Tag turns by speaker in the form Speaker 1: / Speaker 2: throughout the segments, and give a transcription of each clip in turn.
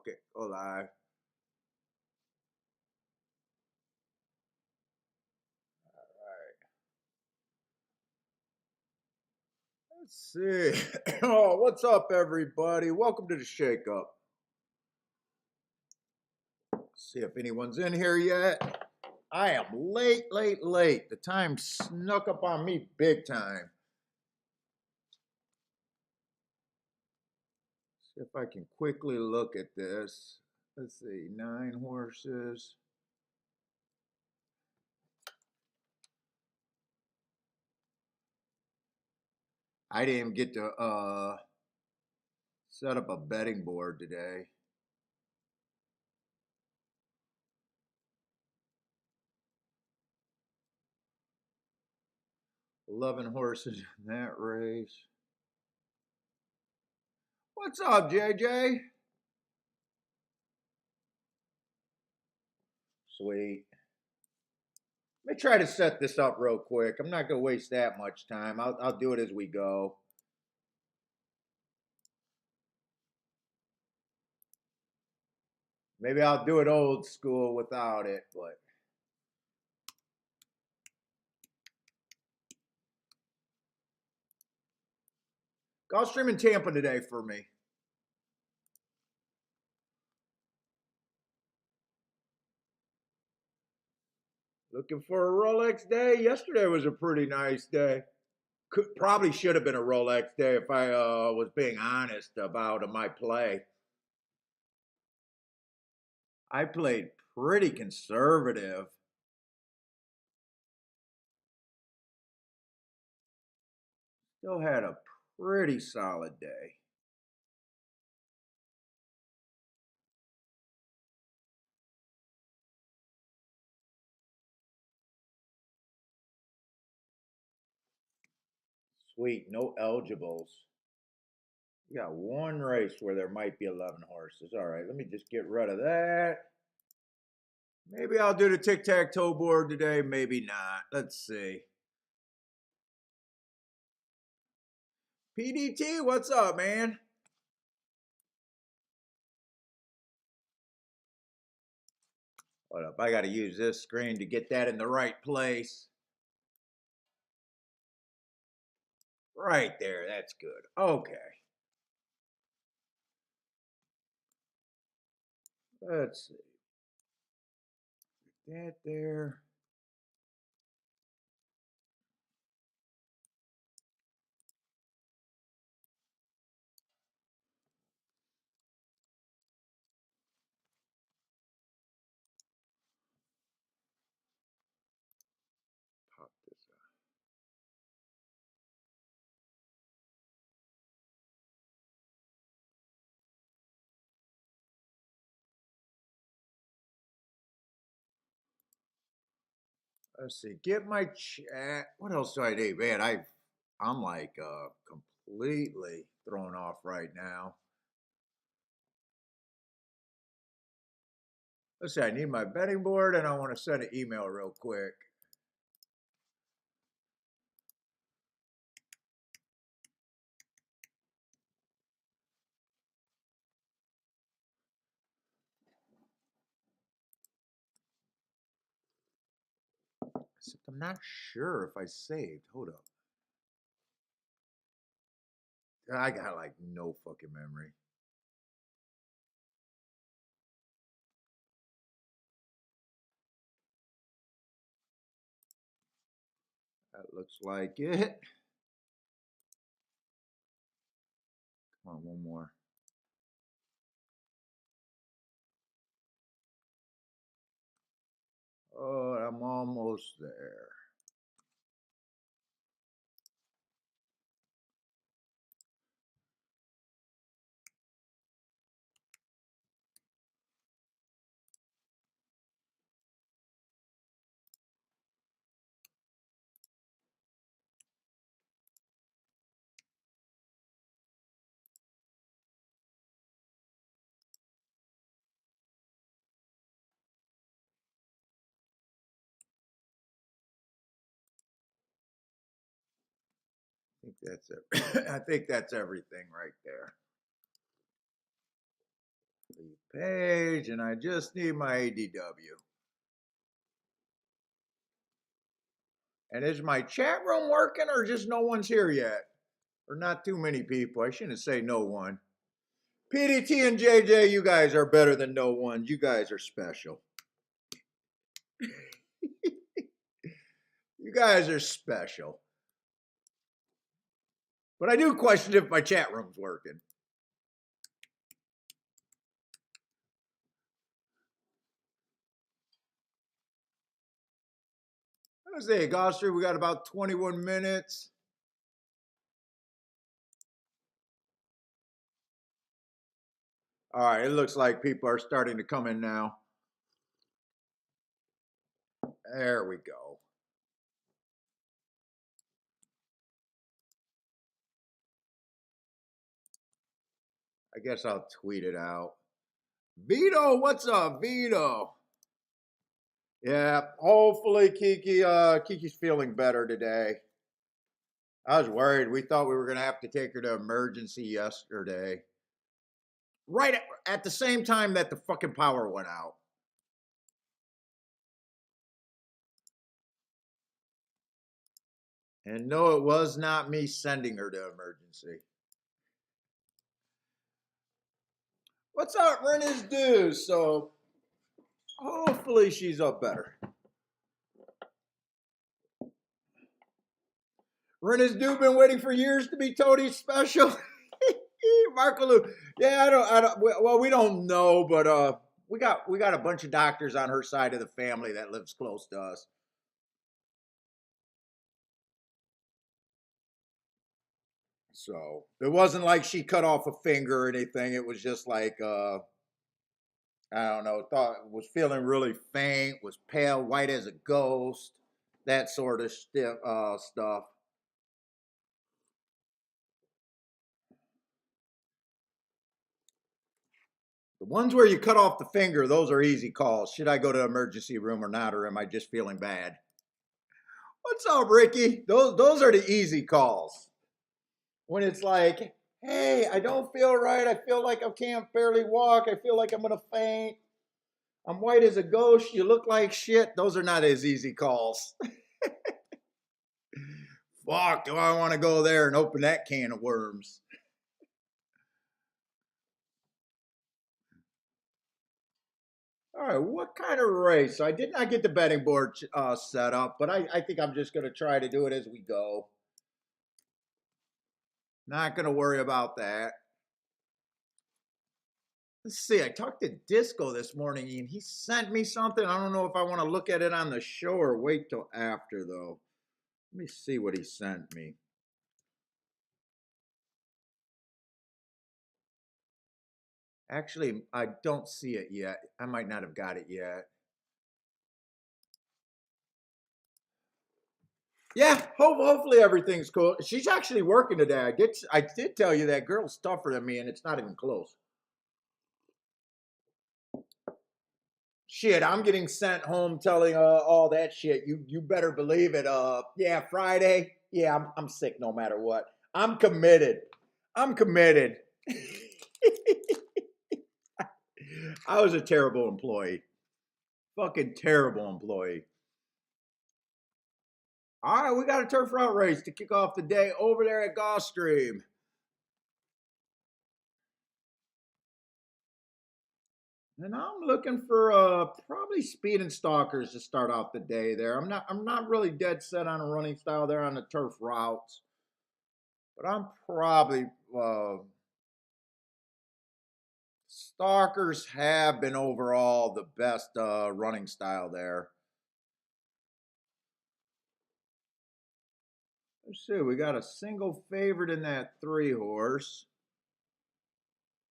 Speaker 1: Okay, go live. Let's see. Oh, what's up, everybody? Welcome to the Shake Up. See if anyone's in here yet. I am late. The time snuck up on me big time. See if I can quickly look at this. Let's see, 9 horses. I didn't even get to set up a betting board today. $11 horses in that race. What's up, JJ? Sweet. Let me try to set this up real quick. I'm not going to waste that much time. I'll do it as we go. Maybe I'll do it old school without it, but Gulfstream in Tampa today for me. Looking for a Rolex day. Yesterday was a pretty nice day. Probably should have been a Rolex day if I was being honest about my play. I played pretty conservative. Still had a pretty solid day. Sweet, no eligibles. We got one race where there might be 11 horses. All right, let me just get rid of that. Maybe I'll do the tic-tac-toe board today, maybe not. Let's see. PDT, what's up, man? Hold up, I got to use this screen to get that in the right place. Right there, that's good. Okay. Let's see. That there. Pop this out. Let's see. Get my chat. What else do I need? Man, I'm like completely thrown off right now. Let's see, I need my betting board and I want to send an email real quick. Except I'm not sure if I saved. Hold up. I got like no fucking memory. That looks like it. Come on, one more. Oh, I'm almost there. I think that's it. I think that's everything right there. Leave page, and I just need my ADW. And is my chat room working, or just no one's here yet? Or not too many people? I shouldn't say no one. PDT and JJ, you guys are better than no one. You guys are special. You guys are special. But I do question if my chat room's working. Let's see, Gulfstream, we got about 21 minutes. All right, it looks like people are starting to come in now. There we go. I guess I'll tweet it out. Vito, what's up, Vito? Yeah, hopefully Kiki's feeling better today. I was worried. We thought we were going to have to take her to emergency yesterday. Right at the same time that the fucking power went out. And no, it was not me sending her to emergency. What's up, Ren's due? So hopefully she's up better. Ren's due been waiting for years to be Tony's special. Marco Lou. Yeah, I don't. Well, we don't know, but we got a bunch of doctors on her side of the family that lives close to us. So it wasn't like she cut off a finger or anything. It was just like I don't know. Thought was feeling really faint. Was pale, white as a ghost. That sort of stuff. The ones where you cut off the finger, those are easy calls. Should I go to emergency room or not, or am I just feeling bad? What's up, Ricky? Those are the easy calls. When it's like, hey, I don't feel right. I feel like I can't barely walk. I feel like I'm gonna faint. I'm white as a ghost. You look like shit. Those are not as easy calls. Fuck, do I want to go there and open that can of worms? All right, what kind of race? So I did not get the betting board set up, but I think I'm just going to try to do it as we go. Not going to worry about that. Let's see, I talked to Disco this morning, and he sent me something. I don't know if I want to look at it on the show or wait till after, though. Let me see what he sent me. Actually, I don't see it yet. I might not have got it yet. Yeah, hopefully everything's cool. She's actually working today. I did tell you that girl's tougher than me, and it's not even close. Shit, I'm getting sent home telling all that shit. You better believe it. Yeah, Friday. Yeah, I'm sick no matter what. I'm committed. I'm committed. I was a terrible employee. Fucking terrible employee. All right, we got a turf route race to kick off the day over there at Gulfstream. And I'm looking for probably speed and stalkers to start off the day there. I'm not really dead set on a running style there on the turf routes. But I'm probably stalkers have been overall the best running style there. Let's see, we got a single favorite in that 3-horse.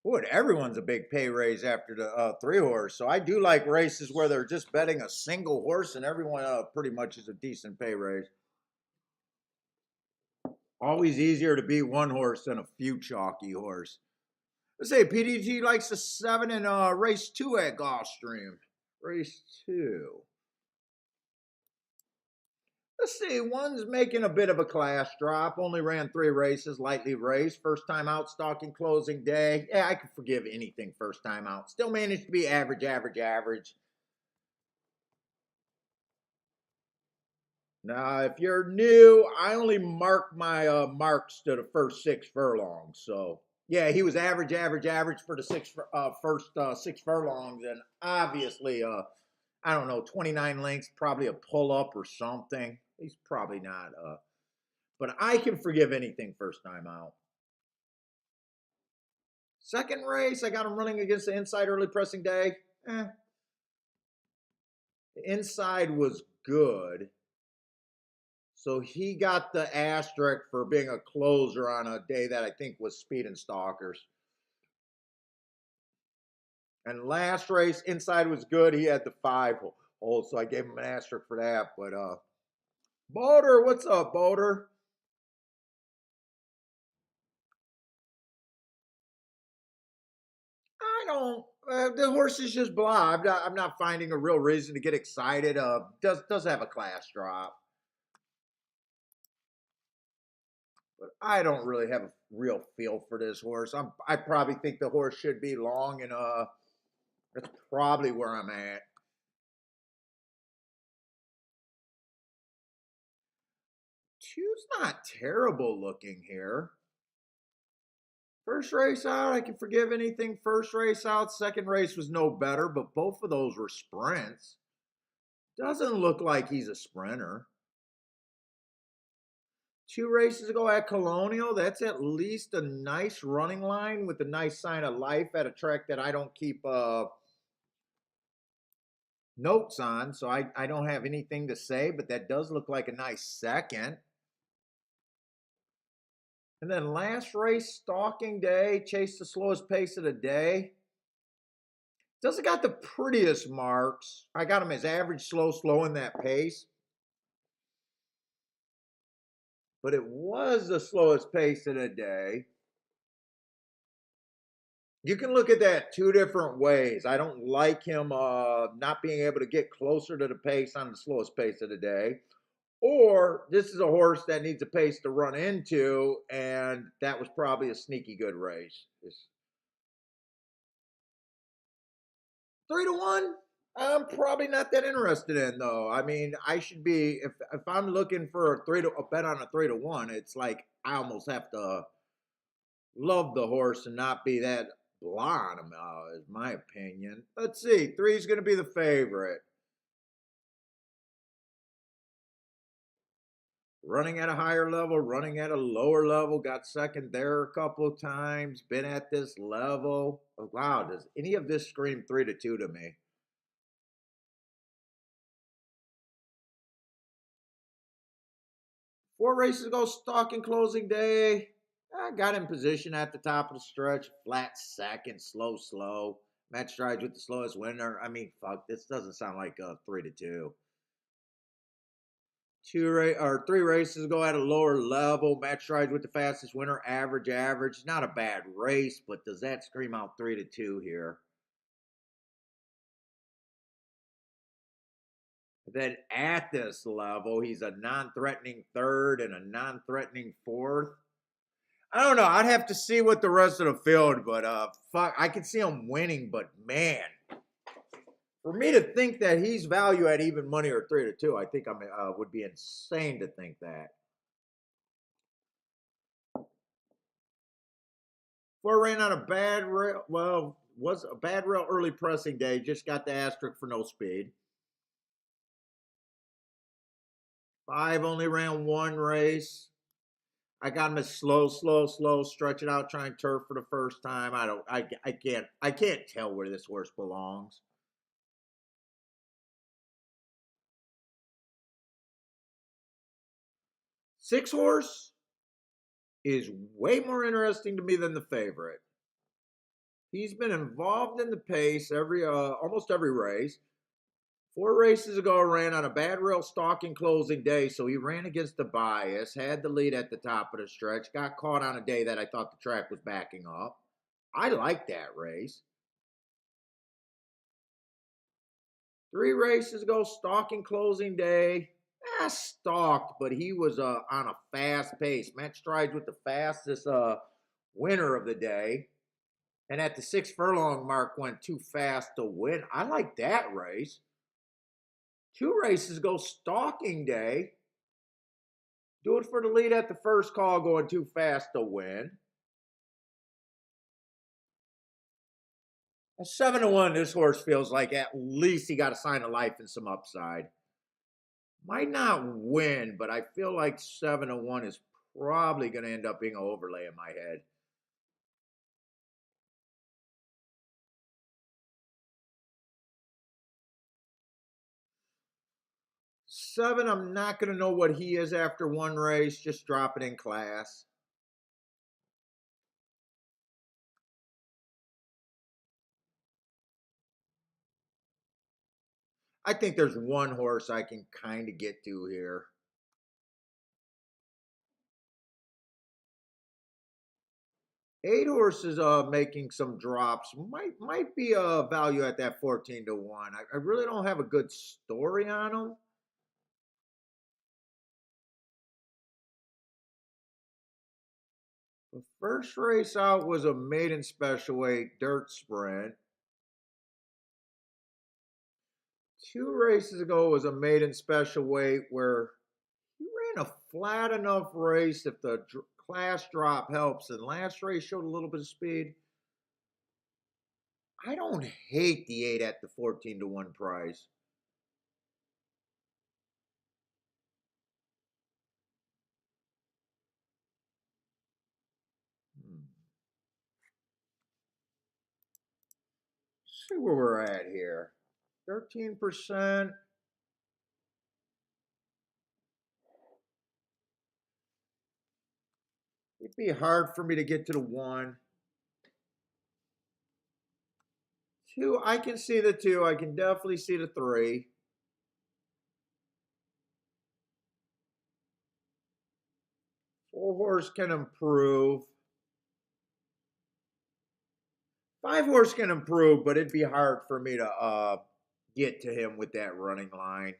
Speaker 1: Boy, everyone's a big pay raise after the 3-horse. So I do like races where they're just betting a single horse and everyone pretty much is a decent pay raise. Always easier to beat one horse than a few chalky horse. Let's say PDG likes the 7 in race 2 at Gulfstream. Race 2. Let's see, one's making a bit of a class drop. Only ran 3 races, lightly raced. First time out, stalking closing day. Yeah, I can forgive anything first time out. Still managed to be average, average, average. Now, if you're new, I only mark my marks to the first 6 furlongs. So, yeah, he was average, average, average for the first 6 furlongs. And obviously, I don't know, 29 lengths, probably a pull up or something. He's probably not. But I can forgive anything first time out. Second race, I got him running against the inside early pressing day. The inside was good. So he got the asterisk for being a closer on a day that I think was speed and stalkers. And last race, inside was good. He had the 5 hole, so I gave him an asterisk for that. But Boulder, what's up, Boulder? I don't. The horse is just blah. I'm not finding a real reason to get excited. Does have a class drop, but I don't really have a real feel for this horse. I probably think the horse should be long, and that's probably where I'm at. Two's not terrible looking here. First race out, I can forgive anything. First race out, second race was no better, but both of those were sprints. Doesn't look like he's a sprinter. 2 races ago at Colonial, that's at least a nice running line with a nice sign of life at a track that I don't keep notes on, so I don't have anything to say, but that does look like a nice second. And then last race, stalking day, chased the slowest pace of the day. Doesn't got the prettiest marks. I got him as average, slow, slow in that pace. But it was the slowest pace of the day. You can look at that 2 different ways. I don't like him not being able to get closer to the pace on the slowest pace of the day. Or this is a horse that needs a pace to run into, and that was probably a sneaky good race. 3-1. I'm probably not that interested in though. I mean, I should be if I'm looking for a bet on a 3-1. It's like I almost have to love the horse and not be that blah on him. Is my opinion. Let's see. 3 is going to be the favorite. Running at a higher level, running at a lower level, got second there a couple of times, been at this level. Oh, wow, does any of this scream 3-2 to me? Four races ago, stalking closing day. I got in position at the top of the stretch, flat second, slow, slow. Match strides with the slowest winner. I mean, fuck, this doesn't sound like a 3-2. 3 races ago at a lower level. Match strides with the fastest winner. Average, average. Not a bad race, but does that scream out 3-2 here? Then at this level, he's a non-threatening third and a non-threatening fourth. I don't know. I'd have to see what the rest of the field, but fuck, I can see him winning. But man, for me to think that he's value at even money or 3-2, I think I would be insane to think that. Before ran on a bad rail, well, was a bad rail early pressing day. Just got the asterisk for no speed. 5 only ran 1 race. I got him as slow, slow, slow, stretch it out, trying turf for the first time. I can't tell where this horse belongs. Six horse is way more interesting to me than the favorite. He's been involved in the pace almost every race. 4 races ago, ran on a bad rail stalking closing day, so he ran against the bias, had the lead at the top of the stretch, got caught on a day that I thought the track was backing up. I like that race. 3 races ago, stalking closing day. stalked, but he was on a fast pace. Matt Strides with the fastest winner of the day. And at the 6 furlong mark went too fast to win. I like that race. 2 races go stalking day. Do it for the lead at the first call, going too fast to win. At 7-1, this horse feels like at least he got a sign of life and some upside. Might not win, but I feel like 7-1 is probably going to end up being an overlay in my head. Seven, I'm not going to know what he is after one race. Just drop it in class. I think there's one horse I can kind of get to here. Eight horses making some drops might be a value at that 14-1. I really don't have a good story on them. The first race out was a maiden special weight dirt sprint. 2 races ago was a maiden special weight where he ran a flat enough race if the class drop helps. And last race showed a little bit of speed. I don't hate the 8 at the 14-1 price. See where we're at here. 13%. It'd be hard for me to get to the 1. 2, I can see the 2. I can definitely see the 3. 4 horse can improve. 5 horse can improve, but it'd be hard for me to get to him with that running line.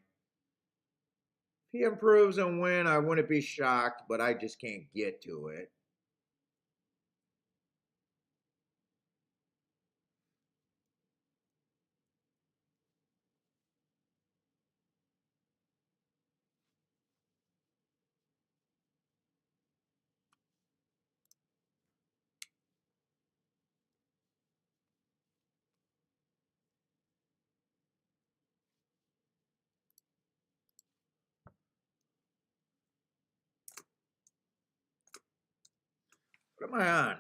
Speaker 1: If he improves and win, I wouldn't be shocked, but I just can't get to it. What am I on?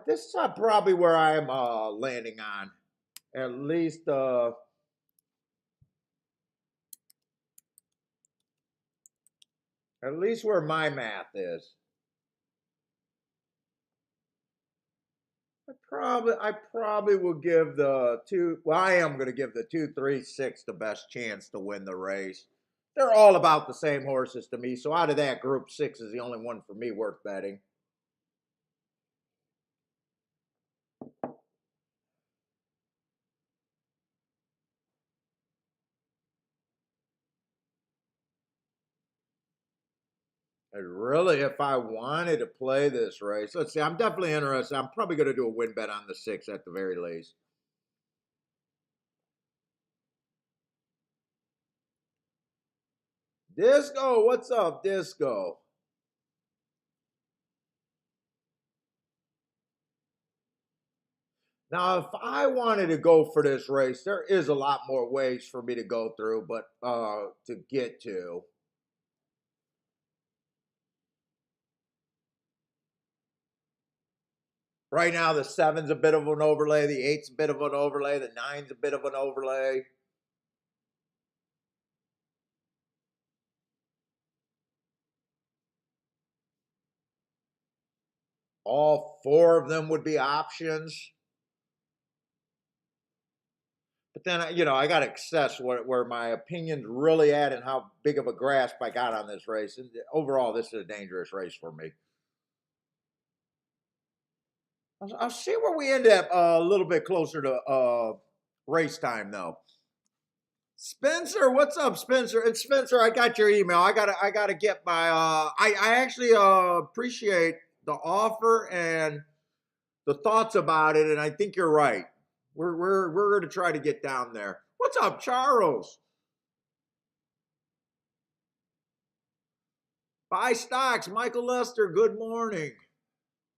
Speaker 1: This is probably where I'm landing on. At least where my math is. I probably will give the 2. Well, I am going to give the 2, 3, 6 the best chance to win the race. They're all about the same horses to me. So out of that group, 6 is the only one for me worth betting. And really, if I wanted to play this race, let's see, I'm definitely interested. I'm probably going to do a win bet on the 6 at the very least. Disco, what's up, Disco? Now, if I wanted to go for this race, there is a lot more ways for me to go through, but to get to. Right now, the 7's a bit of an overlay, the 8's a bit of an overlay, the 9's a bit of an overlay. All 4 of them would be options. But then, I got to assess where my opinion's really at and how big of a grasp I got on this race. And overall, this is a dangerous race for me. I'll see where we end up a little bit closer to race time, though. Spencer, what's up, Spencer? And Spencer, I got your email. I gotta get my. I actually appreciate the offer and the thoughts about it, and I think you're right. We're going to try to get down there. What's up, Charles? Buy stocks, Michael Lester. Good morning.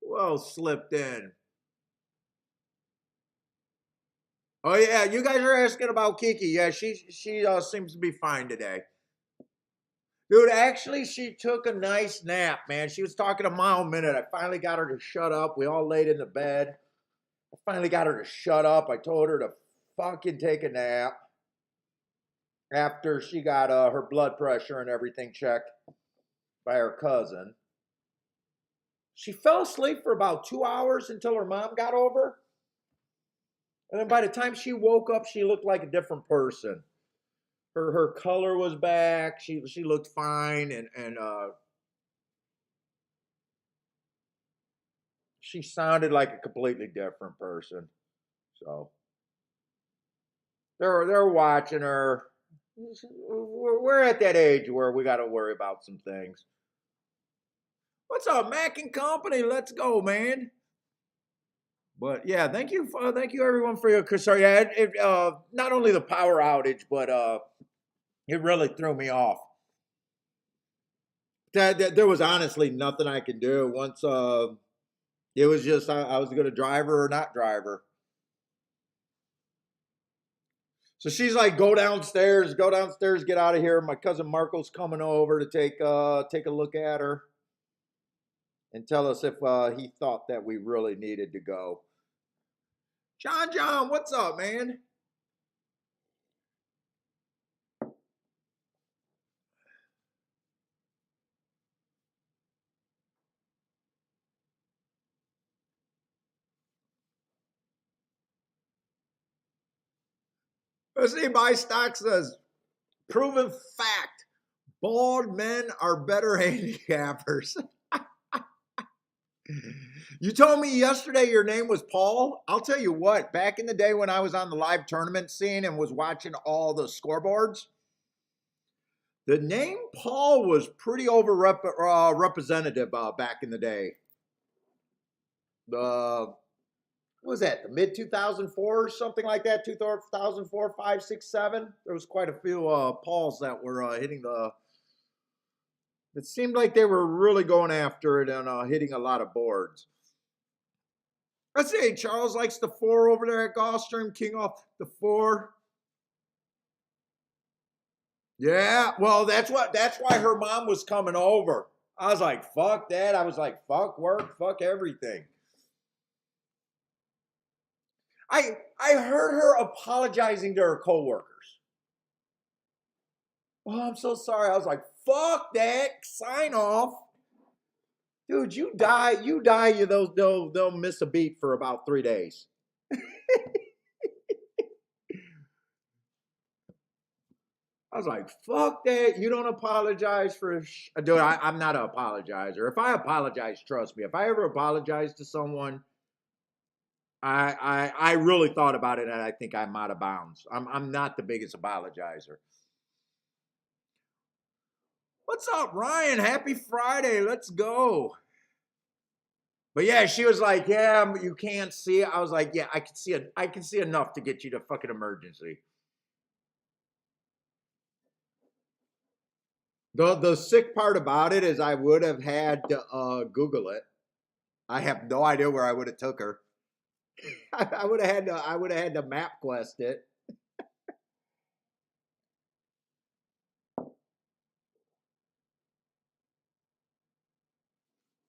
Speaker 1: Well, slipped in. Oh yeah, you guys are asking about Kiki. Yeah, she seems to be fine today. Dude, actually, she took a nice nap, man. She was talking a mile a minute. I finally got her to shut up. We all laid in the bed. I finally got her to shut up. I told her to fucking take a nap after she got her blood pressure and everything checked by her cousin. She fell asleep for about 2 hours until her mom got over. And then by the time she woke up, she looked like a different person. Her color was back. She looked fine, and she sounded like a completely different person. So they're watching her. We're at that age where we got to worry about some things. What's up, Mac and Company? Let's go, man. But yeah, thank you everyone for your concern. Yeah, not only the power outage, but it really threw me off. There was honestly nothing I could do once. It was just I was going to drive her or not drive her. So she's like, go downstairs, get out of here. My cousin Marco's coming over to take a look at her and tell us if he thought that we really needed to go. John, what's up, man? Let's see, my stock says, proven fact, bald men are better handicappers. You told me yesterday your name was Paul. I'll tell you what, back in the day when I was on the live tournament scene and was watching all the scoreboards, the name Paul was pretty representative back in the day. What was that, the mid 2004 or something like that? 2004, 5, 6, 7. There was quite a few Pauls that were hitting the. It seemed like they were really going after it and hitting a lot of boards. Let's see. Charles likes the 4 over there at Gulfstream. King off the 4. Yeah, well, that's why her mom was coming over. I was like, fuck that. I was like, fuck work, fuck everything. I heard her apologizing to her coworkers. Oh, I'm so sorry. I was like, fuck that. Sign off. Dude, you die, they'll miss a beat for about 3 days. I was like, fuck that. You don't apologize for dude, I'm not an apologizer. If I apologize, trust me, if I ever apologize to someone, I really thought about it and I think I'm out of bounds. I'm not the biggest apologizer. What's up, Ryan? Happy Friday. Let's go. But yeah, she was like, yeah, you can't see it. I was like, yeah, I can see enough to get you to fucking emergency. The sick part about it is I would have had to Google it. I have no idea where I would have took her. I would have had to MapQuest it.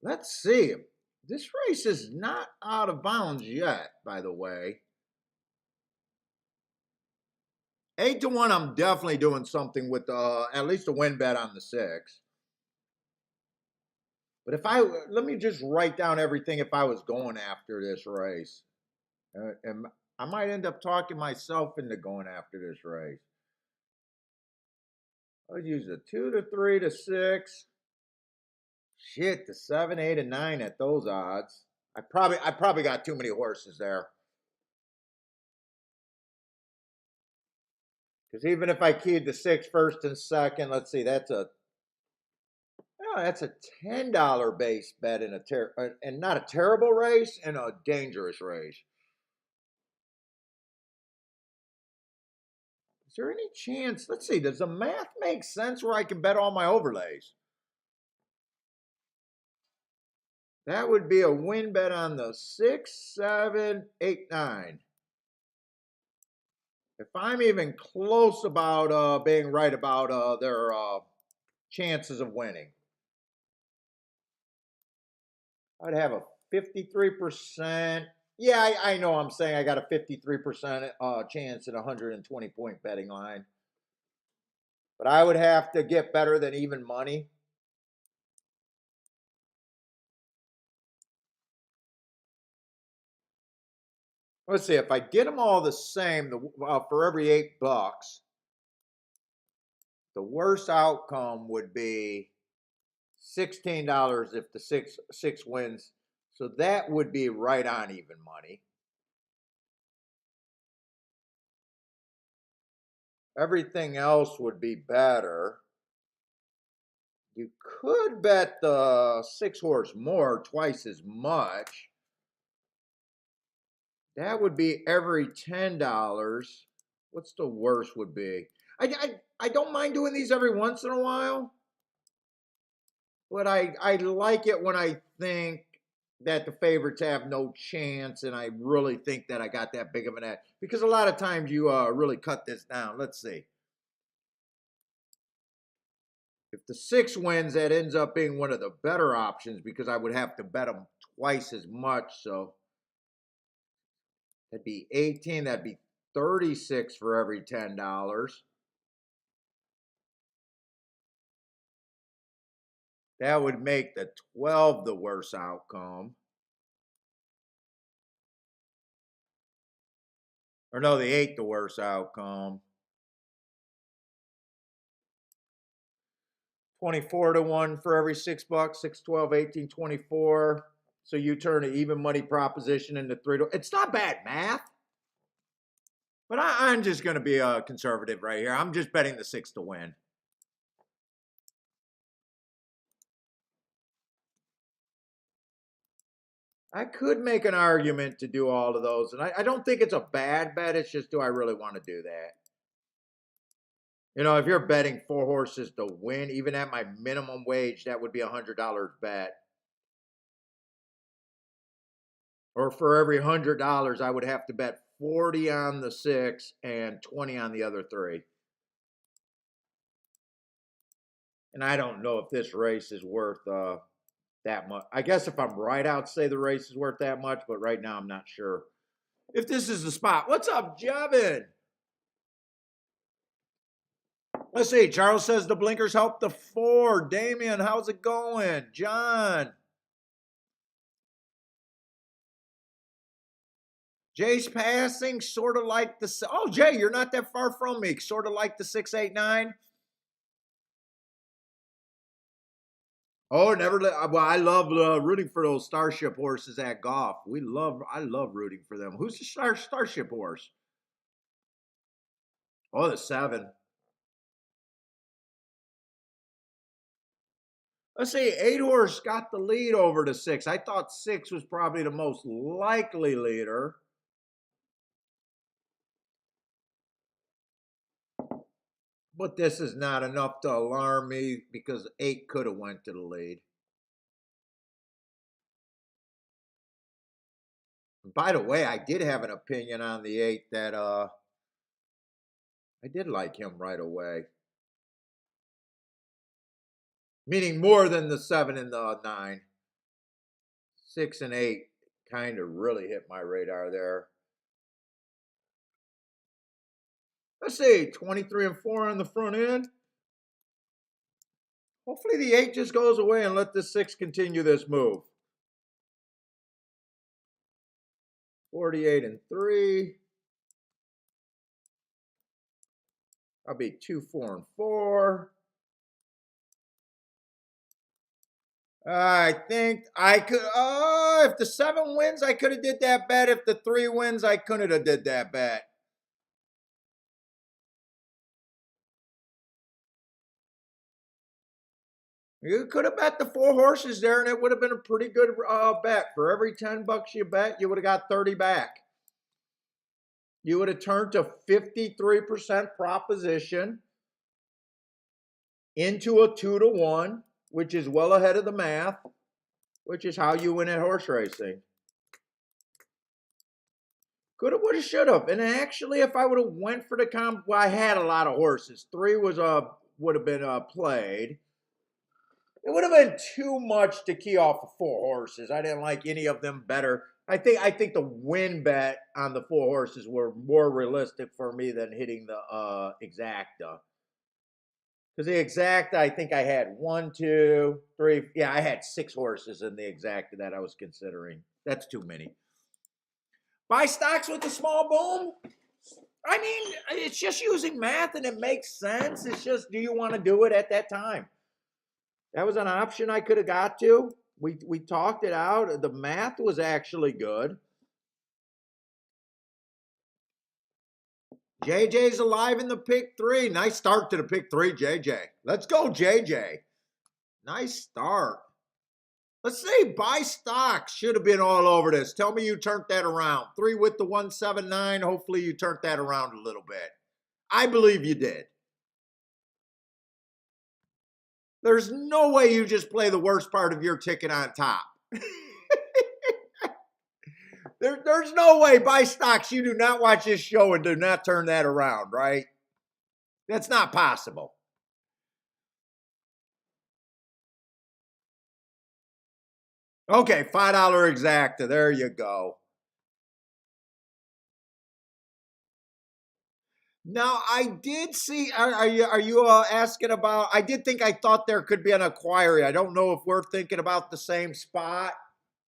Speaker 1: Let's see. This race is not out of bounds yet, by the way. 8-1, I'm definitely doing something with at least a win bet on the 6. But let me just write down everything if I was going after this race. I might end up talking myself into going after this race. I'd use the 2 to 3 to 6. Shit, the 7, 8, and 9 at those odds. I probably got too many horses there. Because even if I keyed the 6 first and second, let's see, that's a $10 base bet in and not a terrible race and a dangerous race. Is there any chance? Let's see, does the math make sense where I can bet all my overlays? That would be a win bet on the 6, 7, 8, 9. If I'm even close about being right about their chances of winning, I'd have a 53%. Yeah, I know I'm saying I got a 53% chance at a 120-point betting line. But I would have to get better than even money. Let's see, if I get them all the same, for every $8, the worst outcome would be $16 if the six wins. So that would be right on even money. Everything else would be better. You could bet the 6 horse more, twice as much. That would be every $10. What's the worst would be? I don't mind doing these every once in a while. But I like it when I think that the favorites have no chance, and I really think that I got that big of an edge. Because a lot of times you really cut this down. Let's see. If the 6 wins, that ends up being one of the better options because I would have to bet them twice as much. So that'd be 18. That'd be 36 for every $10. That would make the 12 the worst outcome. Or no, the 8 the worst outcome. 24 to 1 for every $6. 6, 12, 18, 24. So you turn an even money proposition into 3 to. It's not bad math. But I'm just going to be a conservative right here. I'm just betting the 6 to win. I could make an argument to do all of those. And I don't think it's a bad bet. It's just, do I really want to do that? You know, if you're betting 4 horses to win, even at my minimum wage, that would be a $100 bet. Or for every $100, I would have to bet 40 on the 6 and 20 on the other 3. And I don't know if this race is worth that much. I guess if I'm right, I'd say the race is worth that much, but right now I'm not sure if this is the spot. What's up, Jevin? Let's see. Charles says the blinkers help the 4. Damien, how's it going? John. Jay's passing, sort of like the. Oh, Jay, you're not that far from me. Sort of like the 6, 8, 9. Oh, never. Well, I love rooting for those Starship horses at golf. I love rooting for them. Who's the Starship horse? Oh, the 7. Let's see, 8 horse got the lead over the 6. I thought 6 was probably the most likely leader. But this is not enough to alarm me because 8 could have went to the lead. By the way, I did have an opinion on the 8 that I did like him right away. Meaning more than the 7 and the 9. 6 and 8 kind of really hit my radar there. Let's see, 23 and 4 on the front end. Hopefully the 8 just goes away and let the 6 continue this move. 48 and 3. I'll be 2, 4, and 4. I think I could. If the 7 wins, I could have did that bet. If the 3 wins, I couldn't have did that bet. You could have bet the 4 horses there, and it would have been a pretty good bet. For every $10 you bet, you would have got 30 back. You would have turned to 53% proposition into a 2-to-1, which is well ahead of the math, which is how you win at horse racing. Could have, would have, should have. And actually, if I would have went for the comp, well, I had a lot of horses. 3 was would have been played. It would have been too much to key off of 4 horses. I didn't like any of them better. I think the win bet on the 4 horses were more realistic for me than hitting the exacta. Because the exacta, I think I had 1, 2, 3. Yeah, I had 6 horses in the exacta that I was considering. That's too many. Buy stocks with a small boom? I mean, it's just using math and it makes sense. It's just, do you want to do it at that time? That was an option I could have got to. We talked it out. The math was actually good. JJ's alive in the pick 3. Nice start to the pick 3, JJ. Let's go, JJ. Nice start. Let's say buy stocks should have been all over this. Tell me you turned that around. 3 with the 179. Hopefully you turned that around a little bit. I believe you did. There's no way you just play the worst part of your ticket on top. There's no way. Buy stocks. You do not watch this show and do not turn that around, right? That's not possible. Okay, $5 exacta. There you go. Now, I did see, are you asking about, I thought there could be an acquiry. I don't know if we're thinking about the same spot,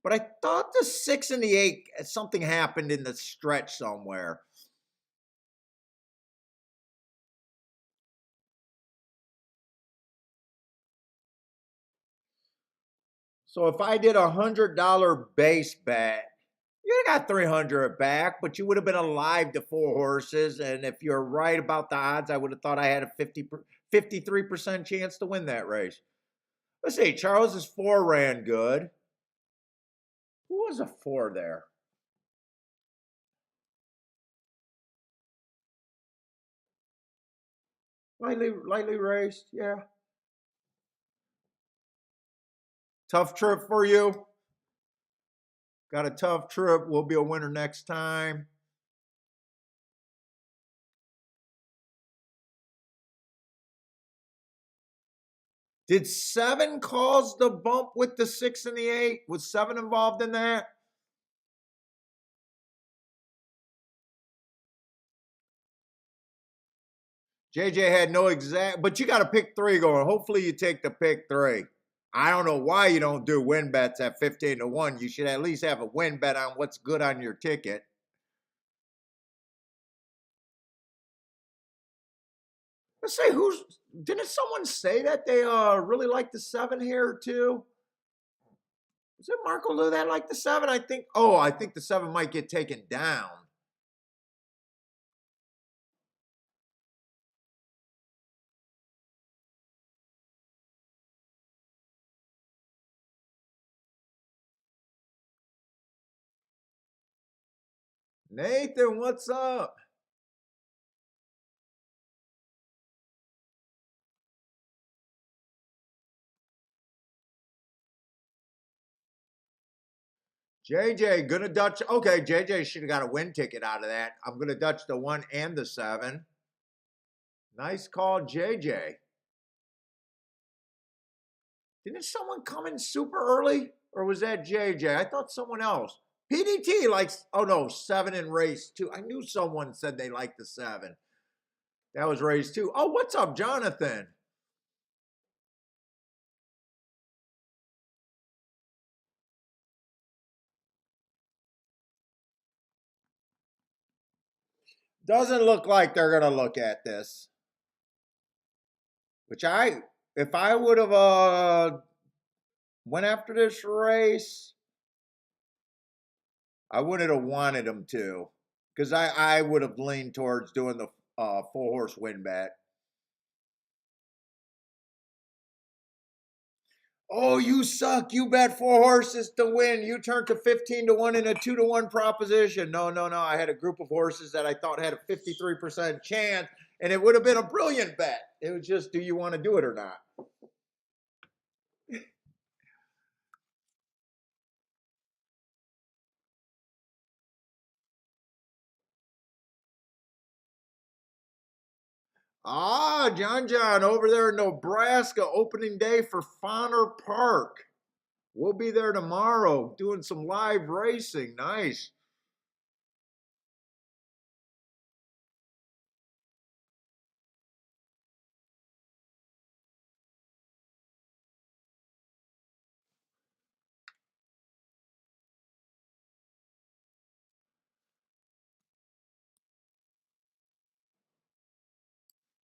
Speaker 1: but I thought the 6 and the 8, something happened in the stretch somewhere. So if I did $100 base bet, you got 300 back, but you would have been alive to 4 horses. And if you're right about the odds, I would have thought I had a 53% chance to win that race. Let's see, Charles's 4 ran good. Who was a 4 there? Lightly raced, yeah. Tough trip for you. Got a tough trip. We'll be a winner next time. Did 7 cause the bump with the 6 and the 8? Was 7 involved in that? JJ had no exact, but you got a pick 3 going. Hopefully you take the pick 3. I don't know why you don't do win bets at 15-1. You should at least have a win bet on what's good on your ticket. Let's say didn't someone say that they really like the 7 here too? Was it Marco Lou that liked the 7? I think the 7 might get taken down. Nathan, what's up? JJ, gonna Dutch. Okay, JJ should have got a win ticket out of that. I'm gonna Dutch the 1 and the 7. Nice call, JJ. Didn't someone come in super early? Or was that JJ? I thought someone else. PDT likes, oh no, 7 in race 2. I knew someone said they liked the 7. That was race 2. Oh, what's up, Jonathan? Doesn't look like they're going to look at this. Which if I would have went after this race, I wouldn't have wanted him to, because I would have leaned towards doing the 4-horse win bet. Oh, you suck. You bet 4 horses to win. You turned to 15-1 in a 2-1 proposition. No, no, no. I had a group of horses that I thought had a 53% chance, and it would have been a brilliant bet. It was just, do you want to do it or not? Ah, John, over there in Nebraska, opening day for Fonner Park. We'll be there tomorrow doing some live racing. Nice.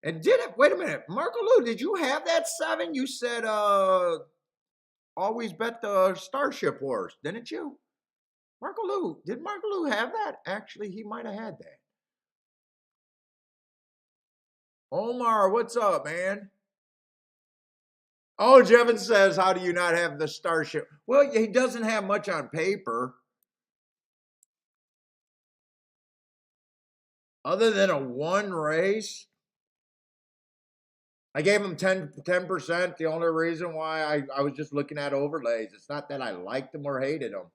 Speaker 1: And wait a minute, Marco Lou, did you have that 7? You said always bet the Starship horse, didn't you? Marco Lou, did Marco Lou have that? Actually, he might have had that. Omar, what's up, man? Oh, Jevin says, how do you not have the Starship? Well, he doesn't have much on paper. Other than a 1 race. I gave him 10%. The only reason why I was just looking at overlays. It's not that I liked them or hated them.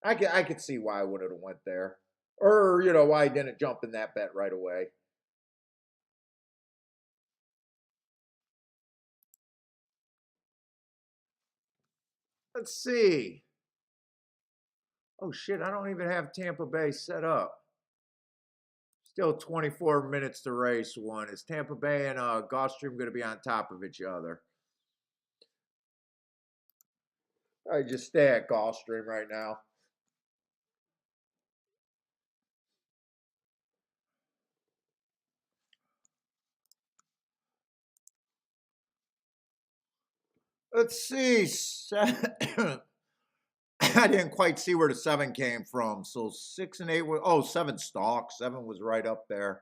Speaker 1: I could see why I would have went there. Or, why I didn't jump in that bet right away. Let's see. Oh, shit, I don't even have Tampa Bay set up. Still 24 minutes to race 1. Is Tampa Bay and Gulfstream going to be on top of each other? I just stay at Gulfstream right now. Let's see. I didn't quite see where the 7 came from. So 6 and 8 were, 7 stalks. 7 was right up there.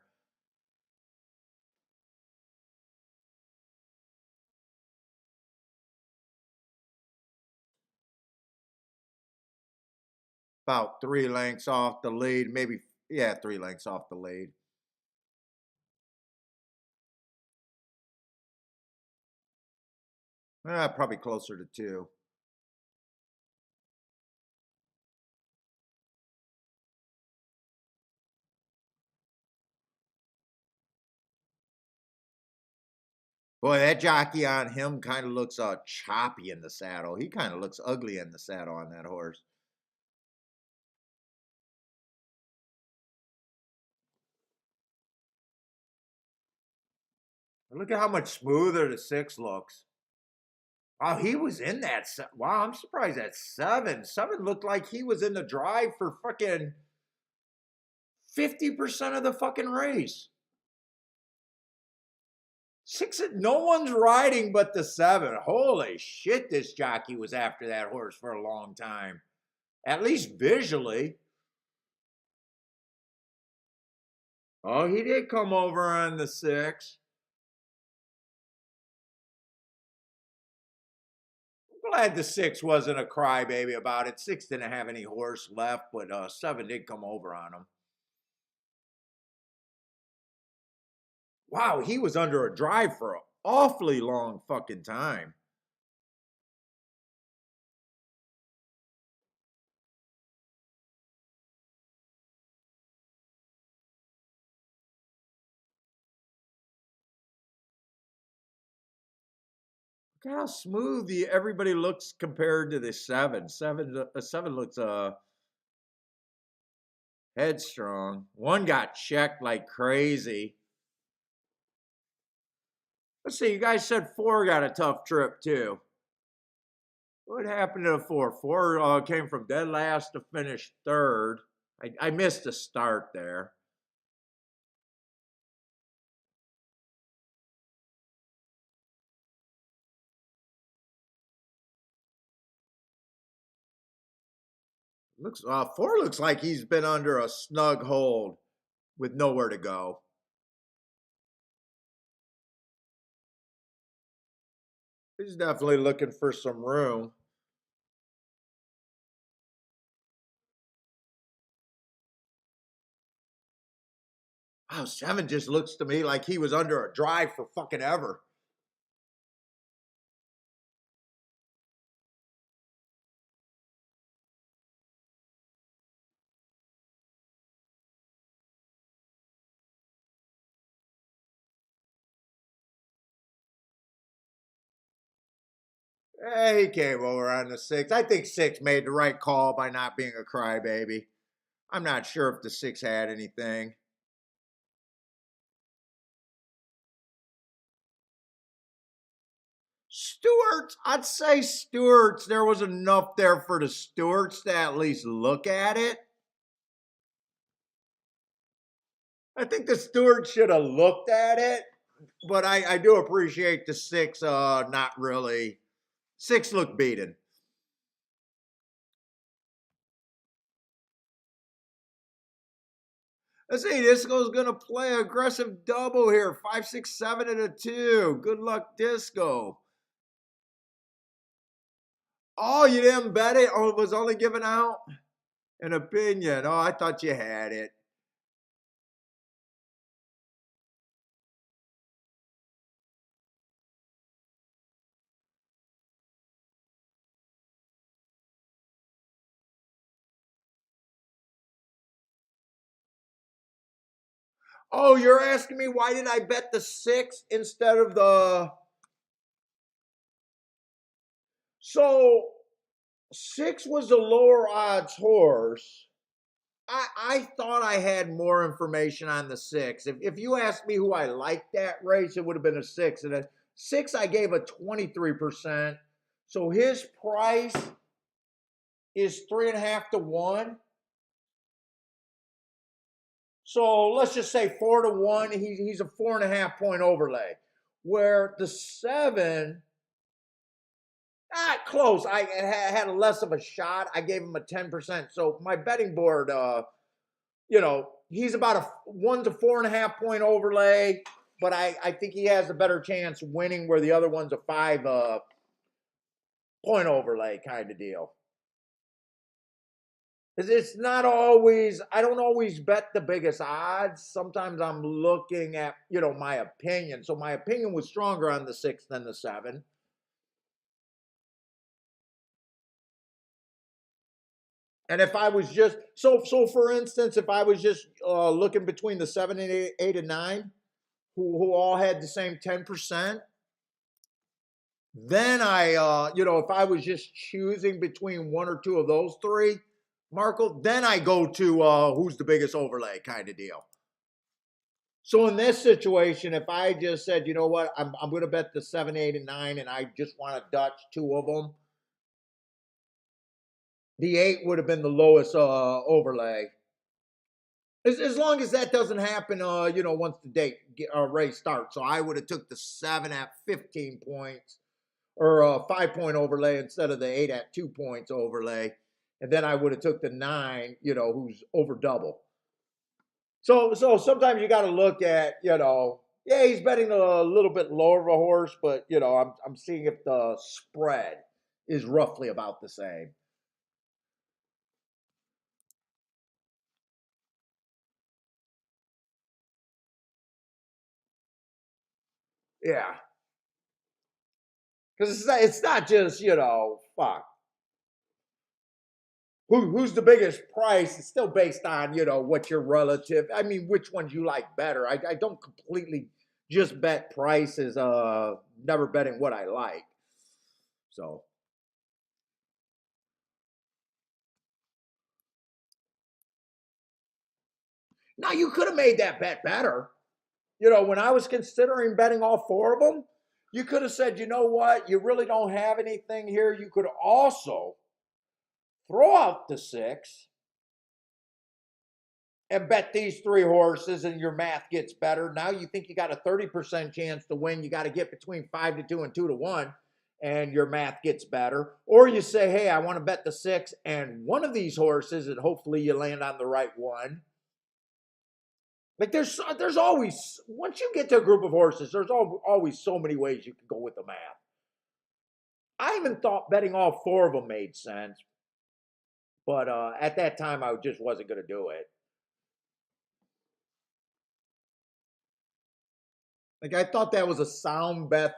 Speaker 1: About 3 lengths off the lead. Maybe, 3 lengths off the lead. Probably closer to 2. Boy, that jockey on him kind of looks choppy in the saddle. He kind of looks ugly in the saddle on that horse. Look at how much smoother the 6 looks. Wow, he was in that. Wow, I'm surprised at 7. 7 looked like he was in the drive for fucking 50% of the fucking race. 6, no one's riding but the 7. Holy shit, this jockey was after that horse for a long time. At least visually. Oh, he did come over on the 6. I'm glad the 6 wasn't a crybaby about it. 6 didn't have any horse left, but 7 did come over on him. Wow, he was under a drive for an awfully long fucking time. Look how smooth everybody looks compared to the 7. 7 looks headstrong. 1 got checked like crazy. Let's see, you guys said 4 got a tough trip too. What happened to 4? 4 came from dead last to finish 3rd. I missed a start there. Looks 4 looks like he's been under a snug hold with nowhere to go. He's definitely looking for some room. Wow, 7 just looks to me like he was under a drive for fucking ever. He came over on the 6. I think 6 made the right call by not being a crybaby. I'm not sure if the 6 had anything. Stewart's, I'd say Stewart's, there was enough there for the Stewart's to at least look at it. I think the Stewart's should have looked at it, but I do appreciate the 6 not really. 6 looked beaten. Let's see, Disco's gonna play aggressive double here. 5, 6, 7, and a 2. Good luck, Disco. Oh, you didn't bet it? Oh, it was only given out? An opinion. Oh, I thought you had it. Oh, you're asking me why did I bet the 6 instead of the... So 6 was the lower odds horse. I thought I had more information on the 6. If you asked me who I liked that race, it would have been a 6. And a 6 I gave a 23%. So his price is 3.5 to 1. So let's just say 4 to 1. He's a 4.5 point overlay. Where the 7, close. I had less of a shot. I gave him a 10%. So my betting board, he's about a 1 to 4.5 point overlay, but I think he has a better chance winning where the other one's a 5 point overlay kind of deal. It's not always, I don't always bet the biggest odds. Sometimes I'm looking at, my opinion. So my opinion was stronger on the 6 than the 7. And if I was just, so for instance, if I was just looking between the 7 and 8 and 9, who all had the same 10%, then if I was just choosing between 1 or 2 of those 3, Marco, then I go to who's the biggest overlay kind of deal. So in this situation, if I just said, you know what, I'm going to bet the 7, 8, and 9, and I just want to Dutch 2 of them, the 8 would have been the lowest overlay. As long as that doesn't happen, once the race starts. So I would have took the 7 at 15 points or a 5 point overlay instead of the 8 at 2 points overlay. And then I would have took the 9, who's over double. So sometimes you got to look at, he's betting a little bit lower of a horse, but, I'm seeing if the spread is roughly about the same. Yeah. Because it's not just, fuck. Who's the biggest price? It's still based on, what your relative, I mean, which ones you like better. I don't completely just bet prices, never betting what I like. So. Now, you could have made that bet better. When I was considering betting all 4 of them, you could have said, you know what, you really don't have anything here. You could also throw out the 6 and bet these 3 horses, and your math gets better. Now you think you got a 30% chance to win. You got to get between 5 to 2 and 2 to 1. and your math gets better. Or you say, hey, I want to bet the 6 and one of these horses, and hopefully you land on the right one. Like there's always, once you get to a group of horses, there's always so many ways you can go with the math. I even thought betting all 4 of them made sense, but at that time I just wasn't going to do it. Like I thought that was a sound bet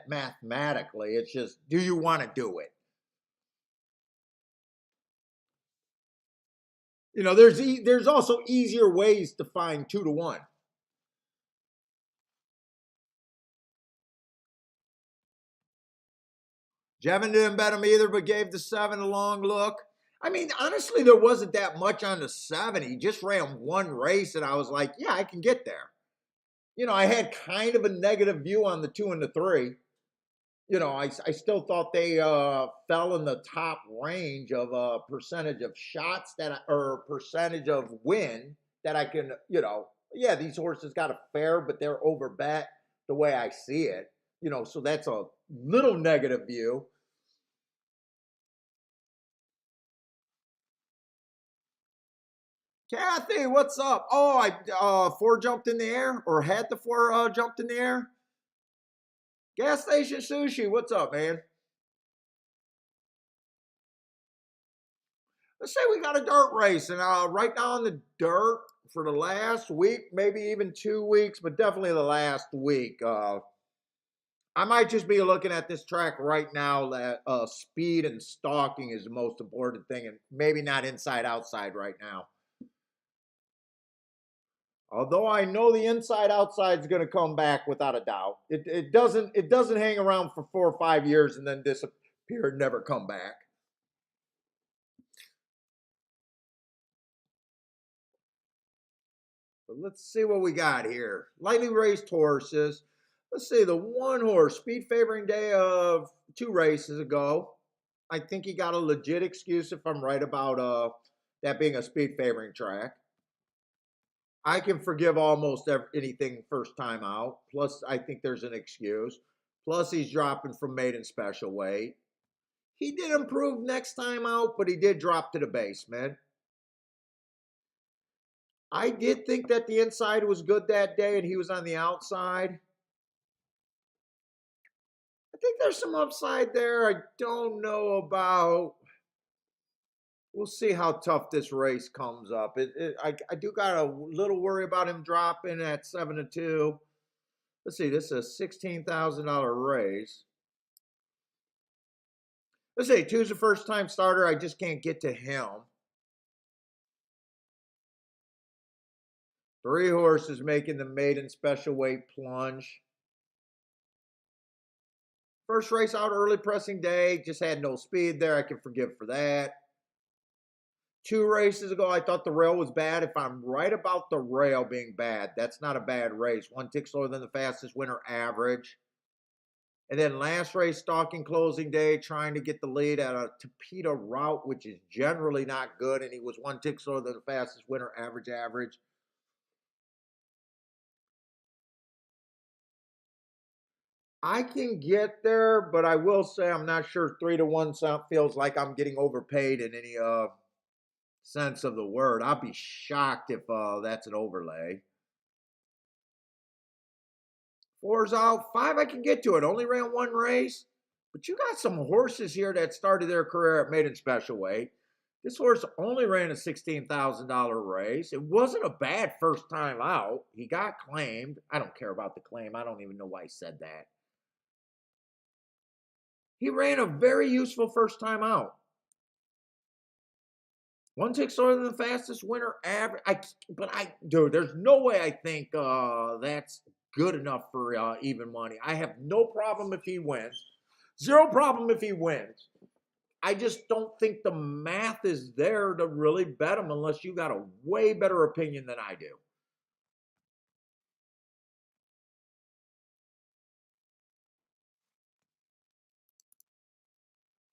Speaker 1: mathematically. It's just, do you want to do it? You know, there's also easier ways to find 2 to 1. Jevin didn't bet him either, but gave the 7 a long look. I mean, honestly, there wasn't that much on the 7. He just ran one race, and I was like, yeah, I can get there. You know, I had kind of a negative view on the 2 and the 3. You know, I still thought they fell in the top range of percentage of shots or percentage of win that I can, you know, yeah, these horses got a fair, but they're overbet the way I see it. You know, so that's a little negative view. Kathy, what's up? Oh, I 4 jumped in the air, or had the 4 jumped in the air. Gas station sushi, what's up, man? Let's say we got a dirt race, and right now on the dirt for the last week, maybe even 2 weeks, but definitely the last week. I might just be looking at this track right now that speed and stalking is the most important thing, and maybe not inside outside right now. Although I know the inside outside is going to come back without a doubt. It doesn't hang around for 4 or 5 years and then disappear and never come back. But let's see what we got here. Lightly raced horses. Let's see, the 1 horse, speed favoring day of 2 races ago. I think he got a legit excuse if I'm right about that being a speed favoring track. I can forgive almost anything first time out. Plus, I think there's an excuse. Plus, he's dropping from maiden special weight. He did improve next time out, but he did drop to the basement. I did think that the inside was good that day and he was on the outside. I think there's some upside there. I don't know about. We'll see how tough this race comes up. I do got a little worry about him dropping at 7 to 2. Let's see, this is a $16,000 race. Let's say 2's a first time starter. I just can't get to him. 3 horses making the maiden special weight plunge. First race out early pressing day. Just had no speed there. I can forgive for that. 2 races ago, I thought the rail was bad. If I'm right about the rail being bad, that's not a bad race. 1 tick slower than the fastest winner average. And then last race, stalking closing day, trying to get the lead at a Tapeta route, which is generally not good. And he was 1 tick slower than the fastest winner average. I can get there, but I will say I'm not sure 3 to 1 feels like I'm getting overpaid in any sense of the word. I'll be shocked if that's an overlay. 4's out. 5 I can get to it. Only ran 1 race. But you got some horses here that started their career at maiden special weight. This horse only ran a $16,000 race. It wasn't a bad first time out. He got claimed. I don't care about the claim. I don't even know why he said that. He ran a very useful first time out. 1 tick slower than the fastest winner average. Dude, there's no way I think that's good enough for even money. I have no problem if he wins. 0 problem if he wins. I just don't think the math is there to really bet him unless you got a way better opinion than I do.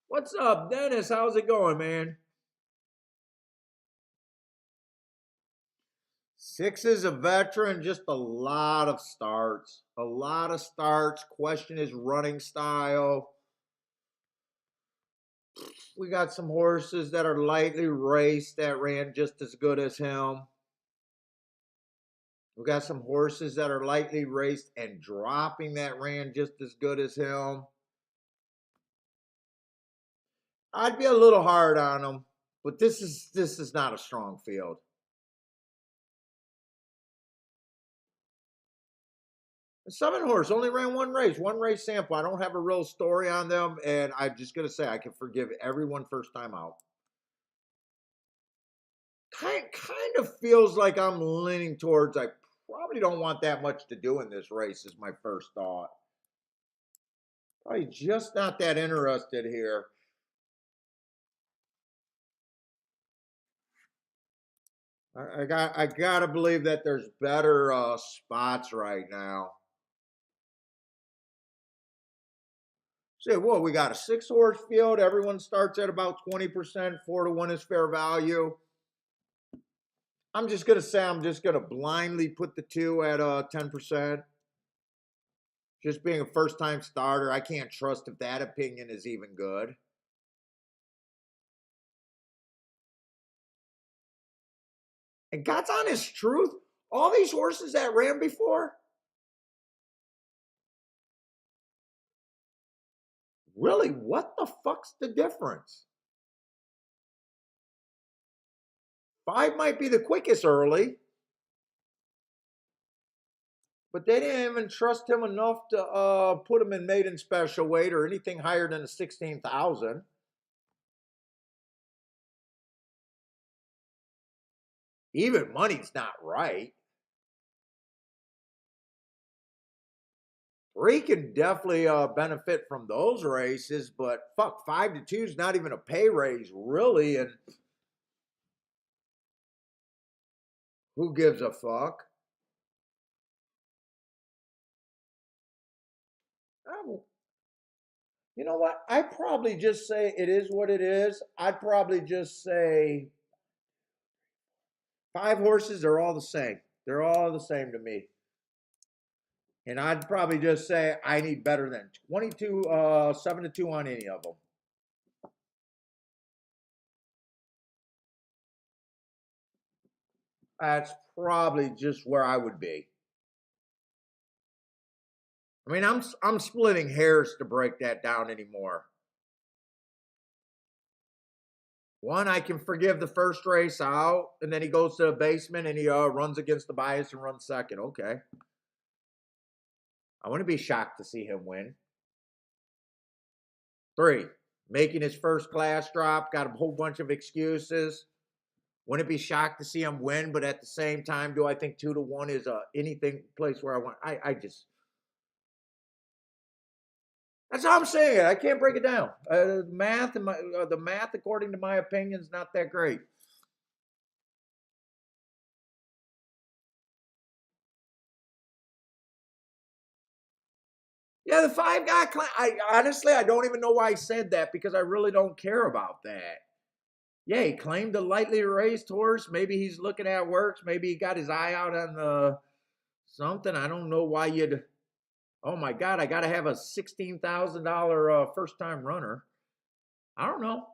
Speaker 1: What's up, Dennis? How's it going, man? 6 is a veteran, just a lot of starts. A lot of starts. Question his running style. We got some horses that are lightly raced that ran just as good as him. We got some horses that are lightly raced and dropping that ran just as good as him. I'd be a little hard on him, but this is not a strong field. The 7 horse only ran one race sample. I don't have a real story on them, and I'm just gonna say I can forgive everyone first time out. Kind of feels like I'm leaning towards I probably don't want that much to do in this race is my first thought. Probably just not that interested here. I gotta believe that there's better spots right now. Say, whoa, we got a 6 horse field. Everyone starts at about 20%. 4-1 is fair value. I'm just gonna say I'm just gonna blindly put the 2 at 10%. Just being a first time starter, I can't trust if that opinion is even good. And God's honest truth, all these horses that ran before, really, what the fuck's the difference? 5 might be the quickest early, but they didn't even trust him enough to put him in maiden special weight or anything higher than a 16,000. Even money's not right. 3 can definitely benefit from those races, but fuck, 5-2 is not even a pay raise, really, and who gives a fuck? You know what? I'd probably just say it is what it is. I'd probably just say 5 horses are all the same. They're all the same to me. And I'd probably just say I need better than 22, 7-2 on any of them. That's probably just where I would be. I mean, I'm splitting hairs to break that down anymore. 1, I can forgive the first race out, and then he goes to the basement and he runs against the bias and runs second. Okay. I wouldn't be shocked to see him win. 3, making his first class drop, got a whole bunch of excuses. Wouldn't be shocked to see him win, but at the same time, do I think 2-1 is anything place where I want? I just that's how I'm saying it. I can't break it down. Math and the math, according to my opinion, is not that great. Yeah, the 5 got. I honestly, I don't even know why I said that because I really don't care about that. Yeah, he claimed a lightly raised horse. Maybe he's looking at works. Maybe he got his eye out on the something. I don't know why you'd. Oh my God, I got to have a $16,000 first time runner. I don't know.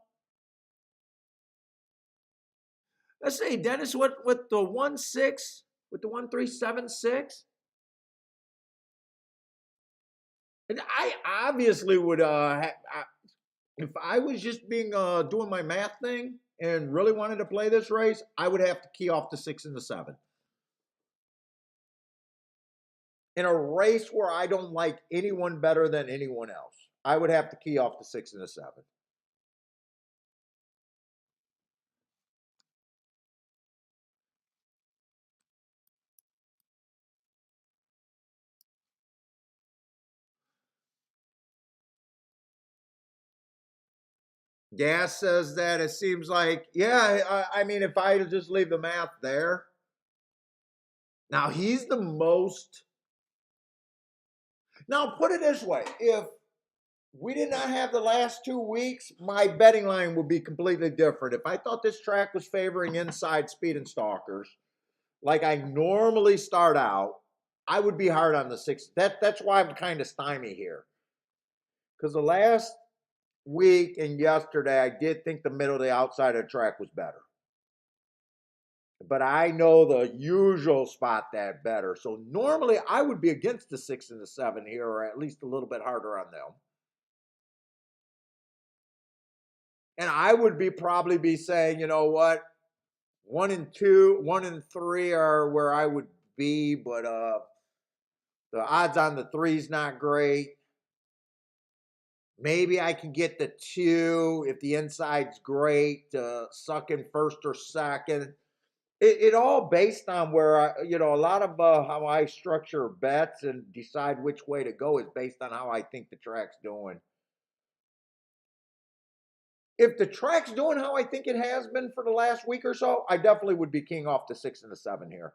Speaker 1: Let's see, Dennis, what with the 1-6, with the 1-3-7-6. And I obviously would if I was just being doing my math thing and really wanted to play this race, I would have to key off the 6 and the 7. In a race where I don't like anyone better than anyone else, I would have to key off the 6 and the 7. Gas says that it seems like, yeah, I mean, if I just leave the math there. Now, he's the most. Now, put it this way. If we did not have the last 2 weeks, my betting line would be completely different. If I thought this track was favoring inside speed and stalkers, like I normally start out, I would be hard on the 6. That's why I'm kind of stymied here. Because the last week and yesterday, I did think the middle of the outside of the track was better. But I know the usual spot that better. So normally I would be against the 6 and the 7 here, or at least a little bit harder on them. And I would probably be saying, you know what, 1 and 2, 1 and 3 are where I would be, but the odds on the 3's not great. Maybe I can get the 2 if the inside's great, suck in first or second. It all based on where a lot of how I structure bets and decide which way to go is based on how I think the track's doing. If the track's doing how I think it has been for the last week or so, I definitely would be king off the 6 and the 7 here.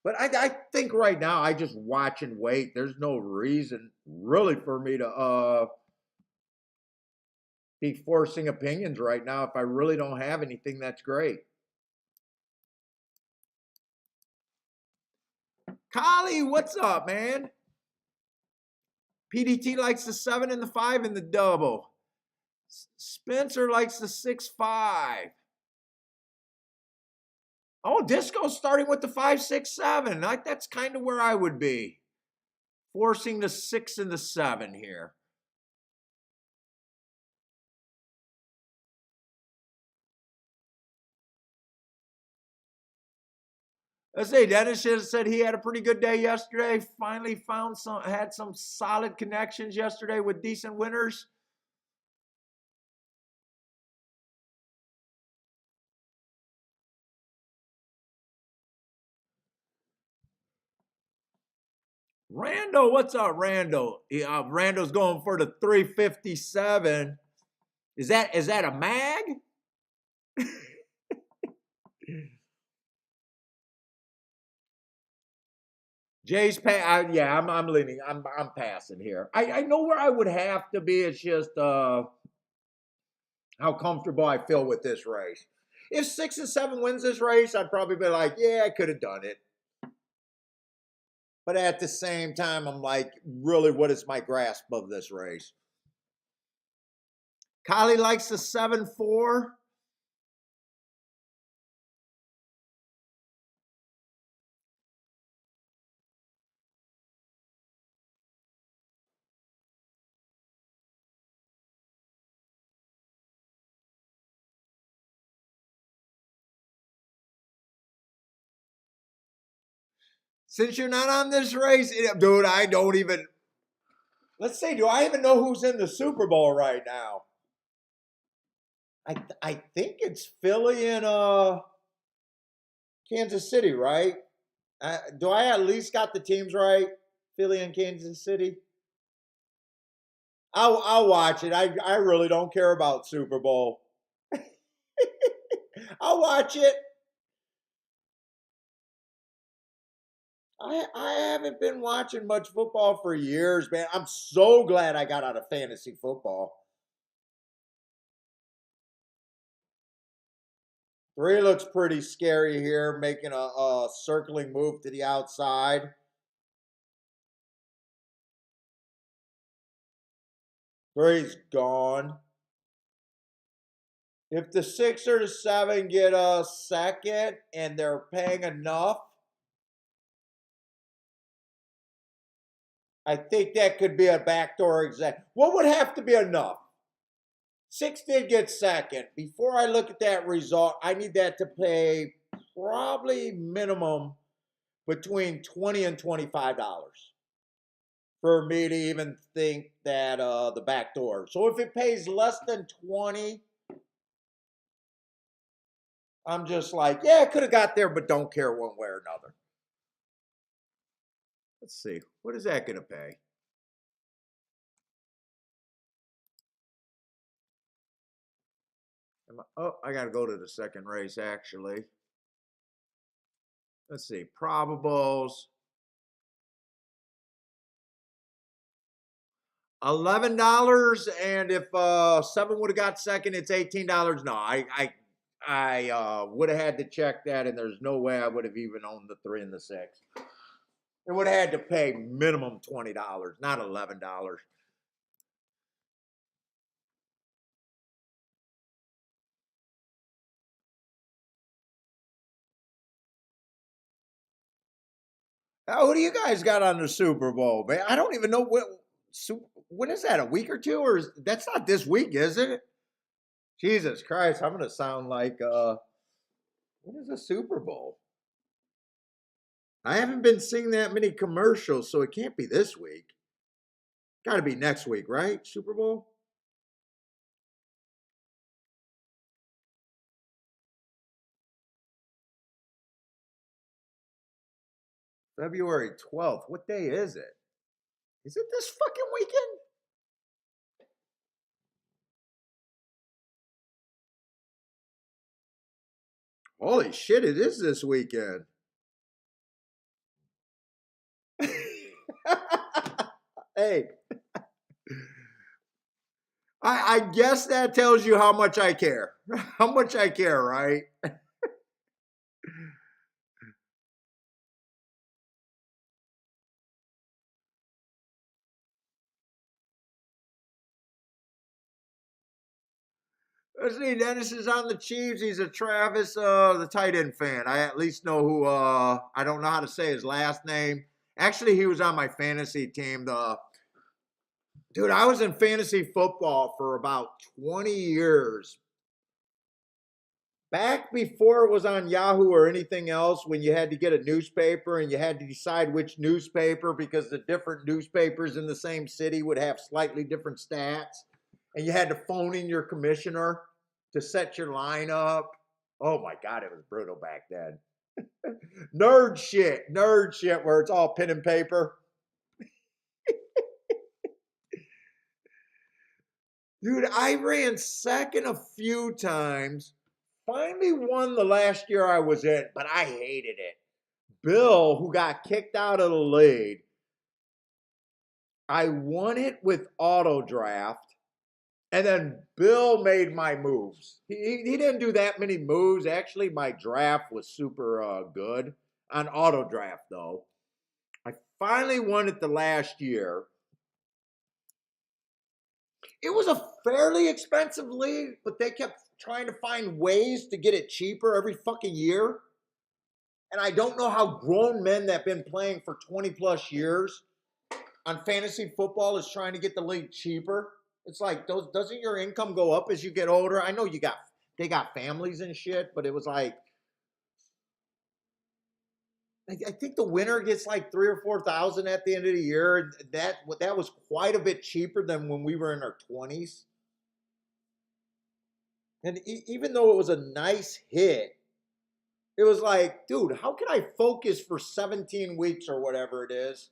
Speaker 1: But I think right now I just watch and wait. There's no reason really for me to be forcing opinions right now if I really don't have anything that's great. Collie, what's up, man? PDT likes the 7 and the 5 and the double. Spencer likes the 6-5. Oh, Disco's starting with the 5-6-7. That's kind of where I would be. Forcing the 6 and the 7 here. Let's say Dennis just said he had a pretty good day yesterday. Finally had some solid connections yesterday with decent winners. Rando, what's up, Rando? Rando's going for the 357. Is that a mag? Jay's I'm leaning. I'm passing here. I know where I would have to be. It's just how comfortable I feel with this race. If 6 and 7 wins this race, I'd probably be like, yeah, I could have done it. But at the same time, I'm like, really, what is my grasp of this race? Kylie likes the 7-4. Since you're not on this race, dude, I don't even. Let's see, do I even know who's in the Super Bowl right now? I think it's Philly and Kansas City, right? Do I at least got the teams right? Philly and Kansas City. I'll watch it. I really don't care about Super Bowl. I'll watch it. I haven't been watching much football for years, man. I'm so glad I got out of fantasy football. 3 looks pretty scary here, making a circling move to the outside. 3's gone. If the 6 or the 7 get a second and they're paying enough, I think that could be a backdoor exact. What would have to be enough? 6 did get second. Before I look at that result, I need that to pay probably minimum between $20 and $25 for me to even think that the back door. So if it pays less than 20, I'm just like, yeah, I could have got there, but don't care one way or another. Let's see. What is that going to pay? I got to go to the second race, actually. Let's see. Probables. $11, and if 7 would have got second, it's $18. No, I would have had to check that, and there's no way I would have even owned the 3 and the 6. It would have had to pay minimum $20, not $11. Who do you guys got on the Super Bowl, man? I don't even know when is that? A week or two, or that's not this week, is it? Jesus Christ, I'm gonna sound like when is the Super Bowl? I haven't been seeing that many commercials, so it can't be this week. Got to be next week, right? Super Bowl? February 12th. What day is it? Is it this fucking weekend? Holy shit, it is this weekend. Hey, I guess that tells you how much I care. How much I care, right? See, Dennis is on the Chiefs. He's a Travis, the tight end fan. I at least know who. I don't know how to say his last name. Actually, he was on my fantasy team. Dude, I was in fantasy football for about 20 years. Back before it was on Yahoo or anything else, when you had to get a newspaper and you had to decide which newspaper because the different newspapers in the same city would have slightly different stats, and you had to phone in your commissioner to set your lineup. Oh my God, it was brutal back then. Nerd shit, where it's all pen and paper. Dude, I ran second a few times. Finally won the last year I was in, but I hated it. Bill, who got kicked out of the league, I won it with auto draft, and then Bill made my moves. He didn't do that many moves. Actually, my draft was super good on auto draft, though. I finally won it the last year. It was a fairly expensive league, but they kept trying to find ways to get it cheaper every fucking year. And I don't know how grown men that have been playing for 20 plus years on fantasy football is trying to get the league cheaper. It's like, doesn't your income go up as you get older? I know they got families and shit, but it was like, I think the winner gets like 3 or 4 thousand at the end of the year. That was quite a bit cheaper than when we were in our 20s. And even though it was a nice hit, it was like, dude, how can I focus for 17 weeks or whatever it is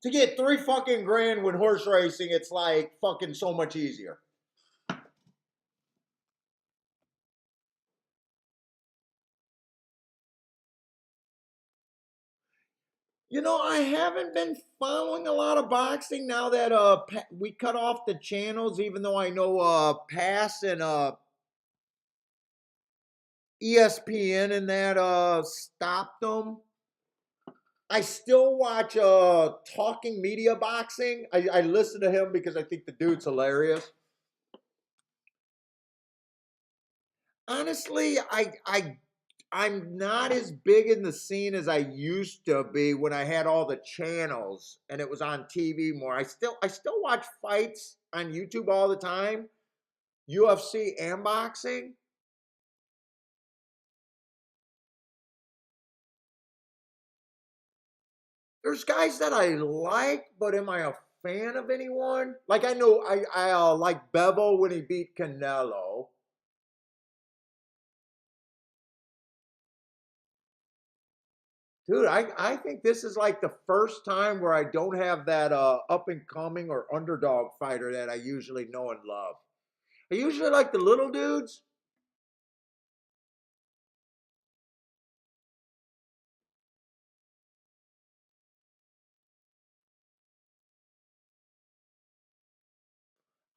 Speaker 1: to get 3 fucking grand when horse racing? It's like fucking so much easier. I haven't been following a lot of boxing now that we cut off the channels. Even though I know Pass and ESPN and that stopped them. I still watch Talking Media Boxing. I listen to him because I think the dude's hilarious. Honestly, I'm not as big in the scene as I used to be when I had all the channels and it was on TV more. I still watch fights on YouTube all the time, UFC and boxing. There's guys that I like, but am I a fan of anyone? Like I know I like Bevo when he beat Canelo. Dude, I think this is like the first time where I don't have that up and coming or underdog fighter that I usually know and love. I usually like the little dudes.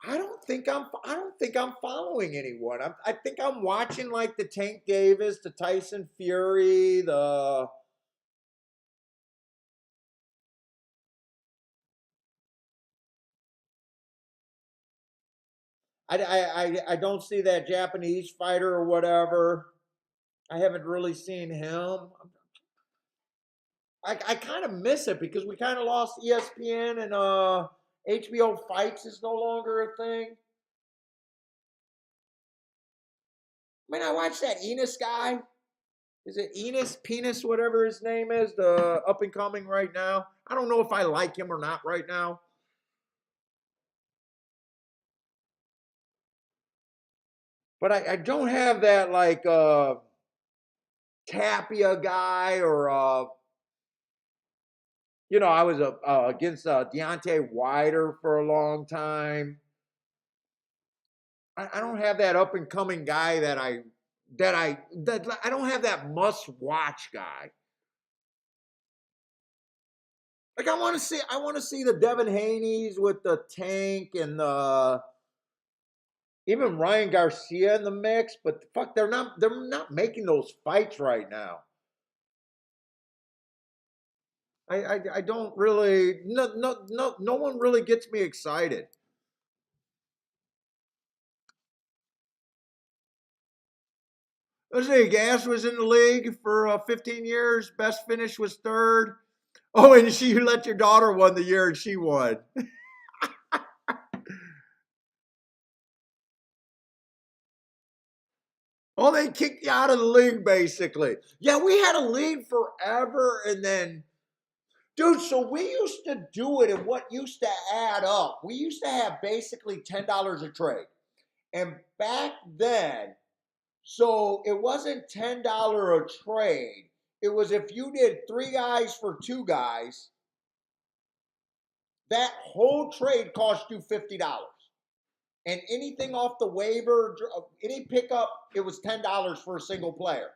Speaker 1: I don't think I'm following anyone. I think I'm watching like the Tank Davis, the Tyson Fury, the I don't see that Japanese fighter or whatever. I haven't really seen him. I kind of miss it because we kind of lost ESPN and HBO Fights is no longer a thing. I mean, I watched that Enos guy. Is it Enos, Penis, whatever his name is, the up and coming right now? I don't know if I like him or not right now. But I don't have that like Tapia guy or I was against Deontay Wilder for a long time. I don't have that up and coming guy that I don't have that must watch guy. Like I want to see the Devin Haney's with the Tank and even Ryan Garcia in the mix, but fuck, they're not making those fights right now. I don't really no one really gets me excited. Let's see, Gas was in the league for 15 years. Best finish was third. Oh, and you let your daughter won the year and she won. Oh, they kicked you out of the league, basically. Yeah, we had a league forever, and then, dude, so we used to do it, and what used to add up, we used to have basically $10 a trade. And back then, so it wasn't $10 a trade. It was if you did three guys for two guys, that whole trade cost you $50. And anything off the waiver, any pickup, it was $10 for a single player,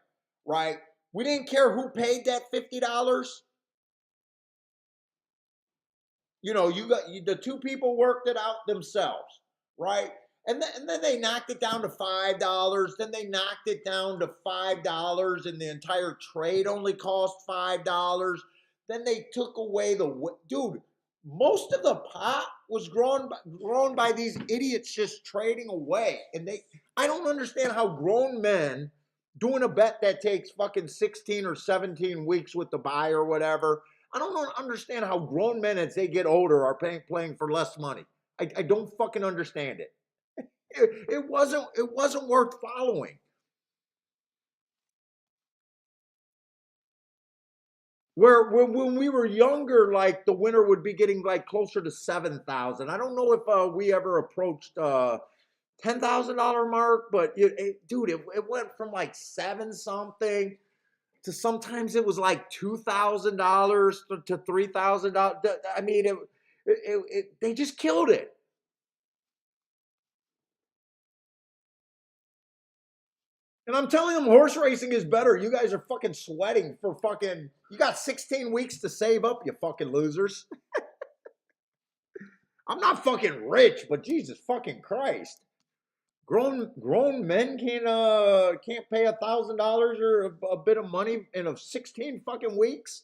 Speaker 1: right? We didn't care who paid that $50. The two people worked it out themselves, right? And then they knocked it down to $5. Then they knocked it down to $5, and the entire trade only cost $5. Then they took away dude. Most of the pot was grown by these idiots just trading away, and I don't understand how grown men doing a bet that takes fucking 16 or 17 weeks with the buy or whatever. I don't understand how grown men as they get older are playing for less money. I don't fucking understand it. It wasn't worth following. Where when we were younger, like the winner would be getting like closer to 7,000. I don't know if we ever approached $10,000 mark, but dude, it went from like seven something to sometimes it was like $2,000 to $3,000. I mean, they just killed it. And I'm telling them horse racing is better. You guys are fucking sweating for fucking. You got 16 weeks to save up, you fucking losers. I'm not fucking rich, but Jesus fucking Christ. Grown men can't pay $1,000 or a bit of money in 16 fucking weeks.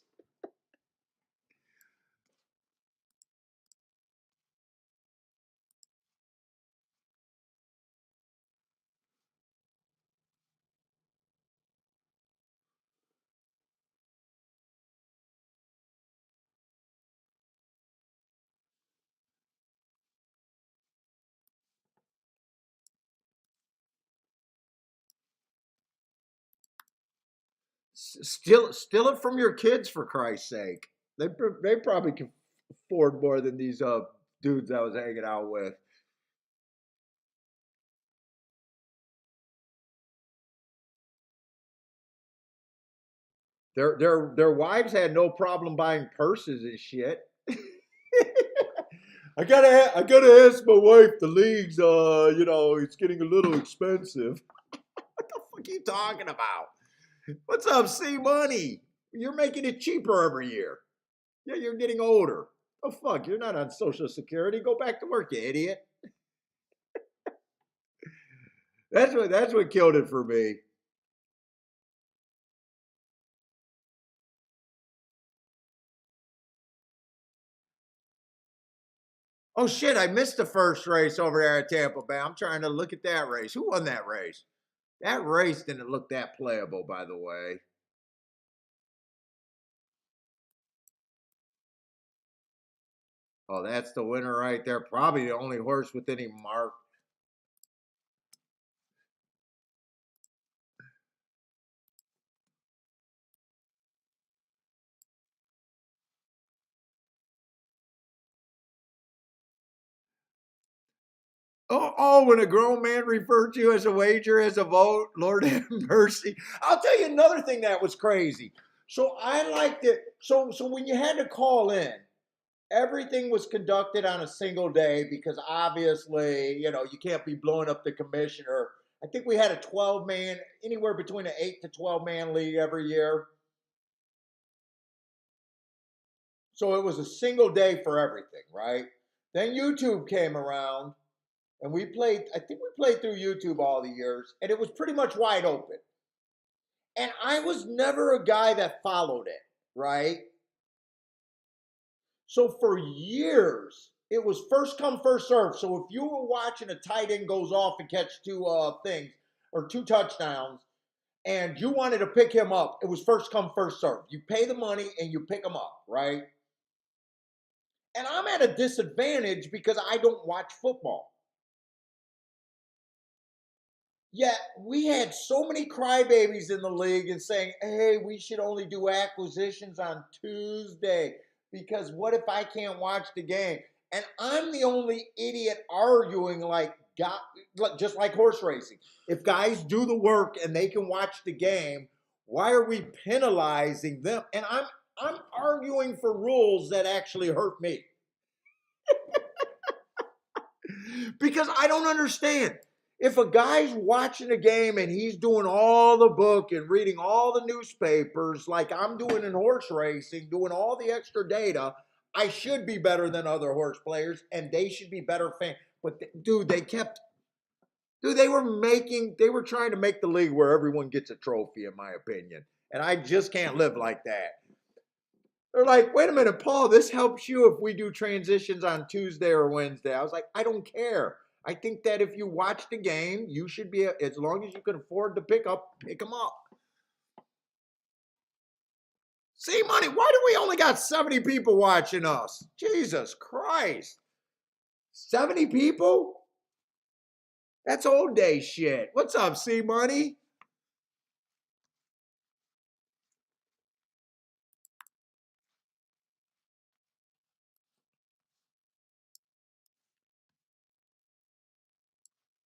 Speaker 1: Steal it from your kids for Christ's sake. They probably can afford more than these dudes I was hanging out with. Their wives had no problem buying purses and shit. I gotta ask my wife. The leagues, it's getting a little expensive. What the fuck are you talking about? What's up, C Money? You're making it cheaper every year. Yeah, you're getting older. Oh fuck, you're not on Social Security. Go back to work, you idiot. That's what killed it for me. Oh shit, I missed the first race over there at Tampa Bay. I'm trying to look at that race. Who won that race? That race didn't look that playable, by the way. Oh, that's the winner right there. Probably the only horse with any mark. Oh, when a grown man referred to you as a wager, as a vote, Lord have mercy. I'll tell you another thing that was crazy. So I liked it. So when you had to call in, everything was conducted on a single day because obviously, you can't be blowing up the commissioner. I think we had a 12-man, anywhere between an 8 to 12-man league every year. So it was a single day for everything, right? Then YouTube came around and we played, I think we played through YouTube all the years, and it was pretty much wide open. And I was never a guy that followed it, right? So for years, it was first come, first serve. So if you were watching a tight end goes off and catch two things or two touchdowns, and you wanted to pick him up, it was first come, first serve. You pay the money and you pick him up, right? And I'm at a disadvantage because I don't watch football. Yet we had so many crybabies in the league and saying, hey, we should only do acquisitions on Tuesday because what if I can't watch the game? And I'm the only idiot arguing just like horse racing. If guys do the work and they can watch the game, why are we penalizing them? And I'm arguing for rules that actually hurt me. Because I don't understand. If a guy's watching a game and he's doing all the book and reading all the newspapers like I'm doing in horse racing, doing all the extra data, I should be better than other horse players and they should be better fans. But dude, they were trying to make the league where everyone gets a trophy, in my opinion. And I just can't live like that. They're like, wait a minute, Paul, this helps you if we do transitions on Tuesday or Wednesday. I was like, I don't care. I think that if you watch the game, you should be, as long as you can afford to pick them up. See, money, why do we only got 70 people watching us? Jesus Christ. 70 people? That's old day shit. What's up, C Money?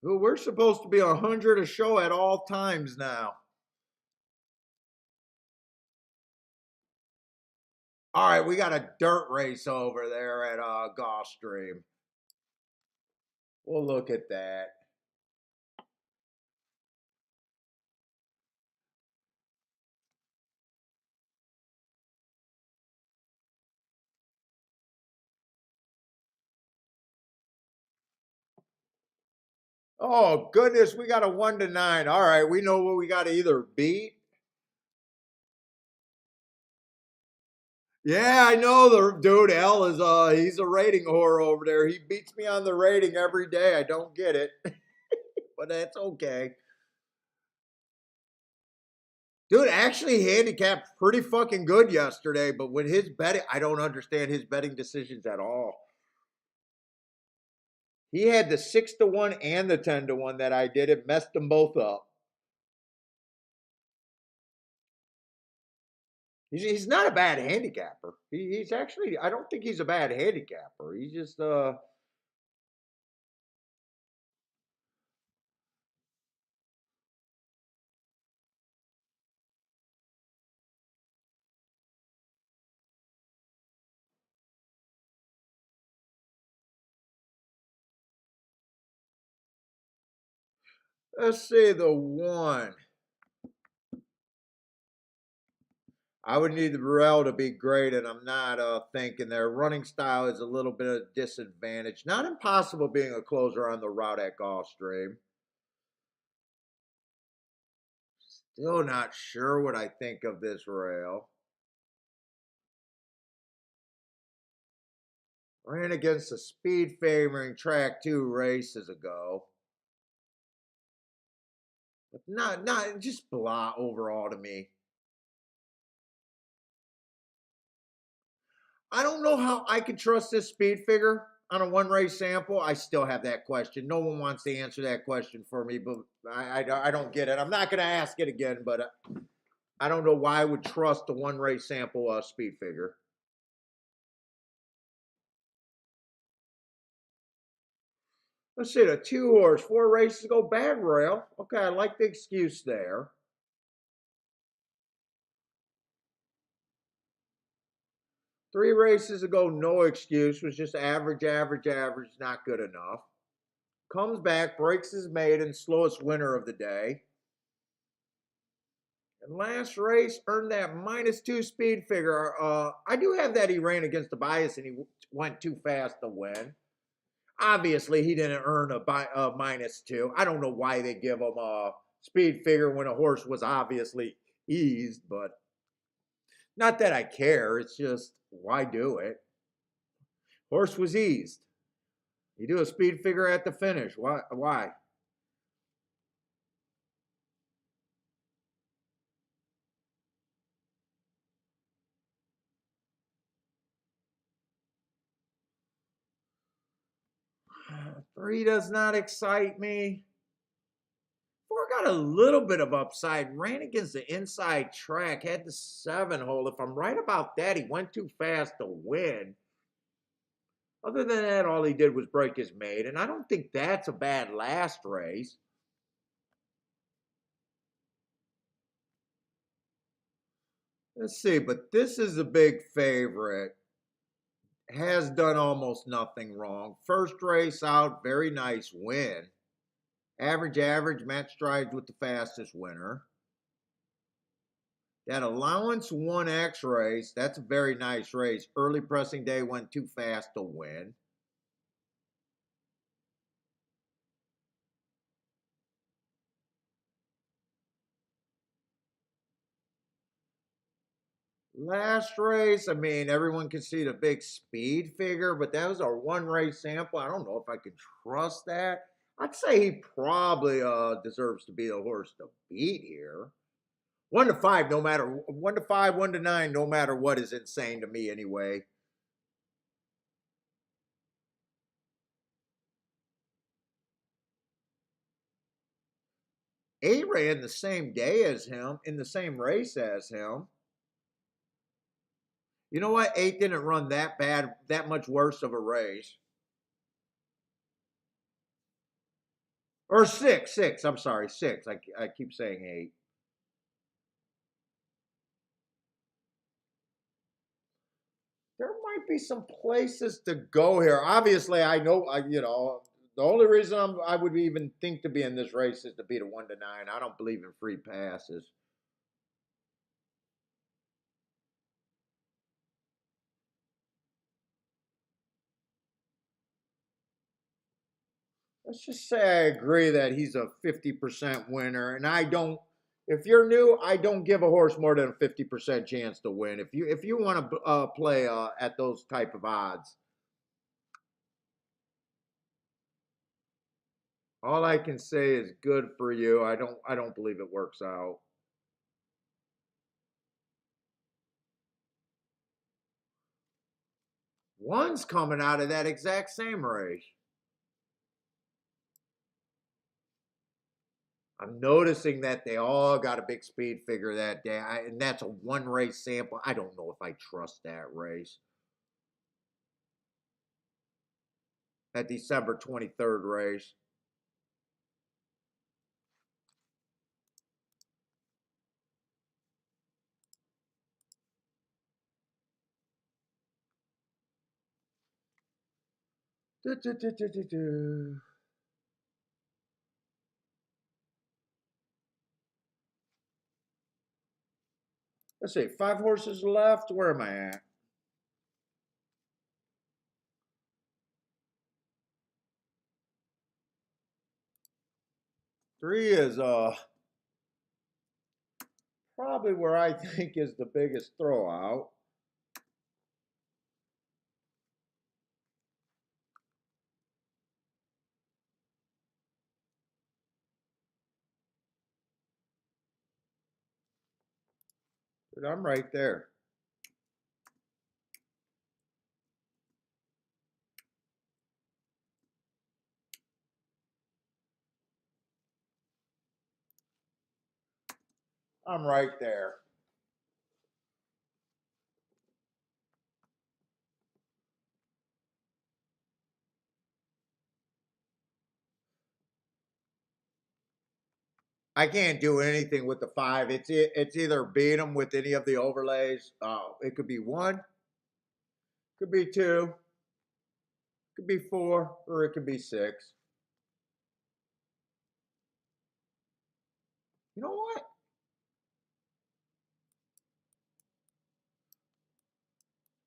Speaker 1: Well, we're supposed to be 100 a show at all times now. All right, we got a dirt race over there at Gulfstream. We'll look at that. Oh goodness, we got a 1-9. All right, we know what we got to either beat. Yeah, I know the dude. L is he's a rating whore over there. He beats me on the rating every day. I don't get it, but that's okay. Dude actually handicapped pretty fucking good yesterday, but with his betting, I don't understand his betting decisions at all. He had the 6-1 and the 10-1 that I did. It messed them both up. He's not a bad handicapper. He's actually, I don't think he's a bad handicapper. He's just let's see, the one. I would need the Burrell to be great, and I'm not thinking their running style is a little bit of disadvantage. Not impossible being a closer on the route at Gulfstream. Still not sure what I think of this rail. Ran against a speed favoring track 2 races ago. But not just blah overall to me. I don't know how I can trust this speed figure on a one race sample. I still have that question. No one wants to answer that question for me, but I don't get it. I'm not going to ask it again, but I don't know why I would trust the one race sample speed figure. Let's see, the 2 horse, 4 races ago, bad rail. Okay, I like the excuse there. 3 races ago, no excuse, was just average, average, average, not good enough. Comes back, breaks his maiden, slowest winner of the day. And last race earned that -2 speed figure. I do have that he ran against the bias and he went too fast to win. Obviously, he didn't earn a -2. I don't know why they give him a speed figure when a horse was obviously eased, but not that I care. It's just, why do it? Horse was eased. You do a speed figure at the finish. Why? Why? 3 does not excite me. 4 got a little bit of upside, ran against the inside track, had the 7 hole. If I'm right about that, he went too fast to win. Other than that, all he did was break his maid, and I don't think that's a bad last race. Let's see, but this is a big favorite. Has done almost nothing wrong. First race out, very nice win. Average, average, match strides with the fastest winner. That allowance 1X race, that's a very nice race. Early pressing day went too fast to win. Last race, I mean, everyone can see the big speed figure, but that was our one race sample. I don't know if I can trust that. I'd say he probably deserves to be the horse to beat here. 1 to 5, no matter 1 to 5, 1 to 9, no matter what, is insane to me anyway. A ran the same day as him in the same race as him. You know what? 8 didn't run that bad, that much worse of a race. Or 6, 6. I'm sorry, 6. I keep saying 8. There might be some places to go here. Obviously, I know, the only reason I would even think to be in this race is to beat a 1 to 9. I don't believe in free passes. Let's just say I agree that he's a 50% winner, and I don't. If you're new, I don't give a horse more than a 50% chance to win. If you want to play at those type of odds, all I can say is good for you. I don't believe it works out. One's coming out of that exact same race. I'm noticing that they all got a big speed figure that day, and that's a one race sample. I don't know if I trust that race. That December 23rd race. Du, du, du, du, du, du. Let's see, 5 horses left. Where am I at? 3 is probably where I think is the biggest throwout. But I'm right there. I'm right there. I can't do anything with the five. It's either beat them with any of the overlays. It could be one, could be two, could be four, or it could be six. You know what?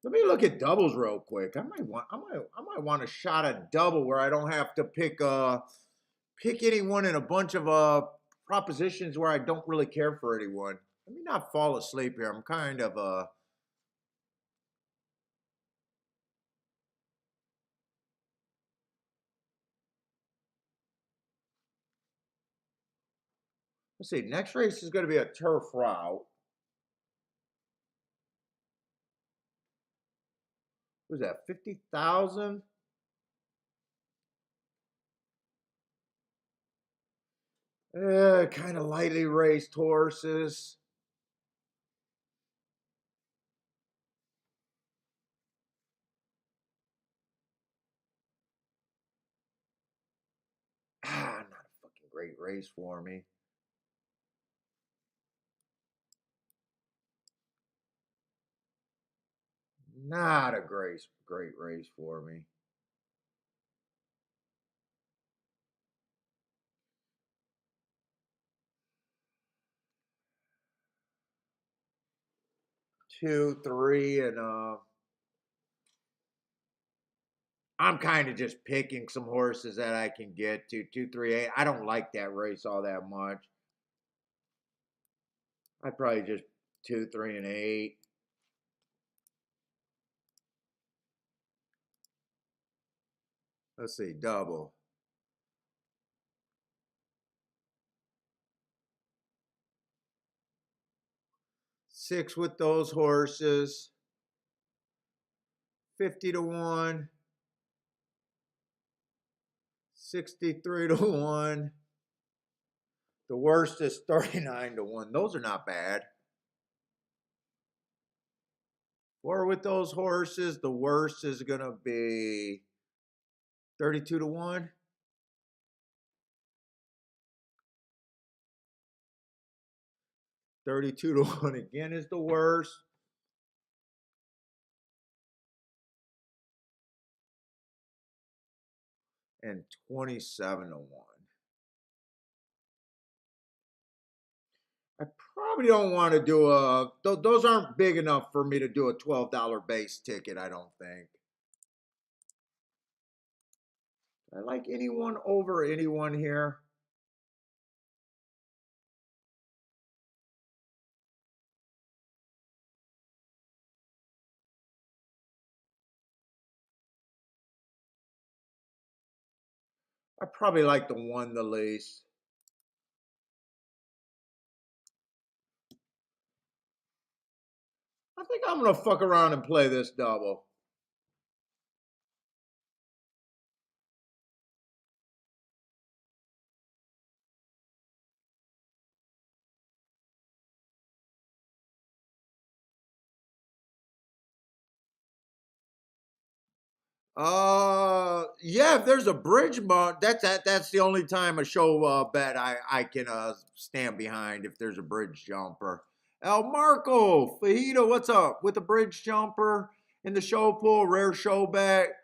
Speaker 1: Let me look at doubles real quick. I might want a shot at double where I don't have to pick anyone in a bunch of propositions where I don't really care for anyone. Let me not fall asleep here. I'm kind of let's see. Next race is going to be a turf route. Who's that? 50,000. Kind of lightly raced horses. Not a fucking great race for me. Not a great race for me. Two, three, and I'm kind of just picking some horses that I can get to. Two, three, eight. I don't like that race all that much. I'd probably just two, three, and eight. Let's see, double. Six with those horses. 50 to 1. 63 to 1. The worst is 39 to 1. Those are not bad. Four with those horses. The worst is going to be 32 to 1. 32 to 1 again is the worst. And 27 to 1. I probably don't want to do those aren't big enough for me to do a $12 base ticket, I don't think. I like anyone over anyone here. I probably like the one the least. I think I'm gonna fuck around and play this double. Yeah, if there's a bridge month, that's the only time a show bet I can stand behind if there's a bridge jumper. El Marco, Fajita, what's up with the bridge jumper in the show pool? Rare show bet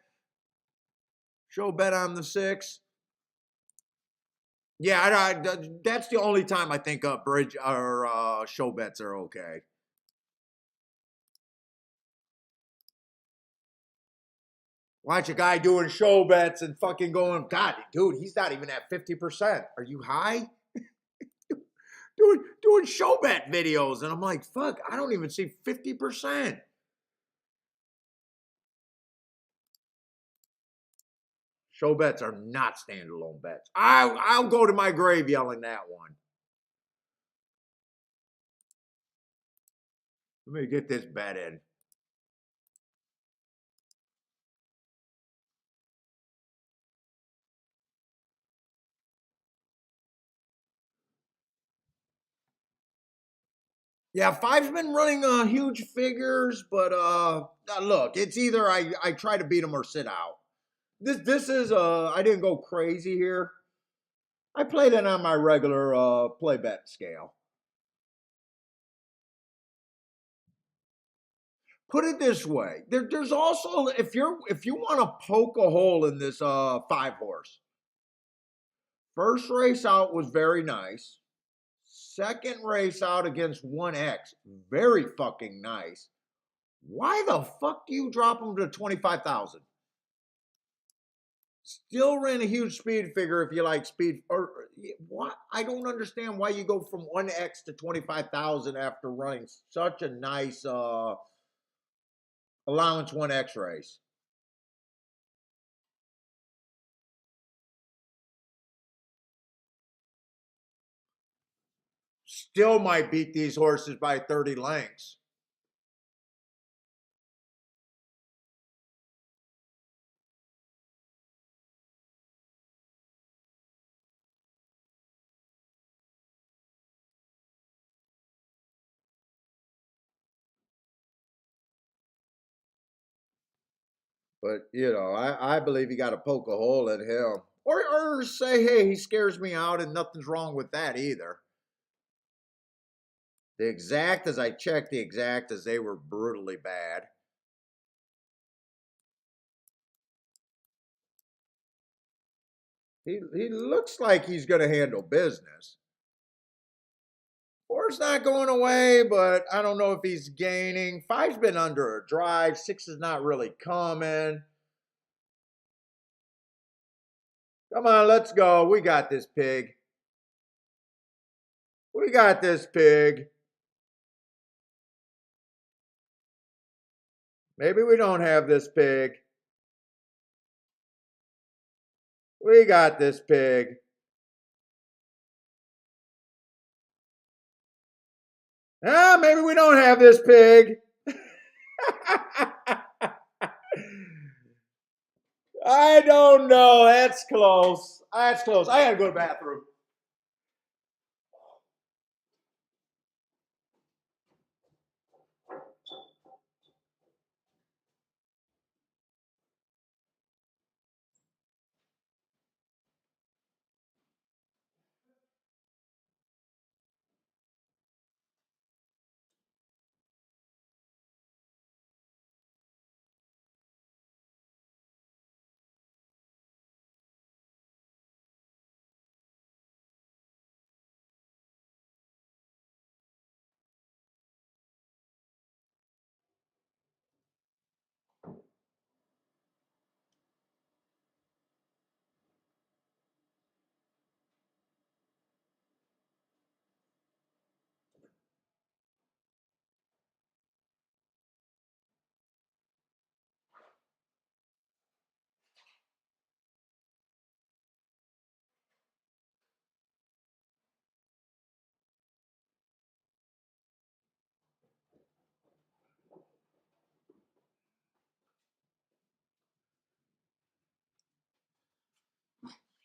Speaker 1: on the six. Yeah, that's the only time I think bridge or show bets are okay. Watch a guy doing show bets and fucking going, God, dude, he's not even at 50%. Are you high? Doing show bet videos. And I'm like, fuck, I don't even see 50%. Show bets are not standalone bets. I'll go to my grave yelling that one. Let me get this bet in. Yeah, five's been running huge figures, but look, it's either I try to beat them or sit out. This is I didn't go crazy here. I played it on my regular play bet scale. Put it this way, there's also if you want to poke a hole in this five horse, first race out was very nice. Second race out against 1X, very fucking nice. Why the fuck do you drop him to 25,000? Still ran a huge speed figure if you like speed. Or what? I don't understand why you go from 1X to 25,000 after running such a nice allowance 1X race. Still might beat these horses by 30 lengths. But I believe you got to poke a hole in him, or say, hey, he scares me out, and nothing's wrong with that either. The exact as I checked, the exact as they were brutally bad. He looks like he's going to handle business. Four's not going away, but I don't know if he's gaining. Five's been under a drive. Six is not really coming. Come on, let's go. We got this pig. We got this pig. Maybe we don't have this pig. We got this pig. Ah, maybe we don't have this pig. I don't know. That's close. That's close. I gotta go to the bathroom.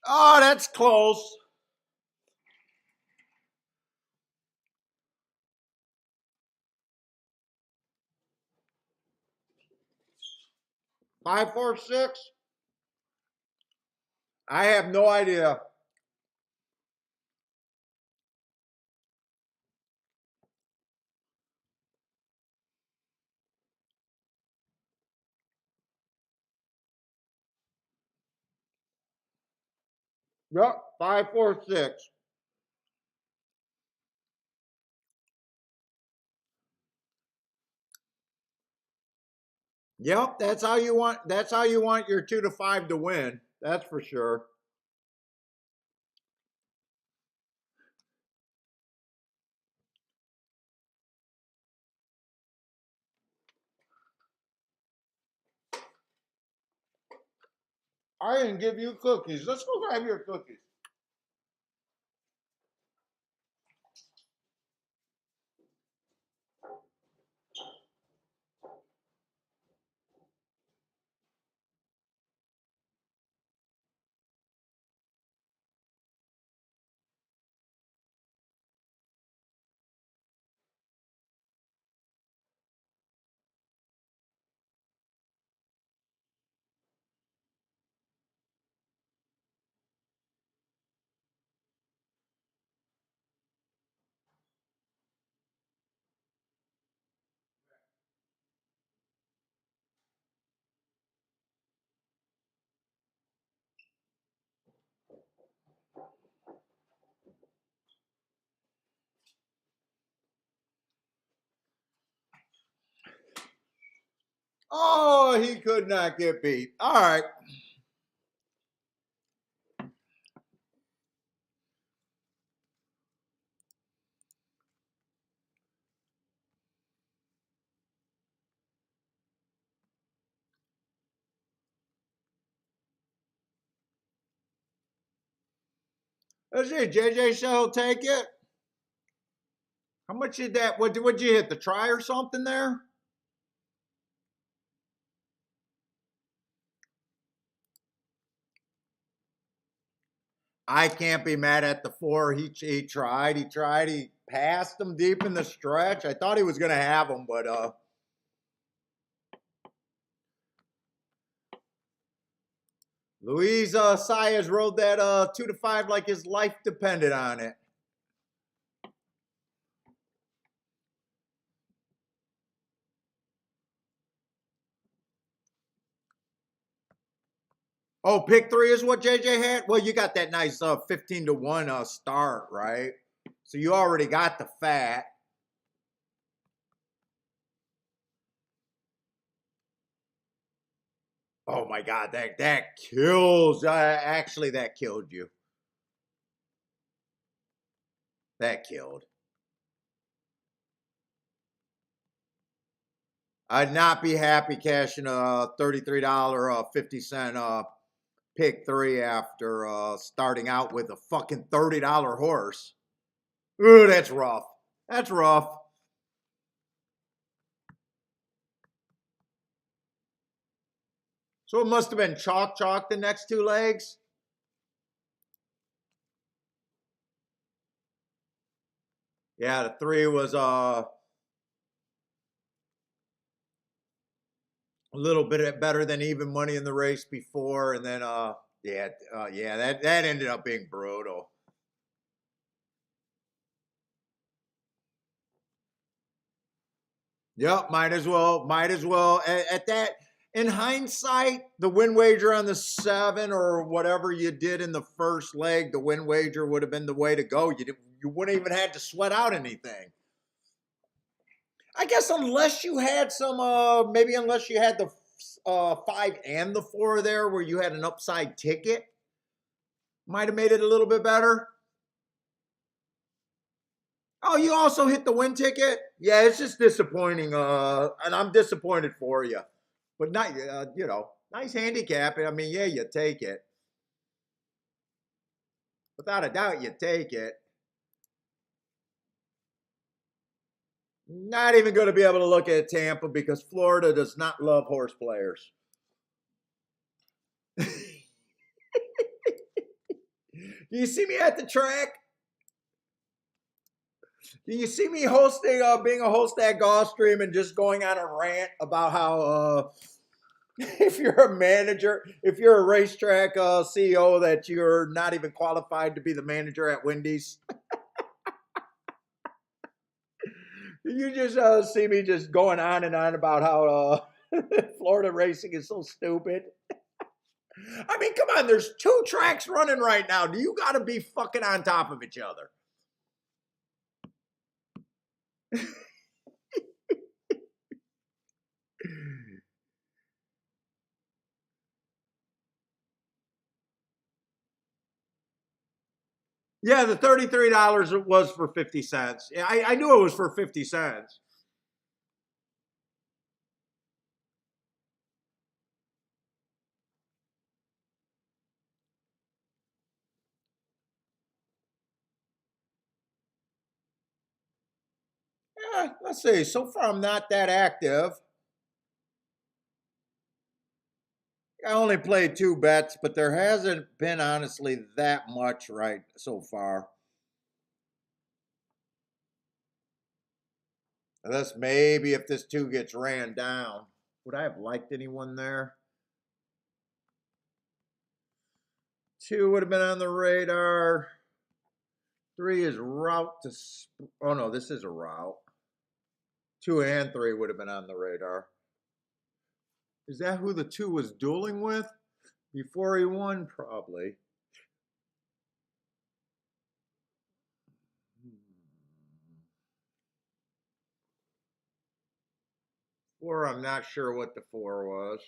Speaker 1: Oh, that's close. Five, four, six. I have no idea. Yep, five, four, six. Yep, that's how you want. That's how you want your 2 to 5 to win. That's for sure. I didn't give you cookies. Let's go grab your cookies. Oh, he could not get beat. All right. Let's see. JJ said he'll take it. How much did that? What'd you hit? The try or something there? I can't be mad at the 4. He tried. He passed him deep in the stretch. I thought he was going to have him, but Luis Saez rode that 2 to 5 like his life depended on it. Oh, pick 3 is what JJ had? Well, you got that nice 15 to 1 start, right? So you already got the fat. Oh my God, that kills. Actually, that killed you. That killed. I'd not be happy cashing a $33 50-cent pick 3 after starting out with a fucking $30 horse. Ooh, that's rough. That's rough. So it must have been chalk the next 2 legs. Yeah, the 3 was a little bit better than even money in the race before, and then yeah, that ended up being brutal. Yep, might as well. At that, in hindsight, the win wager on the 7 or whatever you did in the first leg, the win wager would have been the way to go. You wouldn't even had to sweat out anything. I guess unless you had some, maybe unless you had the 5 and the 4 there, where you had an upside ticket, might have made it a little bit better. Oh, you also hit the win ticket? Yeah, it's just disappointing. And I'm disappointed for you. But not, nice handicap. I mean, yeah, you take it. Without a doubt, you take it. Not even going to be able to look at Tampa because Florida does not love horse players. Do you see me at the track? Do you see me hosting, being a host at Gulfstream and just going on a rant about how if you're a manager, if you're a racetrack CEO, that you're not even qualified to be the manager at Wendy's? You just see me just going on and on about how Florida racing is so stupid. I mean, come on, there's 2 tracks running right now. Do you got to be fucking on top of each other? Yeah, the $33 was for 50 cents. Yeah, I knew it was for 50 cents. Yeah, let's see. So far, I'm not that active. I only played 2 bets, but there hasn't been honestly that much right so far. Unless maybe if this 2 gets ran down. Would I have liked anyone there? 2 would have been on the radar. 3 is route to. Oh no, this is a route. 2 and 3 would have been on the radar. Is that who the 2 was dueling with before he won? Probably. 4, I'm not sure what the 4 was.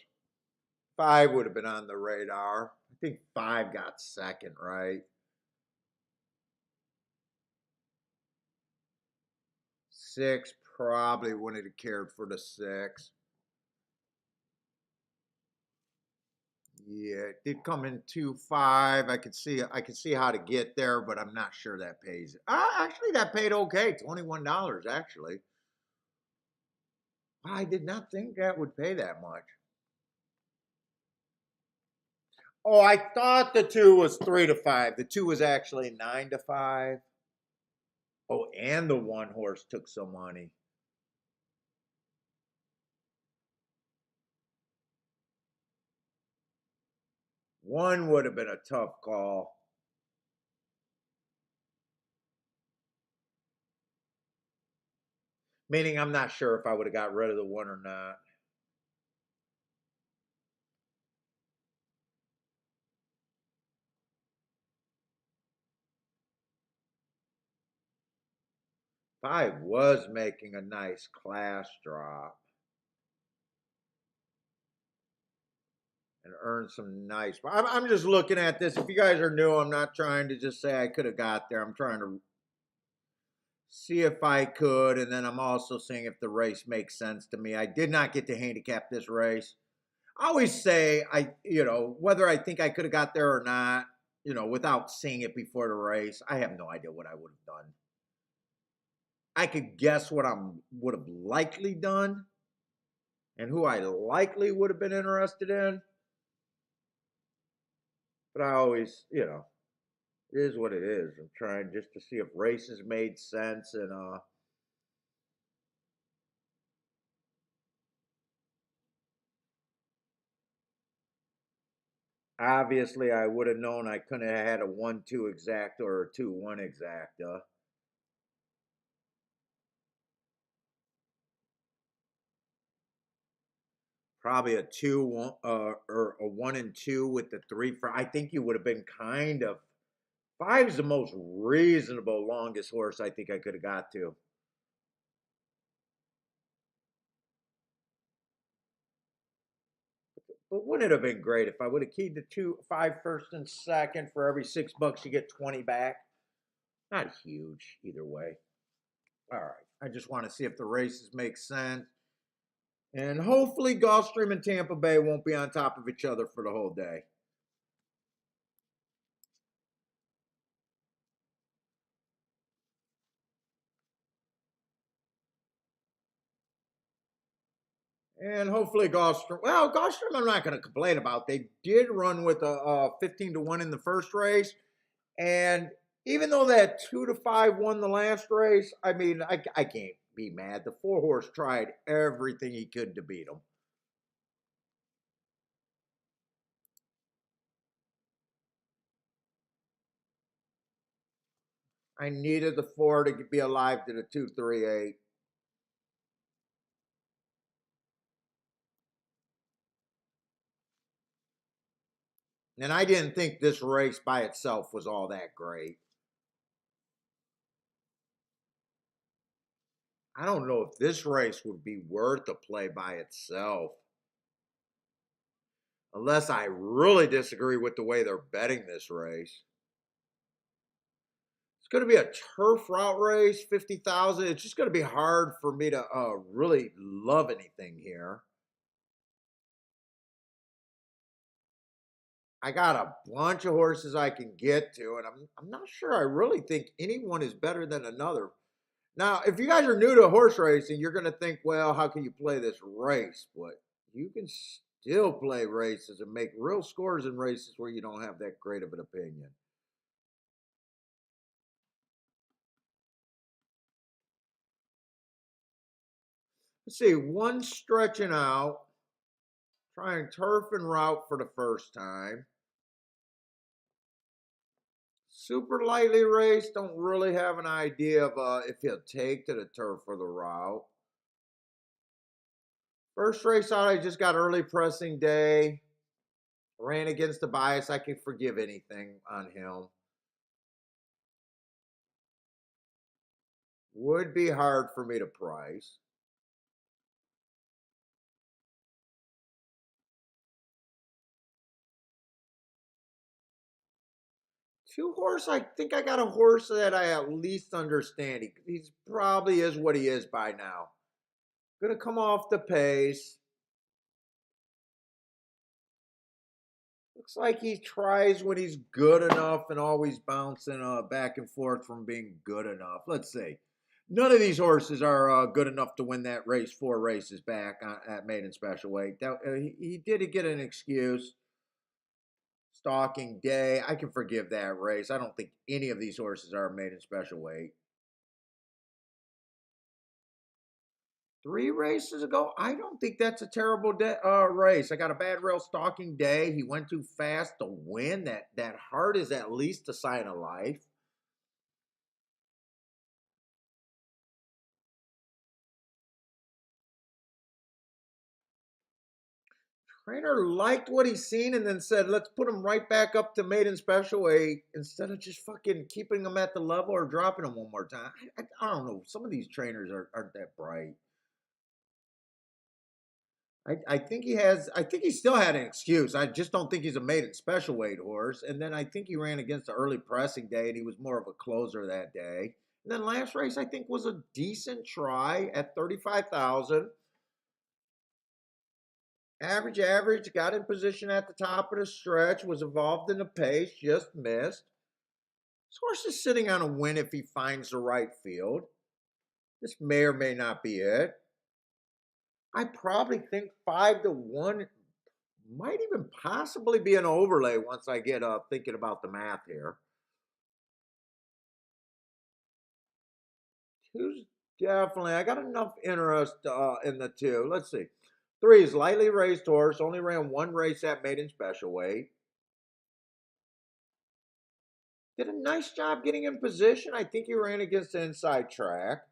Speaker 1: 5 would have been on the radar. I think 5 got second, right? 6 probably wouldn't have cared for the 6. Yeah, it did come in 2-5. I could see how to get there, but I'm not sure that pays. Actually, that paid okay, $21 actually. I did not think that would pay that much. Oh, I thought the 2 was 3-5. The 2 was actually 9-5. Oh, and the 1 horse took some money. One would have been a tough call. Meaning, I'm not sure if I would have got rid of the 1 or not. Five was making a nice class drop and earned some nice. I'm just looking at this. If you guys are new, I'm not trying to just say I could have got there. I'm trying to see if I could, and then I'm also seeing if the race makes sense to me. I did not get to handicap this race. I always say whether I think I could have got there or not, without seeing it before the race, I have no idea what I would have done. I could guess what I would have likely done and who I likely would have been interested in. But I always, it is what it is. I'm trying just to see if races made sense and obviously I would have known I couldn't have had a 1-2 exacta or a 2-1 exacta. Probably a 2-1 or a 1-2 with the 3 for I think you would have been kind of. 5 is the most reasonable longest horse I think I could have got to. But wouldn't it have been great if I would have keyed the 5 first and second for every $6 you get 20 back? Not huge either way. All right. I just want to see if the races make sense. And hopefully Gulfstream and Tampa Bay won't be on top of each other for the whole day. And hopefully Gulfstream I'm not going to complain about. They did run with a 15-1 in the first race. And even though that 2-5 won the last race, I mean, I can't be mad. The 4 horse tried everything he could to beat him. I needed the 4 to be alive to the 2-3-8. And I didn't think this race by itself was all that great. I don't know if this race would be worth a play by itself. Unless I really disagree with the way they're betting this race. It's going to be a turf route race, 50,000. It's just going to be hard for me to really love anything here. I got a bunch of horses I can get to, and I'm not sure I really think anyone is better than another. Now, if you guys are new to horse racing, you're going to think, well, how can you play this race? But you can still play races and make real scores in races where you don't have that great of an opinion. Let's see, one stretching out, trying turf and route for the first time. Super lightly raced, don't really have an idea of if he'll take to the turf or the route. First race out, I just got early pressing day. Ran against the bias. I can forgive anything on him. Would be hard for me to price. Two horse, I think I got a horse that I at least understand. He's probably is what he is by now. Gonna come off the pace. Looks like he tries when he's good enough and always bouncing back and forth from being good enough. Let's see. None of these horses are good enough to win that race 4 races back at maiden special weight. He did get an excuse. Stalking Day. I can forgive that race. I don't think any of these horses are maiden special weight. 3 races ago, I don't think that's a terrible race. I got a bad rail Stalking Day. He went too fast to win. That heart is at least a sign of life. Trainer liked what he's seen and then said, let's put him right back up to maiden special weight instead of just fucking keeping him at the level or dropping him one more time. I don't know. Some of these trainers aren't that bright. I think he has. I think he still had an excuse. I just don't think he's a maiden special weight horse. And then I think he ran against the early pressing day, and he was more of a closer that day. And then last race, I think, was a decent try at 35,000. Average. Got in position at the top of the stretch. Was involved in the pace. Just missed. This horse is sitting on a win if he finds the right field. This may or may not be it. I probably think 5-1 might even possibly be an overlay once I get thinking about the math here. Two's definitely, I got enough interest in the two. Let's see. 3 is lightly raced horse, only ran 1 race at maiden special weight. Did a nice job getting in position. I think he ran against the inside track.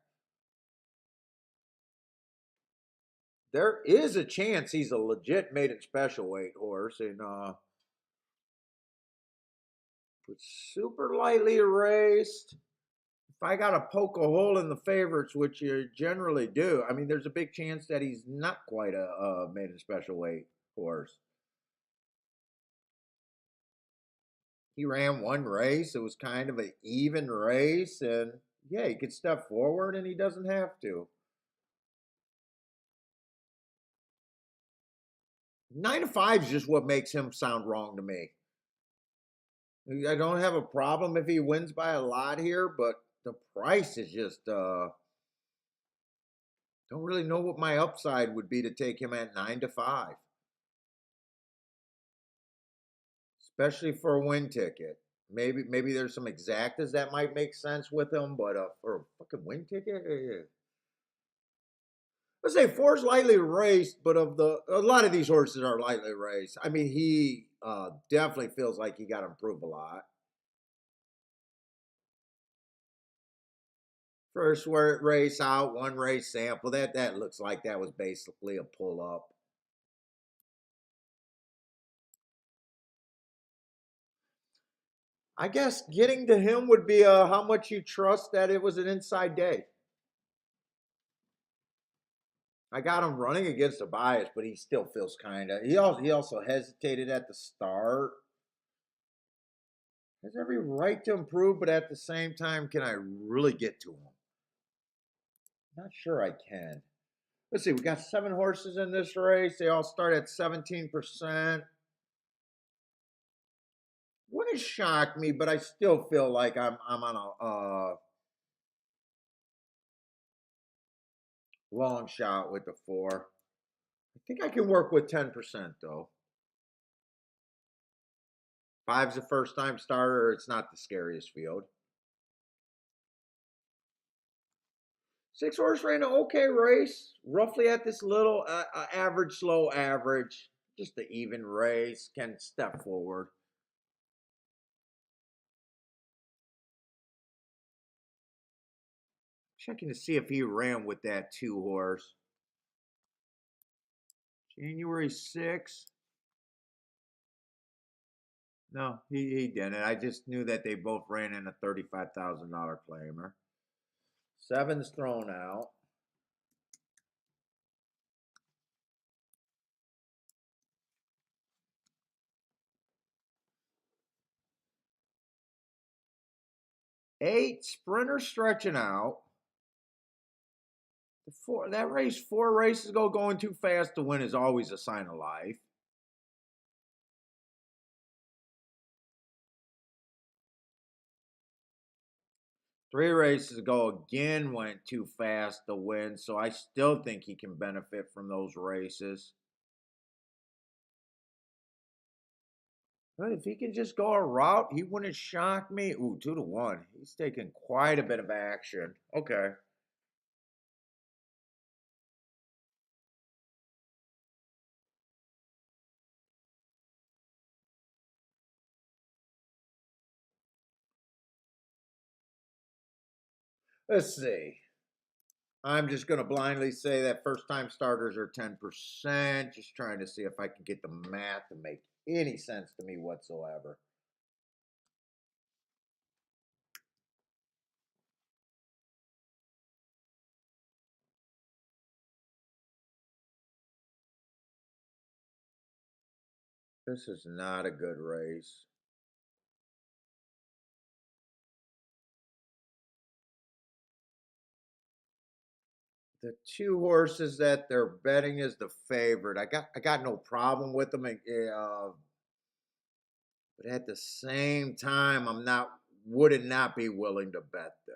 Speaker 1: There is a chance he's a legit maiden special weight horse, and super lightly raced. If I got to poke a hole in the favorites, which you generally do, I mean, there's a big chance that he's not quite a maiden special weight horse. He ran 1 race. It was kind of an even race, and yeah, he could step forward, and he doesn't have to. 9-5 is just what makes him sound wrong to me. I don't have a problem if he wins by a lot here, but the price is just don't really know what my upside would be to take him at 9-5, especially for a win ticket. Maybe there's some exactas that might make sense with him, but for a fucking win ticket, let's say 4's lightly raced, but a lot of these horses are lightly raced. I mean, he definitely feels like he got to improve a lot. First race out, 1 race sample. That looks like that was basically a pull up. I guess getting to him would be how much you trust that it was an inside day. I got him running against a bias, but he still feels kind of. He also hesitated at the start. Has every right to improve, but at the same time, can I really get to him? Not sure I can. Let's see. We got 7 horses in this race. They all start at 17%. Wouldn't shock me, but I still feel like I'm on a long shot with the 4. I think I can work with 10% though. 5's a first time starter. It's not the scariest field. 6 horse ran an okay race, roughly at this little average, slow average. Just an even race. Can step forward. Checking to see if he ran with that 2 horse. January 6th. No, he didn't. I just knew that they both ran in a $35,000 claimer. 7's thrown out. 8, Sprinter stretching out. That race, 4 races ago, going too fast to win is always a sign of life. Three races ago, again went too fast to win, so I still think he can benefit from those races. But if he can just go a route, he wouldn't shock me. Ooh, 2-1. He's taking quite a bit of action. Okay. Let's see. I'm just going to blindly say that first time starters are 10%. Just trying to see if I can get the math to make any sense to me whatsoever. This is not a good race. The 2 horses that they're betting is the favorite. I got no problem with them, but at the same time, would not be willing to bet them.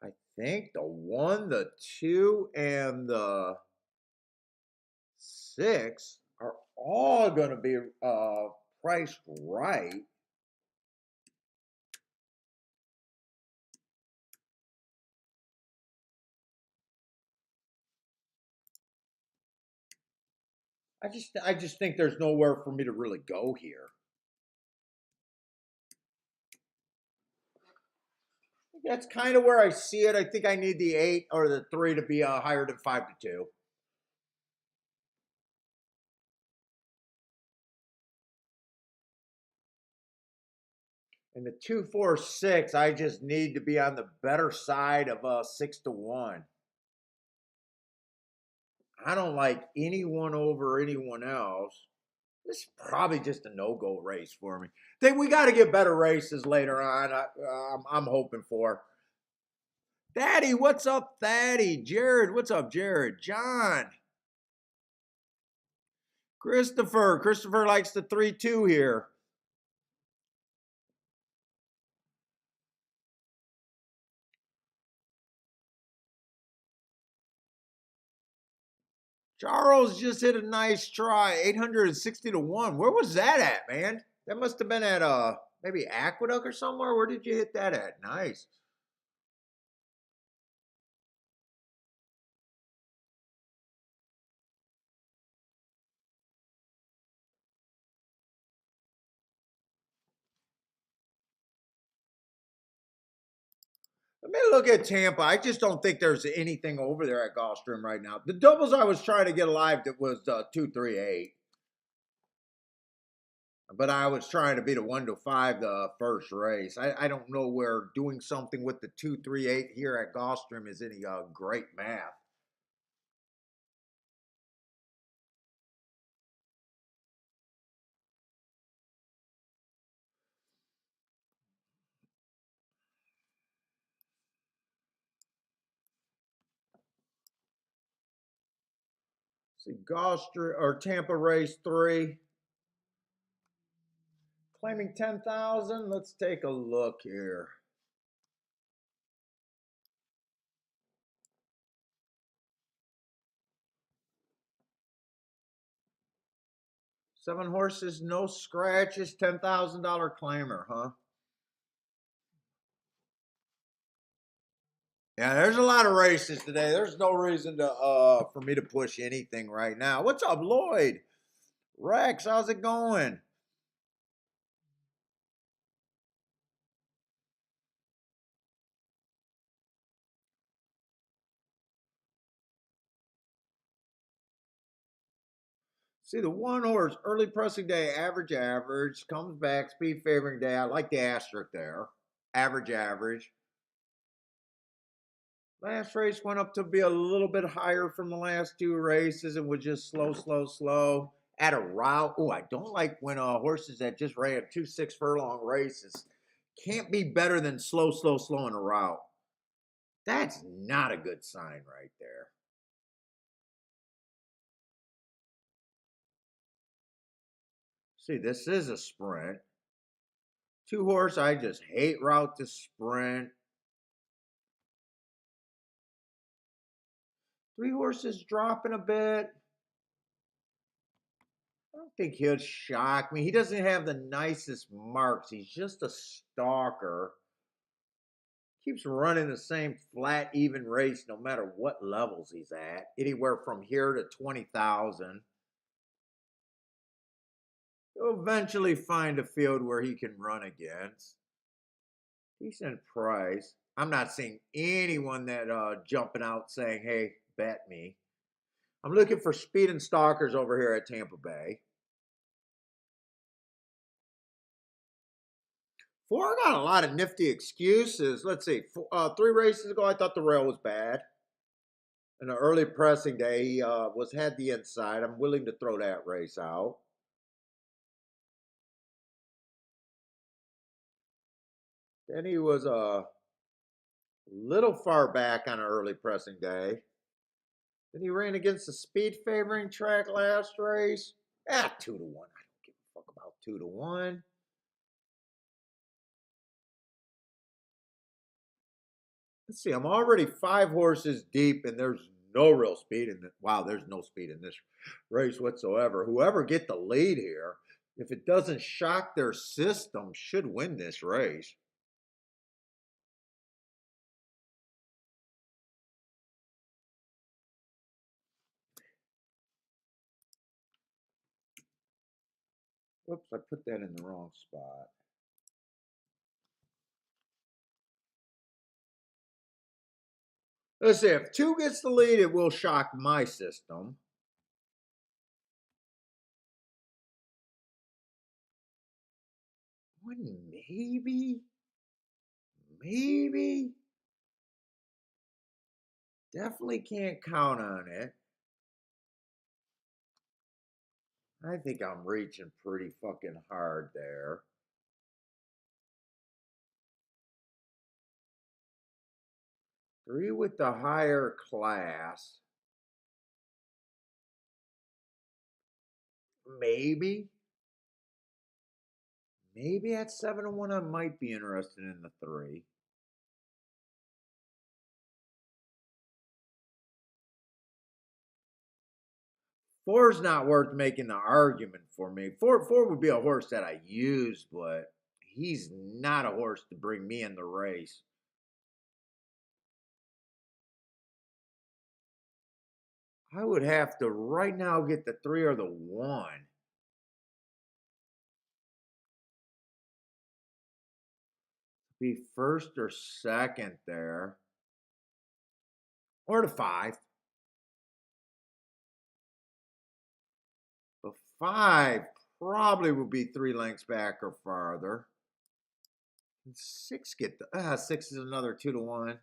Speaker 1: I think the 1, the 2, and the 6 are all going to be priced right. I just think there's nowhere for me to really go here. That's kind of where I see it. I think I need the 8 or the 3 to be higher than 5-2. And the 2-4-6, I just need to be on the better side of 6-1. I don't like anyone over anyone else. This is probably just a no-go race for me. Think we got to get better races later on. I'm hoping for. Thaddy, what's up, Thaddy? Jared, what's up, Jared? John. Christopher. Christopher likes the 3-2 here. Charles just hit a nice try, 860-1. Where was that at, man? That must have been at maybe Aqueduct or somewhere. Where did you hit that at? Nice. Let me look at Tampa. I just don't think there's anything over there at Gulfstream right now. The doubles I was trying to get alive that was 2-3-8. But I was trying to beat a 1-5 the first race. I don't know where doing something with the 2-3-8 here at Gulfstream is any great math. See, Gulfstream or Tampa race 3. Claiming 10,000. Let's take a look here. Seven horses, no scratches, $10,000 claimer, huh? Yeah, there's a lot of races today. There's no reason to for me to push anything right now. What's up, Lloyd? Rex, how's it going? See, the 1 horse, early pressing day, average, comes back, speed favoring day. I like the asterisk there. Average. Last race went up to be a little bit higher from the last two races and was just slow, slow, slow. At a route. Oh, I don't like when horses that just ran 2 6 furlong races can't be better than slow, slow, slow in a route. That's not a good sign right there. See, this is a sprint. 2 horse, I just hate route to sprint. 3 horses dropping a bit. I don't think he'll shock me. He doesn't have the nicest marks. He's just a stalker. Keeps running the same flat, even race no matter what levels he's at. Anywhere from here to 20,000. He'll eventually find a field where he can run against. Decent price. I'm not seeing anyone that jumping out saying, hey, bet me. I'm looking for speed and stalkers over here at Tampa Bay. 4 got a lot of nifty excuses. Let's see. 3 races ago, I thought the rail was bad. In the early pressing day, he had the inside. I'm willing to throw that race out. Then he was a little far back on an early pressing day. Then he ran against the speed favoring track last race. 2-1. I don't give a fuck about 2-1. Let's see. I'm already 5 horses deep, and there's no real speed in this. Wow, there's no speed in this race whatsoever. Whoever get the lead here, if it doesn't shock their system, should win this race. Whoops, I put that in the wrong spot. Let's see, if 2 gets the lead, it will shock my system. One, maybe? Maybe? Definitely can't count on it. I think I'm reaching pretty fucking hard there. 3 with the higher class. Maybe. Maybe at 7-1, I might be interested in the 3. 4's not worth making the argument for me. 4 would be a horse that I use, but he's not a horse to bring me in the race. I would have to right now get the 3 or the 1. Be first or second there. Or the 5. The 5 probably would be 3 lengths back or farther. And 6 get the 6 is another 2-1.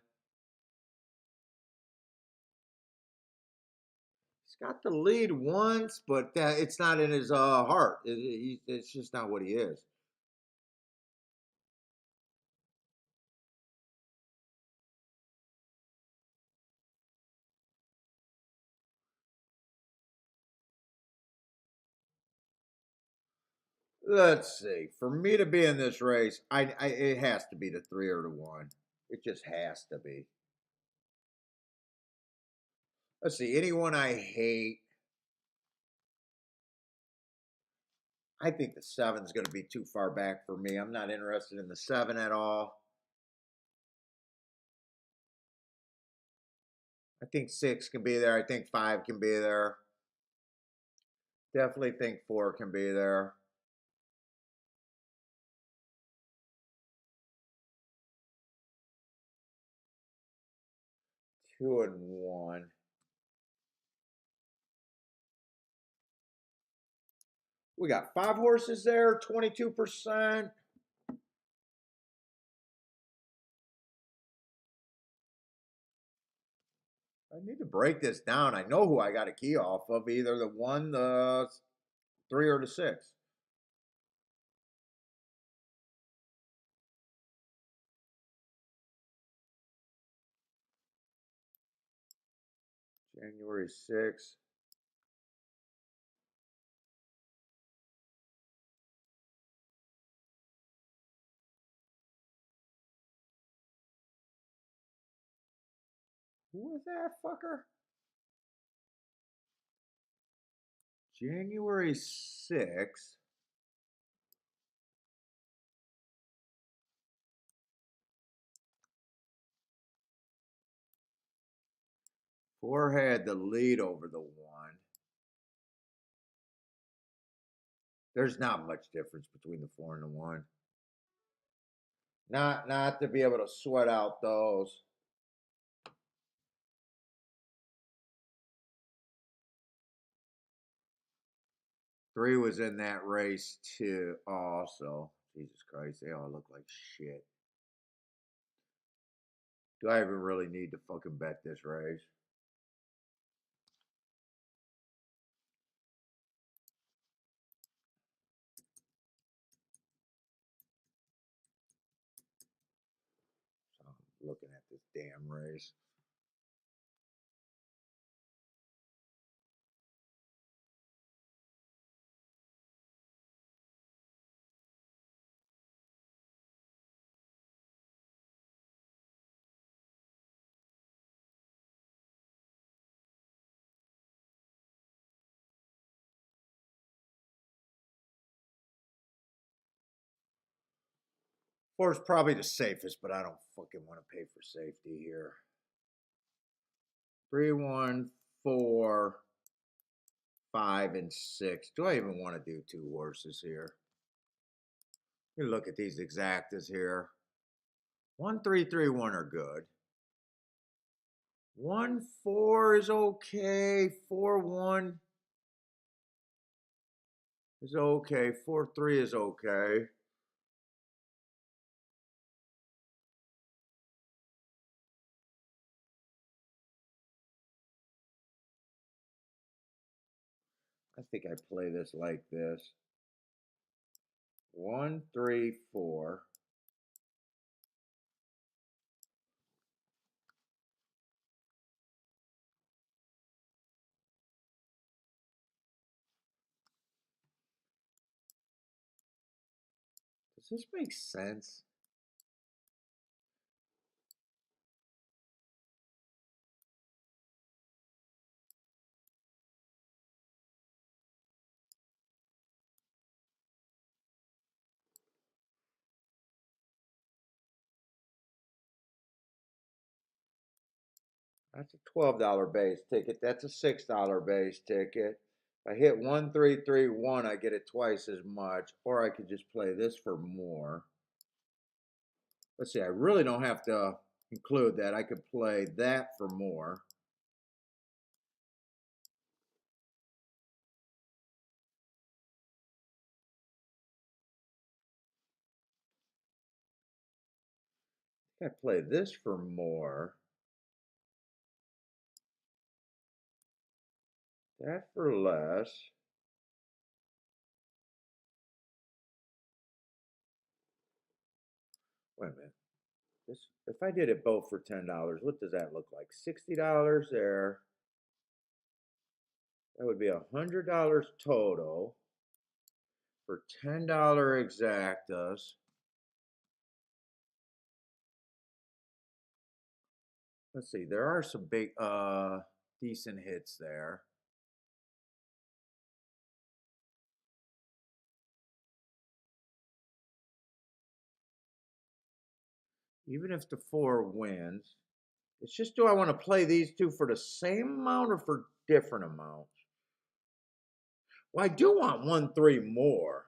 Speaker 1: He's got the lead once, but it's not in his heart. It's just not what he is. Let's see. For me to be in this race, it has to be the 3 or the 1. It just has to be. Let's see. Anyone I hate. I think the 7 is going to be too far back for me. I'm not interested in the 7 at all. I think 6 can be there. I think 5 can be there. Definitely think 4 can be there. Two and 1. We got 5 horses there, 22%. I need to break this down. I know who I got a key off of, either the 1, the 3, or the 6. January 6th. Who was that fucker? January 6th. 4 had the lead over the 1. There's not much difference between the 4 and the 1. Not to be able to sweat out those. Three was in that race too. Also, Jesus Christ, they all look like shit. Do I even really need to fucking bet this race? So I'm looking at this damn race. Four is probably the safest, but I don't fucking want to pay for safety here. 3, 1, 4, 5, and 6. Do I even want to do 2 horses here? You look at these exactas here. 1, 3, 3, 1 are good. 1, 4 is okay. 4, 1 is okay. 4, 3 is okay. I think I play this like this. 1, 3, 4. Does this make sense? That's a $12 base ticket. That's a $6 base ticket. If I hit 1, 3, 3, 1, I get it twice as much. Or I could just play this for more. Let's see, I really don't have to include that. I could play that for more. I play this for more. That for less. Wait a minute. This, if I did it both for $10, what does that look like? $60 there. That would be $100 total for $10 exactas. Let's see, there are some big, decent hits there. Even if the 4 wins, it's just, do I want to play these two for the same amount or for different amounts? Well, I do want 1, 3 more.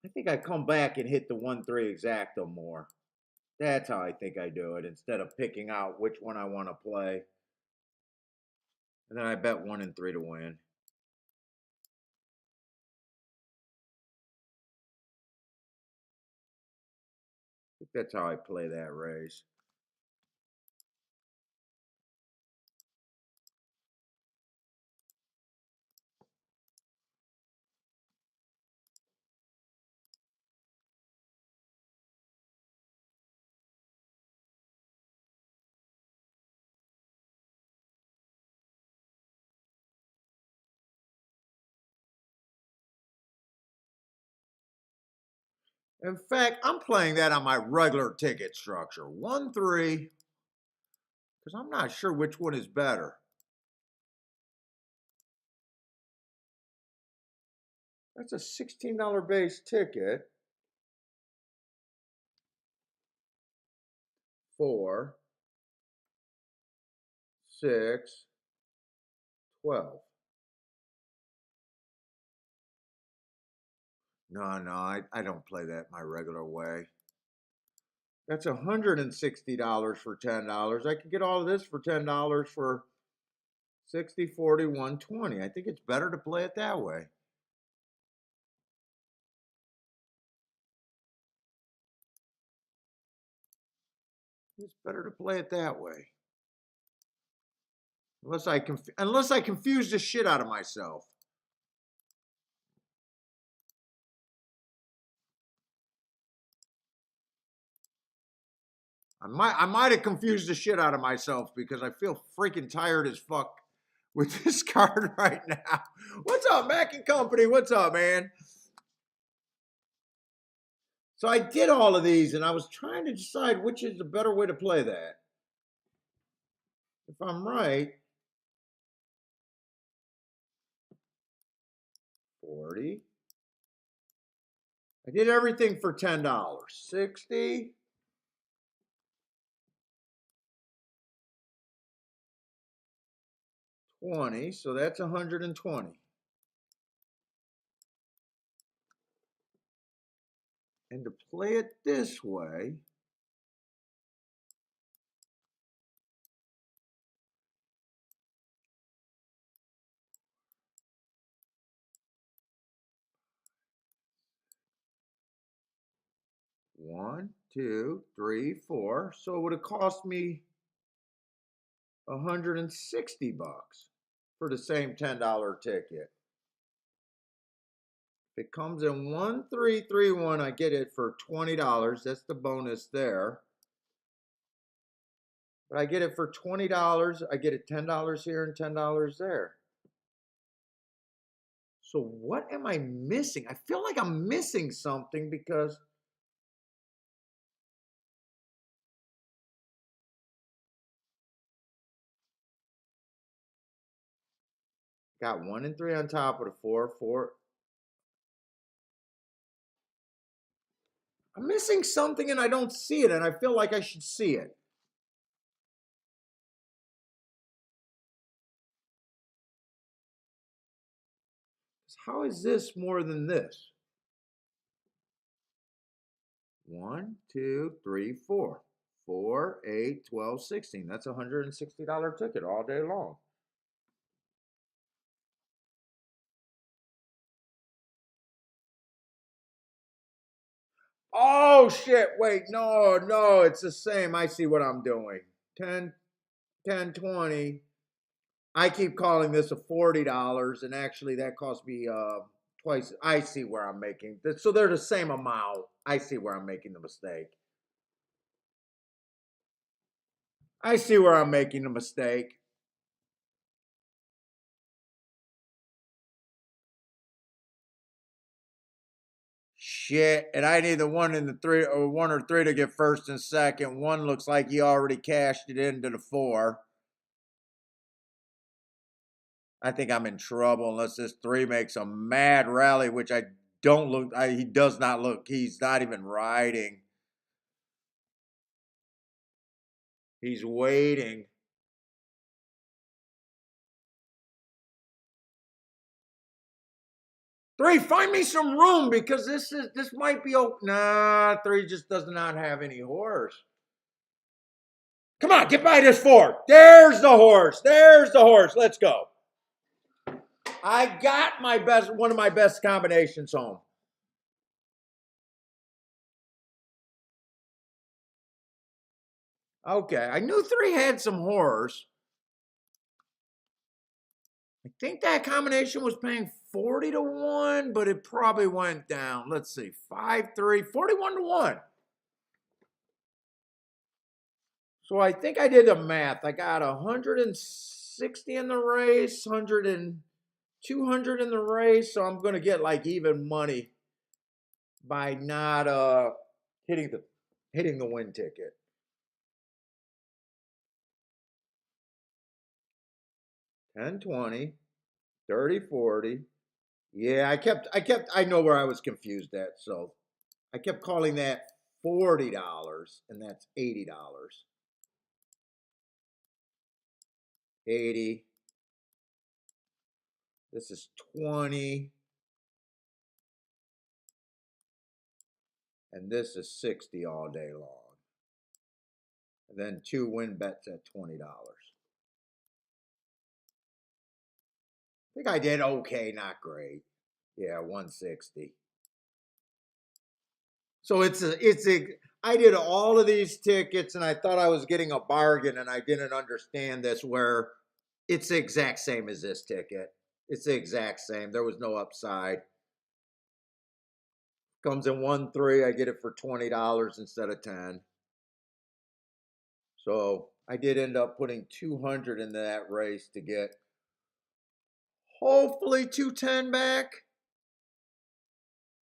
Speaker 1: I think I come back and hit the 1, 3 exacto more. That's how I think I do it, instead of picking out which one I want to play. And then I bet 1 and 3 to win. I think that's how I play that race. In fact, I'm playing that on my regular ticket structure. 1-3, because I'm not sure which one is better. That's a $16 base ticket. 4, 6, 12. No, I don't play that my regular way. That's $160 for $10. I could get all of this for $10 for 60, 40, 120. I think it's better to play it that way. It's better to play it that way. Unless I confuse the shit out of myself. I might have confused the shit out of myself because I feel freaking tired as fuck with this card right now. What's up, Mac and Company? What's up, man? So I did all of these and I was trying to decide which is the better way to play that. If I'm right, 40. I did everything for $10. 60. 20, so that's 120. And to play it this way, one, two, three, four. So it would have cost me $160 for the same $10 ticket. If it comes in 1331, I get it for $20. That's the bonus there. But I get it for $20. I get it $10 here and $10 there. So what am I missing? I feel like I'm missing something because got 1 and 3 on top of the 4, 4. I'm missing something and I don't see it, and I feel like I should see it. How is this more than this? 1, 2, 3, 4. 4, 8, 12, 16. That's a $160 ticket all day long. Oh, shit. Wait, no, it's the same. I see what I'm doing. 10, 10, 20. I keep calling this a $40, and actually that cost me twice. I see where I'm making. So they're the same amount. I see where I'm making the mistake. I see where I'm making the mistake. Shit, and I need the 1 and the 3, or 1 or 3 to get first and second. 1 looks like he already cashed it into the 4. I think I'm in trouble unless this 3 makes a mad rally, which I don't look. He does not look. He's not even riding. He's waiting. Three, find me some room because this might be open. Nah, 3 just does not have any horse. Come on, get by this 4. There's the horse. There's the horse. Let's go. I got one of my best combinations home. Okay, I knew 3 had some horse. I think that combination was paying 40 to 1, but it probably went down. Let's see, 5, 3, 41 to 1. So I think I did the math. I got 160 in the race, 200 in the race. So I'm going to get like even money by not hitting the win ticket. Ten, 20, 30, 40. Yeah, I know where I was confused at. So I kept calling that $40 and that's $80. 80. This is 20. And this is 60 all day long. And then 2 win bets at $20. I think I did okay, not great. Yeah, 160. So I did all of these tickets and I thought I was getting a bargain and I didn't understand this where it's the exact same as this ticket. It's the exact same. There was no upside. Comes in 1-3, I get it for $20 instead of 10. So I did end up putting 200 into that race to get hopefully 210 back.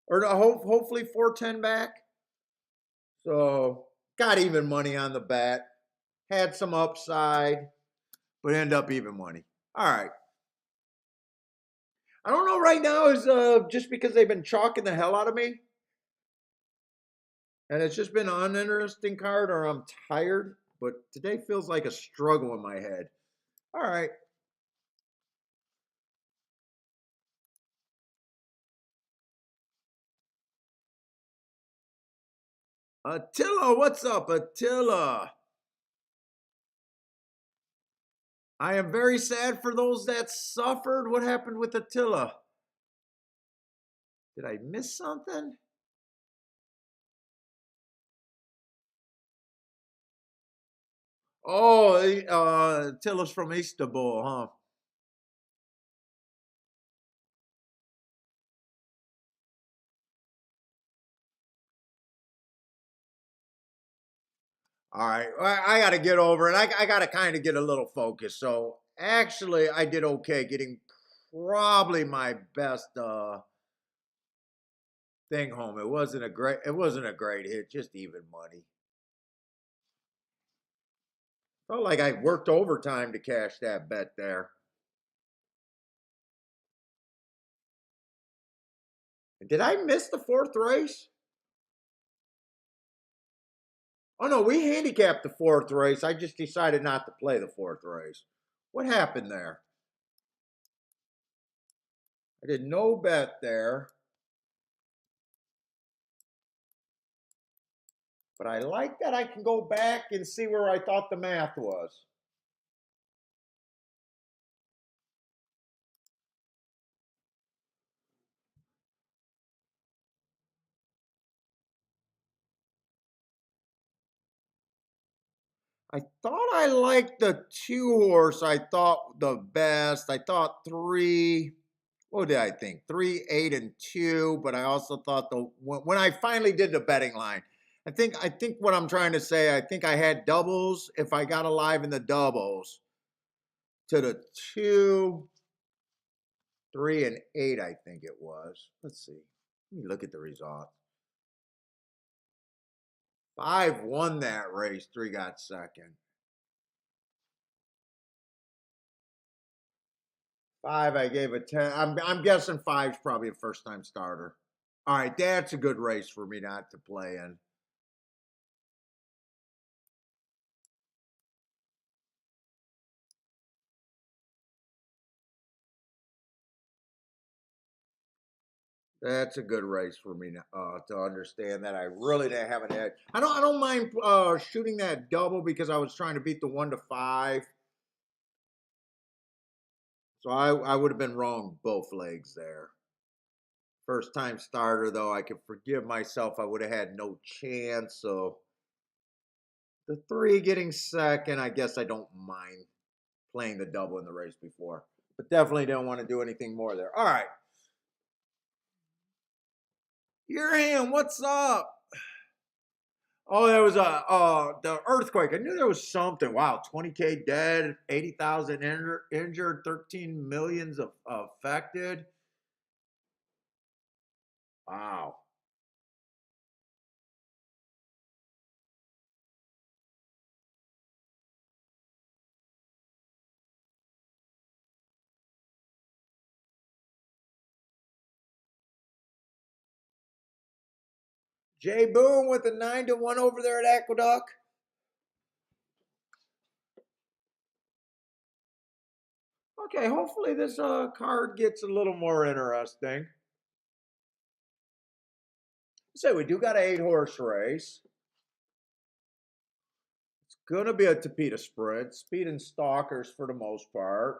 Speaker 1: Or no, hopefully 410 back. So got even money on the bet. Had some upside, but end up even money. All right. I don't know right now is just because they've been chalking the hell out of me. And it's just been an uninteresting card or I'm tired. But today feels like a struggle in my head. All right. Attila, what's up, Attila? I am very sad for those that suffered. What happened with Attila? Did I miss something? Oh, Attila's from Istanbul, huh? All right, I got to get over it. I got to kind of get a little focused. So actually, I did okay, getting probably my best thing home. It wasn't a great hit, just even money. Felt like I worked overtime to cash that bet there. Did I miss the fourth race? Oh no, we handicapped the fourth race. I just decided not to play the fourth race. What happened there? I did no bet there. But I like that I can go back and see where I thought the math was. I thought I liked the 2 horse. I thought the best. I thought three. What did I think? 3, 8, and 2. But I also thought when I finally did the betting line, I think what I'm trying to say. I think I had doubles if I got alive in the doubles to the 2, 3, and 8. I think it was. Let's see. Let me look at the result. 5 won that race. 3 got second. 5, I gave a 10. I'm guessing 5's probably a first time starter. All right, that's a good race for me not to play in. That's a good race for me to understand that I really didn't have an edge. I don't mind shooting that double because I was trying to beat the 1-5. So I would have been wrong both legs there. First time starter though, I could forgive myself. I would have had no chance. So the 3 getting second, I guess I don't mind playing the double in the race before, but definitely don't want to do anything more there. All right. Your hand, what's up? Oh, there was the earthquake. I knew there was something. Wow, 20K dead, 80,000 injured, 13 millions affected. Wow. Jay Boone with a 9-1 over there at Aqueduct. Okay, hopefully this card gets a little more interesting. So we do got an 8-horse race. It's going to be a Tapeta sprint. Speed and stalkers for the most part.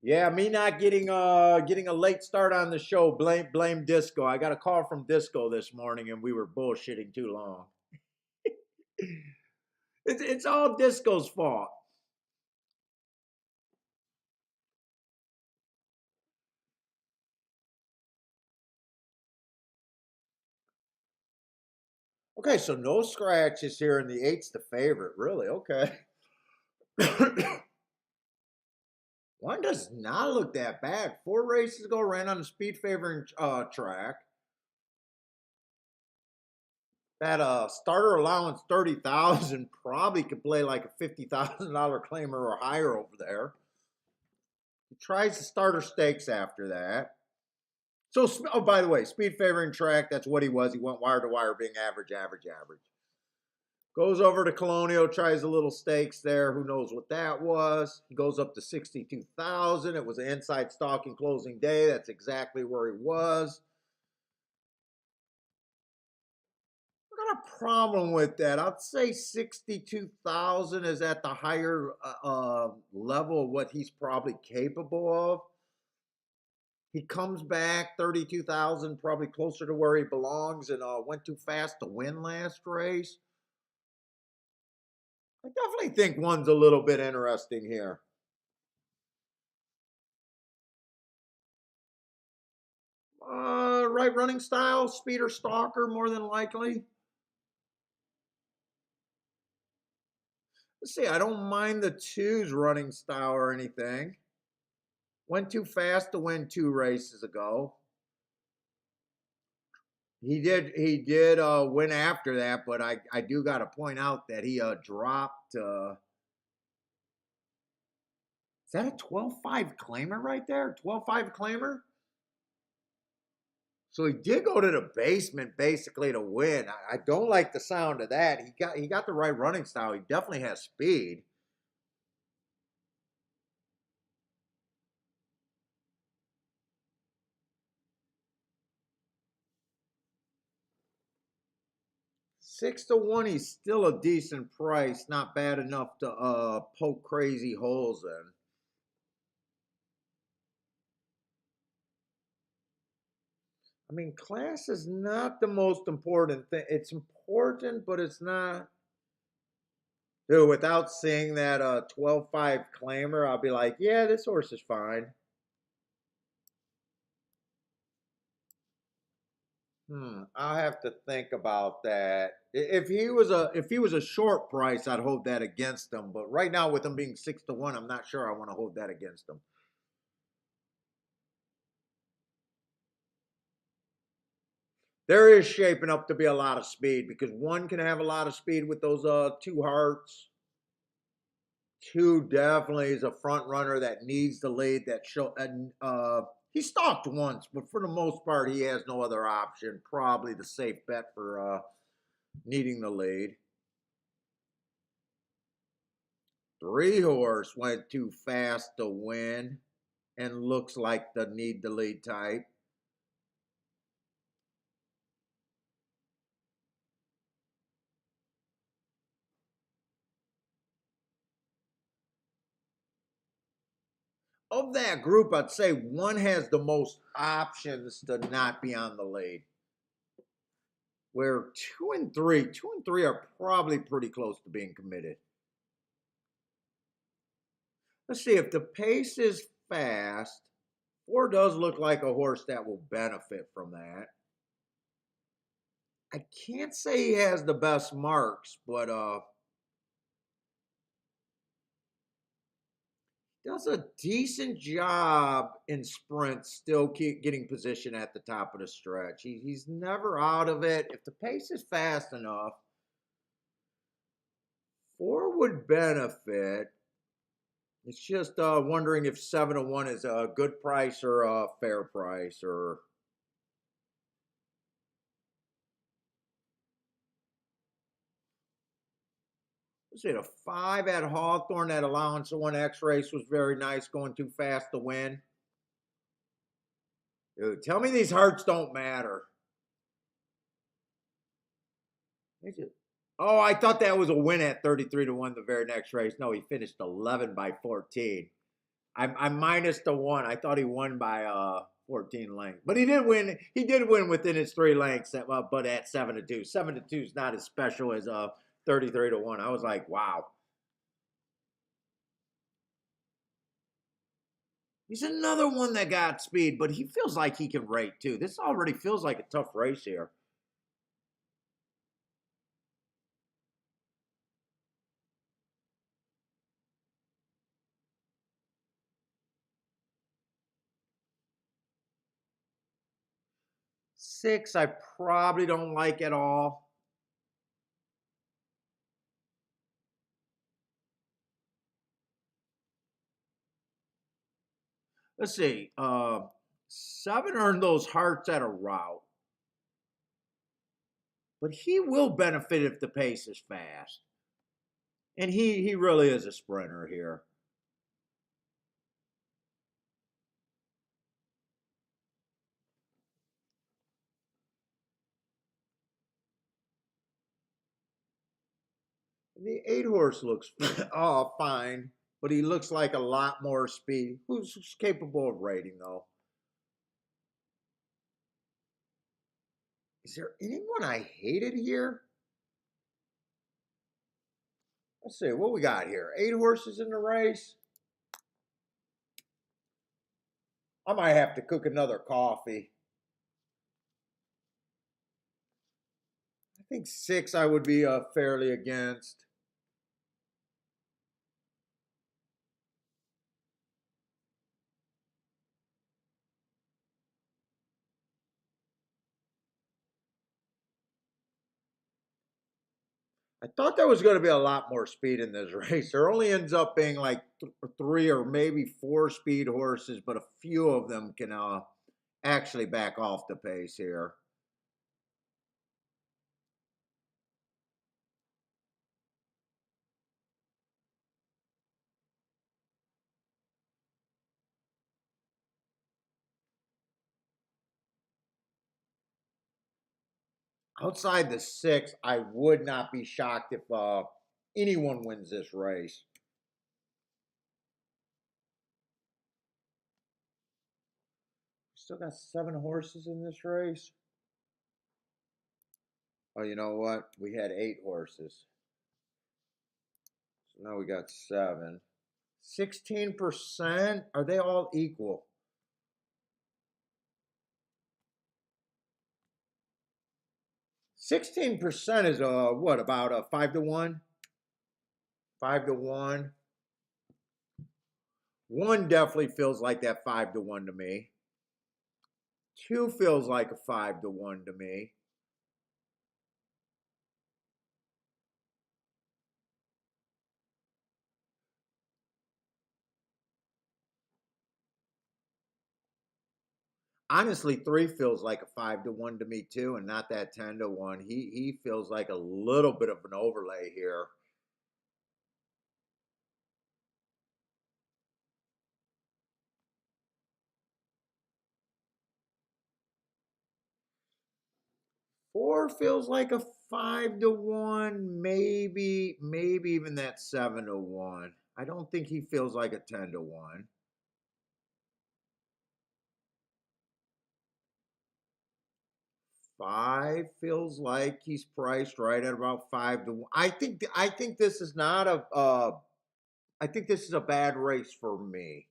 Speaker 1: Yeah, me not getting a late start on the show. Blame Disco. I got a call from Disco this morning, and we were bullshitting too long. It's all Disco's fault. Okay, so no scratches here, and the 8's the favorite. Really? Okay. One does not look that bad. 4 races ago, ran on the speed favoring track. That starter allowance 30,000 probably could play like a $50,000 claimer or higher over there. He tries the starter stakes after that. So, oh, by the way, speed favoring track, that's what he was. He went wire to wire, being average. Goes over to Colonial, tries a little stakes there. Who knows what that was? He goes up to 62,000. It was an inside stalking closing day. That's exactly where he was. I got a problem with that. I'd say 62,000 is at the higher level of what he's probably capable of. He comes back 32,000, probably closer to where he belongs, and went too fast to win last race. I definitely think one's a little bit interesting here. Right running style, speed or stalker, more than likely. Let's see, I don't mind the 2's running style or anything. Went too fast to win 2 races ago. He did win after that, but I do got to point out that he dropped. Is that a 12-5 claimer right there? 12-5 claimer? So he did go to the basement basically to win. I don't like the sound of that. He got the right running style. He definitely has speed. Six to one, he's still a decent price. Not bad enough to poke crazy holes in. I mean, class is not the most important thing. It's important, but it's not. Dude, without seeing that 12-5 claimer, I'll be like, yeah, this horse is fine. I'll have to think about that. If he was a short price, I'd hold that against him. But right now, with him being 6 to 1, I'm not sure I want to hold that against him. There is shaping up to be a lot of speed because one can have a lot of speed with those 2 hearts. 2 definitely is a front runner that needs the lead. That show and he stalked once, but for the most part, he has no other option. Probably the safe bet for needing the lead. 3 horse went too fast to win and looks like the need the lead type. Of that group, I'd say one has the most options to not be on the lead. Where 2 and 3 are probably pretty close to being committed. Let's see, if the pace is fast, 4 does look like a horse that will benefit from that. I can't say he has the best marks, but does a decent job in sprints, still keep getting position at the top of the stretch. He's never out of it. If the pace is fast enough, 4 would benefit. It's just wondering if 7-1 is a good price or a fair price, or let's see, the 5 at Hawthorne, that allowance of 1X race was very nice, going too fast to win. Dude, tell me these hearts don't matter. Oh, I thought that was a win at 33-1 the very next race. No, he finished 11 by 14. I'm minus the 1. I thought he won by 14 lengths, but he did win. He did win within his 3 lengths, but at 7-2. 7-2 is not as special as 33-1. I was like, wow. He's another one that got speed, but he feels like he can rate too. This already feels like a tough race here. Six, I probably don't like at all. Let's see. 7 earned those hearts at a route, but he will benefit if the pace is fast. And he really is a sprinter here. The 8 horse looks oh fine, but he looks like a lot more speed. Who's capable of rating though? Is there anyone I hated here? Let's see what we got here. 8 horses in the race. I might have to cook another coffee. I think 6 I would be fairly against. I thought there was going to be a lot more speed in this race. There only ends up being like 3 or maybe 4 speed horses, but a few of them can actually back off the pace here. Outside the 6, I would not be shocked if anyone wins this race. Still got 7 horses in this race. Oh, you know what? We had 8 horses. So now we got 7. 16%? Are they all equal? 16% is what, about a 5-1? 5-1. 1 definitely feels like that 5-1 to me. 2 feels like a 5-1 to me. Honestly, 3 feels like a 5-1 to me too, and not that 10-1. He feels like a little bit of an overlay here. Four feels like a 5-1, maybe even that 7-1. I don't think he feels like a 10-1. 5 feels like he's priced right at about 5-1. I think this is not a I think this is a bad race for me.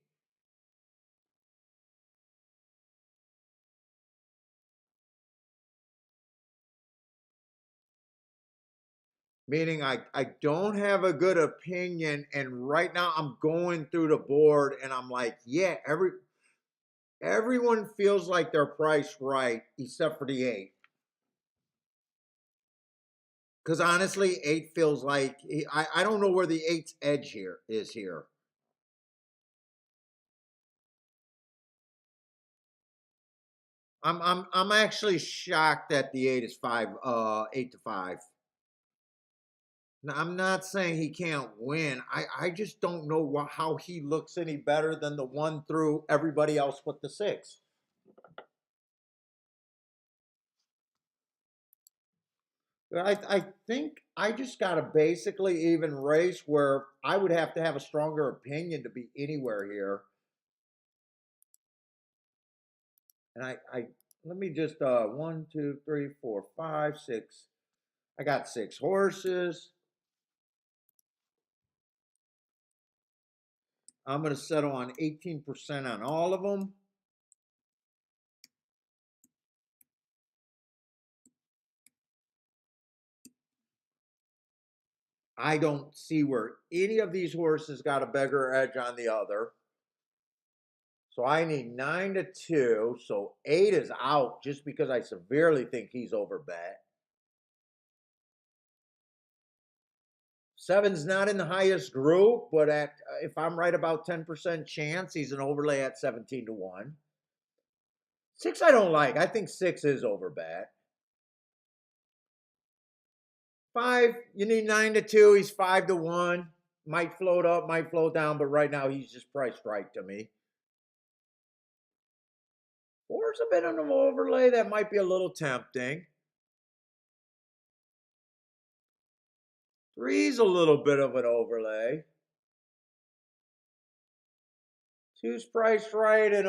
Speaker 1: Meaning I don't have a good opinion, and right now I'm going through the board and I'm like, yeah, everyone feels like they're priced right except for the 8. Because honestly, 8 feels like I don't know where the eight's edge here is here. I'm actually shocked that the 8 is 8-5. Now, I'm not saying he can't win. I just don't know how he looks any better than the 1 through everybody else with the 6. I think I just got a basically even race where I would have to have a stronger opinion to be anywhere here. And I let me just 1, 2, 3, 4, 5, 6. I got 6 horses. I'm going to settle on 18% on all of them. I don't see where any of these horses got a bigger edge on the other. So I need 9-2. So 8 is out just because I severely think he's overbet. 7's not in the highest group, but if I'm right about 10% chance, he's an overlay at 17-1. 6 I don't like. I think 6 is overbet. 5, you need 9-2. He's 5-1. Might float up, might float down, but right now he's just priced right to me. 4's a bit of an overlay that might be a little tempting. 3's a little bit of an overlay. 2's priced right, and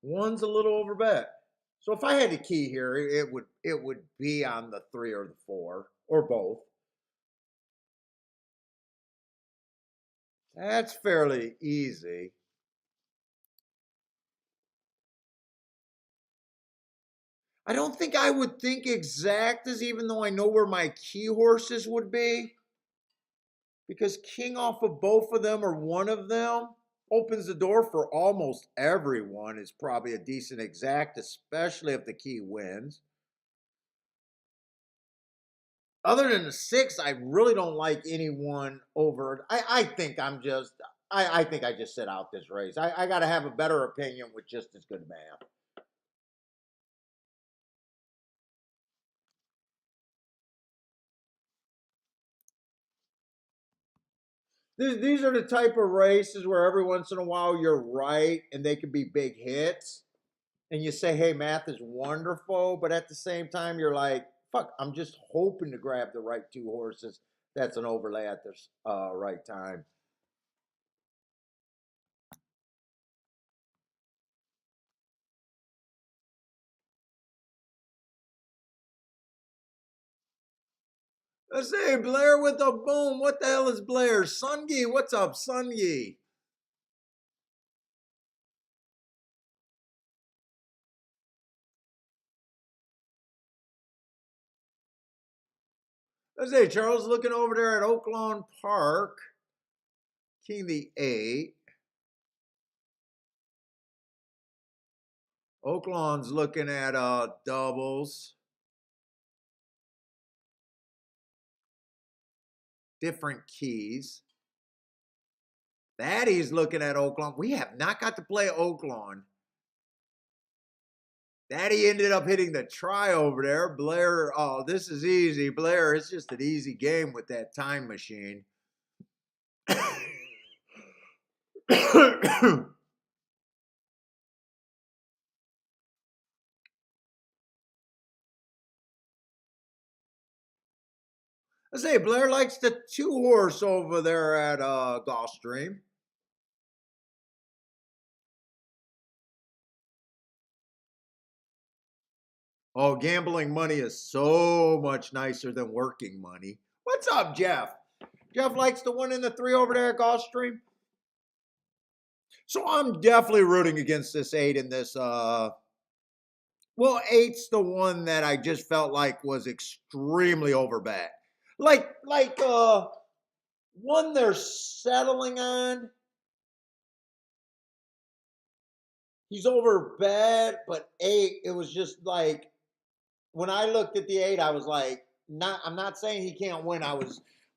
Speaker 1: 1's a little overbet. So if I had to key here, it would be on the 3 or the 4 or both. That's fairly easy. I don't think I would think exactas, even though I know where my key horses would be. Because king off of both of them or one of them opens the door for almost everyone. Is probably a decent exact, especially if the key wins. Other than the 6, I really don't like anyone over. I think I'm just. I think I just sit out this race. I got to have a better opinion with just as good math. These are the type of races where every once in a while you're right and they can be big hits. And you say, hey, math is wonderful. But at the same time, you're like, fuck, I'm just hoping to grab the right 2 horses. That's an overlay at the right time. Let's say Blair with a boom. What the hell is Blair? Sungi, what's up, Sungi? Let's say Charles looking over there at Oaklawn Park. King the 8. Oaklawn's looking at doubles. Different keys. Daddy's looking at Oaklawn. We have not got to play Oaklawn. Daddy ended up hitting the try over there. Blair, oh, this is easy. Blair, it's just an easy game with that time machine. I say Blair likes the 2 horse over there at Gulfstream. Oh, gambling money is so much nicer than working money. What's up, Jeff? Jeff likes the 1 and the 3 over there at Gulfstream. So I'm definitely rooting against this 8 in this. Well, 8's the one that I just felt like was extremely overbet. Like one they're settling on. He's overbet, but 8, it was just like when I looked at the 8, I was like, I'm not saying he can't win.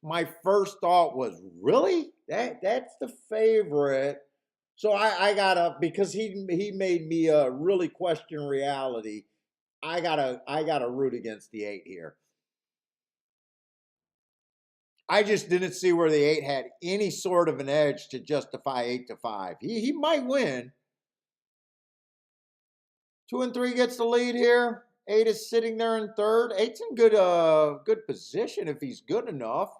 Speaker 1: My first thought was, really? That's the favorite. So I gotta, because he made me really question reality. I gotta root against the 8 here. I just didn't see where the 8 had any sort of an edge to justify 8-5. He might win. 2 and 3 gets the lead here. 8 is sitting there in third. 8's in good position if he's good enough.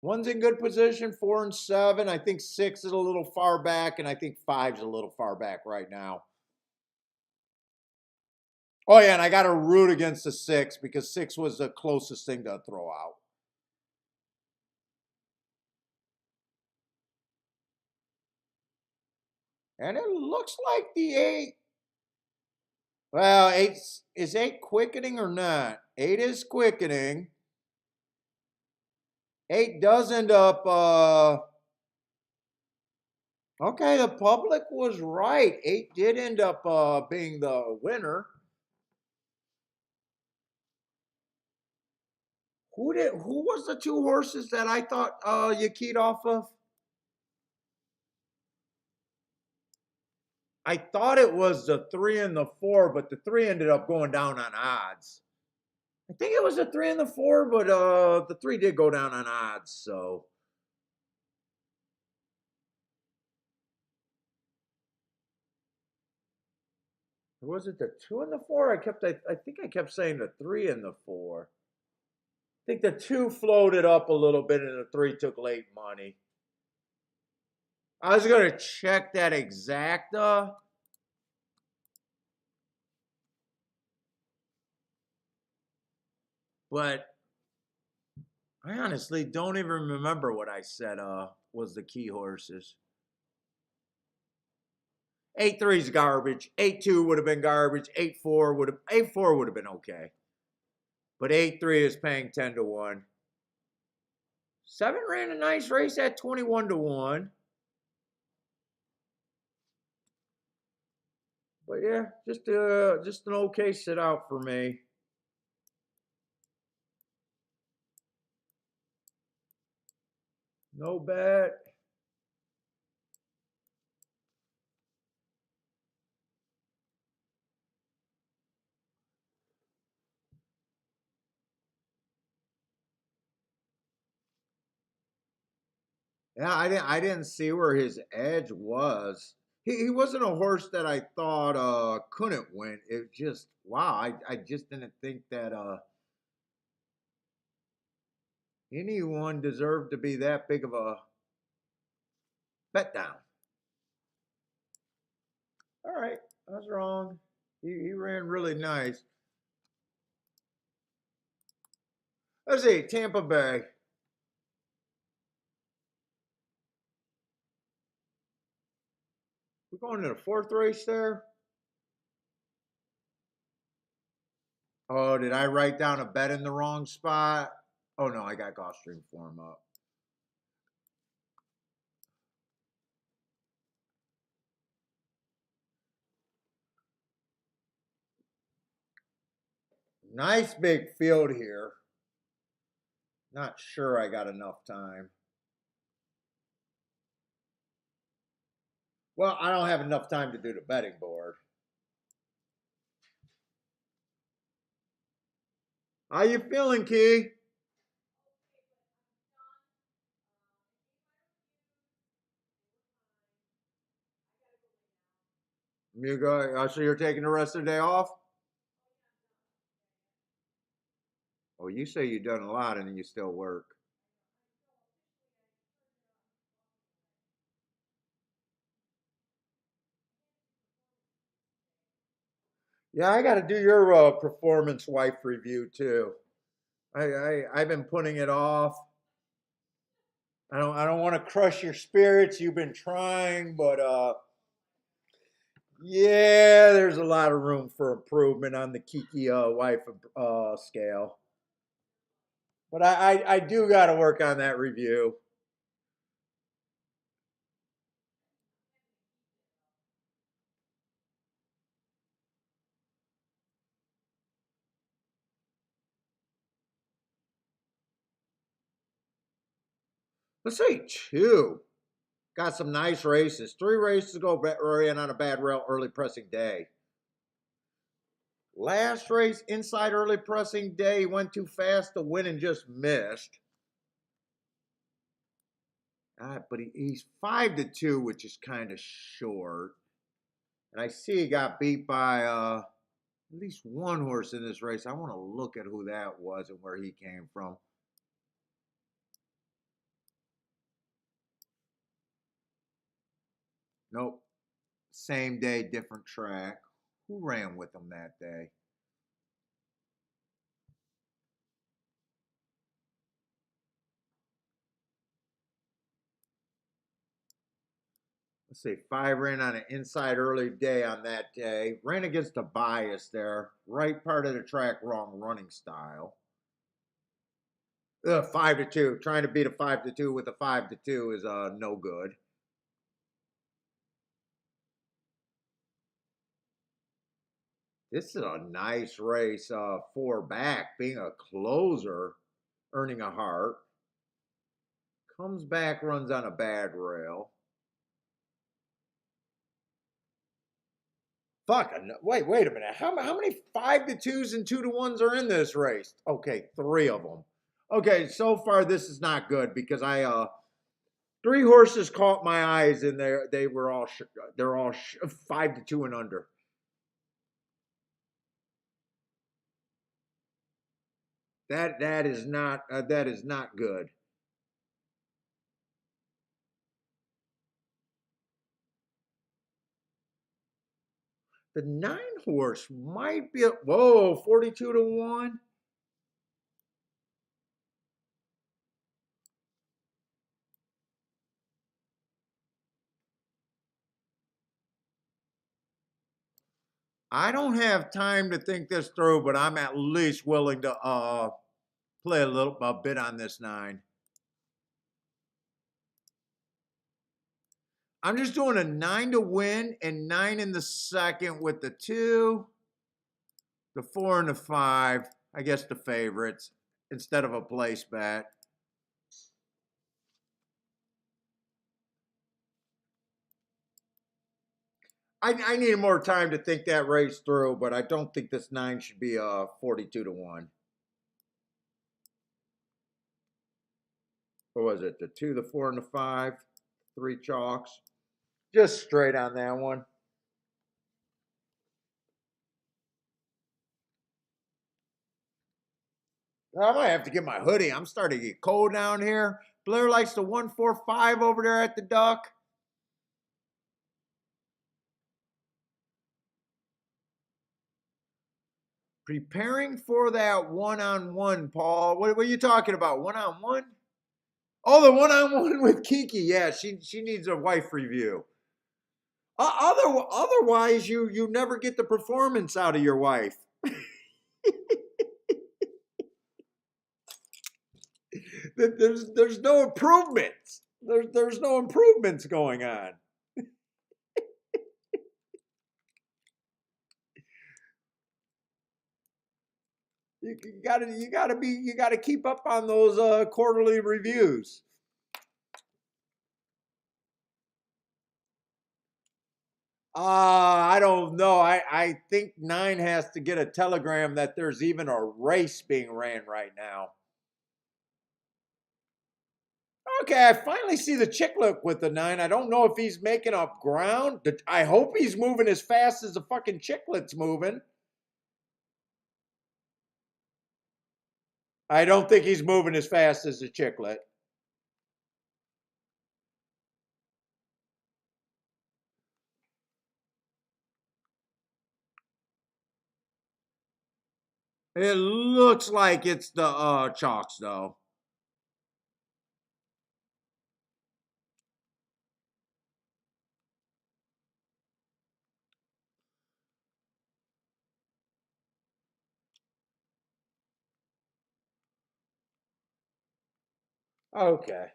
Speaker 1: 1's in good position, 4 and 7. I think 6 is a little far back, and I think 5's a little far back right now. Oh yeah, and I got to root against the 6 because 6 was the closest thing to throw out. And it looks like the 8. Well, is 8 quickening or not? 8 is quickening. 8 does end up. Okay, the public was right. 8 did end up being the winner. Who was the 2 horses that I thought you keyed off of? I thought it was the 3 and the 4, but the 3 ended up going down on odds. I think it was the 3 and the 4, but the 3 did go down on odds, so. Or was it the 2 and the 4? I think I kept saying the 3 and the 4. I think the 2 floated up a little bit and the 3 took late money. I was gonna check that exacta. But I honestly don't even remember what I said was the key horses. 8-3 is garbage. 8-2 would have been garbage. 8-4 would have been okay. But 8-3 is paying 10-1. 7 ran a nice race at 21-1. But yeah, just an okay sit out for me. No bet. Yeah, I didn't see where his edge was. He wasn't a horse that I thought couldn't win. It just wow, I just didn't think that anyone deserved to be that big of a bet down. All right, I was wrong. He ran really nice. Let's see, Tampa Bay. We're going to the 4th race there. Oh, did I write down a bet in the wrong spot? Oh no, I got Gulfstream form up. Nice big field here. Not sure I got enough time. Well, I don't have enough time to do the betting board. How you feeling, Key? You go. So you're taking the rest of the day off? Oh, you say you've done a lot and then you still work. Yeah, I got to do your performance wife review too. I've been putting it off. I don't want to crush your spirits. You've been trying, but yeah, there's a lot of room for improvement on the Kiki wife scale. But I do got to work on that review. Let's say 2. Got some nice races. 3 races to go. Ran on a bad rail early pressing day. Last race, inside early pressing day, he went too fast to win and just missed. But he's 5-2, which is kind of short. And I see he got beat by at least one horse in this race. I want to look at who that was and where he came from. Nope. Same day, different track. Who ran with him that day? Let's see, 5 ran on an inside early day on that day. Ran against a bias there. Right part of the track, wrong running style. 5-2. Trying to beat a 5-2 with a 5-2 is no good. This is a nice race. 4 back, being a closer, earning a heart. Comes back, runs on a bad rail. Fuck, wait a minute. How many 5-2s and 2-1s are in this race? Okay, 3 of them. Okay, so far this is not good because 3 horses caught my eyes and they're all 5-2 and under. That is not good. The 9 horse might be 42-1. I don't have time to think this through, but I'm at least willing to play a bit on this 9. I'm just doing a 9 to win and 9 in the second with the 2, the 4, and the 5. I guess the favorites instead of a place bet. I need more time to think that race through, but I don't think this 9 should be 42-1. What was it? The 2, the 4, and the 5? 3 chalks. Just straight on that one. I might have to get my hoodie. I'm starting to get cold down here. Blair likes the 145 over there at the Duck. Preparing for that one-on-one, Paul. What are you talking about? One-on-one? Oh, the one-on-one with Kiki. Yeah, she needs a wife review. Otherwise, you never get the performance out of your wife. There's no improvements. There's no improvements going on. You gotta keep up on those quarterly reviews. I don't know. I think 9 has to get a telegram that there's even a race being ran right now. Okay, I finally see the chicklet with the 9. I don't know if he's making up ground. I hope he's moving as fast as the fucking chicklet's moving. I don't think he's moving as fast as the chicklet. It looks like it's the chalks though. Okay.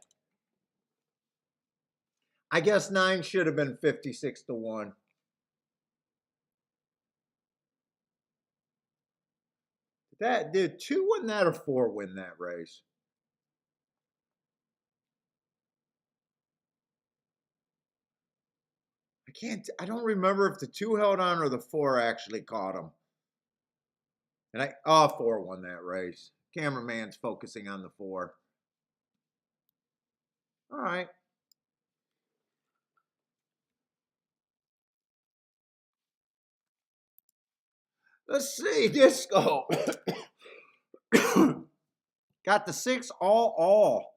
Speaker 1: I guess 9 should have been 56-1. Did 2 win that or 4 win that race? I don't remember if the 2 held on or the 4 actually caught him. And 4 won that race. Cameraman's focusing on the 4. All right. Let's see, Disco. Got the 6 all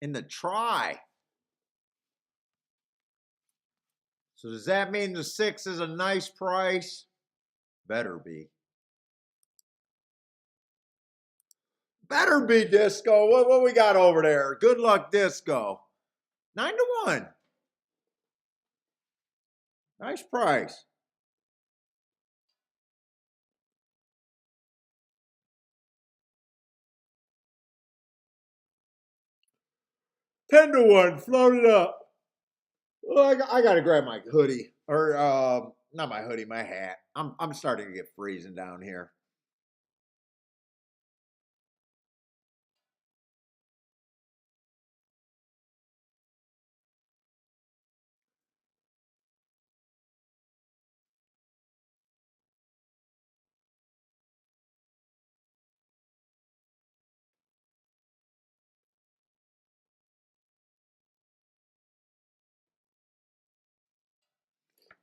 Speaker 1: in the try. So does that mean the 6 is a nice price? Better be. Better be, Disco. What we got over there? Good luck, Disco. 9-1. Nice price. $10-1. Float it up. Well, I gotta grab my hoodie. Or not my hoodie, my hat. I'm starting to get freezing down here.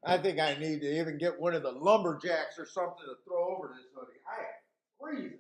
Speaker 1: I think I need to even get one of the lumberjacks or something to throw over this hoodie. I am freezing.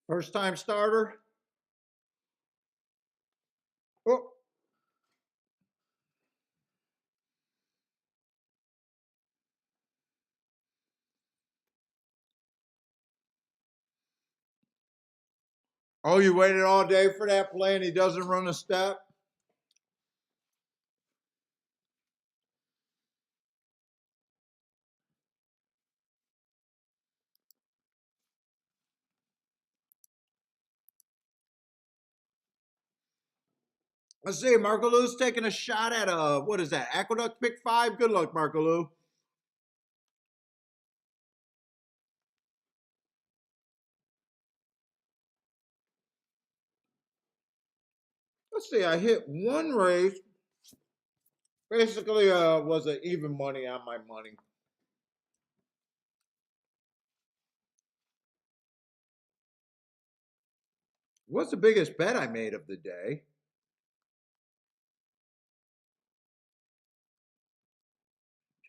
Speaker 1: First time starter. Oh. Oh, you waited all day for that play and he doesn't run a step? Let's see, Marco Lou's taking a shot at what is that? Aqueduct pick 5? Good luck, Marco Lou. Let's see, I hit one race. Basically, was an even money on my money. What's the biggest bet I made of the day?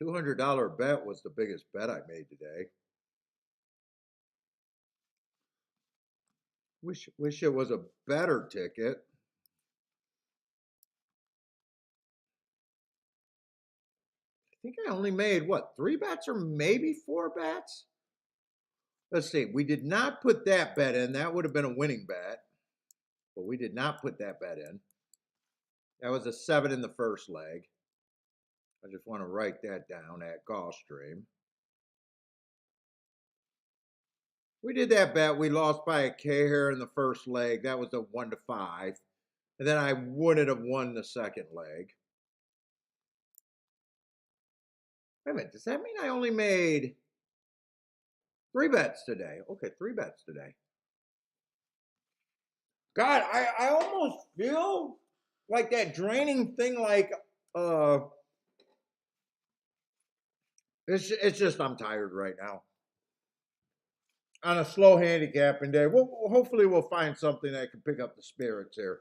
Speaker 1: $200 bet was the biggest bet I made today. Wish it was a better ticket. I think I only made, what, 3 bets or maybe 4 bets? Let's see. We did not put that bet in. That would have been a winning bet. But we did not put that bet in. That was a 7 in the first leg. I just want to write that down at Gulfstream. We did that bet. We lost by a K here in the first leg. That was a 1-5. And then I wouldn't have won the second leg. Wait a minute. Does that mean I only made 3 bets today? Okay, 3 bets today. God, I almost feel like that draining thing, like it's just I'm tired right now. on a slow handicapping day. Hopefully we'll find something that can pick up the spirits here.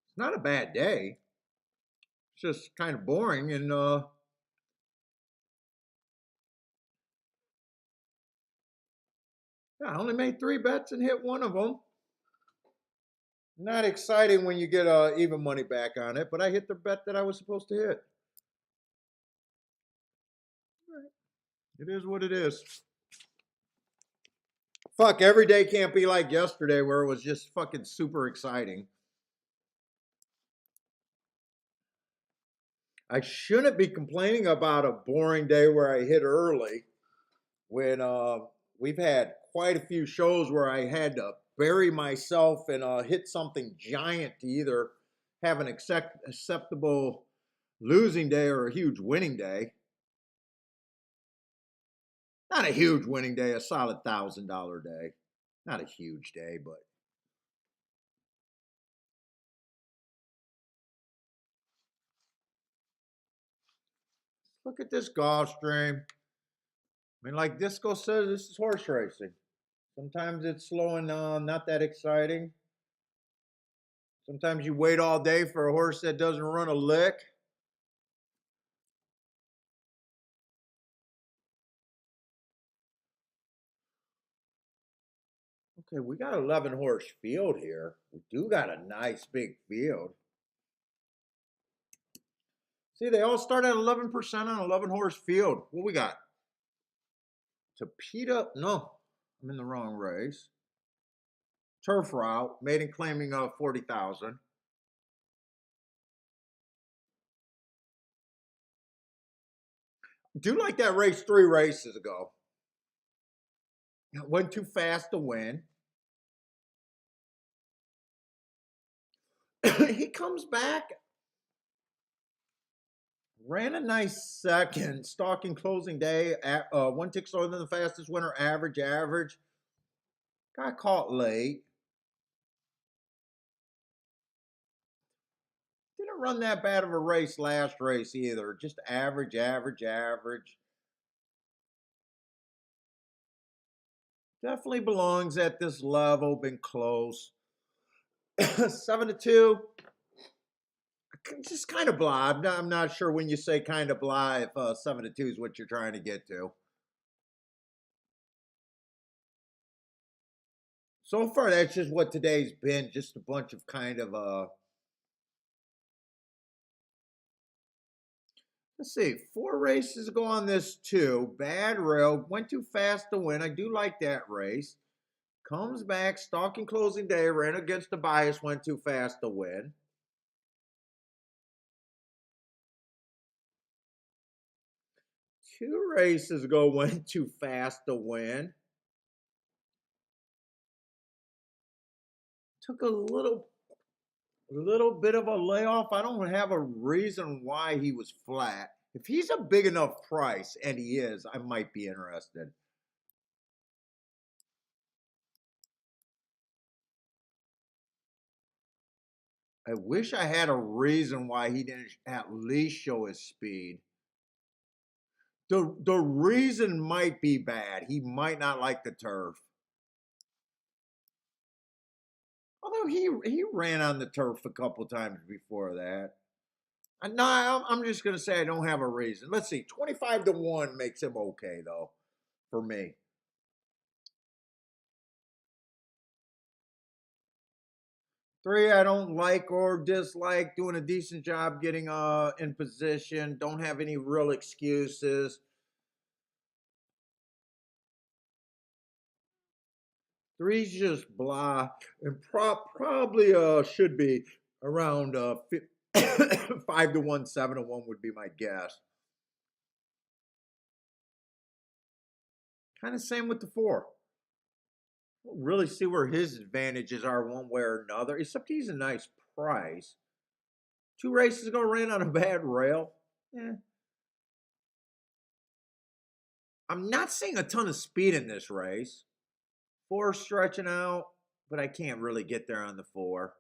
Speaker 1: It's not a bad day. It's just kind of boring, and yeah, I only made 3 bets and hit one of them. Not exciting when you get even money back on it, but I hit the bet that I was supposed to hit. It is what it is. Fuck, every day can't be like yesterday where it was just fucking super exciting. I shouldn't be complaining about a boring day where I hit early when we've had quite a few shows where I had to bury myself and hit something giant to either have an acceptable losing day or a huge winning day. Not a huge winning day, a solid $1,000 day. Not a huge day, but look at this Gulfstream. I mean, like Disco says, this is horse racing. Sometimes it's slow and not that exciting. Sometimes you wait all day for a horse that doesn't run a lick. Okay, we got 11 horse field here. We do got a nice big field. See, they all start at 11% on 11 horse field. What we got? Tapeta? No, I'm in the wrong race. Turf route, maiden claiming 40,000. Do like that race 3 races ago. Went too fast to win. He comes back, ran a nice second, stalking closing day. 1 tick slower than the fastest winner, average. Got caught late. Didn't run that bad of a race last race either. Just average. Definitely belongs at this level. Been close. 7-2. Just kind of blah. I'm not sure when you say kind of blah if 7-2 is what you're trying to get to. So far, that's just what today's been. Just a bunch of kind of let's see, 4 races ago on this too. Bad rail, went too fast to win. I do like that race. Comes back, stalking closing day, ran against the bias, went too fast to win. Two races ago, went too fast to win. Took a little bit of a layoff. I don't have a reason why he was flat. If he's a big enough price, and he is, I might be interested. I wish I had a reason why he didn't at least show his speed. The reason might be bad. He might not like the turf. Although he ran on the turf a couple times before that. No, I'm just gonna say I don't have a reason. Let's see, 25-1 makes him okay though, for me. 3, I don't like or dislike. Doing a decent job getting in position. Don't have any real excuses. 3's just blah, and probably should be around 5-1, 7-1 would be my guess. Kind of same with the 4. Don't really see where his advantages are one way or another, except he's a nice price. 2 races ago, ran on a bad rail. Eh. I'm not seeing a ton of speed in this race. 4 stretching out, but I can't really get there on the 4.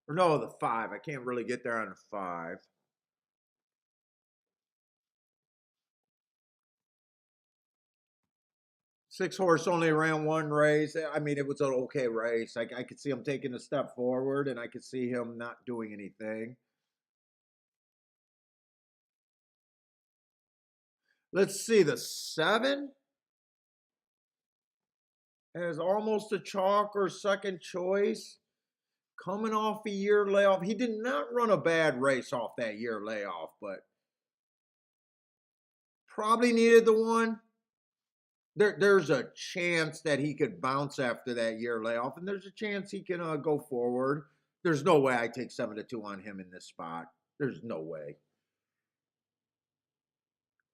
Speaker 1: Or no, the 5. I can't really get there on the 5. 6 horse only ran 1 race. I mean, it was an okay race. I could see him taking a step forward, and I could see him not doing anything. Let's see, the 7 as almost a chalk or second choice. Coming off a year layoff. He did not run a bad race off that year layoff, but probably needed the 1. There's a chance that he could bounce after that year layoff, and there's a chance he can go forward. There's no way I take 7-2 on him in this spot. There's no way.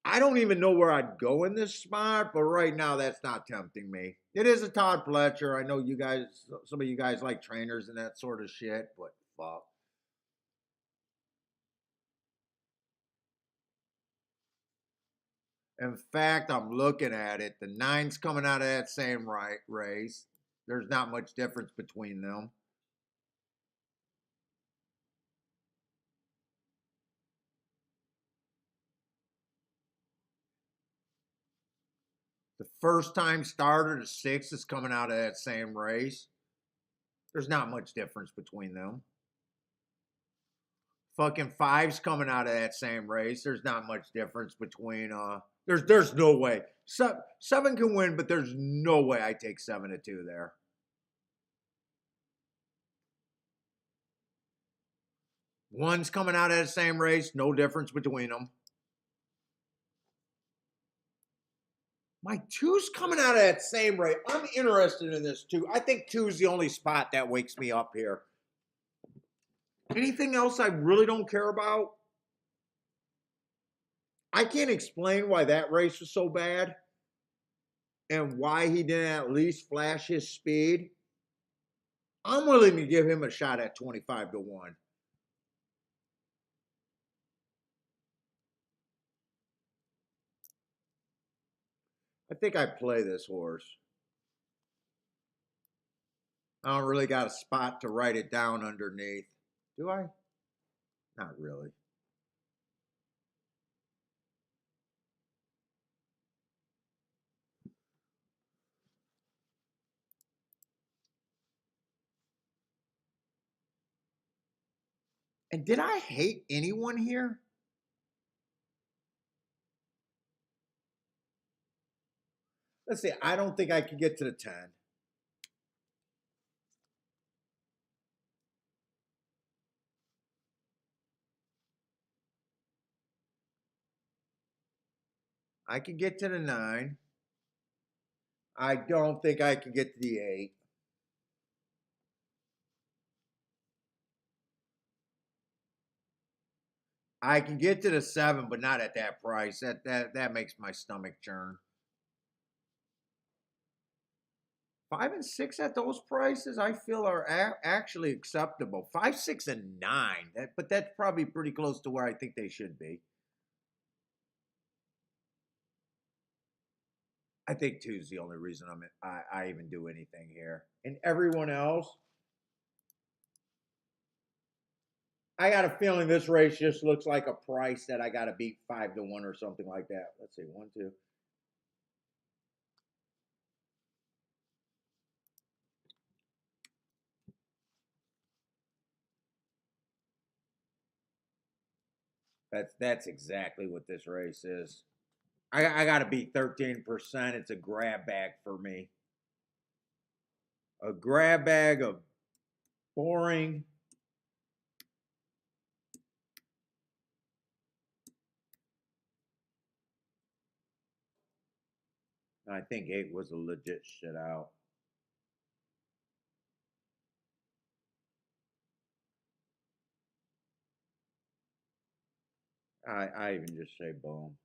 Speaker 1: I don't even know where I'd go in this spot, but right now that's not tempting me. It is a Todd Pletcher. I know you guys, some of you guys like trainers and that sort of shit, but fuck. In fact, I'm looking at it. The 9's coming out of that same race. There's not much difference between them. The first time starter, the 6 is coming out of that same race. There's not much difference between them. Fucking 5's coming out of that same race. There's not much difference between there's no way. 7 can win, but there's no way I take 7-2 there. 1's coming out of the same race, no difference between them. My 2's coming out of that same race. I'm interested in this 2. I think 2's the only spot that wakes me up here. Anything else I really don't care about? I can't explain why that race was so bad and why he didn't at least flash his speed. I'm willing to give him a shot at 25-1. I think I play this horse. I don't really got a spot to write it down underneath. Do I? Not really. And did I hate anyone here? Let's see. I don't think I could get to the 10. I could get to the 9. I don't think I could get to the 8. I can get to the 7, but not at that price. That makes my stomach churn. 5 and 6 at those prices, I feel are actually acceptable. 5, 6, and 9, but that's probably pretty close to where I think they should be. I think 2 is the only reason I even do anything here. And everyone else, I got a feeling this race just looks like a price that I got to beat 5-1 or something like that. Let's see, 1, 2. That's exactly what this race is. I got to beat 13%. It's a grab bag for me. A grab bag of boring. I think 8 was a legit shit out. I even just say boom.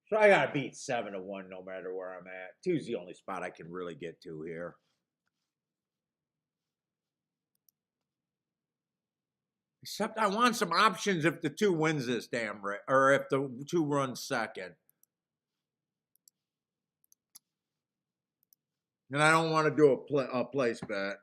Speaker 1: So I gotta beat 7-1 no matter where I'm at. 2's the only spot I can really get to here. Except I want some options if the 2 wins this damn race, or if the 2 runs second. And I don't want to do a place bet.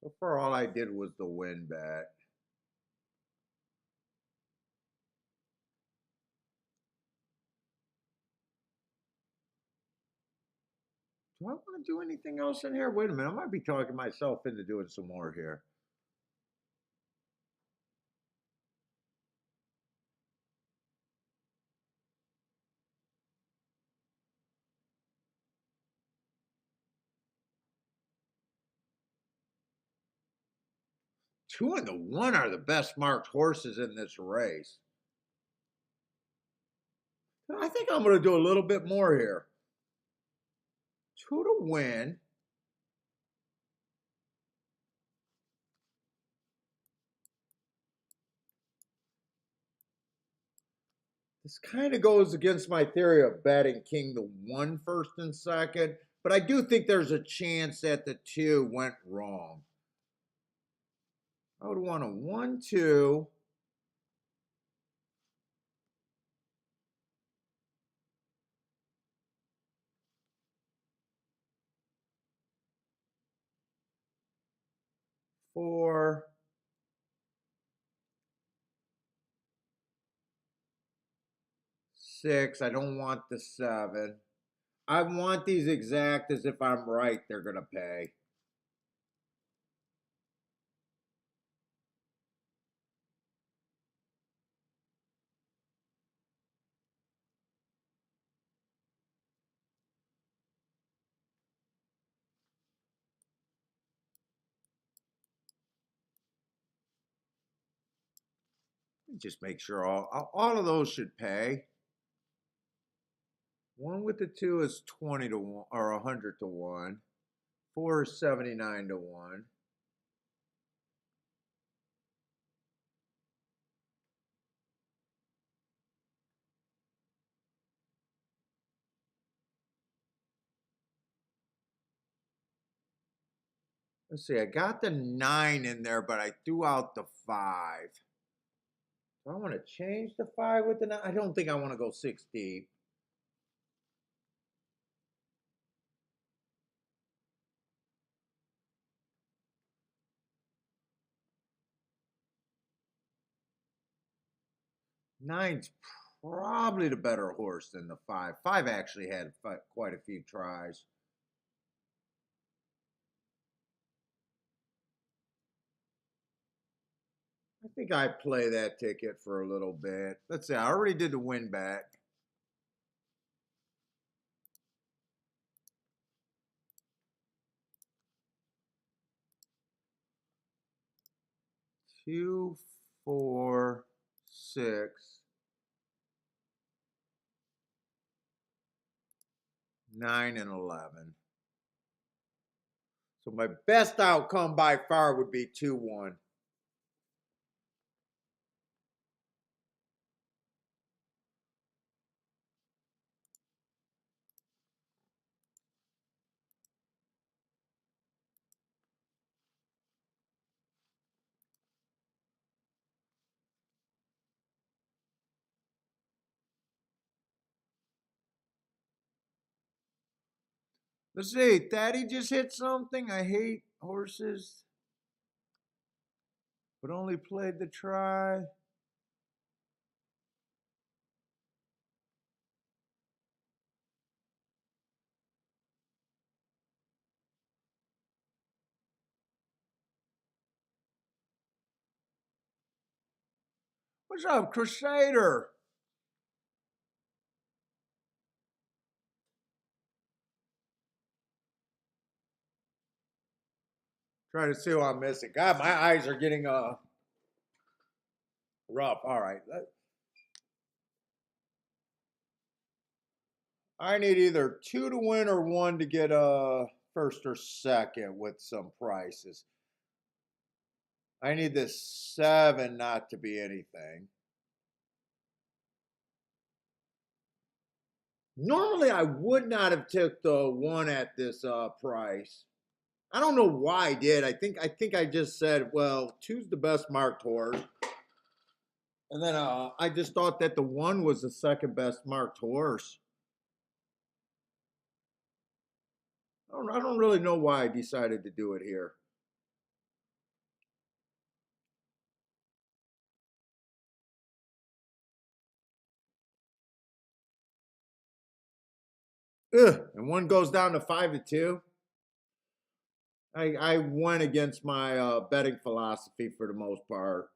Speaker 1: So far, all I did was the win bet. Do I want to do anything else in here? Wait a minute. I might be talking myself into doing some more here. Two and the one are the best marked horses in this race. I think I'm going to do a little bit more here. Two to win. This kind of goes against my theory of betting king the one first and second, but I do think there's a chance that the two went wrong. I would want a 1-2. Four. Six. I don't want the 7. I want these exact as if I'm right, they're going to pay. Just make sure all of those should pay. One with the 2 is 20 to 1 or 100 to 1. 4 is 79 to 1. Let's see, I got the 9 in there, but I threw out the 5. Do I want to change the 5 with the 9? I don't think I want to go 6 deep. Nine's probably the better horse than the 5. 5 actually had quite a few tries. I think I play that ticket for a little bit. Let's see, I already did the win back. Two, 4, 6, 9, and 11. So my best outcome by far would be 2-1. Let's see, Thaddy just hit something. I hate horses, but only played the try. What's up, Crusader? Trying to see who I'm missing. God, my eyes are getting rough. All right. I need either 2 to win or 1 to get a first or second with some prices. I need this 7 not to be anything. Normally, I would not have took the 1 at this price. I don't know why I did. I think I just said, well, 2's the best marked horse. And then I just thought that the 1 was the second best marked horse. I don't really know why I decided to do it here. Ugh, and one goes down to 5-2. I went against my betting philosophy for the most part.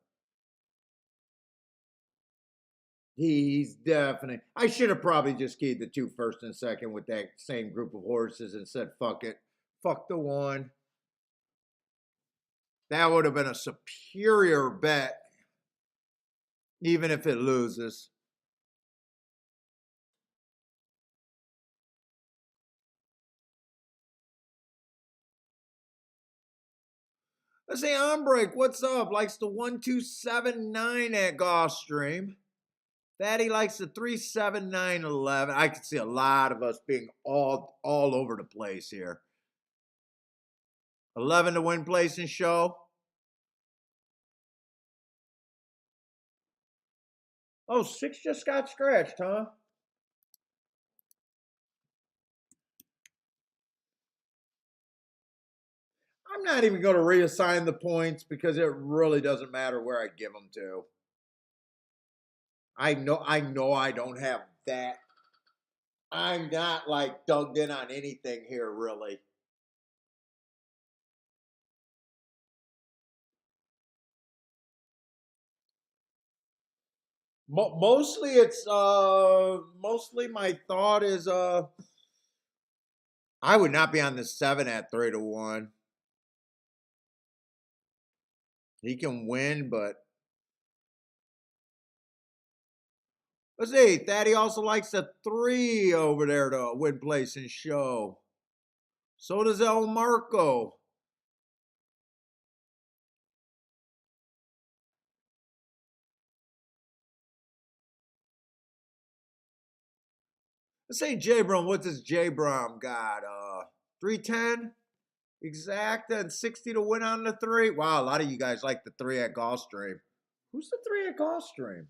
Speaker 1: He's definitely. I should have probably just keyed the 2 first and second with that same group of horses and said, fuck it. Fuck the one. That would have been a superior bet, even if it loses. Let's say on break. What's up? Likes the 1279 at Gulfstream. Fatty likes the 37911. I can see a lot of us being all over the place here. 11 to win place and show. Oh, 6 just got scratched, huh? I'm not even going to reassign the points because it really doesn't matter where I give them to. I know I don't have that. I'm not like dug in on anything here, really. Mostly it's mostly my thought is I would not be on the 7 at 3-1. He can win, but let's see. Thaddy also likes the 3 over there to win place and show. So does El Marco. Let's say J Brom. What's this J Brom got? 310 exact and 60 to win on the 3. Wow, a lot of you guys like the 3 at Gulfstream. Who's the 3 at Gulfstream?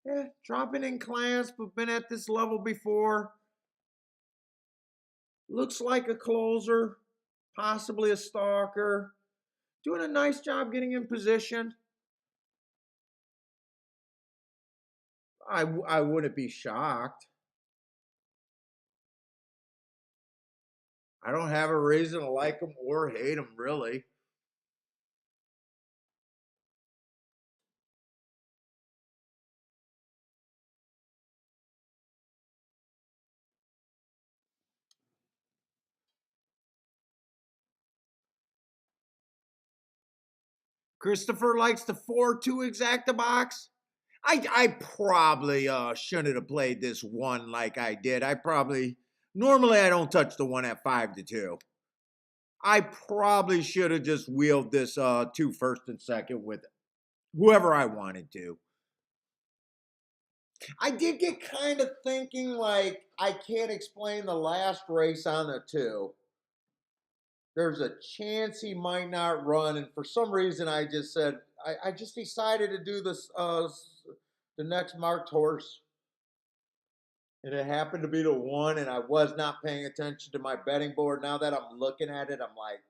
Speaker 1: Yeah, dropping in class, but been at this level before. Looks like a closer, possibly a stalker. Doing a nice job getting in position. I wouldn't be shocked. I don't have a reason to like him or hate him, really. Christopher likes the 4-2 exacta box. I probably shouldn't have played this one like I did. Normally I don't touch the one at 5-2. I probably should have just wheeled this 2 first and second with whoever I wanted to. I did get kind of thinking like I can't explain the last race on the 2. There's a chance he might not run, and for some reason I just said I just decided to do this the next marked horse. And it happened to be the 1, and I was not paying attention to my betting board. Now that I'm looking at it, I'm like,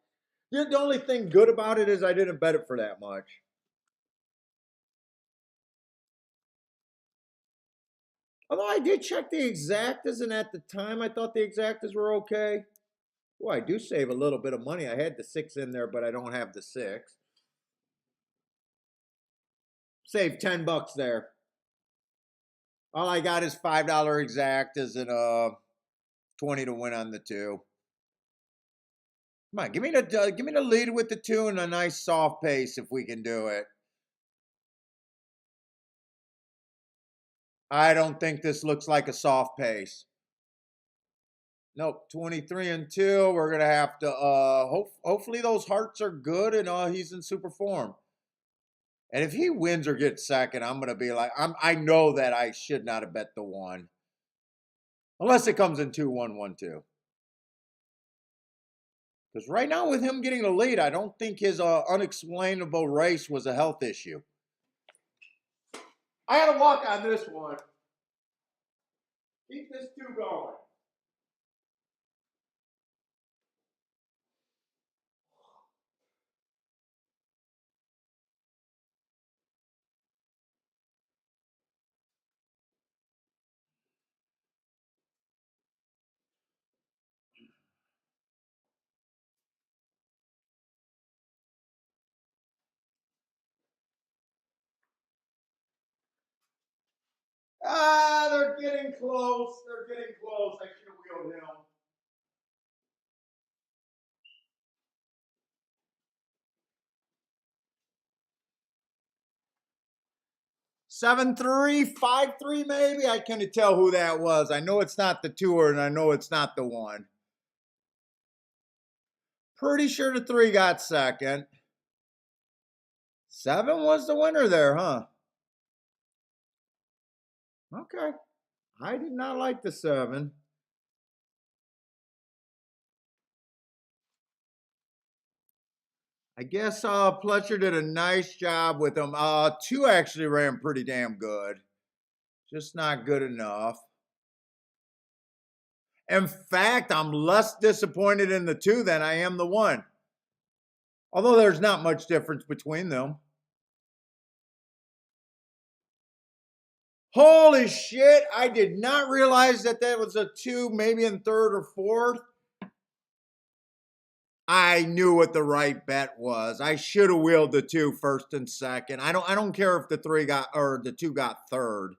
Speaker 1: the only thing good about it is I didn't bet it for that much. Although I did check the exactas, and at the time I thought the exactas were okay. Oh, I do save a little bit of money. I had the 6 in there, but I don't have the 6. Save $10 there. All I got is $5 exactas and 20 to win on the 2. Come on, give me the lead with the 2 and a nice soft pace if we can do it. I don't think this looks like a soft pace. Nope, 23-2. We're gonna have to hopefully those hearts are good and he's in super form. And if he wins or gets second, I'm gonna be like, I know that I should not have bet the 1. Unless it comes in 2-1-1-2. Because right now with him getting the lead, I don't think his unexplainable race was a health issue. I had to walk on this one. Keep this 2 going. Ah, they're getting close. They're getting close. I should have wheeled him. 7-3, 5-3, maybe. I can't tell who that was. I know it's not the tour, and I know it's not the one. Pretty sure the 3 got second. 7 was the winner there, huh? Okay. I did not like the 7. I guess Pletcher did a nice job with them. 2 actually ran pretty damn good. Just not good enough. In fact, I'm less disappointed in the 2 than I am the 1. Although there's not much difference between them. Holy shit, I did not realize that was a 2, maybe in 3rd or 4th. I knew what the right bet was. I should have wheeled the 2 first and second. I don't care if the 3 got or the 2 got 3rd.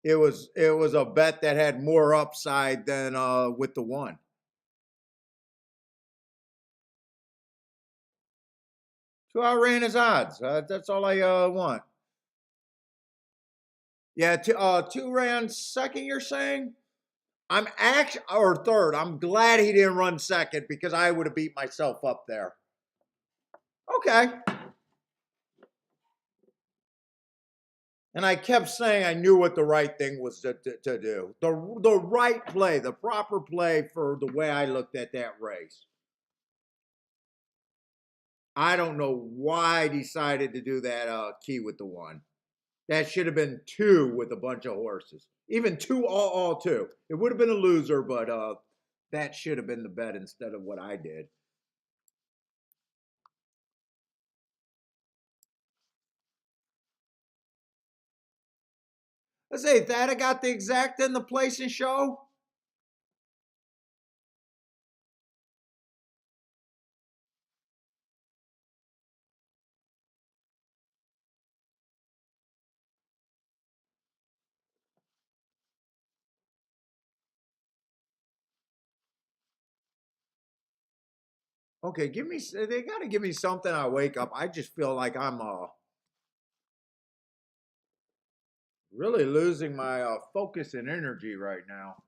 Speaker 1: It was a bet that had more upside than with the 1. So I ran his odds. That's all I want. Yeah, 2 ran second, you're saying? I'm actually, or 3rd. I'm glad he didn't run second because I would have beat myself up there. Okay. And I kept saying I knew what the right thing was to do. The right play, the proper play for the way I looked at that race. I don't know why I decided to do that key with the 1. That should have been 2 with a bunch of horses. Even 2, all 2. It would have been a loser, but that should have been the bet instead of what I did. Let's say that I got the exact in the place and show. Okay, give me. They got to give me something. I wake up. I just feel like I'm really losing my focus and energy right now.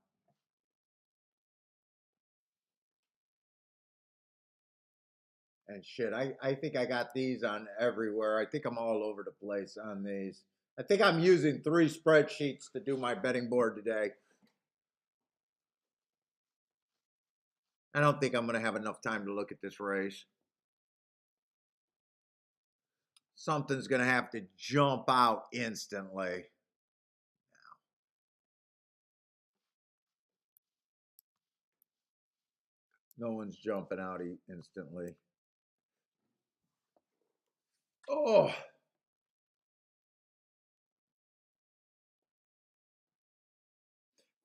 Speaker 1: And shit, I think I got these on everywhere. I think I'm all over the place on these. I think I'm using 3 spreadsheets to do my betting board today. I don't think I'm going to have enough time to look at this race. Something's going to have to jump out instantly. No one's jumping out instantly. Oh.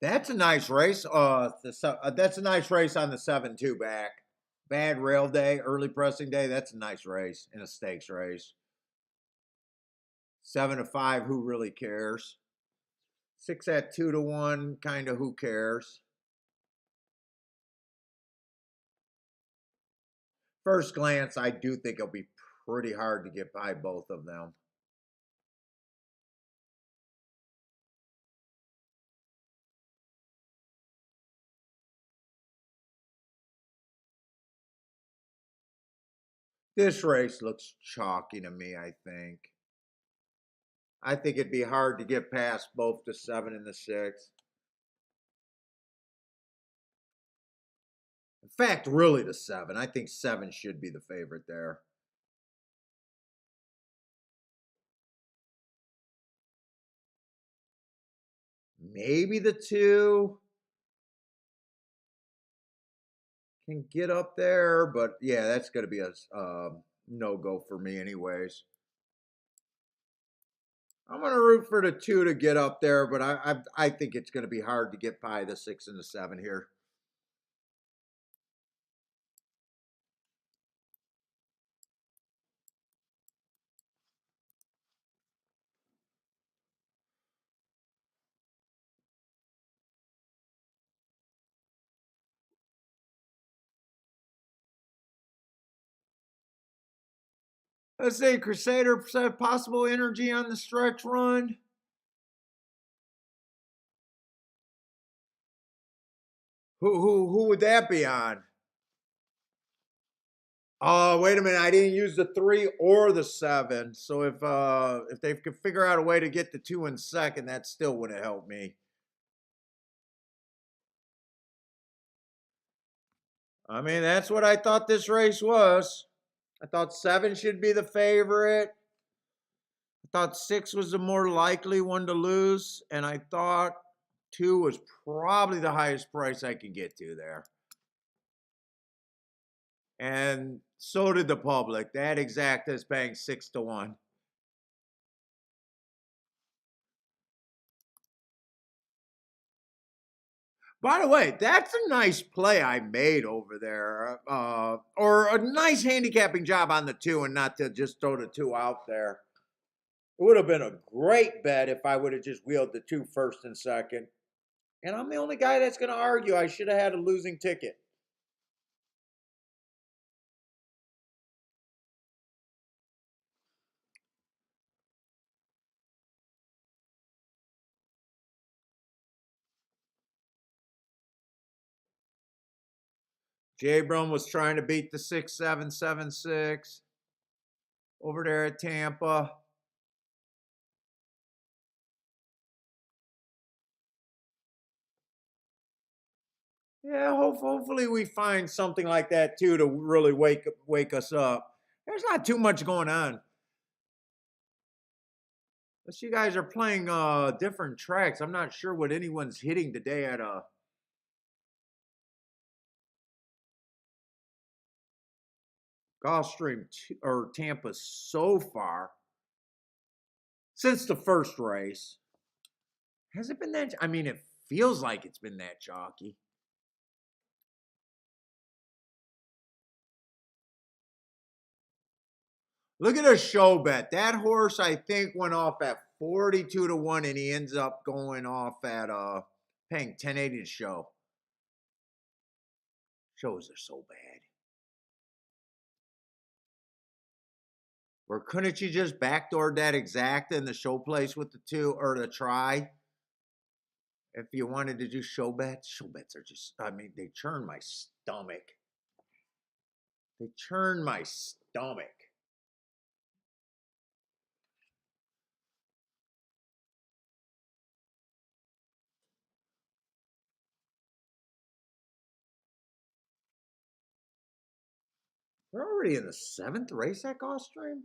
Speaker 1: That's a nice race. That's a nice race on the 7-2 back. Bad rail day, early pressing day. That's a nice race in a stakes race. 7-5, who really cares? 6 at 2-1, kind of who cares? First glance, I do think it'll be pretty hard to get by both of them. This race looks chalky to me, I think. I think it'd be hard to get past both the 7 and the 6. In fact, really the 7. I think 7 should be the favorite there. Maybe the 2 can get up there, but yeah, that's going to be a no-go for me anyways. I'm going to root for the 2 to get up there, but I think it's going to be hard to get by the 6 and the 7 here. Let's see, Crusader said possible energy on the stretch run. Who would that be on? Oh, wait a minute. I didn't use the 3 or the 7. So if they could figure out a way to get the 2 in second, that still wouldn't help me. I mean, that's what I thought this race was. I thought 7 should be the favorite. I thought 6 was the more likely one to lose, and I thought 2 was probably the highest price I could get to there. And so did the public. That exact is paying 6 to 1. By the way, that's a nice play I made over there, or a nice handicapping job on the 2 and not to just throw the 2 out there. It would have been a great bet if I would have just wheeled the 2 first and second. And I'm the only guy that's going to argue I should have had a losing ticket. Jabram was trying to beat the 6-7-7-6 over there at Tampa. Yeah, hopefully we find something like that too to really wake us up. There's not too much going on. Unless you guys are playing different tracks, I'm not sure what anyone's hitting today at Gulfstream or Tampa so far since the first race. Has it been that? I mean, it feels like it's been that chalky. Look at a show bet. That horse, I think, went off at 42 to 1, and he ends up going off at paying 1080 to show. Shows are so bad. Or couldn't you just backdoor that exact in the show place with the 2 or the try? If you wanted to do show bets are just, I mean, they churn my stomach. They churn my stomach. We're already in the 7th race at Gulfstream?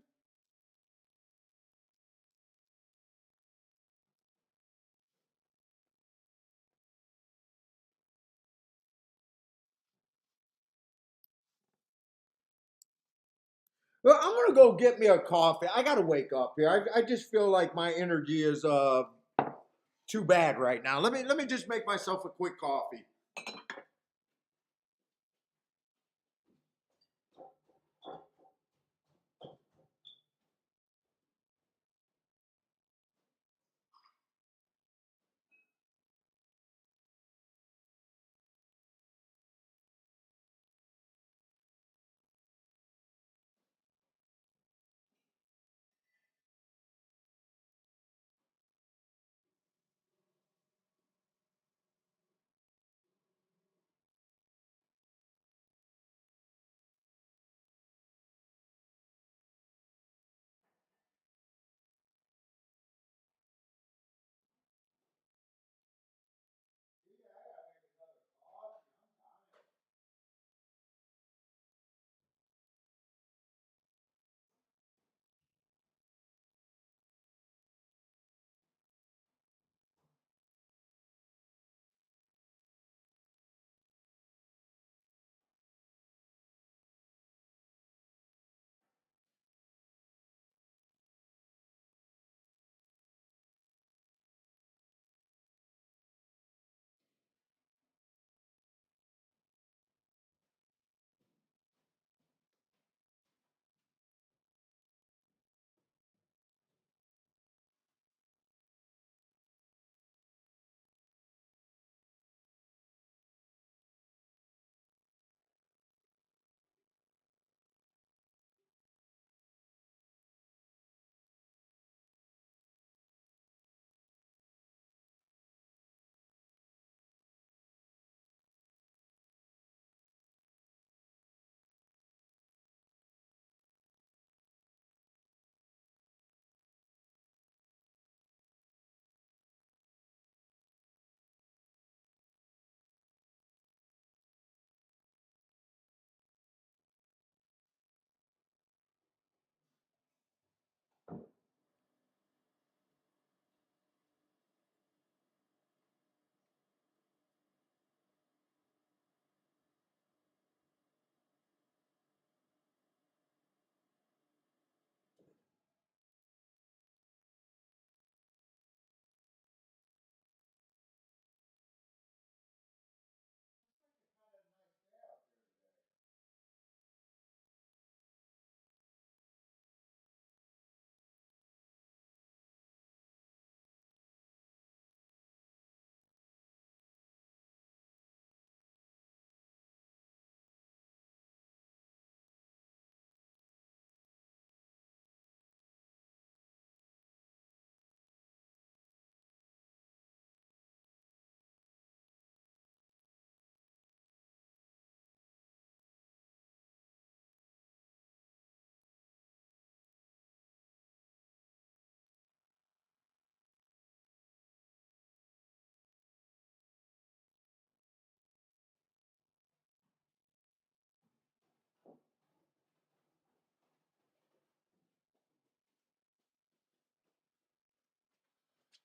Speaker 1: Well, I'm gonna go get me a coffee. I gotta wake up here. I just feel like my energy is too bad right now. Let me just make myself a quick coffee.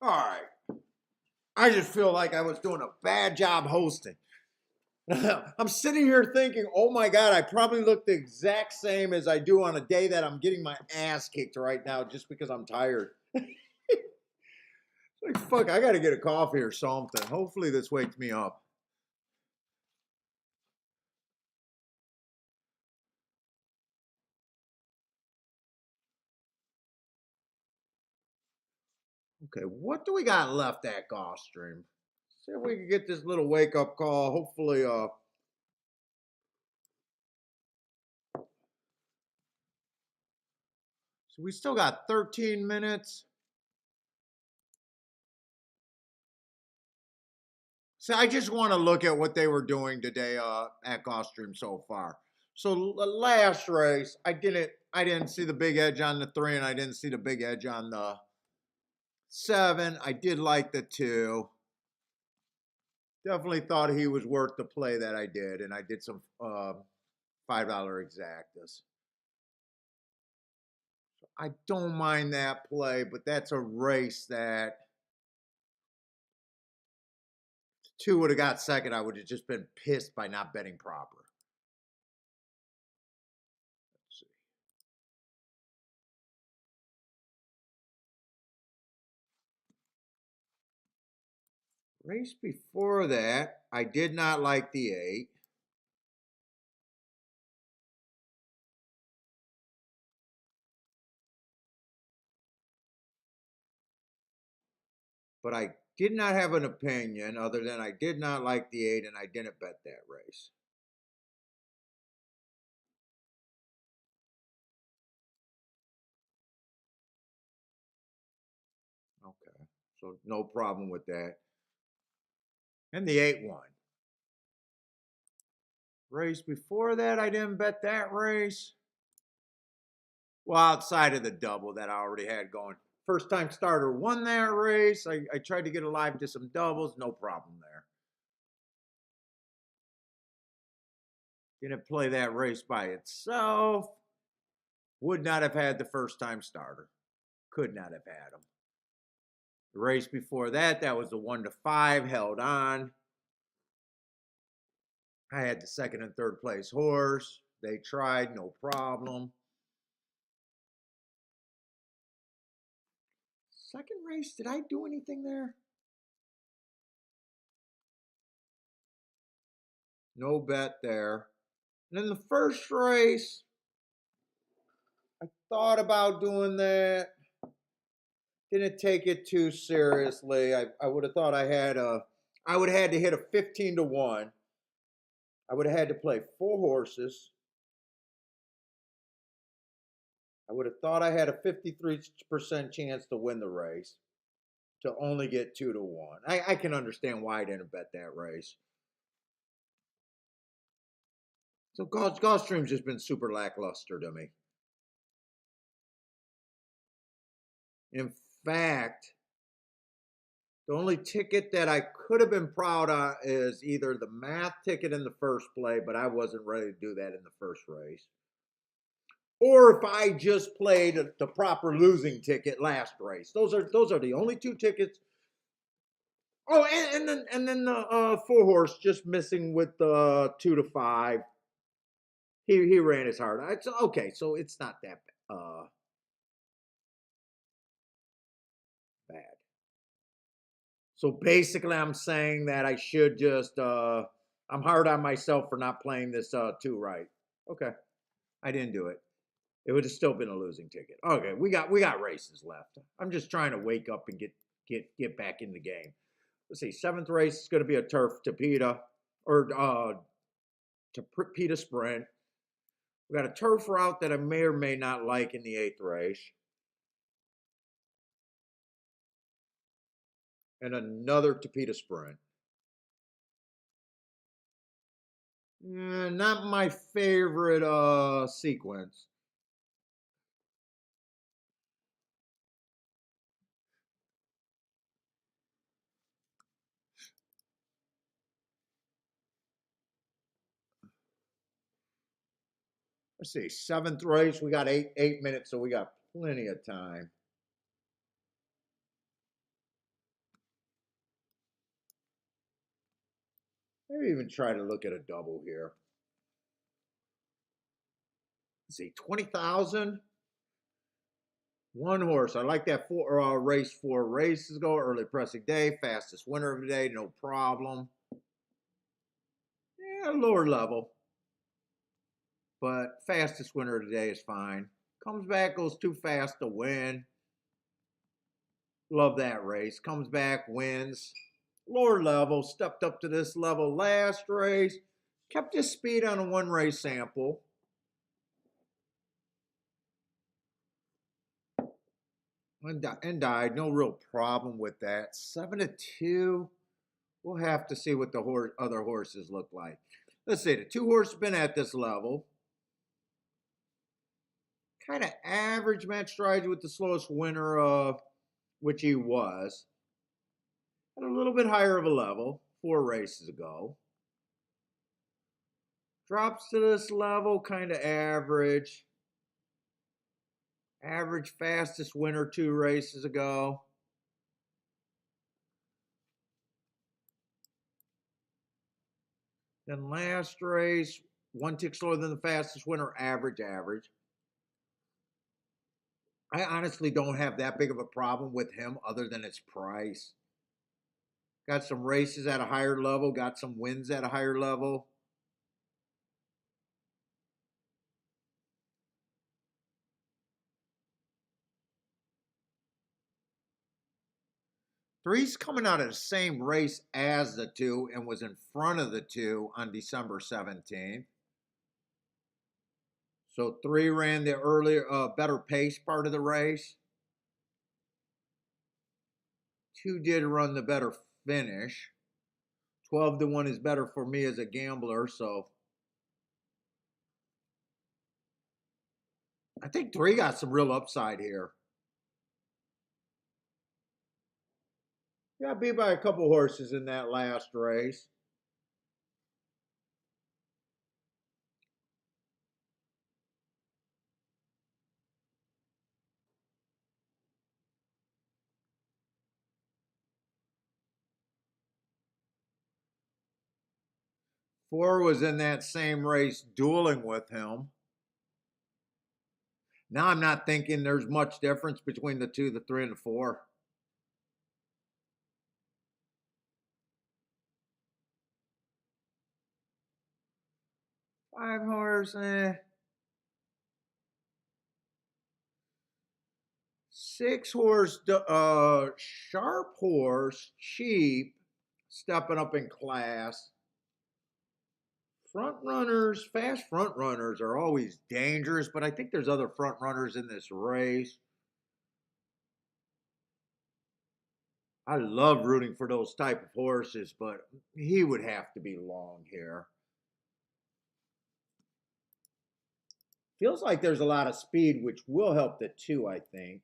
Speaker 1: All right. I just feel like I was doing a bad job hosting. I'm sitting here thinking, oh my God, I probably look the exact same as I do on a day that I'm getting my ass kicked right now just because I'm tired. Like, fuck, I gotta get a coffee or something. Hopefully this wakes me up. Okay, what do we got left at Gulfstream? See if we can get this little wake up call. Hopefully, so we still got 13 minutes. So I just want to look at what they were doing today at Gulfstream so far. So the last race, I didn't see the big edge on the 3, and I didn't see the big edge on the 7. I did like the 2. Definitely thought he was worth the play that I did, and I did some $5 exactas. I don't mind that play, but that's a race that 2 would have got second. I would have just been pissed by not betting proper. Let's see. Race before that, I did not like the 8. But I did not have an opinion other than I did not like the 8 and I didn't bet that race. Okay, so no problem with that. And the 8 won. Race before that, I didn't bet that race. Well, outside of the double that I already had going. First time starter won that race. I tried to get alive to some doubles, no problem there. Didn't play that race by itself. Would not have had the first time starter. Could not have had him. The race before that, that was the 1 to 5, held on. I had the second and third place horse. They tried, no problem. Second race, did I do anything there? No bet there. And then the first race, I thought about doing that. Didn't take it too seriously. I would have thought I would have had to hit a 15 to 1. I would have had to play 4 horses. I would have thought I had a 53% chance to win the race to only get 2 to 1. I can understand why I didn't bet that race. So Gulfstream's just been super lackluster to me. In fact, the only ticket that I could have been proud of is either the math ticket in the first play, but I wasn't ready to do that in the first race. Or if I just played the proper losing ticket last race. Those are the only 2 tickets. Oh, and then the 4 horse just missing with the 2 to 5. He ran his hard. It's okay, so it's not that bad. So basically, I'm saying that I should just I'm hard on myself for not playing this 2 right. Okay, I didn't do it. It would have still been a losing ticket. Okay, we got races left. I'm just trying to wake up and get back in the game. Let's see. 7th race is going to be a turf Tapeta or Tapeta sprint. We got a turf route that I may or may not like in the 8th race. And another Tapeta sprint. Not my favorite sequence. Let's see, 7th race. We got eight minutes, so we got plenty of time. Maybe even try to look at a double here. Let's see, 20,000. One horse. I like that race 4 races ago. Early pressing day, fastest winner of the day, no problem. Yeah, lower level, but fastest winner of the day is fine. Comes back, goes too fast to win. Love that race. Comes back, wins. Lower level, stepped up to this level last race. Kept his speed on a 1 race sample. And died. No real problem with that. 7-2. We'll have to see what the other horses look like. Let's see. The 2 horses been at this level. Kind of average match strides with the slowest winner of which he was. At a little bit higher of a level 4 races ago. Drops to this level, kind of average. Average fastest winner 2 races ago. Then last race, 1 tick slower than the fastest winner, average. I honestly don't have that big of a problem with him other than its price. Got some races at a higher level, got some wins at a higher level. Three's coming out of the same race as the 2 and was in front of the 2 on December 17th. So 3 ran the earlier, better pace part of the race. 2 did run the better finish. 12-1 is better for me as a gambler, so I think 3 got some real upside here. Got beat by a couple horses in that last race. Four was in that same race dueling with him. Now I'm not thinking there's much difference between the 2, the 3, and the 4. Five horse, 6 horse, sharp horse, cheap, stepping up in class. Front runners, fast front runners are always dangerous, but I think there's other front runners in this race. I love rooting for those type of horses, but he would have to be long here. Feels like there's a lot of speed, which will help the 2, I think.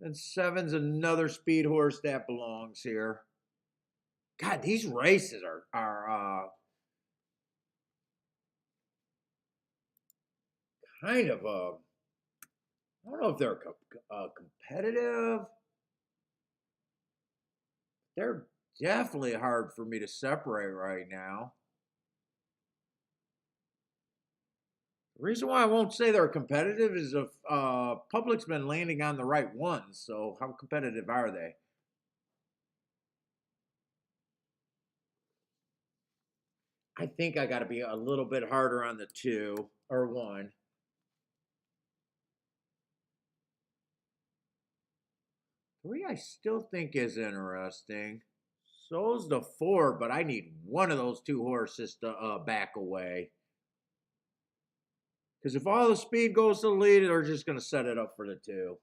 Speaker 1: And 7's another speed horse that belongs here. God, these races are kind of I don't know if they're competitive. They're definitely hard for me to separate right now. The reason why I won't say they're competitive is if public's been landing on the right ones. So how competitive are they? I think I got to be a little bit harder on the 2 or 1. 3 I still think is interesting. So's the 4, but I need one of those 2 horses to back away. Because if all the speed goes to the lead, they're just going to set it up for the 2.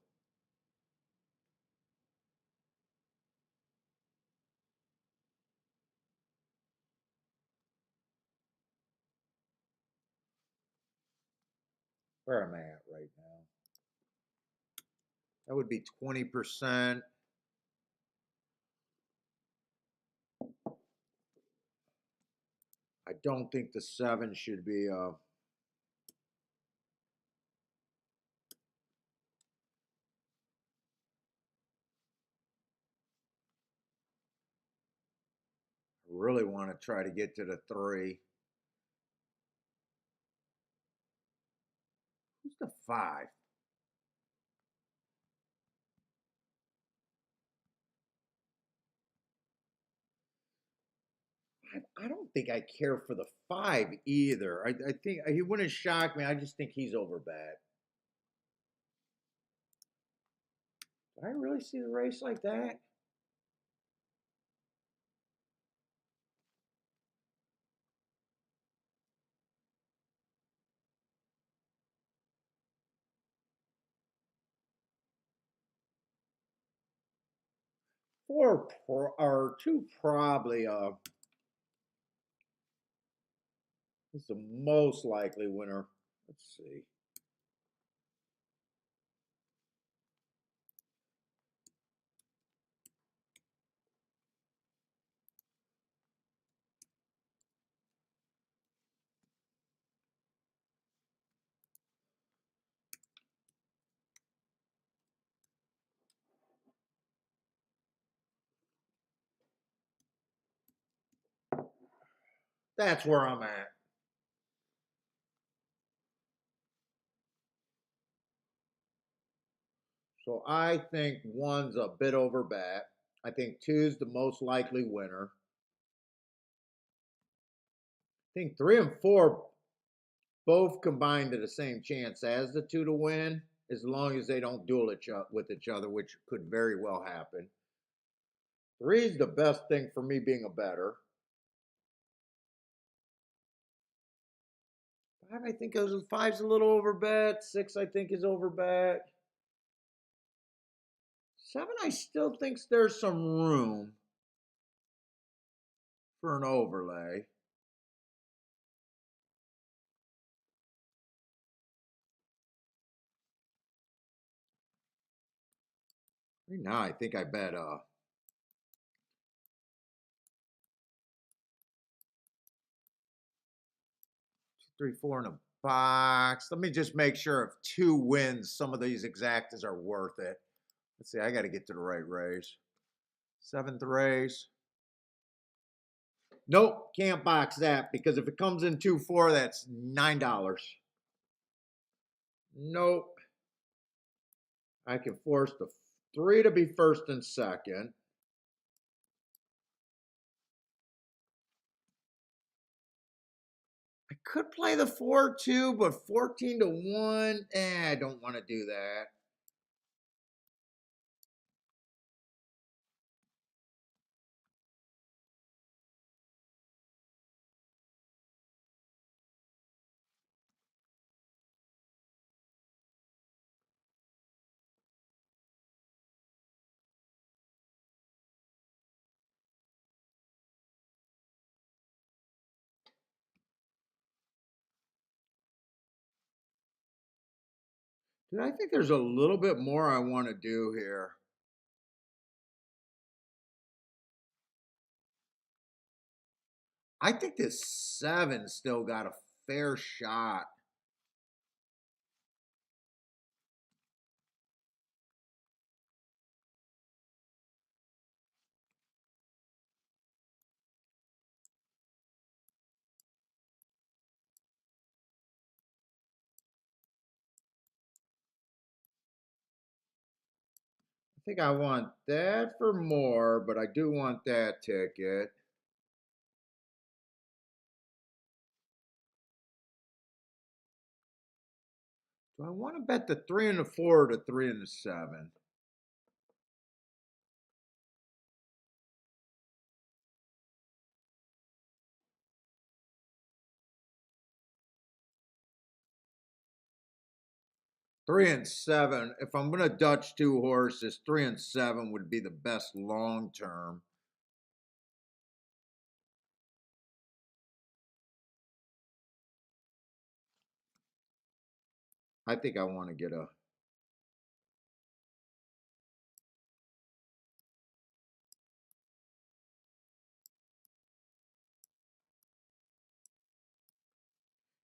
Speaker 1: Where am I at right now? That would be 20%. I don't think the 7 should be really want to try to get to the 3. Who's the 5? I don't think I care for the 5 either. I think he wouldn't shock me. I just think he's overbet. Do I really see the race like that? Or 2 probably is the most likely winner. Let's see. That's where I'm at. So I think 1's a bit overbet. I think 2's the most likely winner. I think 3 and 4 both combined to the same chance as the 2 to win, as long as they don't duel with each other, which could very well happen. 3 is the best thing for me being a better. 5, I think 5's a little overbet. 6, I think is overbet. 7, I still think there's some room for an overlay. Right now, I think I bet 3, 4 in a box. Let me just make sure if 2 wins, some of these exactas are worth it. Let's see, I got to get to the right race. 7th race. Nope, can't box that because if it comes in 2-4, that's $9. Nope. I can force the 3 to be first and second. I could play the 4 too, but 14 to 1, I don't want to do that. Dude, I think there's a little bit more I want to do here. I think this 7 still got a fair shot. I think I want that for more, but I do want that ticket. Do I want to bet the 3 and the 4 or the 3 and the 7? 3 and 7. If I'm going to Dutch 2 horses, 3 and 7 would be the best long term. I think I want to get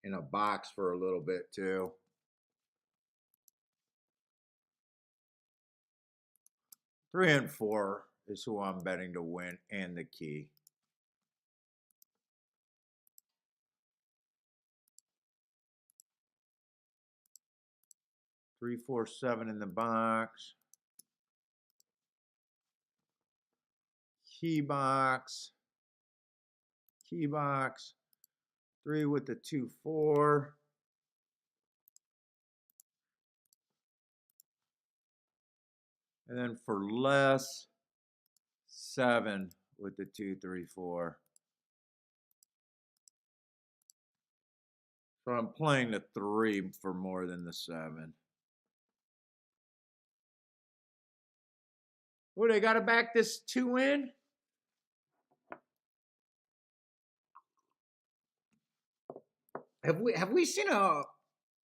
Speaker 1: in a box for a little bit too. 3 and 4 is who I'm betting to win and the key. 3, 4, 7 in the box. Key box. Key box. 3 with the 2, 4. And then for less, 7 with the 2, 3, 4. So I'm playing the 3 for more than the 7. Oh, they got to back this 2 in? Have we seen a?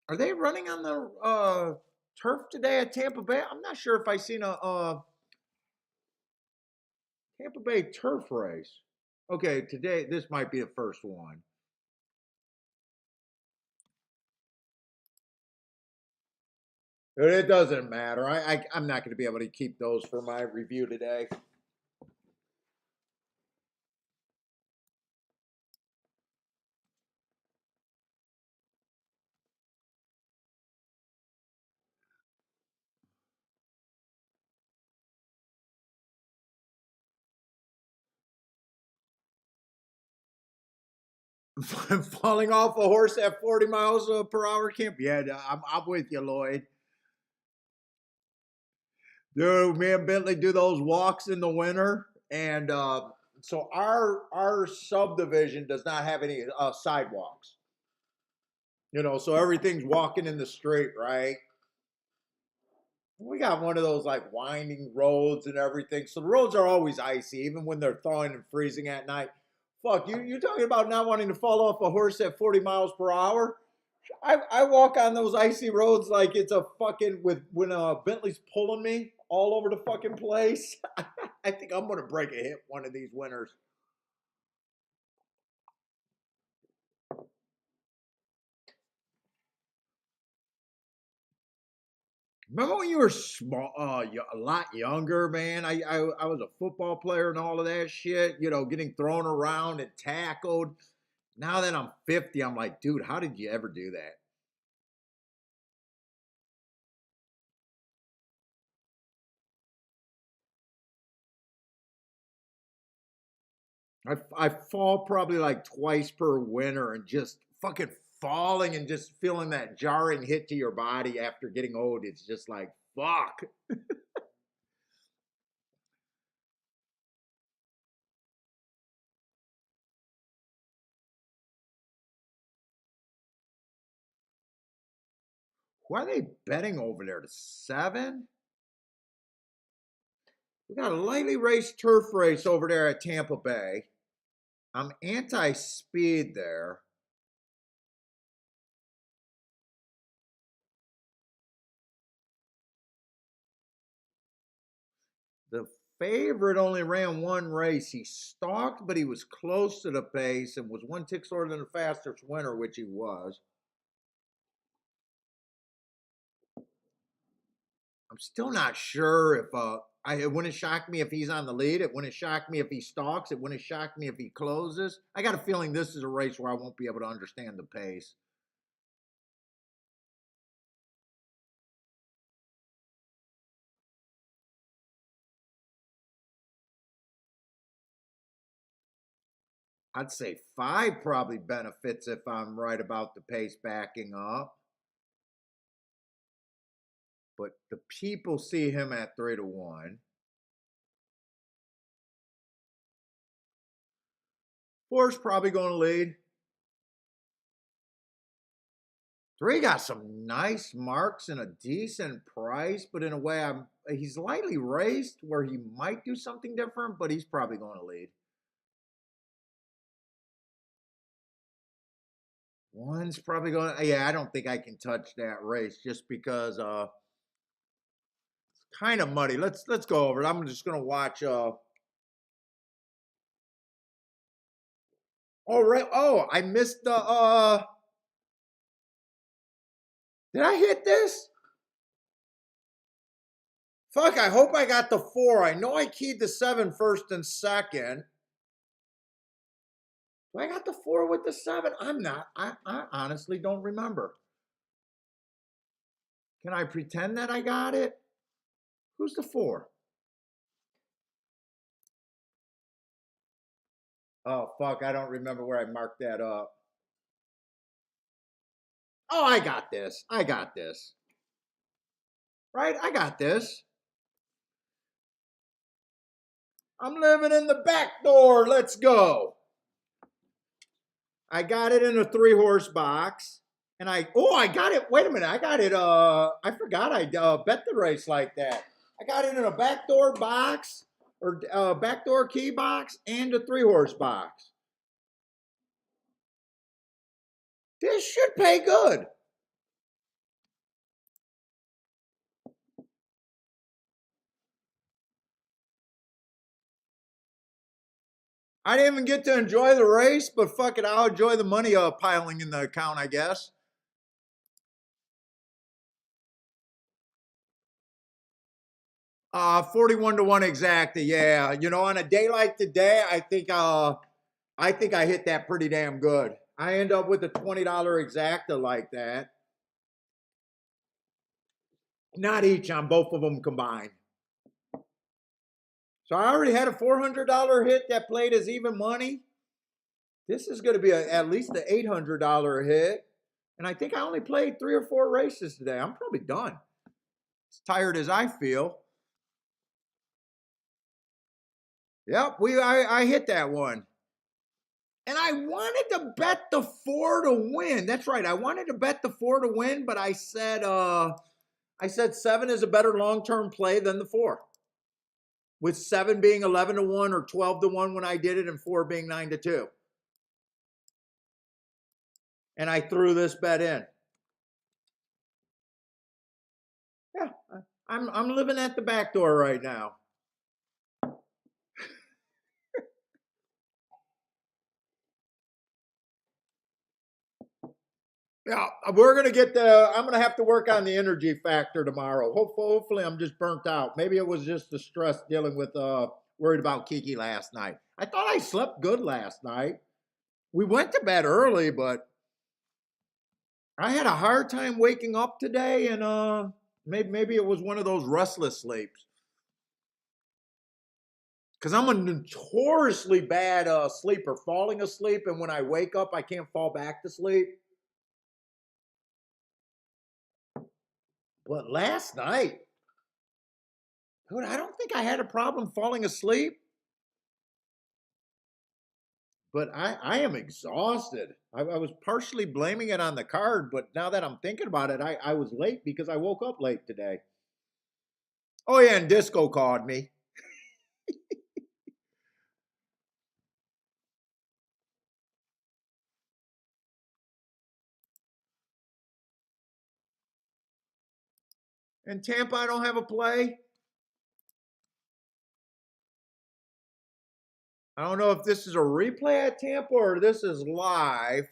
Speaker 1: Are they running on the turf today at Tampa Bay? I'm not sure if I seen a Tampa Bay turf race. Okay, today this might be the first one. But it doesn't matter. I'm not going to be able to keep those for my review today. Falling off a horse at 40 miles per hour can't be. Yeah, I'm with you, Lloyd. Dude, me and Bentley do those walks in the winter, and so our subdivision does not have any sidewalks. You know, so everything's walking in the street, right? We got one of those like winding roads and everything. So the roads are always icy, even when they're thawing and freezing at night. Fuck, you're talking about not wanting to fall off a horse at 40 miles per hour? I walk on those icy roads like it's a fucking when Bentley's pulling me all over the fucking place. I think I'm gonna break a hip one of these winters. Remember when you were small, a lot younger, man? I was a football player and all of that shit. You know, getting thrown around and tackled. Now that I'm 50, I'm like, dude, how did you ever do that? I fall probably like twice per winter and just fucking falling and just feeling that jarring hit to your body after getting old. It's just like, fuck. Why are they betting over there to 7? We got a lightly raced turf race over there at Tampa Bay. I'm anti-speed there. The favorite only ran one race. He stalked, but he was close to the pace and was 1 tick slower than the fastest winner, which he was. I'm still not sure if it wouldn't shock me if he's on the lead. It wouldn't shock me if he stalks. It wouldn't shock me if he closes. I got a feeling this is a race where I won't be able to understand the pace. I'd say 5 probably benefits if I'm right about the pace backing up. But the people see him at 3-1. 4's probably going to lead. 3 got some nice marks and a decent price, but in a way, he's lightly raced where he might do something different, but he's probably going to lead. 1's probably going to, yeah, I don't think I can touch that race just because it's kind of muddy. Let's go over it. I'm just going to watch oh right. Oh, I missed the did I hit this? Fuck, I hope I got the 4. I know I keyed the 7 first and second. Do I got the 4 with the 7? I'm not. I honestly don't remember. Can I pretend that I got it? Who's the 4? Oh, fuck. I don't remember where I marked that up. Oh, I got this. I got this. Right? I got this. I'm living in the back door. Let's go. I got it in a 3-horse box. And I got it. Wait a minute. I got it. I forgot I bet the race like that. I got it in a backdoor box or backdoor key box and a 3-horse box. This should pay good. I didn't even get to enjoy the race, but fuck it, I'll enjoy the money piling in the account, I guess. Uh, 41 to 1 exacta, yeah. You know, on a day like today, I think I hit that pretty damn good. I end up with a $20 exacta like that. Not each, on both of them combined. So I already had a $400 hit that played as even money. This is going to be at least an $800 hit. And I think I only played 3 or 4 races today. I'm probably done. As tired as I feel. Yep, I hit that one. And I wanted to bet the 4 to win. That's right. I wanted to bet the 4 to win, but I said 7 is a better long-term play than the 4. With 7 being 11 to 1 or 12 to 1 when I did it, and 4 being 9 to 2. And I threw this bet in. Yeah, I'm living at the back door right now. Yeah, we're gonna get I'm gonna have to work on the energy factor tomorrow. Hopefully, I'm just burnt out. Maybe it was just the stress dealing with worried about Kiki last night. I thought I slept good last night. We went to bed early, but I had a hard time waking up today, and maybe it was one of those restless sleeps. Because I'm a notoriously bad sleeper, falling asleep, and when I wake up, I can't fall back to sleep. But last night, dude, I don't think I had a problem falling asleep. But I am exhausted. I was partially blaming it on the card, but now that I'm thinking about it, I was late because I woke up late today. Oh, yeah, and Disco called me. In Tampa, I don't have a play. I don't know if this is a replay at Tampa or this is live.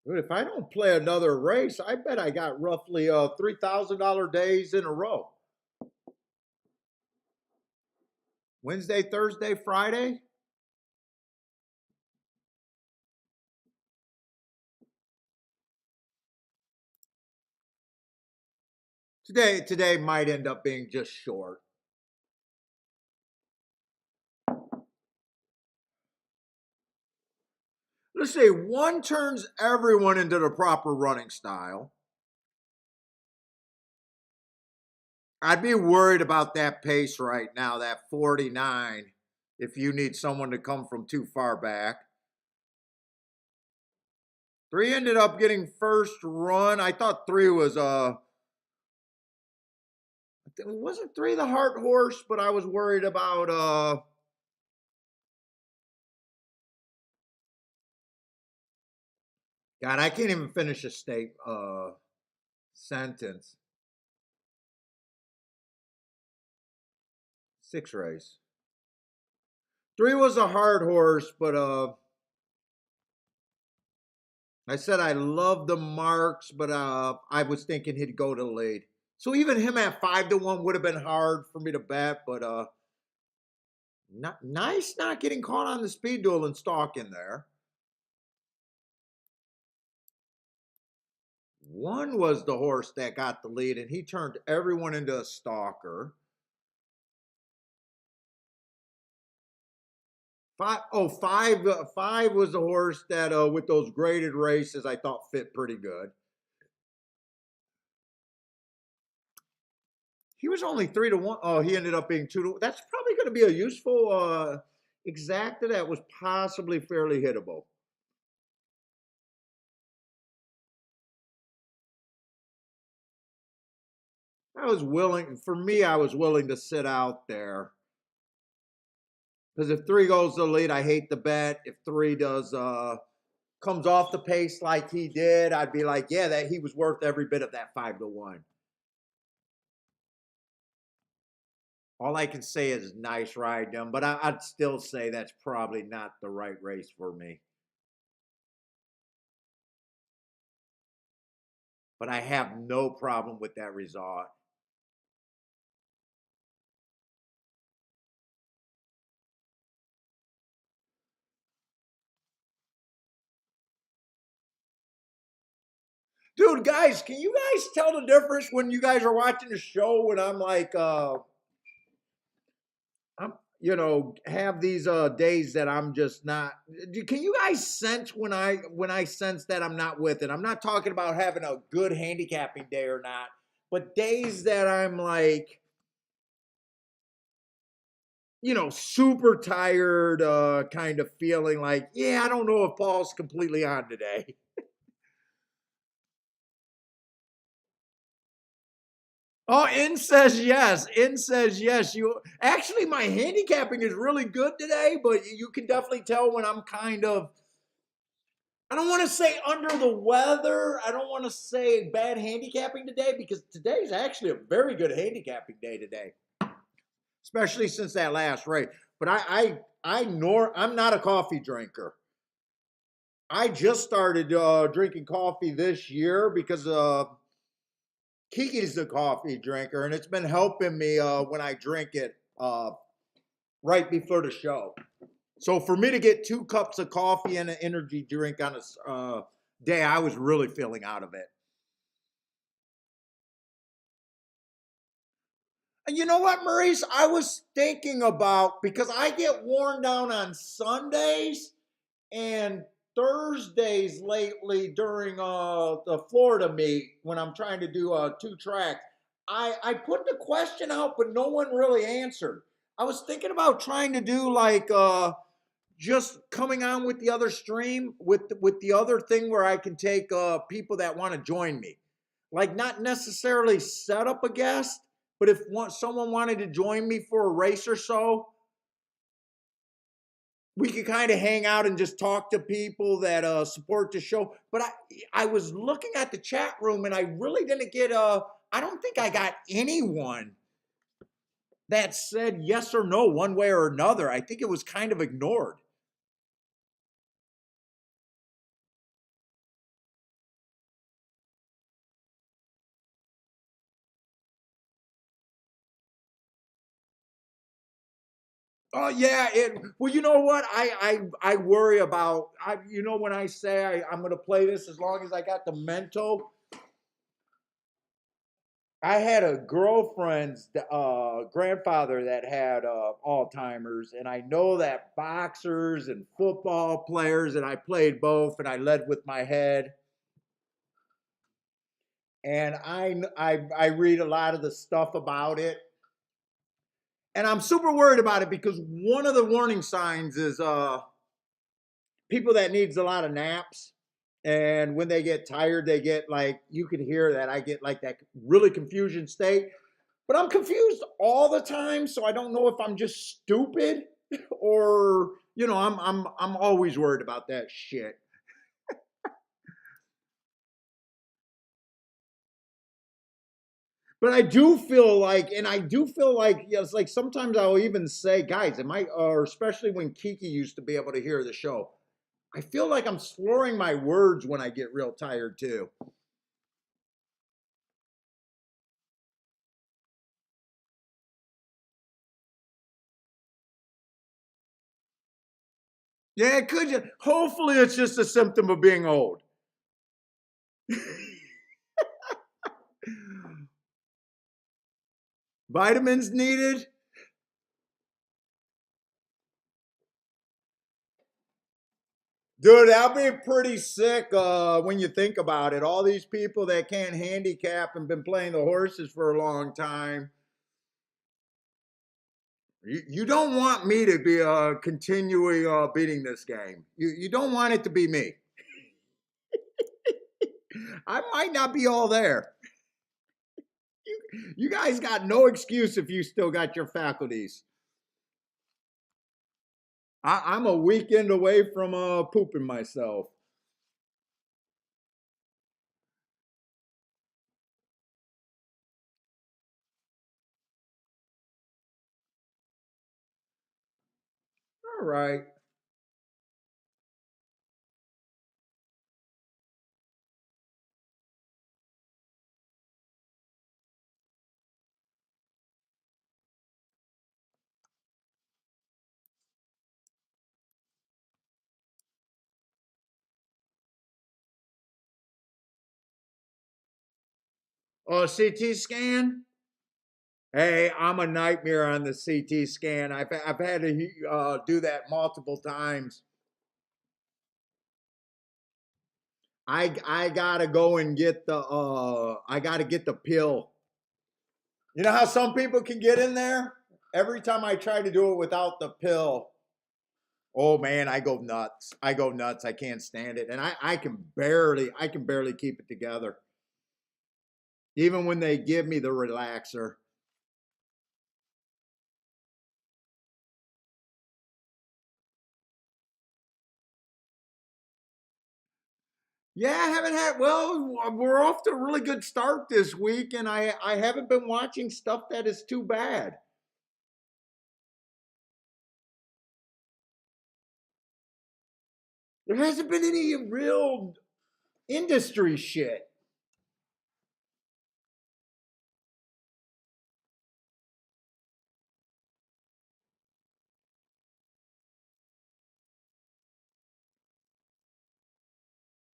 Speaker 1: Dude, if I don't play another race, I bet I got roughly $3,000 days in a row. Wednesday, Thursday, Friday. Today might end up being just short. Let's say 1 turns everyone into the proper running style. I'd be worried about that pace right now, that 49, if you need someone to come from too far back. 3 ended up getting first run. I thought 3 was it wasn't 3 the heart horse, but I was worried about God, I can't even finish a state sentence. 6 race. 3 was a hard horse, but I said I love the marks, but I was thinking he'd go to lead. So even him at 5 to 1 would have been hard for me to bet, but nice not getting caught on the speed duel and stalking there. 1 was the horse that got the lead, and he turned everyone into a stalker. 5 was the horse that with those graded races I thought fit pretty good. He was only 3-1. Oh, he ended up being 2-1. That's probably going to be a useful exacta that was possibly fairly hittable. I was willing to sit out there. Because if 3 goes to the lead, I hate the bet. If 3 comes off the pace like he did, I'd be like, yeah, that he was worth every bit of that 5-1. All I can say is nice ride them, but I'd still say that's probably not the right race for me. But I have no problem with that result. Dude, guys, can you guys tell the difference when you guys are watching the show when I'm like, have these days that I'm just not. Can you guys sense when I sense that I'm not with it? I'm not talking about having a good handicapping day or not, but days that I'm like, super tired, kind of feeling like, yeah, I don't know if Paul's completely on today. Oh, In says yes. In says yes. You actually, my handicapping is really good today, but you can definitely tell when I'm kind of. I don't want to say under the weather. I don't want to say bad handicapping today because today is actually a very good handicapping day today, especially since that last race. But I'm not a coffee drinker. I just started drinking coffee this year because Kiki's the coffee drinker, and it's been helping me when I drink it right before the show. So for me to get 2 cups of coffee and an energy drink on a day, I was really feeling out of it. And you know what, Maurice? I was thinking about, because I get worn down on Sundays and Thursdays lately during the Florida meet when I'm trying to do 2 tracks. I put the question out, but no one really answered. I was thinking about trying to do like just coming on with the other stream with the other thing where I can take people that want to join me, like not necessarily set up a guest, but if someone wanted to join me for a race or so, we could kind of hang out and just talk to people that support the show. But I was looking at the chat room and I really didn't get I don't think I got anyone that said yes or no one way or another. I think it was kind of ignored. Oh yeah, well, you know what? I worry about. When I say I'm going to play this as long as I got the mental. I had a girlfriend's grandfather that had Alzheimer's, and I know that boxers and football players, and I played both, and I led with my head. And I read a lot of the stuff about it, and I'm super worried about it because one of the warning signs is people that needs a lot of naps, and when they get tired they get like, you can hear that I get like that really confusion state, but I'm confused all the time, so I don't know if I'm just stupid or I'm always worried about that shit. But I do feel like, it's like sometimes I'll even say, guys, or especially when Kiki used to be able to hear the show, I feel like I'm slurring my words when I get real tired too. Yeah, hopefully it's just a symptom of being old. Vitamins needed? Dude, that'd be pretty sick when you think about it. All these people that can't handicap and been playing the horses for a long time. You don't want me to be continually beating this game. You don't want it to be me. I might not be all there. You guys got no excuse if you still got your faculties. I'm a weekend away from pooping myself. All right. Oh, CT scan? Hey, I'm a nightmare on the CT scan. I've had to do that multiple times. I gotta go and get the I gotta get the pill. You know how some people can get in there? Every time I try to do it without the pill, oh man, I go nuts. I go nuts. I can't stand it. And I can barely keep it together. Even when they give me the relaxer. Yeah, I haven't had, well, we're off to a really good start this week, and I haven't been watching stuff that is too bad. There hasn't been any real industry shit.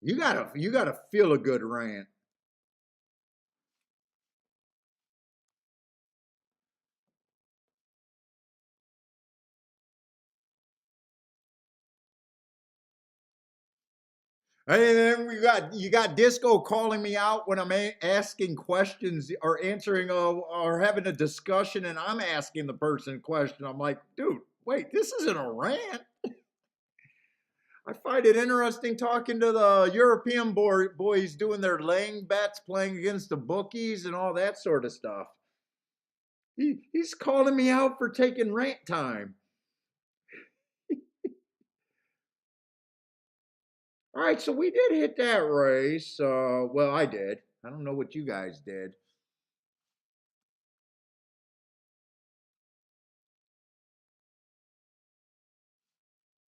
Speaker 1: You gotta feel a good rant. And then you got Disco calling me out when I'm asking questions or answering or having a discussion, and I'm asking the person a question. I'm like, dude, wait, this isn't a rant. I find it interesting talking to the European boys doing their laying bets, playing against the bookies, and all that sort of stuff. He's calling me out for taking rant time. All right, so we did hit that race. Well, I did. I don't know what you guys did.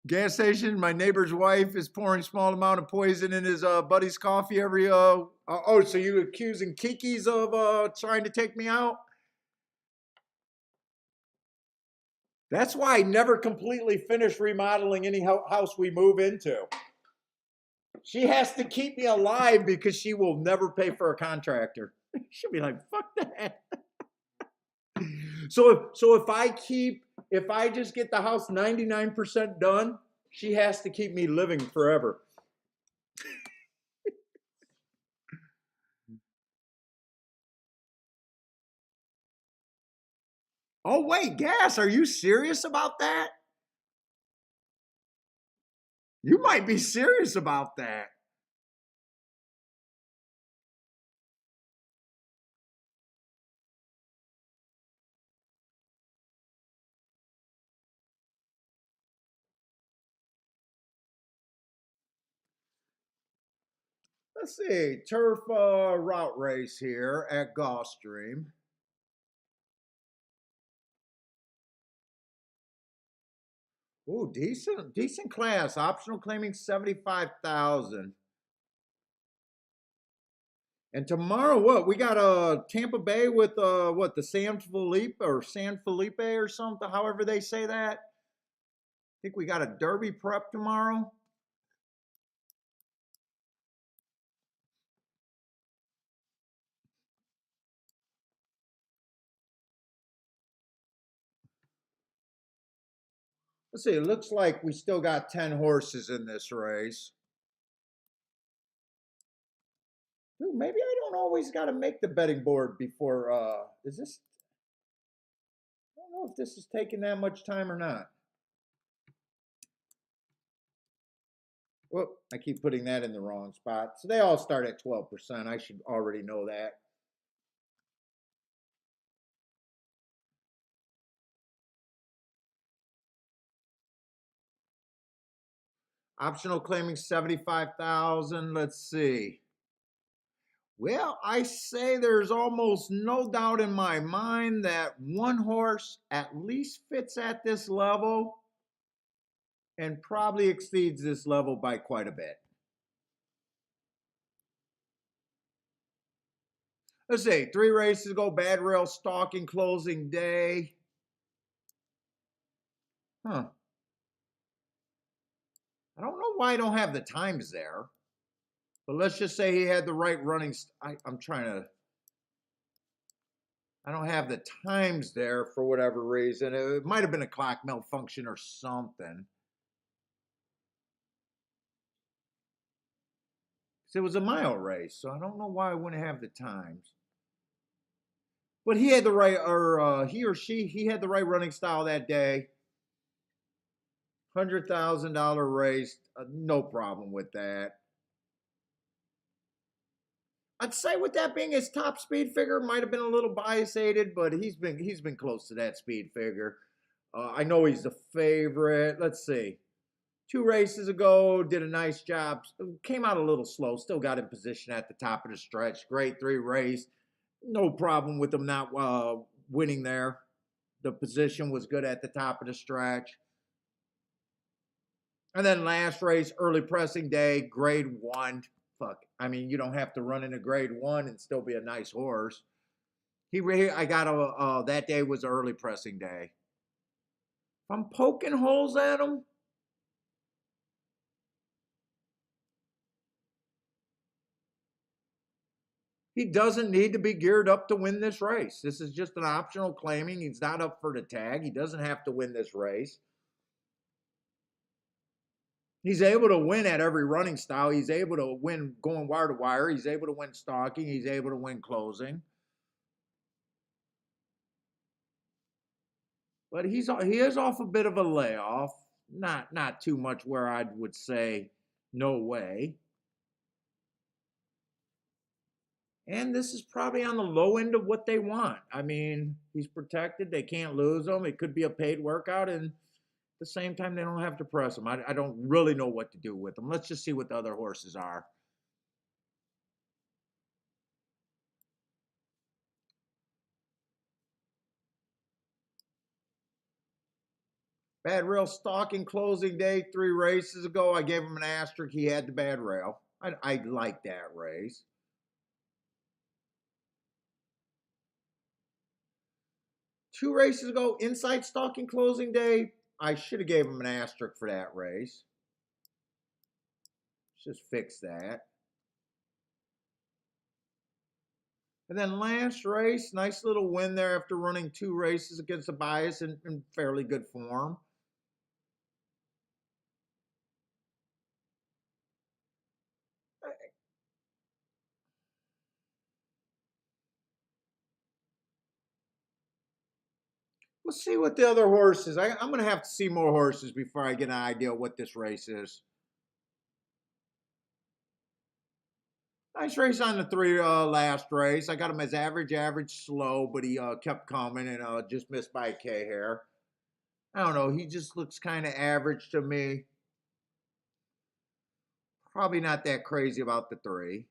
Speaker 1: Gas station. My neighbor's wife is pouring small amount of poison in his buddy's coffee every. Oh, so you accusing Kiki's of trying to take me out? That's why I never completely finish remodeling any house we move into. She has to keep me alive because she will never pay for a contractor. She'll be like, "Fuck that." So if I just get the house 99% done, she has to keep me living forever. Oh wait, gas? Are you serious about that? You might be serious about that. Let's see, turf route race here at Gulfstream. Ooh, decent class. Optional claiming 75,000. And tomorrow, what we got? Tampa Bay with what, the San Felipe or something, however they say that. I think we got a Derby prep tomorrow. Let's see, it looks like we still got 10 horses in this race. Dude, maybe I don't always got to make the betting board before, is this, I don't know if this is taking that much time or not. Whoop, I keep putting that in the wrong spot. So they all start at 12%. I should already know that. Optional claiming 75,000. Let's see. Well, I say there's almost no doubt in my mind that one horse at least fits at this level and probably exceeds this level by quite a bit. Let's see, 3 races ago, Bad Rail stalking closing day. Huh. I don't know why I don't have the times there, but let's just say he had the right running. I'm trying to, I don't have the times there for whatever reason. It might have been a clock malfunction or something. It was a mile race, so I don't know why I wouldn't have the times. But he had the right, or he or she, he had the right running style that day. $100,000 race, no problem with that. I'd say with that being his top speed figure, might have been a little bias-aided, but he's been close to that speed figure. I know he's the favorite. Let's see. 2 races ago, did a nice job. Came out a little slow, still got in position at the top of the stretch. Great 3 race. No problem with him not winning there. The position was good at the top of the stretch. And then last race, early pressing day, grade 1. Fuck, I mean, you don't have to run in a grade 1 and still be a nice horse. I got that day was early pressing day. If I'm poking holes at him, he doesn't need to be geared up to win this race. This is just an optional claiming. He's not up for the tag. He doesn't have to win this race. He's able to win at every running style. He's able to win going wire to wire. He's able to win stalking. He's able to win closing. But he is off a bit of a layoff. Not too much where I would say no way. And this is probably on the low end of what they want. I mean, he's protected. They can't lose him. It could be a paid workout. And at the same time, they don't have to press him. I don't really know what to do with him. Let's just see what the other horses are. Bad Rail stalking closing day 3 races ago. I gave him an asterisk. He had the Bad Rail. I like that race. Two races ago, inside stalking closing day. I should have gave him an asterisk for that race. Let's just fix that. And then last race, nice little win there after running 2 races against a bias in fairly good form. We'll see what the other horses. I'm going to have to see more horses before I get an idea what this race is. Nice race on the 3 last race. I got him as average, slow, but he kept coming and just missed by a K hair. I don't know. He just looks kind of average to me. Probably not that crazy about the 3.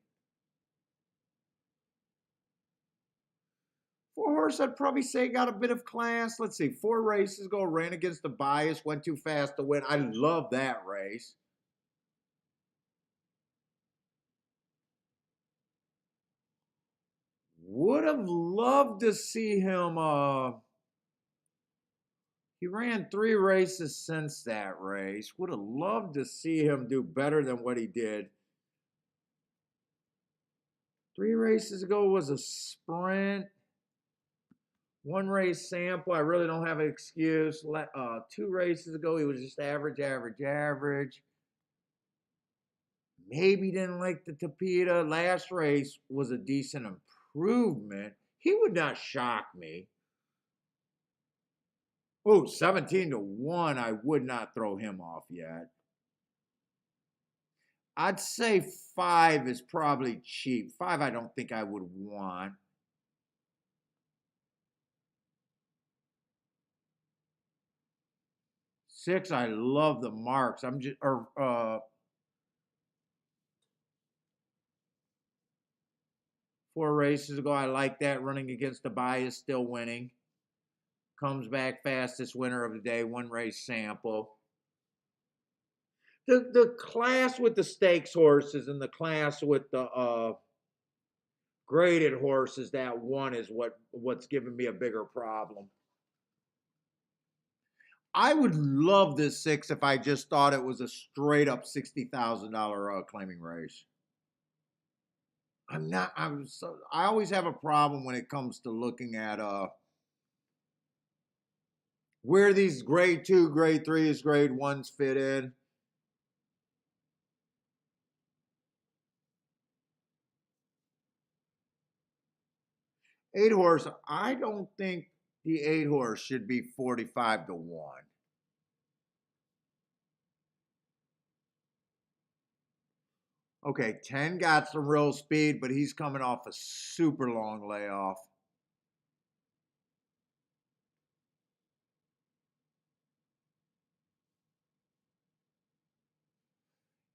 Speaker 1: 4 horse, I'd probably say got a bit of class. Let's see. 4 races ago, ran against the bias, went too fast to win. I love that race. Would have loved to see him. He ran 3 races since that race. Would have loved to see him do better than what he did. 3 races ago was a sprint. One race sample. I really don't have an excuse. 2 races ago, he was just average, average, average. Maybe didn't like the Tapeta. Last race was a decent improvement. He would not shock me. Oh, 17-1. I would not throw him off yet. I'd say 5 is probably cheap. 5, I don't think I would want. Six, I love the marks. I'm just, or 4 races ago, I like that. Running against the bias, still winning. Comes back fastest winner of the day. 1 race sample. The class with the stakes horses and the class with the graded horses, that one is what's giving me a bigger problem. I would love this 6 if I just thought it was a straight up $60,000 claiming race. I always have a problem when it comes to looking at where these grade 2, grade 3s, grade 1s fit in. Eight horse, I don't think the 8 horse should be 45-1. Okay, 10 got some real speed, but he's coming off a super long layoff.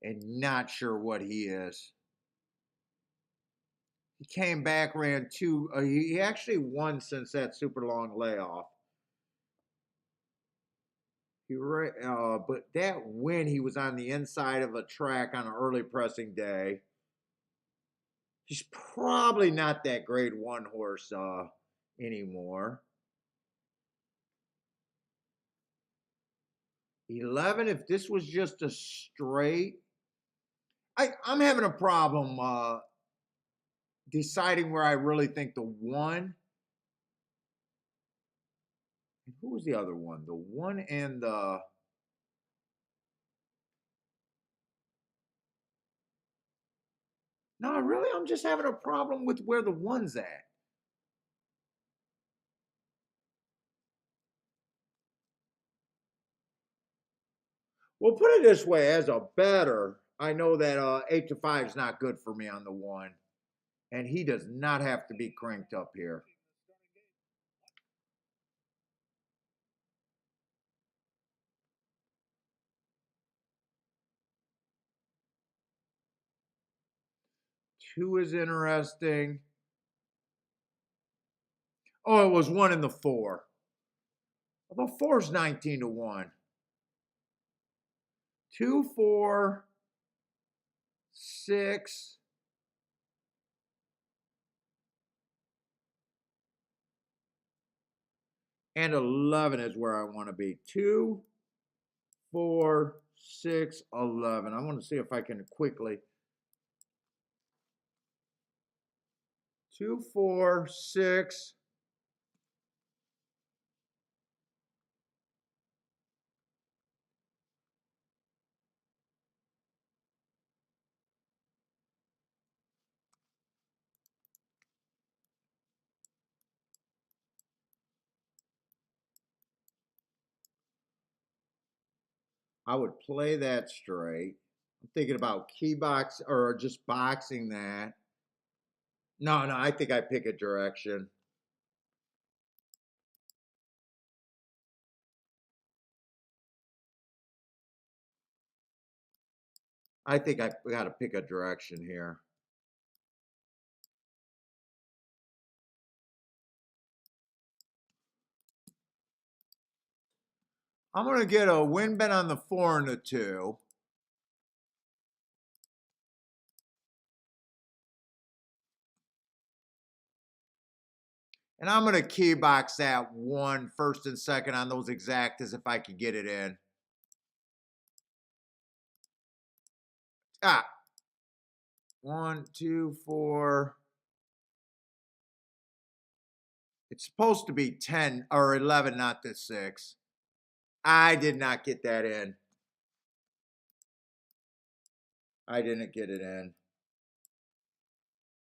Speaker 1: And not sure what he is. He came back, ran 2. He actually won since that super long layoff. But that win, he was on the inside of a track on an early pressing day. He's probably not that grade 1 horse anymore. 11, if this was just a straight, I'm having a problem deciding where I really think the 1. Who was the other one? The 1 and the. No, really, I'm just having a problem with where the 1's at. Well, put it this way: as a better, I know that 8-5 is not good for me on the 1, and he does not have to be cranked up here. Two is interesting. Oh, it was 1 in the 4. The 4's 19-1. 2, 4, 6. And 11 is where I want to be. 2, 4, 6, 11. I want to see if I can quickly. 2, 4, 6. I would play that straight. I'm thinking about key box or just boxing that. No, I think I pick a direction. I think I got to pick a direction here. I'm going to get a win bet on the 4 and the 2. And I'm going to key box that 1 first and second on those exactas if I could get it in. Ah. 1, 2, 4. It's supposed to be 10 or 11, not the 6. I did not get that in. I didn't get it in.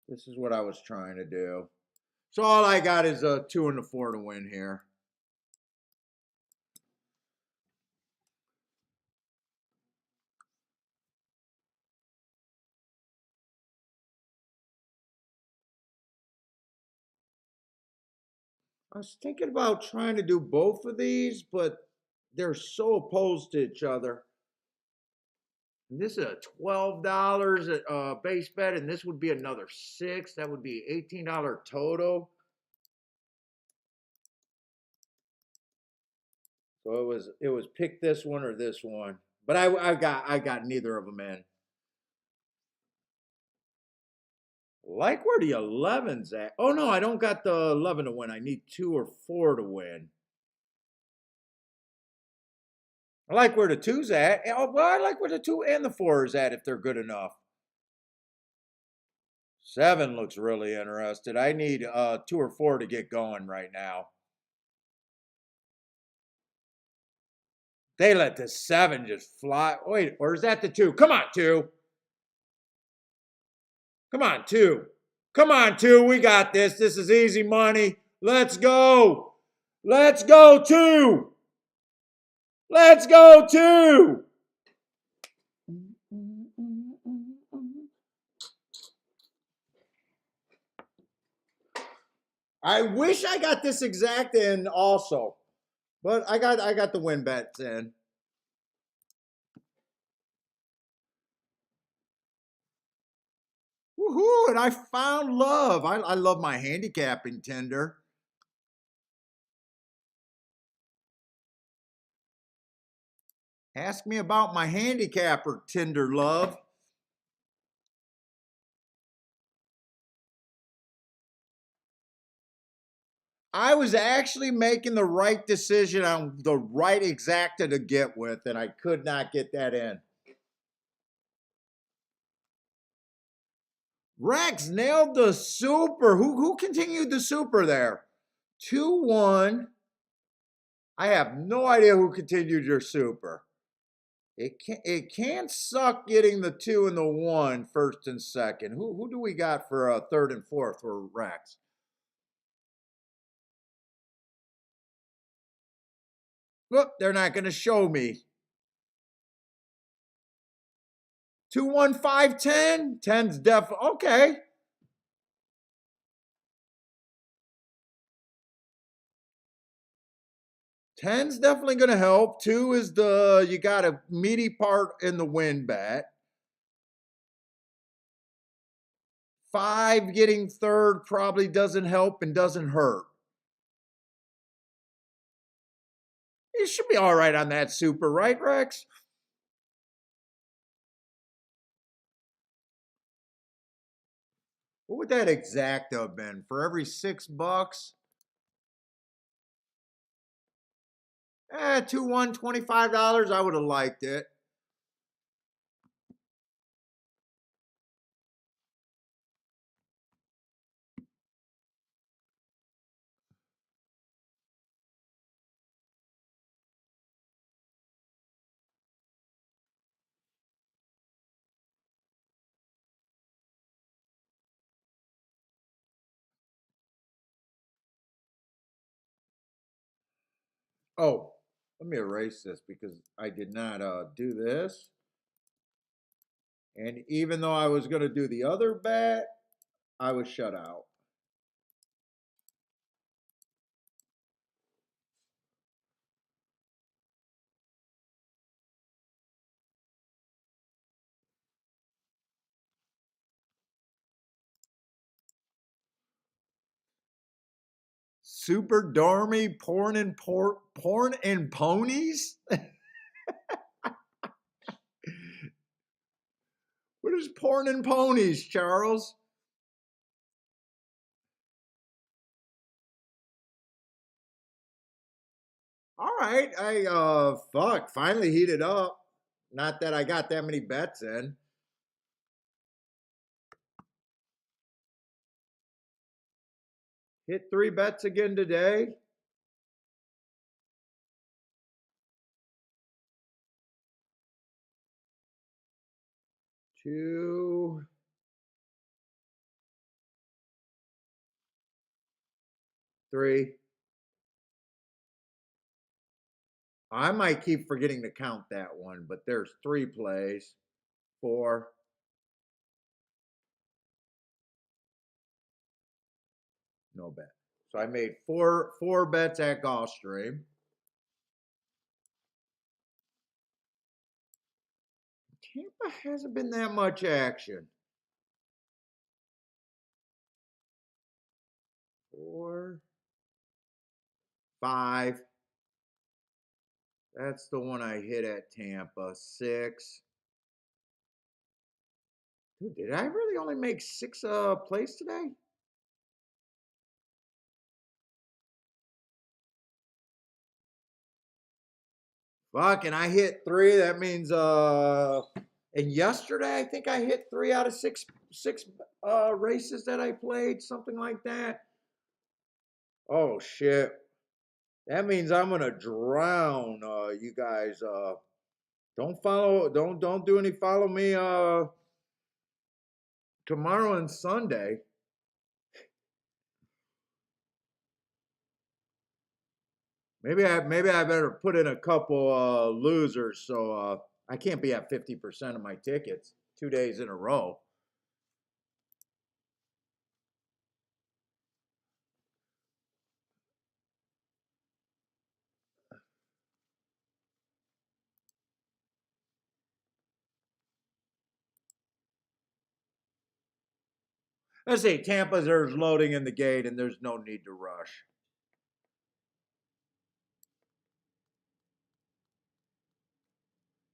Speaker 1: This is what I was trying to do. So all I got is a 2 and a 4 to win here. I was thinking about trying to do both of these, but they're so opposed to each other. And this is a $12 base bet, and this would be another 6. That would be $18 total. So it was pick this one or this one, but I got neither of them in. Like where the 11's at. Oh no, I don't got the 11 to win. I need 2 or 4 to win. I like where the 2's at. Oh, well, I like where the 2 and the 4 is at if they're good enough. 7 looks really interested. I need 2 or 4 to get going right now. They let the 7 just fly. Wait, or is that the 2? Come on, 2. Come on, 2. Come on, 2. We got this. This is easy money. Let's go. Let's go, 2. Let's go, 2. I wish I got this exact in also. But I got the win bets in. Woohoo! And I found love. I love my handicapping tender. Ask me about my handicapper tender love. I was actually making the right decision on the right exacta to get with, and I could not get that in. Rex nailed the super. Who continued the super there? 2-1. I have no idea who continued your super. It can suck getting the 2 and the 1 first and second. Who do we got for third and fourth for Rex? Look, they're not going to show me. 2, 1, 5, 10. 10's definitely okay. Ten's definitely going to help. 2 is you got a meaty part in the win bet. 5 getting third probably doesn't help and doesn't hurt. It should be all right on that super, right, Rex? What would that exact have been? For every $6? 2-1, $25. I would have liked it. Oh, let me erase this because I did not do this. And even though I was going to do the other bet, I was shut out. Super Dormy porn and ponies? What is porn and ponies, Charles? All right, fuck, finally heated up. Not that I got that many bets in. Hit 3 bets again today. Two. Three. I might keep forgetting to count that one, but there's 3 plays. 4. No bet. So I made four bets at Gulfstream. Tampa hasn't been that much action. 4, 5. That's the one I hit at Tampa. 6. Dude, did I really only make 6 plays today? Fuck, and I hit 3. That means and yesterday I think I hit 3 out of 6 races that I played, something like that. Oh shit. That means I'm gonna drown. You guys don't do any follow me tomorrow and Sunday. Maybe I better put in a couple losers so I can't be at 50% of my tickets 2 days in a row. Let's see, Tampa's there's loading in the gate and there's no need to rush.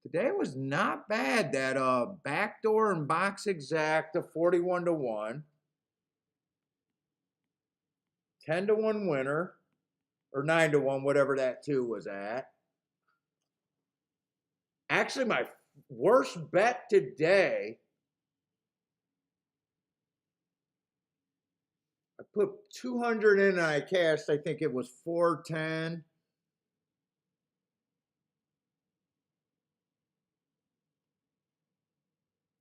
Speaker 1: Today was not bad. That backdoor and box exact to 41-1. 10-1 winner. Or 9-1, whatever that 2 was at. Actually, my worst bet today, I put 200 in and I cashed, I think it was 410.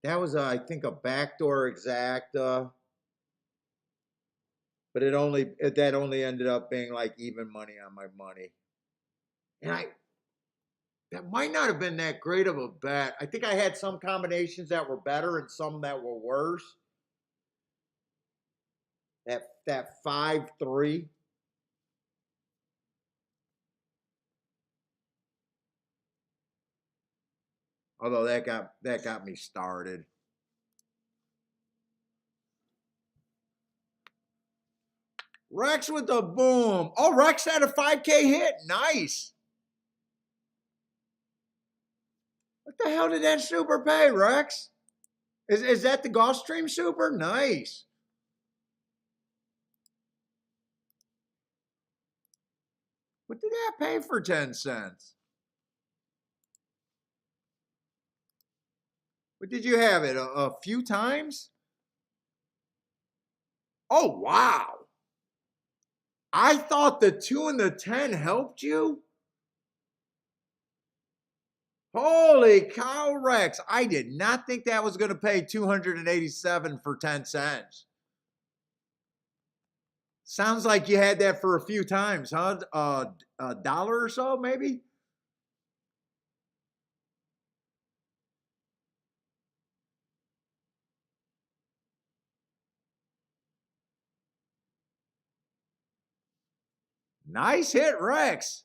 Speaker 1: That was, I think, a backdoor exacta. But that only ended up being like even money on my money. And that might not have been that great of a bet. I think I had some combinations that were better and some that were worse. That 5-3. Although that got me started. Rex with the boom. Oh, Rex had a 5K hit. Nice. What the hell did that super pay, Rex? Is that the Gulfstream super? Nice. What did that pay for 10 cents? What did you have it a few times? Oh, wow. I thought the 2 and the 10 helped you. Holy cow, Rex. I did not think that was going to pay 287 for 10 cents. Sounds like you had that for a few times, huh? A dollar or so, maybe? Nice hit, Rex.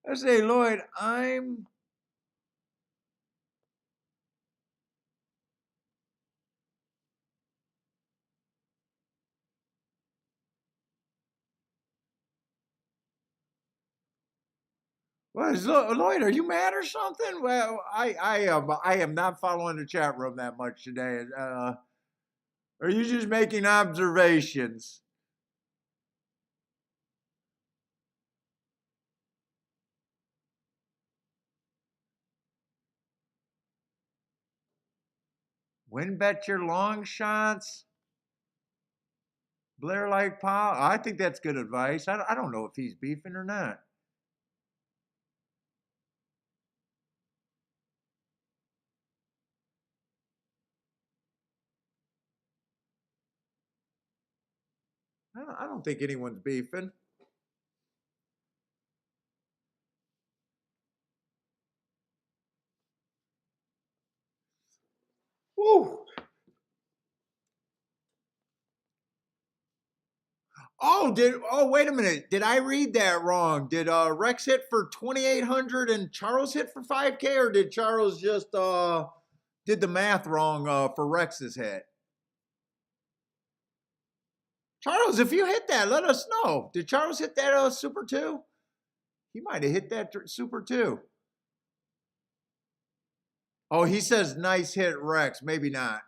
Speaker 1: I say, Lloyd, Lloyd, are you mad or something? Well, I am not following the chat room that much today. Are you just making observations? Win bet your long shots. Blair like Paul. I think that's good advice. I don't know if he's beefing or not. I don't think anyone's beefing. Woo. Wait a minute. Did I read that wrong? Did Rex hit for 2,800 and Charles hit for 5K, or did Charles just did the math wrong for Rex's hit? Charles, if you hit that, let us know. Did Charles hit that super too? He might have hit that super too. Oh, he says nice hit, Rex. Maybe not.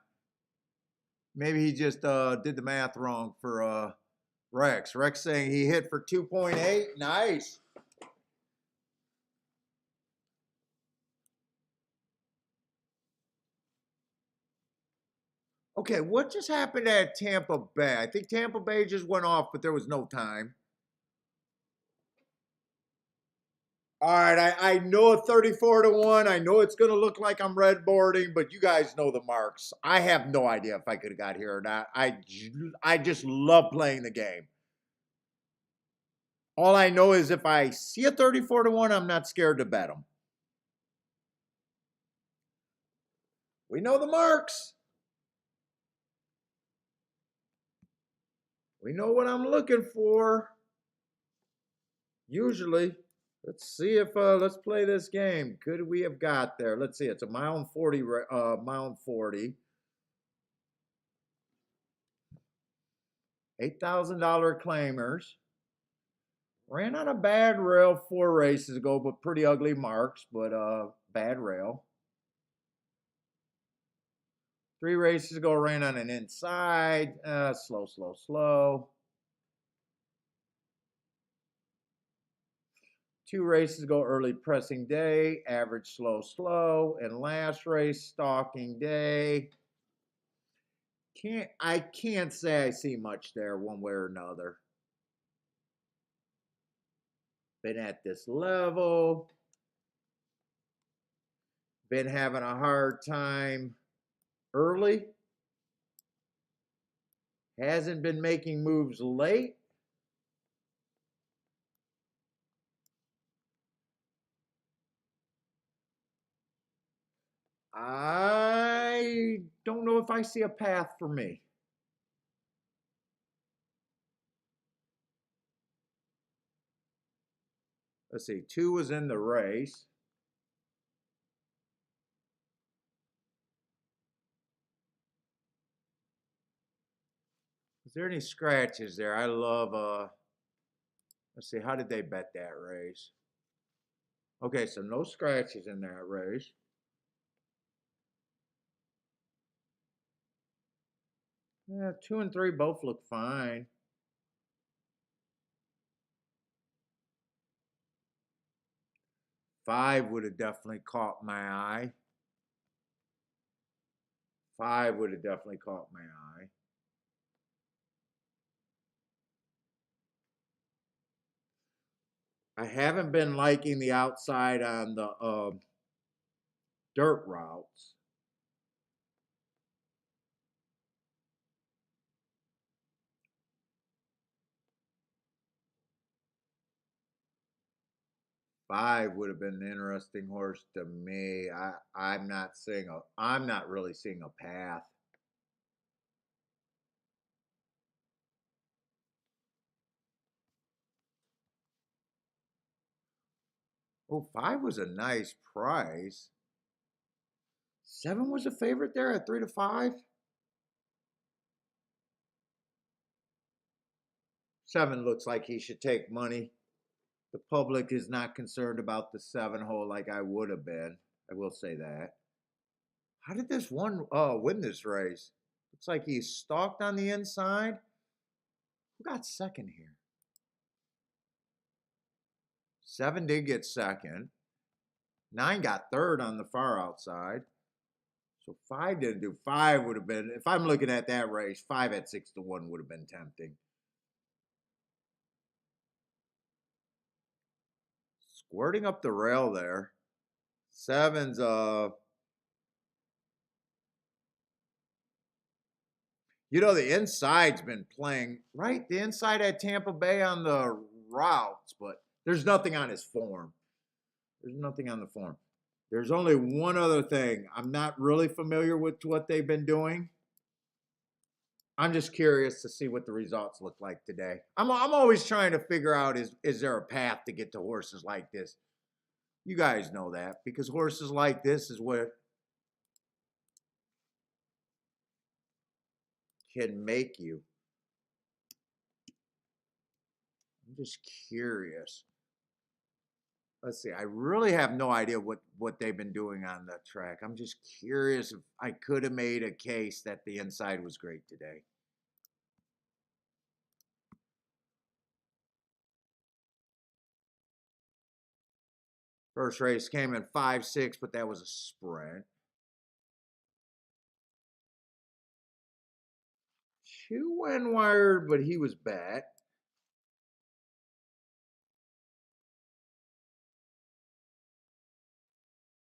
Speaker 1: Maybe he just did the math wrong for Rex. Rex saying he hit for 2.8. Nice. Okay, what just happened at Tampa Bay? I think Tampa Bay just went off, but there was no time. All right, I know a 34-1. I know it's going to look like I'm red boarding, but you guys know the marks. I have no idea if I could have got here or not. I just love playing the game. All I know is if I see a 34-1, I'm not scared to bet them. We know the marks. We know what I'm looking for. Usually. Let's see if let's play this game. Could we have got there? Let's see. It's a mile and 40. $8,000 claimers. Ran on a bad rail 4 races ago, but pretty ugly marks. But bad rail. 3 races ago, ran on an inside. Slow. 2 races ago, early pressing day, average slow, and last race, stalking day. I can't say I see much there one way or another. Been at this level. Been having a hard time early. Hasn't been making moves late. I don't know if I see a path for me. Let's see, 2 was in the race. Is there any scratches there? I love, let's see, how did they bet that race? Okay, so no scratches in that race. Yeah, 2 and 3 both look fine. Five would have definitely caught my eye. 5 would have definitely caught my eye. I haven't been liking the outside on the dirt routes. Five would have been an interesting horse to me. I'm not really seeing a path. Oh, 5 was a nice price. 7 was a favorite there at 3 to 5. 7 looks like he should take money. The public is not concerned about the 7 hole like I would have been. I will say that. How did this one win this race? Looks like he stalked on the inside. Who got second here? 7 did get second. 9 got third on the far outside. So 5 didn't do. 5 would have been, if I'm looking at that race, 5 at 6-1 would have been tempting. Squirting up the rail there. 7's you know, the inside's been playing, right? The inside at Tampa Bay on the routes, but there's nothing on his form. There's nothing on the form. There's only one other thing. I'm not really familiar with what they've been doing. I'm just curious to see what the results look like today. I'm always trying to figure out, is there a path to get to horses like this? You guys know that, because horses like this is what can make you. I'm just curious. Let's see. I really have no idea what they've been doing on the track. I'm just curious if I could have made a case that the inside was great today. First race came in 5-6, but that was a sprint. 2 went wired, but he was back.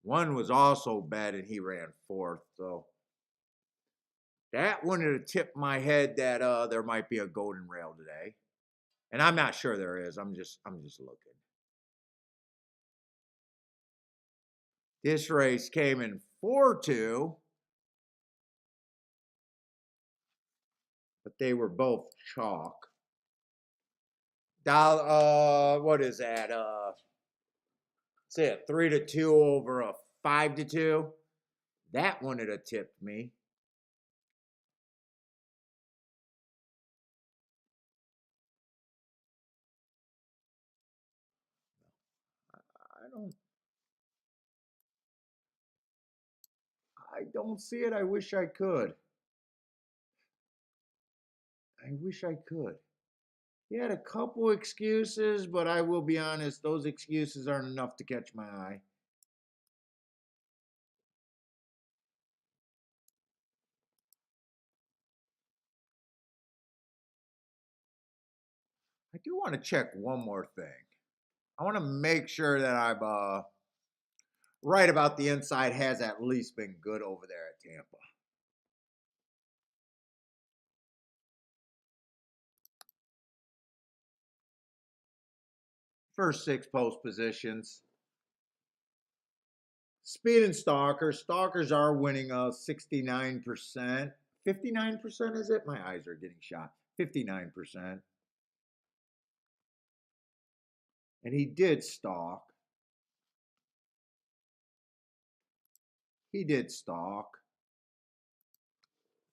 Speaker 1: One was also bad, and he ran 4th. So that wouldn't have tipped my head that there might be a golden rail today, and I'm not sure there is. I'm just looking. This race came in 4-2, but they were both chalk. What is that? It's it 3-2 over a 5-2. That one would have tipped me. I don't see it. I wish I could. I wish I could. He had a couple excuses, but I will be honest, those excuses aren't enough to catch my eye. I do want to check one more thing. I want to make sure that I'm right about the inside has at least been good over there at Tampa. First 6 post positions. Speed and Stalkers. Stalkers are winning 69%. 59% is it? My eyes are getting shot. 59%. And he did stalk. He did stalk.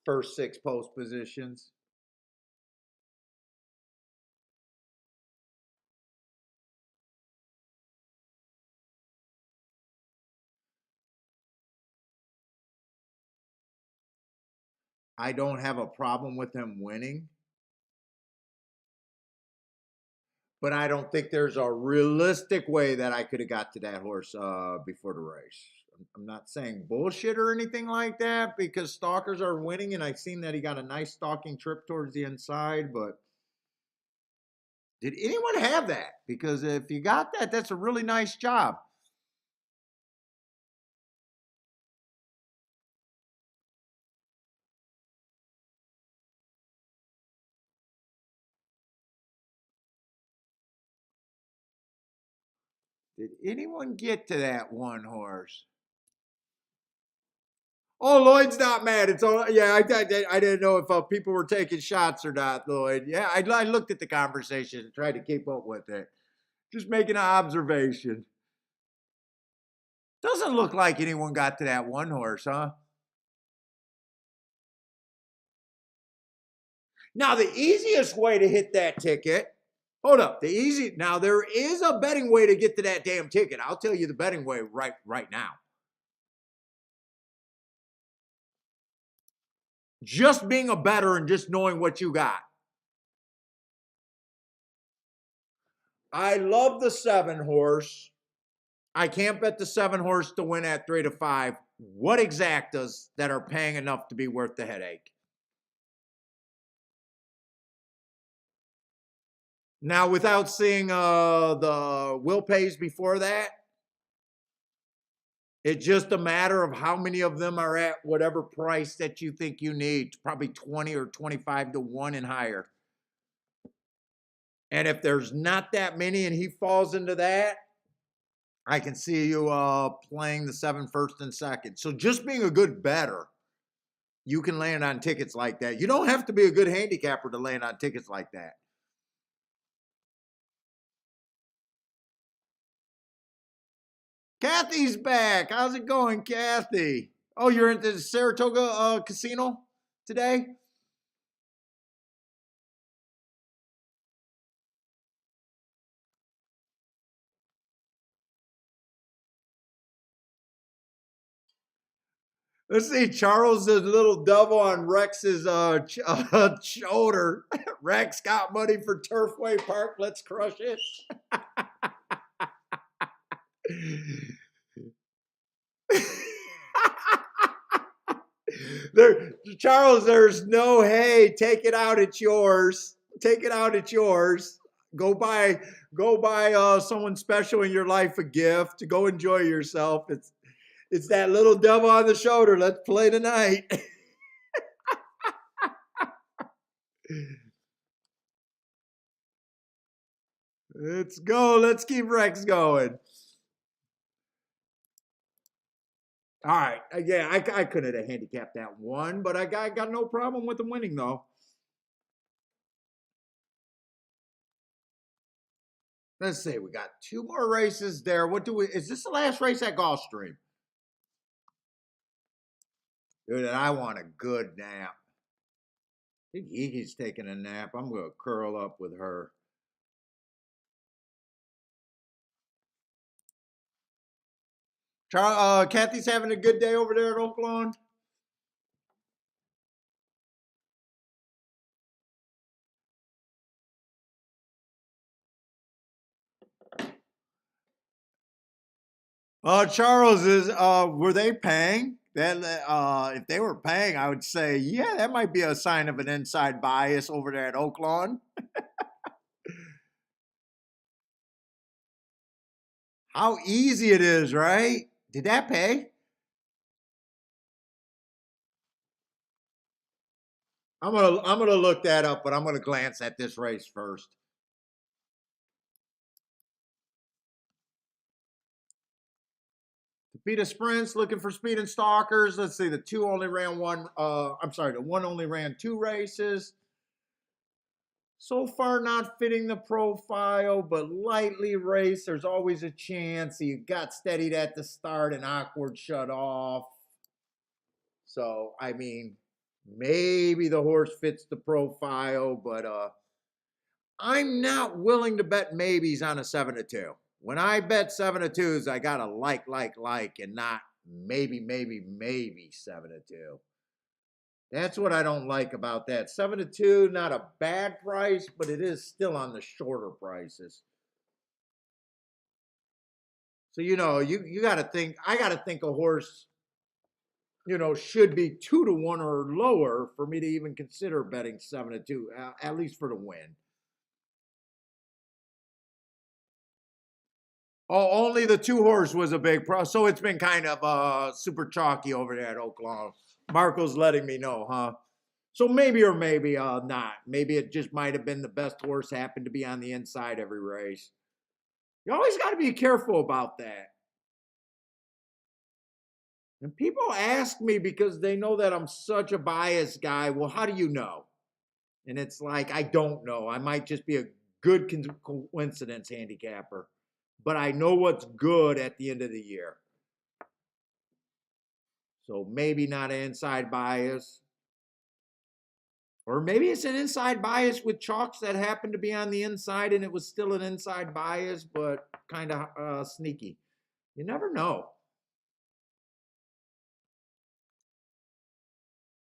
Speaker 1: First 6 post positions. I don't have a problem with him winning, but I don't think there's a realistic way that I could have got to that horse before the race. I'm not saying bullshit or anything like that, because stalkers are winning, and I've seen that he got a nice stalking trip towards the inside, but did anyone have that? Because if you got that, that's a really nice job. Did anyone get to that one horse? Oh, Lloyd's not mad. It's all, yeah. I didn't know if people were taking shots or not, Lloyd. Yeah, I looked at the conversation and tried to keep up with it. Just making an observation. Doesn't look like anyone got to that one horse, huh? Now, the easiest way to hit that ticket, hold up, now there is a betting way to get to that damn ticket. I'll tell you the betting way right now. Just being a bettor and just knowing what you got. I love the 7 horse. I can't bet the 7-horse to win at 3-5. What exactas that are paying enough to be worth the headache? Now, without seeing the will pays before that, it's just a matter of how many of them are at whatever price that you think you need, probably 20 or 25 to 1 and higher. And if there's not that many and he falls into that, I can see you playing the 7 first and second. So just being a good bettor, you can land on tickets like that. You don't have to be a good handicapper to land on tickets like that. Kathy's back. How's it going, Kathy? Oh, you're at the Saratoga casino today? Let's see. Charles is a little devil on Rex's shoulder. Rex got money for Turfway Park. Let's crush it. Charles, there's no hey, take it out, it's yours. Take it out, it's yours. Go buy someone special in your life a gift. Go enjoy yourself. It's that little devil on the shoulder. Let's play tonight. Let's go. Let's keep Rex going. All right. Yeah, I couldn't have handicapped that one, but I got no problem with him winning, though. Let's see. We got 2 more races there. Is this the last race at Gulfstream? Dude, I want a good nap. I think Gigi's taking a nap. I'm going to curl up with her. Kathy's having a good day over there at Oaklawn. Charles is. Were they paying? That if they were paying, I would say, yeah, that might be a sign of an inside bias over there at Oaklawn. How easy it is, right? Did that pay? I'm gonna look that up, but I'm gonna glance at this race first. Peter Sprints looking for speed and stalkers. Let's see, the one only ran 2 races. So far, not fitting the profile, but lightly raced. There's always a chance. He got steadied at the start and awkward shut off. So, I mean, maybe the horse fits the profile, but I'm not willing to bet maybes on a 7-2. When I bet 7-2s, I got to like, and not maybe 7-2. That's what I don't like about that. 7-2, not a bad price, but it is still on the shorter prices. So, you got to think, I got to think a horse, should be 2 to 1 or lower for me to even consider betting 7-2, at least for the win. Oh, only the 2-horse was a big pro. So it's been kind of super chalky over there at Oaklawn. Marco's letting me know, huh? So maybe or maybe not. Maybe it just might have been the best horse happened to be on the inside every race. You always got to be careful about that. And people ask me because they know that I'm such a biased guy. Well, how do you know? And it's like, I don't know. I might just be a good coincidence handicapper. But I know what's good at the end of the year. So maybe not an inside bias. Or maybe it's an inside bias with chalks that happened to be on the inside and it was still an inside bias, but kind of sneaky. You never know.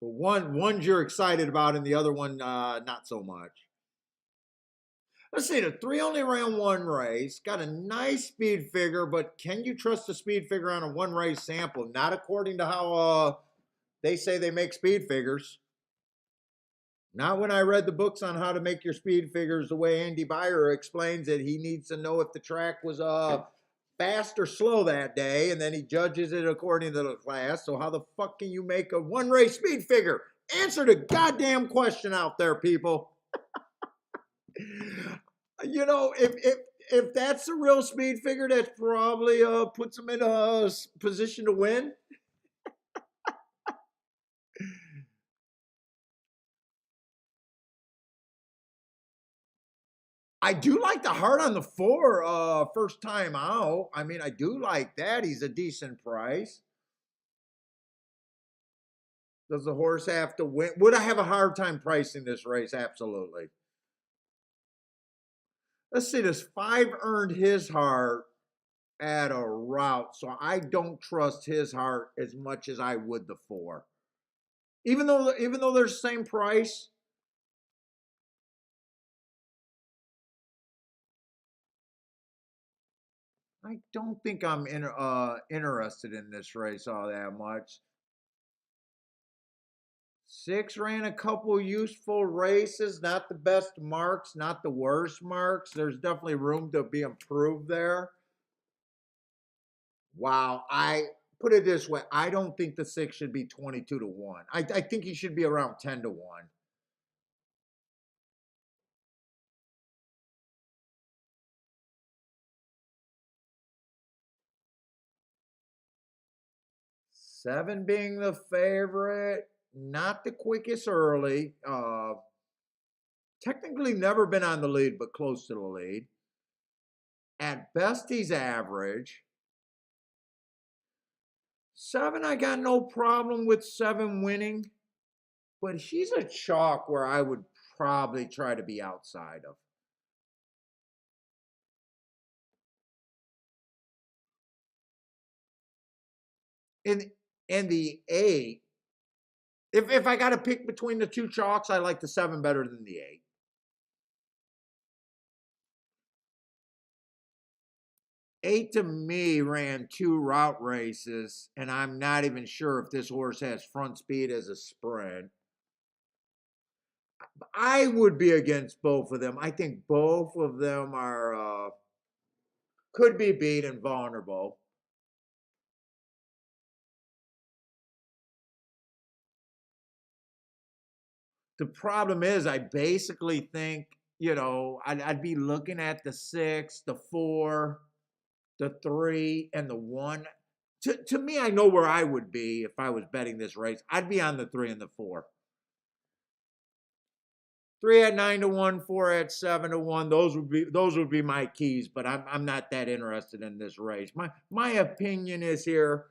Speaker 1: But one's you're excited about and the other one not so much. Let's see, the 3 only ran 1 race, got a nice speed figure, but can you trust the speed figure on a 1 race sample? Not according to how they say they make speed figures. Not when I read the books on how to make your speed figures the way Andy Byer explains it. He needs to know if the track was fast or slow that day, and then he judges it according to the class. So how the fuck can you make a 1 race speed figure? Answer the goddamn question out there, people. You know, if that's a real speed figure, that probably puts him in a position to win. I do like the heart on the 4 first time out. I mean, I do like that. He's a decent price. Does the horse have to win? Would I have a hard time pricing this race? Absolutely. Let's see, this 5 earned his heart at a route, so I don't trust his heart as much as I would the 4. Even though they're the same price. I don't think I'm interested in this race all that much. 6 ran a couple useful races, not the best marks, not the worst marks. There's definitely room to be improved there. Wow, I put it this way, I don't think the 6 should be 22 to 1. I think he should be around 10 to 1. Seven being the favorite, not the quickest early. Technically never been on the lead, but close to the lead. At best, he's average. 7, I got no problem with 7 winning, but he's a chalk where I would probably try to be outside of. In the 8, if I got to pick between the 2 chalks, I like the 7 better than the 8. 8 to me ran 2 route races, and I'm not even sure if this horse has front speed as a sprint. I would be against both of them. I think both of them are could be beat and vulnerable. The problem is, I basically think, I'd be looking at the 6, the 4, the 3, and the 1. To me, I know where I would be if I was betting this race. I'd be on the 3 and the 4. 3 at 9 to 1, 4 at 7 to 1. Those would be my keys, but I'm not that interested in this race. My opinion is here.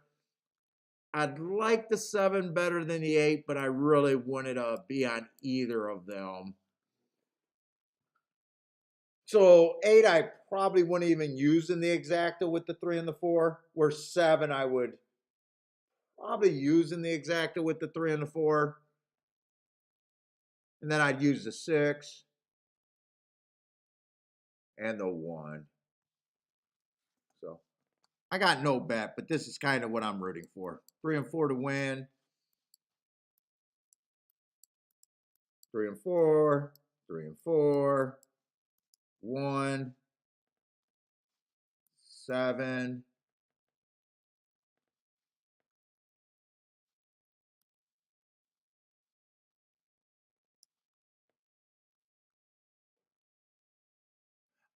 Speaker 1: I'd like the 7 better than the 8, but I really wanted to be on either of them. So 8, I probably wouldn't even use in the exacta with the 3 and the 4. Where 7, I would probably use in the exacta with the 3 and the 4. And then I'd use the 6 and the 1. So I got no bet, but this is kind of what I'm rooting for. 3 and 4 to win. 3 and 4. 3 and 4. 1. 7.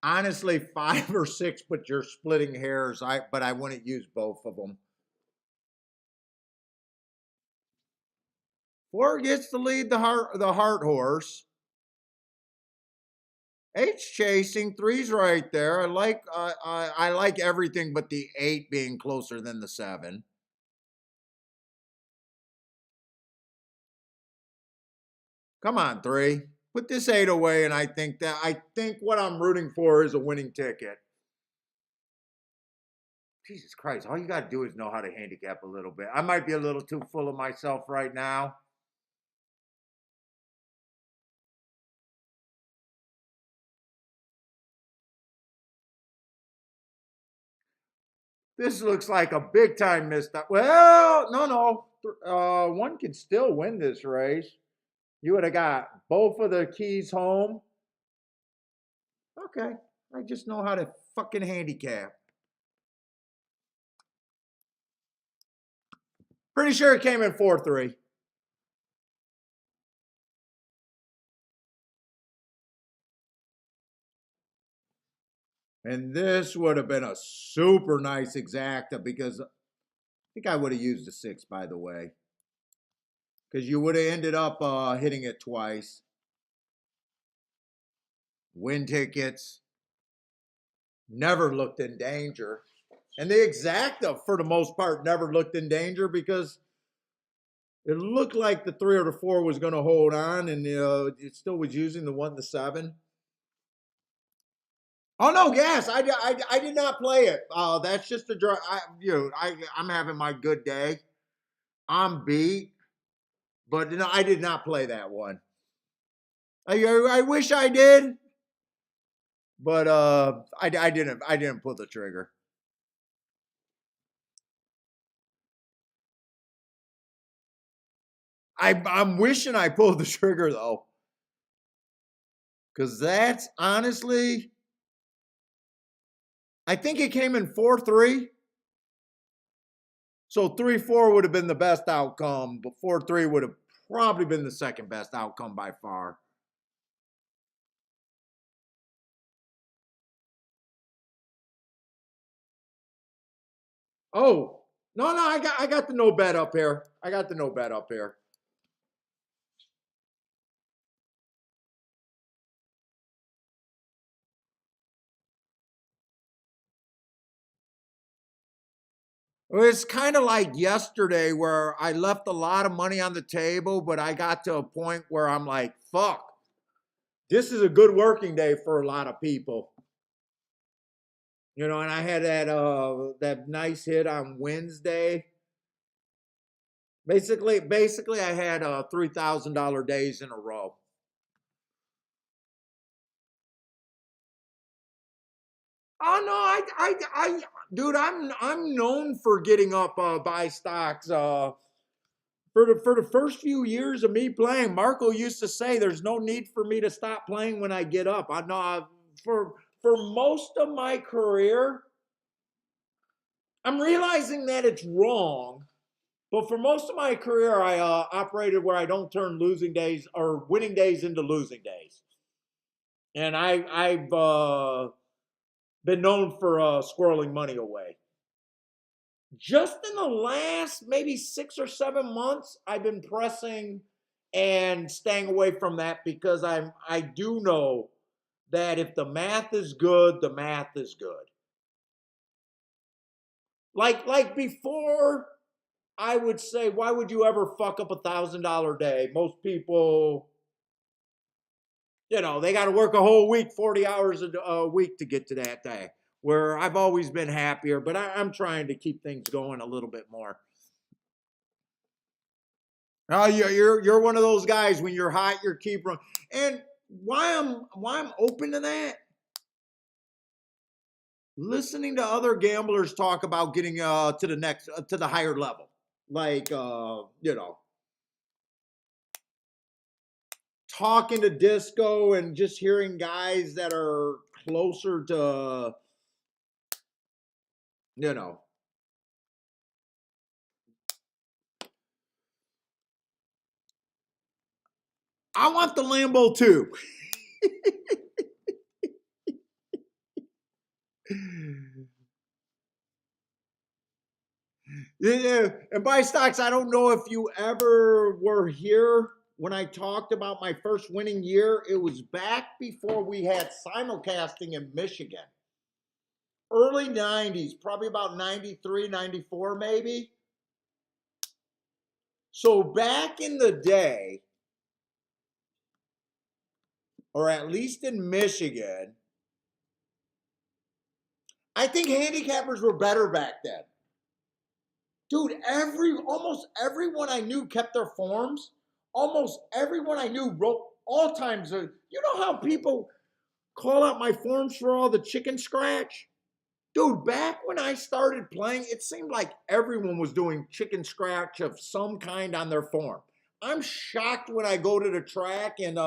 Speaker 1: Honestly, 5 or 6, but you're splitting hairs. But I wouldn't use both of them. 4 gets to lead the heart horse. 8's chasing. 3's right there. I like everything but the 8 being closer than the 7. Come on, 3. Put this 8 away, and I think what I'm rooting for is a winning ticket. Jesus Christ, all you got to do is know how to handicap a little bit. I might be a little too full of myself right now. This looks like a big time missed up. Well, no. One can still win this race. You would have got both of the keys home. Okay. I just know how to fucking handicap. Pretty sure it came in 4-3. And this would have been a super nice exacta because I think I would have used a 6, by the way. Because you would have ended up hitting it twice. Win tickets. Never looked in danger. And the exacta, for the most part, never looked in danger because it looked like the 3 or the 4 was going to hold on, and it still was using the 1 to 7. Oh no, yes, I did not play it. That's just a draw. I'm having my good day. I'm beat, but no, I did not play that one. I wish I did, but I didn't pull the trigger. I'm wishing I pulled the trigger though, because that's honestly, I think it came in 4-3. So 3-4 would have been the best outcome, but 4-3 would have probably been the second best outcome by far. Oh, no, I got the no bet up here. I got the no bet up here. It's kind of like yesterday where I left a lot of money on the table, but I got to a point where I'm like, fuck, this is a good working day for a lot of people. You know, and I had that nice hit on Wednesday. Basically I had $3,000 days in a row. Oh no, dude, I'm known for getting up buy stocks. For the first few years of me playing, Marco used to say, "There's no need for me to stop playing when I get up." I know for most of my career, I'm realizing that it's wrong. But for most of my career, I operated where I don't turn losing days or winning days into losing days, and I've been known for squirreling money away. Just in the last maybe 6 or 7 months, I've been pressing and staying away from that because I do know that if the math is good, the math is good. Like before, I would say, why would you ever fuck up $1,000 day? Most people, they got to work a whole week, 40 hours a week to get to that day. Where I've always been happier, but I'm trying to keep things going a little bit more. Oh, you're one of those guys when you're hot, you're keep running. And why I'm open to that? Listening to other gamblers talk about getting to the next to the higher level, like talking to Disco and just hearing guys that are closer to you know. I want the Lambo too. Yeah, and buy stocks, I don't know if you ever were here when I talked about my first winning year. It was back before we had simulcasting in Michigan. Early 90s, probably about 93, 94 maybe. So back in the day, or at least in Michigan, I think handicappers were better back then. Dude, almost everyone I knew kept their forms. Almost everyone I knew wrote all times. You know how people call out my forms for all the chicken scratch? Dude, back when I started playing, it seemed like everyone was doing chicken scratch of some kind on their form. I'm shocked when I go to the track and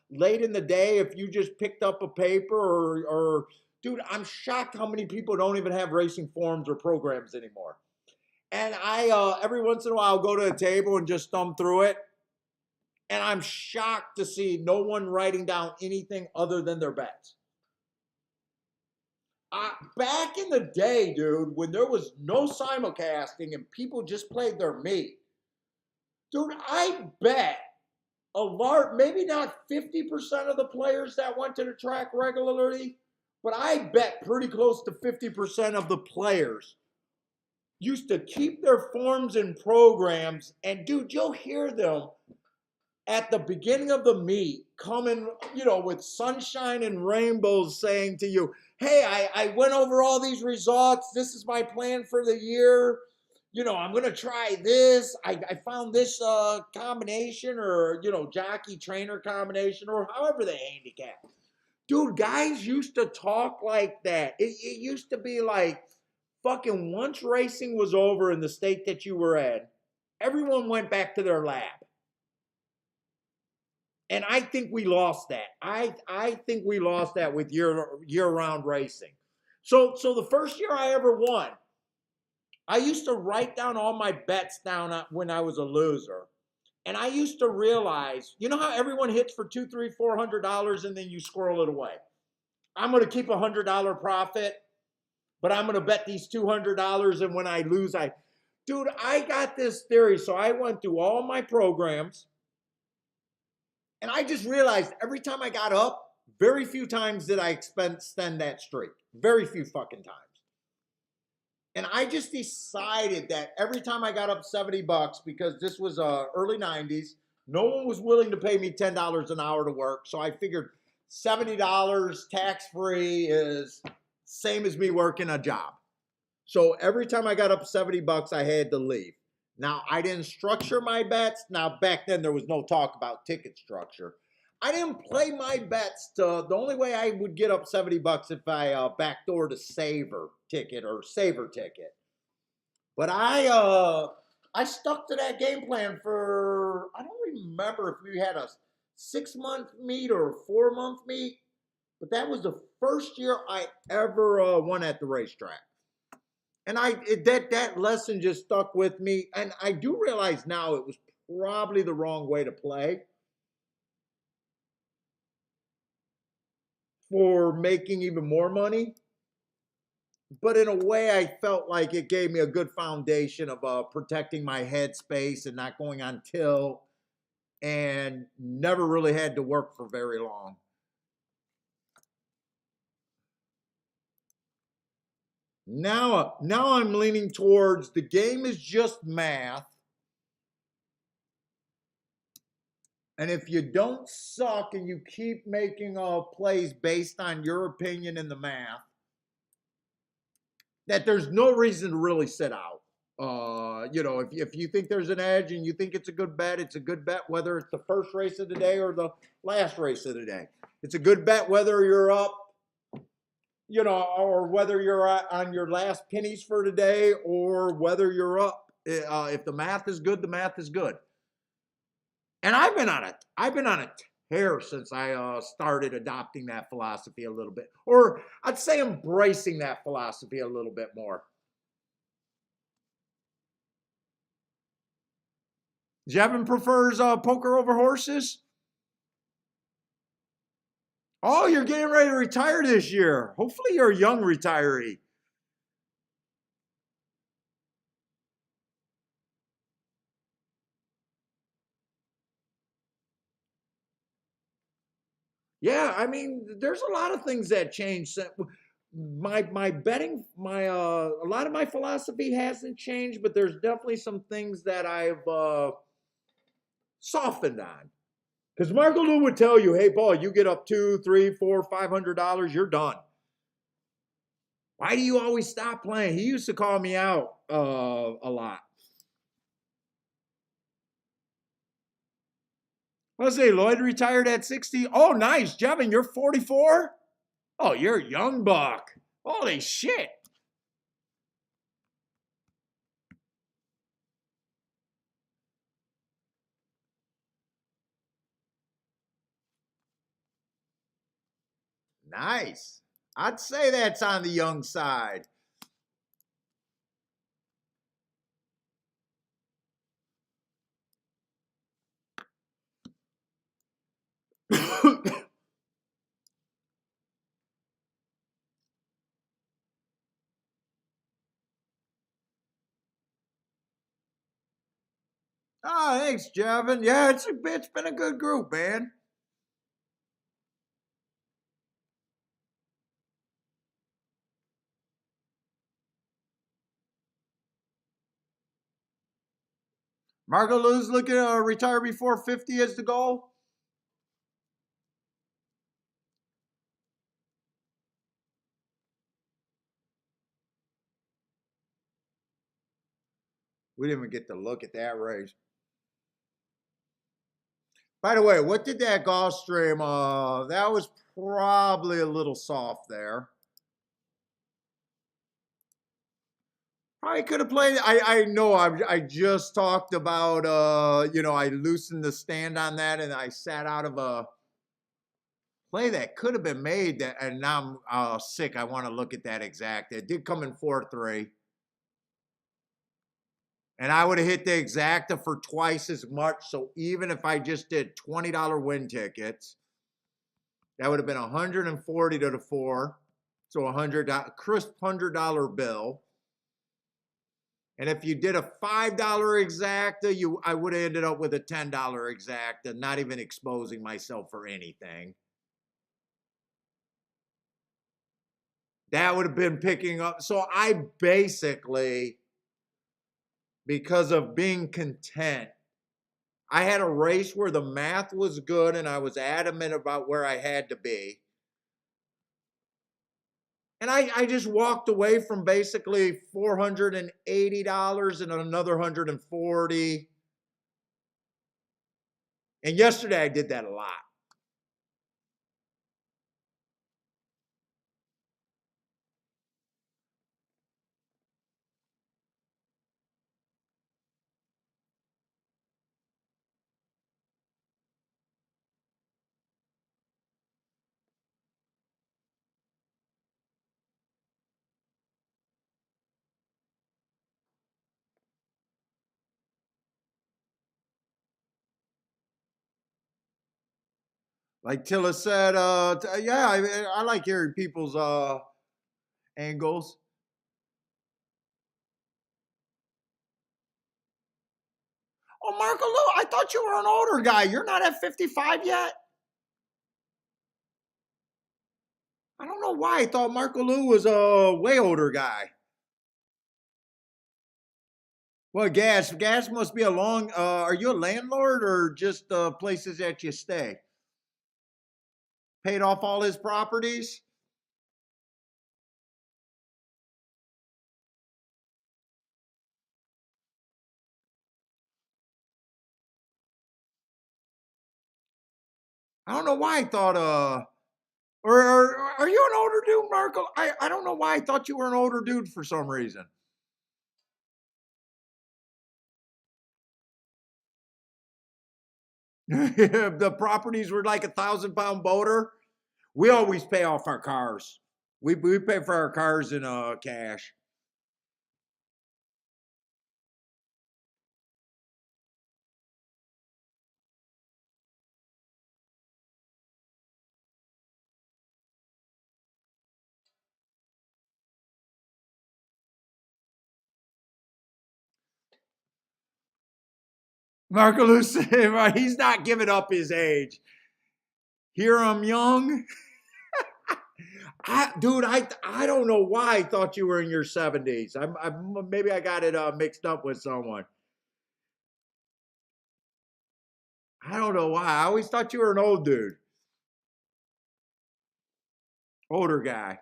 Speaker 1: late in the day, if you just picked up a paper or dude, I'm shocked how many people don't even have racing forms or programs anymore. And I every once in a while go to a table and just thumb through it. And I'm shocked to see no one writing down anything other than their bets. Back in the day, dude, when there was no simulcasting and people just played their meat, dude, I bet a large, maybe not 50% of the players that went to the track regularly, but I bet pretty close to 50% of the players used to keep their forms and programs. And dude, you'll hear them at the beginning of the meet coming, with sunshine and rainbows saying to you, hey, I went over all these results. This is my plan for the year. I'm going to try this. I found this combination or, jockey trainer combination or however they handicap. Dude, guys used to talk like that. It used to be like fucking once racing was over in the state that you were in, everyone went back to their lab. And I think we lost that. I think we lost that with year-round racing. So the first year I ever won, I used to write down all my bets down when I was a loser. And I used to realize, you know how everyone hits for $200, $300, $400 and then you squirrel it away? I'm going to keep $100 profit, but I'm going to bet these $200 and when I lose, Dude, I got this theory. So I went through all my programs. And I just realized every time I got up, very few times did I extend that streak. Very few fucking times. And I just decided that every time I got up $70, because this was early 90s, no one was willing to pay me $10 an hour to work. So I figured $70 tax-free is same as me working a job. So every time I got up $70, I had to leave. Now, I didn't structure my bets. Now, back then, there was no talk about ticket structure. I didn't play my bets the only way I would get up $70 if I backdoored a saver ticket. But I stuck to that game plan for, I don't remember if we had a 6-month meet or a 4-month meet, but that was the first year I ever won at the racetrack. And that lesson just stuck with me. And I do realize now it was probably the wrong way to play for making even more money. But in a way, I felt like it gave me a good foundation of protecting my headspace and not going on tilt and never really had to work for very long. Now I'm leaning towards the game is just math. And if you don't suck and you keep making plays based on your opinion in the math, that there's no reason to really sit out. If you think there's an edge and you think it's a good bet, it's a good bet whether it's the first race of the day or the last race of the day. It's a good bet whether you're up, or whether you're on your last pennies for today or whether you're up. If the math is good, the math is good. And I've been on a tear since I started adopting that philosophy a little bit. Or I'd say embracing that philosophy a little bit more. Jevin prefers poker over horses? Oh, you're getting ready to retire this year. Hopefully you're a young retiree. Yeah, I mean, there's a lot of things that changed. My betting, a lot of my philosophy hasn't changed, but there's definitely some things that I've softened on. Because Marco Lou would tell you, hey, Paul, you get up $200, $300, $400, $500, you're done. Why do you always stop playing? He used to call me out a lot. Let's say Lloyd retired at 60. Oh, nice. Jevin, you're 44? Oh, you're a young buck. Holy shit. Nice. I'd say that's on the young side. Oh, thanks, Jevin. Yeah, it's been a good group, man. Marco Lou's looking to retire before 50 is the goal. We didn't even get to look at that race. By the way, what did that Gulfstream? That was probably a little soft there. I could have played. I know. I just talked about. I loosened the stand on that, and I sat out of a play that could have been made. That, and now I'm sick. I want to look at that exact. It did come in 4-3, and I would have hit the exacta for twice as much. So even if I just did $20 win tickets, that would have been 140 to the 4. So $100 crisp $100 bill. And if you did a $5 exacta, I would have ended up with a $10 exacta, not even exposing myself for anything. That would have been picking up. So I basically, because of being content, I had a race where the math was good and I was adamant about where I had to be. And I just walked away from basically $480 and another 140. And yesterday I did that a lot. Like Tilla said, yeah, I like hearing people's angles. Oh, Marco Lou, I thought you were an older guy. You're not at 55 yet? I don't know why I thought Marco Lou was a way older guy. Well, gas must be a long. Are you a landlord or just places that you stay? Paid off all his properties? I don't know why I thought or are you an older dude, Marco? I don't know why I thought you were an older dude for some reason. The properties were like 1,000-pound boater. We always pay off our cars. We pay for our cars in cash. Marco Luce, he's not giving up his age. Here I'm young. I don't know why I thought you were in your 70s. Maybe I got it mixed up with someone. I don't know why. I always thought you were an old dude. Older guy.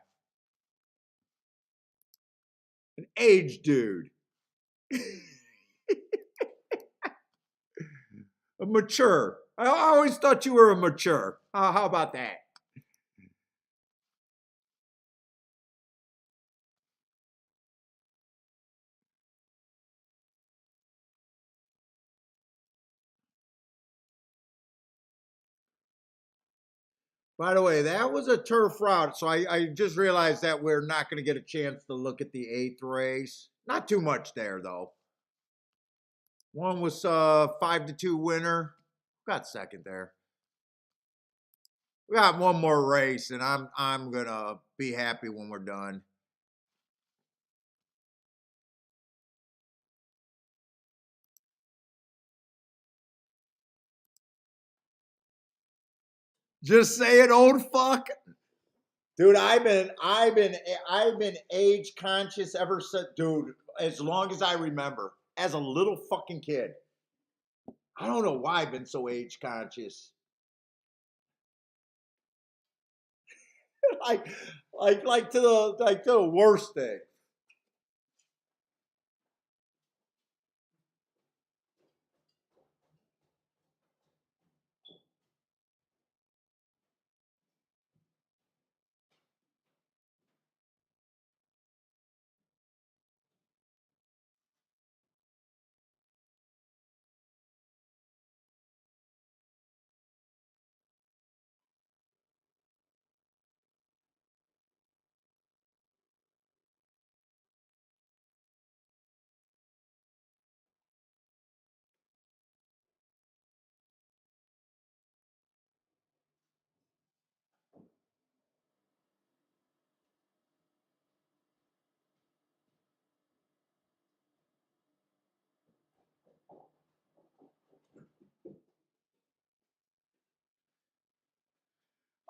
Speaker 1: An aged dude. A mature. I always thought you were a mature. How about that? By the way, that was a turf route, so I just realized that we're not going to get a chance to look at the 8th race. Not too much there, though. One was 5-2 winner. Got second there. We got one more race, and I'm gonna be happy when we're done. Just say it, old fuck. Dude, I've been age conscious ever since, dude, as long as I remember. As a little fucking kid. I don't know why I've been so age conscious. like like to the worst thing.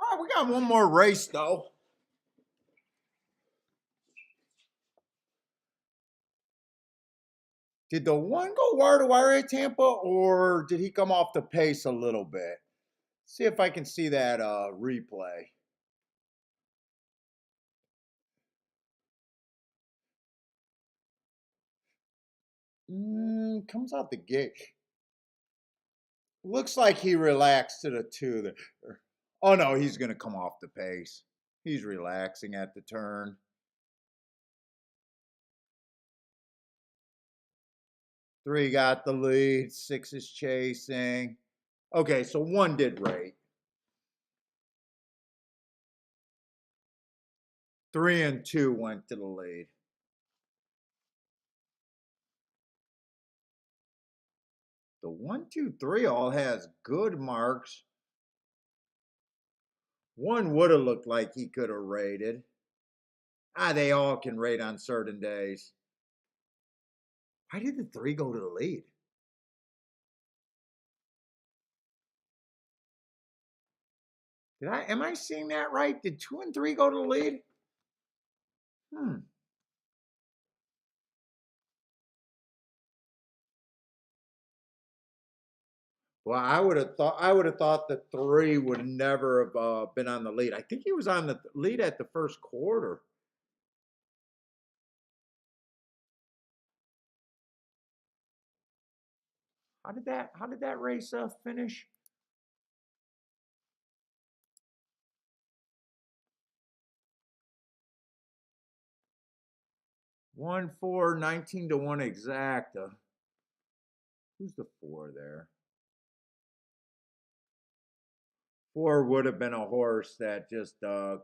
Speaker 1: All right, we got one more race though. Did the one go wire to wire at Tampa, or did he come off the pace a little bit? See if I can see that replay. Comes out the gate. Looks like he relaxed to the 2 there. Oh no, he's gonna come off the pace. He's relaxing at the turn. 3 got the lead. 6 is chasing. Okay, so 1 did rate. 3 and 2 went to the lead. The 1, 2, 3 all has good marks. 1 would have looked like he could have rated. They all can rate on certain days. Why did the 3 go to the lead? Am I seeing that right? Did 2 and 3 go to the lead? Well, I would have thought the 3 would never have been on the lead. I think he was on the lead at the first quarter. How did that race finish? One, 4, 19 to 1 exacta. Who's the 4 there? 4 would have been a horse that just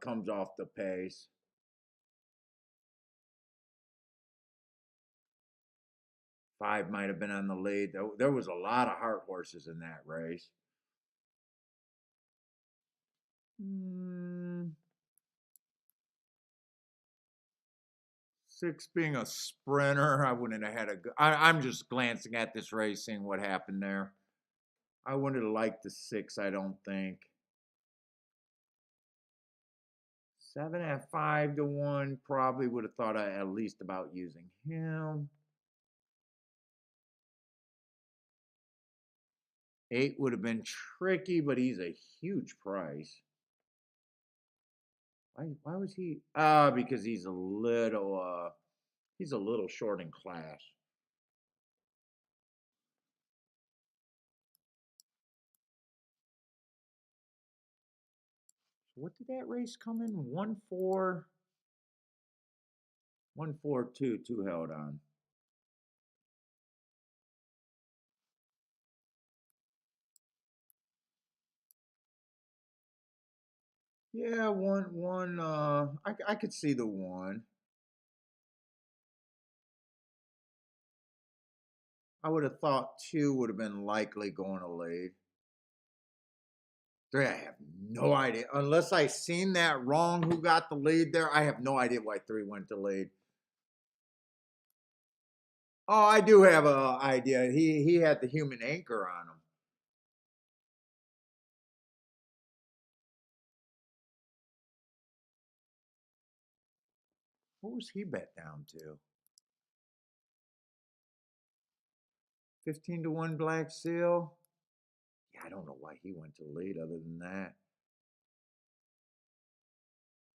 Speaker 1: comes off the pace. 5 might have been on the lead. There was a lot of heart horses in that race. 6 being a sprinter, I wouldn't have had I'm just glancing at this race, seeing what happened there. I wouldn't have liked the 6, I don't think. 7 at 5 to 1, probably would have thought at least about using him. 8 would have been tricky, but he's a huge price. Why was he? Because he's a little short in class. So what did that race come in? 1-4, 1-4-2, 2 held on. Yeah, one. I could see the one. I would have thought two would have been likely going to lead. Three, I have no idea. Unless I seen that wrong, who got the lead there, I have no idea why three went to lead. Oh, I do have an idea. He had the human anchor on him. What was he bet down to? 15-1 Black Seal. Yeah, I don't know why he went to lead other than that.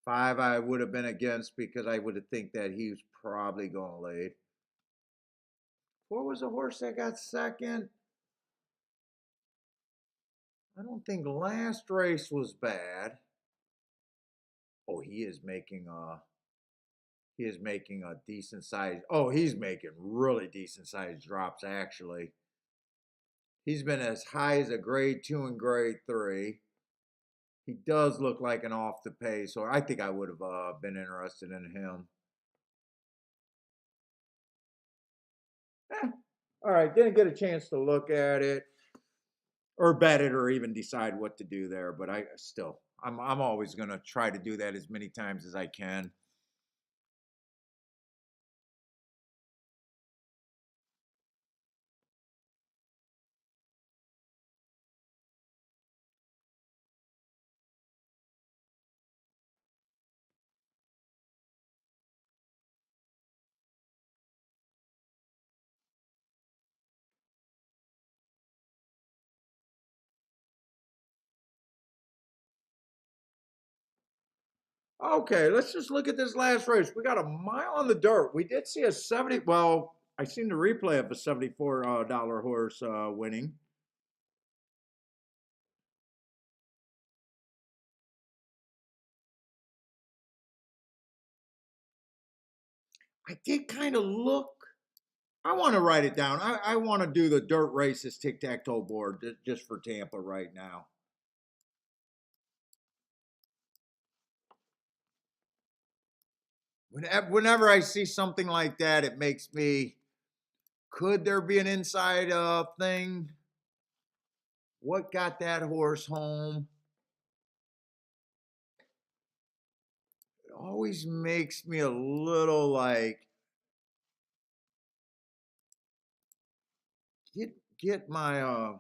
Speaker 1: Five, I would have been against because I would have think that he was probably going to lead. What was the horse that got second? I don't think last race was bad. Oh, he is making a decent size. Oh, he's making really decent size drops actually. He's been as high as a grade 2 and grade 3. He does look like an off the pace, so I think I would have been interested in him. Eh, all right, didn't get a chance to look at it or bet it or even decide what to do there, but I'm always going to try to do that as many times as I can. Okay, let's just look at this last race. We got a mile on the dirt. We did see a 70. Well, I seen the replay of a $74 horse winning. I did kind of look. I want to write it down. I want to do the dirt races tic tac toe board just for Tampa right now. Whenever I see something like that, it makes me. Could there be an inside thing? What got that horse home? It always makes me a little like get my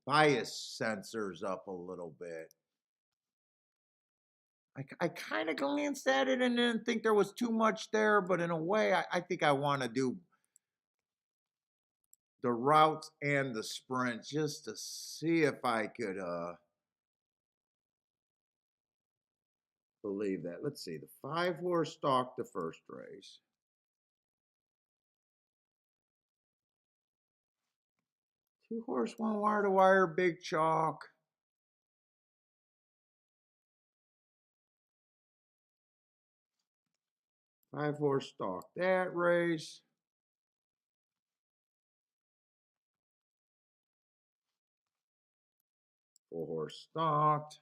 Speaker 1: bias sensors up a little bit. I kind of glanced at it and didn't think there was too much there, but in a way, I think I want to do the routes and the sprint just to see if I could believe that. Let's see. The 5-horse stalked the first race. 2-horse, 1 wire to wire, big chalk. 5-horse stalked that race. 4-horse stalked.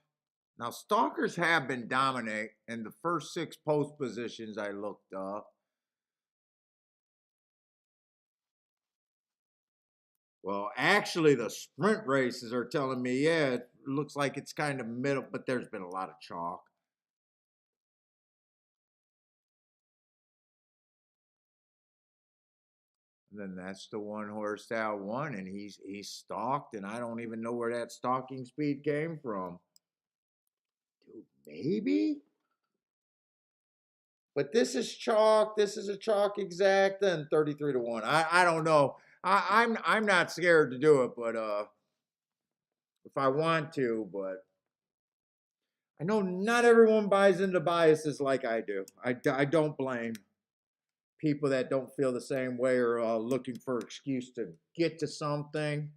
Speaker 1: Now, stalkers have been dominant in the first 6 post positions I looked up. Well, actually, the sprint races are telling me, yeah, it looks like it's kind of middle, but there's been a lot of chalk. And then that's the 1-horse that won, and he's stalked, and I don't even know where that stalking speed came from. Dude, maybe? But this is chalk. This is a chalk exacta and 33-1. I don't know. I'm not scared to do it, but if I want to, but I know not everyone buys into biases like I do. I don't blame people that don't feel the same way or looking for an excuse to get to something.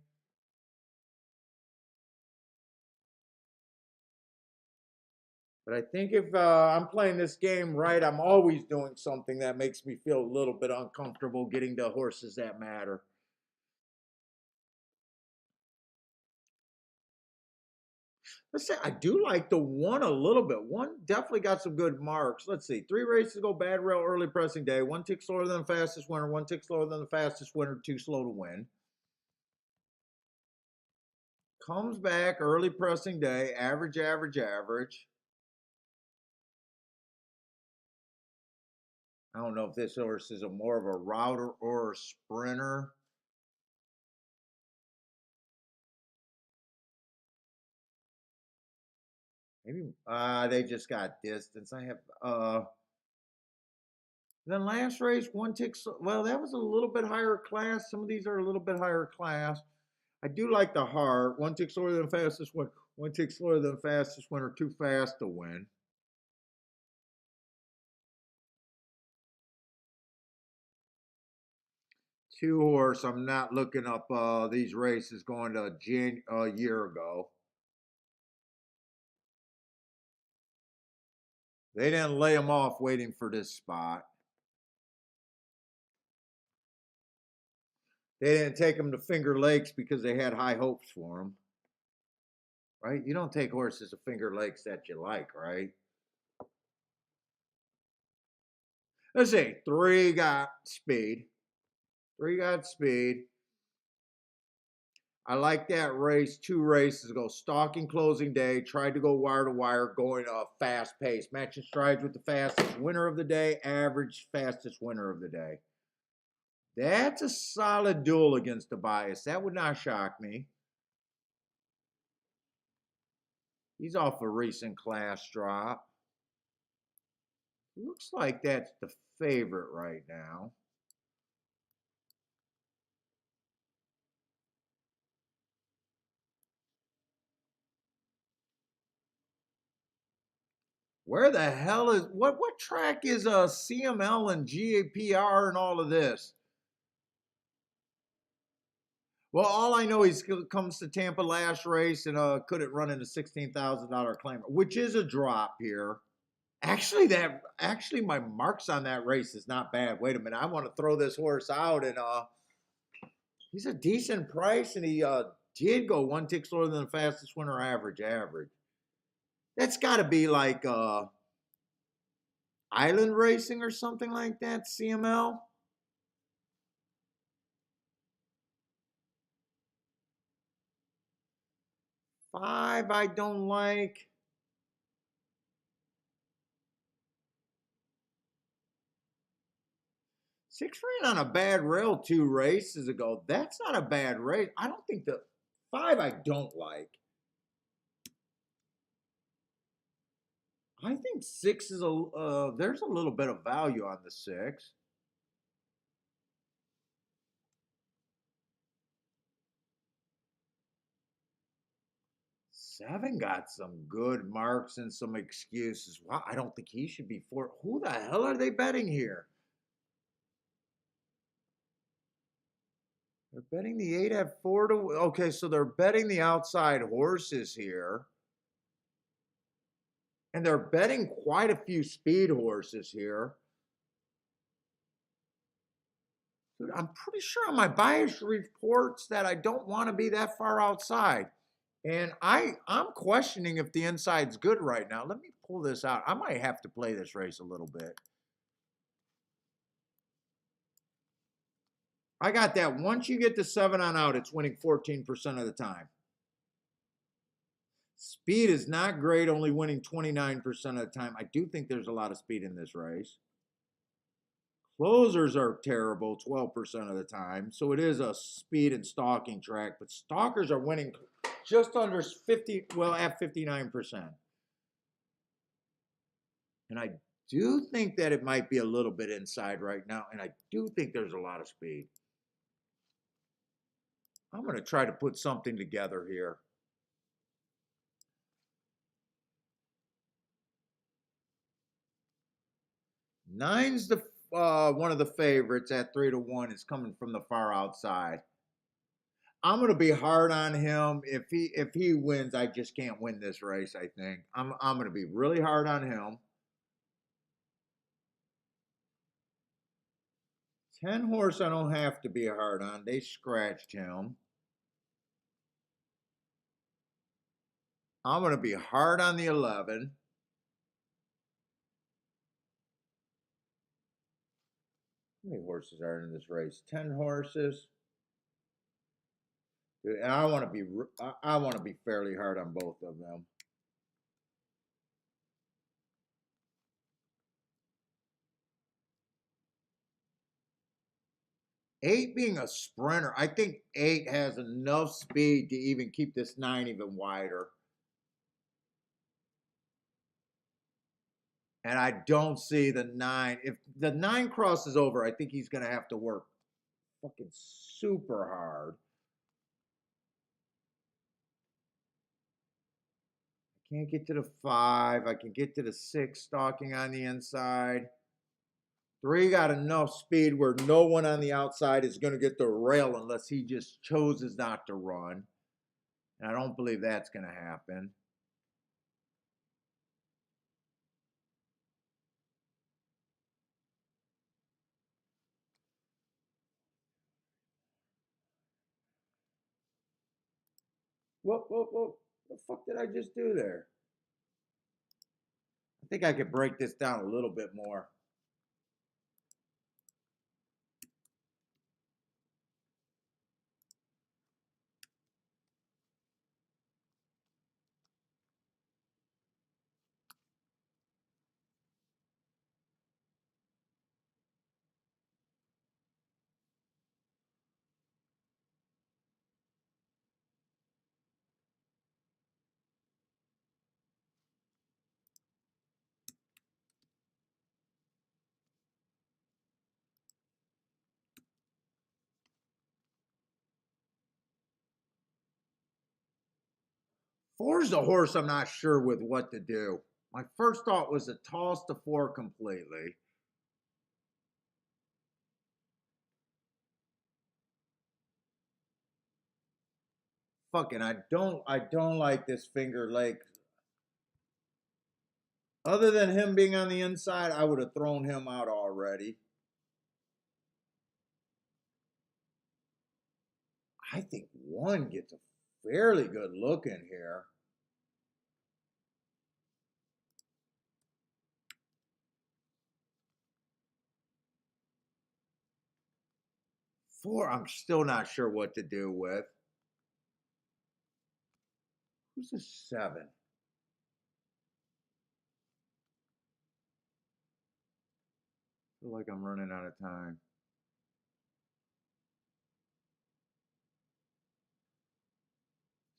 Speaker 1: But I think if I'm playing this game right, I'm always doing something that makes me feel a little bit uncomfortable getting to horses that matter. Let's say I do like the one a little bit. One definitely got some good marks. Let's see. 3 races go bad rail early pressing day. One tick slower than the fastest winner. One tick slower than the fastest winner. Too slow to win. Comes back early pressing day. Average, average, average. I don't know if this horse is more of a router or a sprinter. Maybe they just got distance. I have then last race, one tick. Well, that was a little bit higher class. Some of these are a little bit higher class. I do like the heart. One tick slower than the fastest one. One tick slower than the fastest winner. Too fast to win. Two horse. I'm not looking up these races going to a year ago. They didn't lay them off waiting for this spot. They didn't take them to Finger Lakes because they had high hopes for them. Right? You don't take horses to Finger Lakes that you like, right? Let's see. 3 got speed. 3 got speed. I like that race. 2 races ago. Stalking closing day. Tried to go wire to wire, going fast pace. Matching strides with the fastest winner of the day. Average fastest winner of the day. That's a solid duel against the bias. That would not shock me. He's off a recent class drop. Looks like that's the favorite right now. Where the hell is what track is CML and GAPR and all of this? Well, all I know is comes to Tampa last race and couldn't run in a $16,000 claim, which is a drop here. Actually my marks on that race is not bad. Wait a minute, I want to throw this horse out and he's a decent price and he did go one tick slower than the fastest winner average. That's got to be like Island Racing or something like that, CML. 5 I don't like. 6 ran on a bad rail 2 races ago. That's not a bad race. I don't think the 5 I don't like. I think 6 is there's a little bit of value on the 6. 7 got some good marks and some excuses. Wow, I don't think he should be 4. Who the hell are they betting here? They're betting the 8 at 4 to. Okay, so they're betting the outside horses here. And they're betting quite a few speed horses here. Dude, I'm pretty sure on my bias reports that I don't want to be that far outside. And I'm questioning if the inside's good right now. Let me pull this out. I might have to play this race a little bit. I got that. Once you get to 7 on out, it's winning 14% of the time. Speed is not great, only winning 29% of the time. I do think there's a lot of speed in this race. Closers are terrible 12% of the time. So it is a speed and stalking track, but stalkers are winning just under 50, well, at 59%. And I do think that it might be a little bit inside right now, and I do think there's a lot of speed. I'm going to try to put something together here. 9's the one of the favorites at 3 to 1. Is coming from the far outside. I'm going to be hard on him. If he wins, I just can't win this race, I think. I'm going to be really hard on him. 10 horse I don't have to be hard on. They scratched him. I'm going to be hard on the 11. How many horses are in this race? 10 horses. And I want to be fairly hard on both of them. 8 being a sprinter, I think 8 has enough speed to even keep this 9 even wider. And I don't see the 9. If the 9 crosses over, I think he's going to have to work fucking super hard. I can't get to the 5. I can get to the 6 stalking on the inside. 3 got enough speed where no one on the outside is going to get the rail unless he just chooses not to run. And I don't believe that's going to happen. Whoop, whoop, whoop. What the fuck did I just do there? I think I could break this down a little bit more. Four's a horse I'm not sure with what to do. My first thought was to toss the 4 completely. Fucking, I don't like this finger leg. Other than him being on the inside, I would have thrown him out already. I think 1 gets a fairly good look in here. Four, I'm still not sure what to do with. Who's a 7? I feel like I'm running out of time.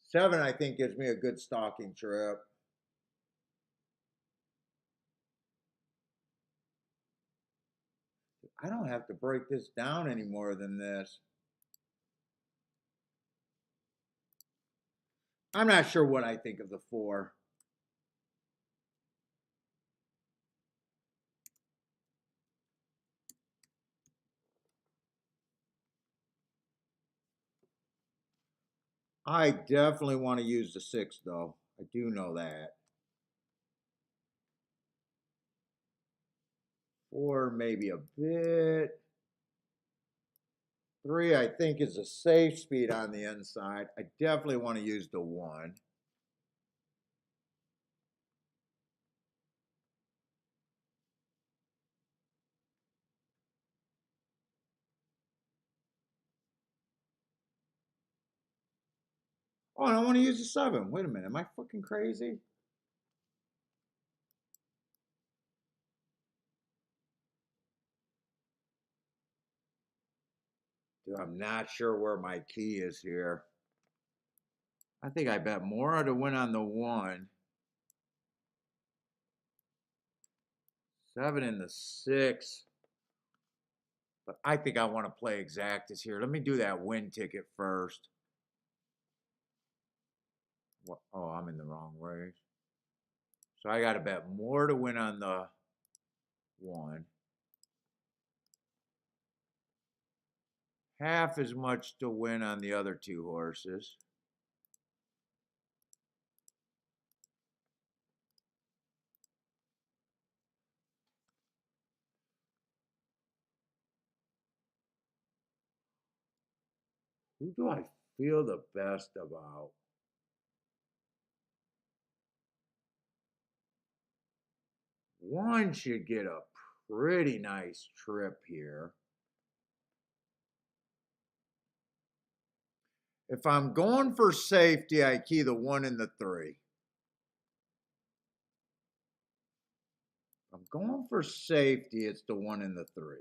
Speaker 1: 7, I think, gives me a good stalking trip. I don't have to break this down any more than this. I'm not sure what I think of the 4. I definitely want to use the 6, though. I do know that. 4, maybe a bit. 3, I think, is a safe speed on the inside. I definitely want to use the 1. Oh, and I want to use the 7. Wait a minute. Am I fucking crazy? Dude, I'm not sure where my key is here. I think I bet more to win on the 1. 7 and the 6. But I think I want to play exactas here. Let me do that win ticket first. What? Oh, I'm in the wrong race. So I got to bet more to win on the 1. Half as much to win on the other 2 horses. Who do I feel the best about? One should get a pretty nice trip here. If I'm going for safety, I key the 1 and the 3. If I'm going for safety, it's the 1 and the 3.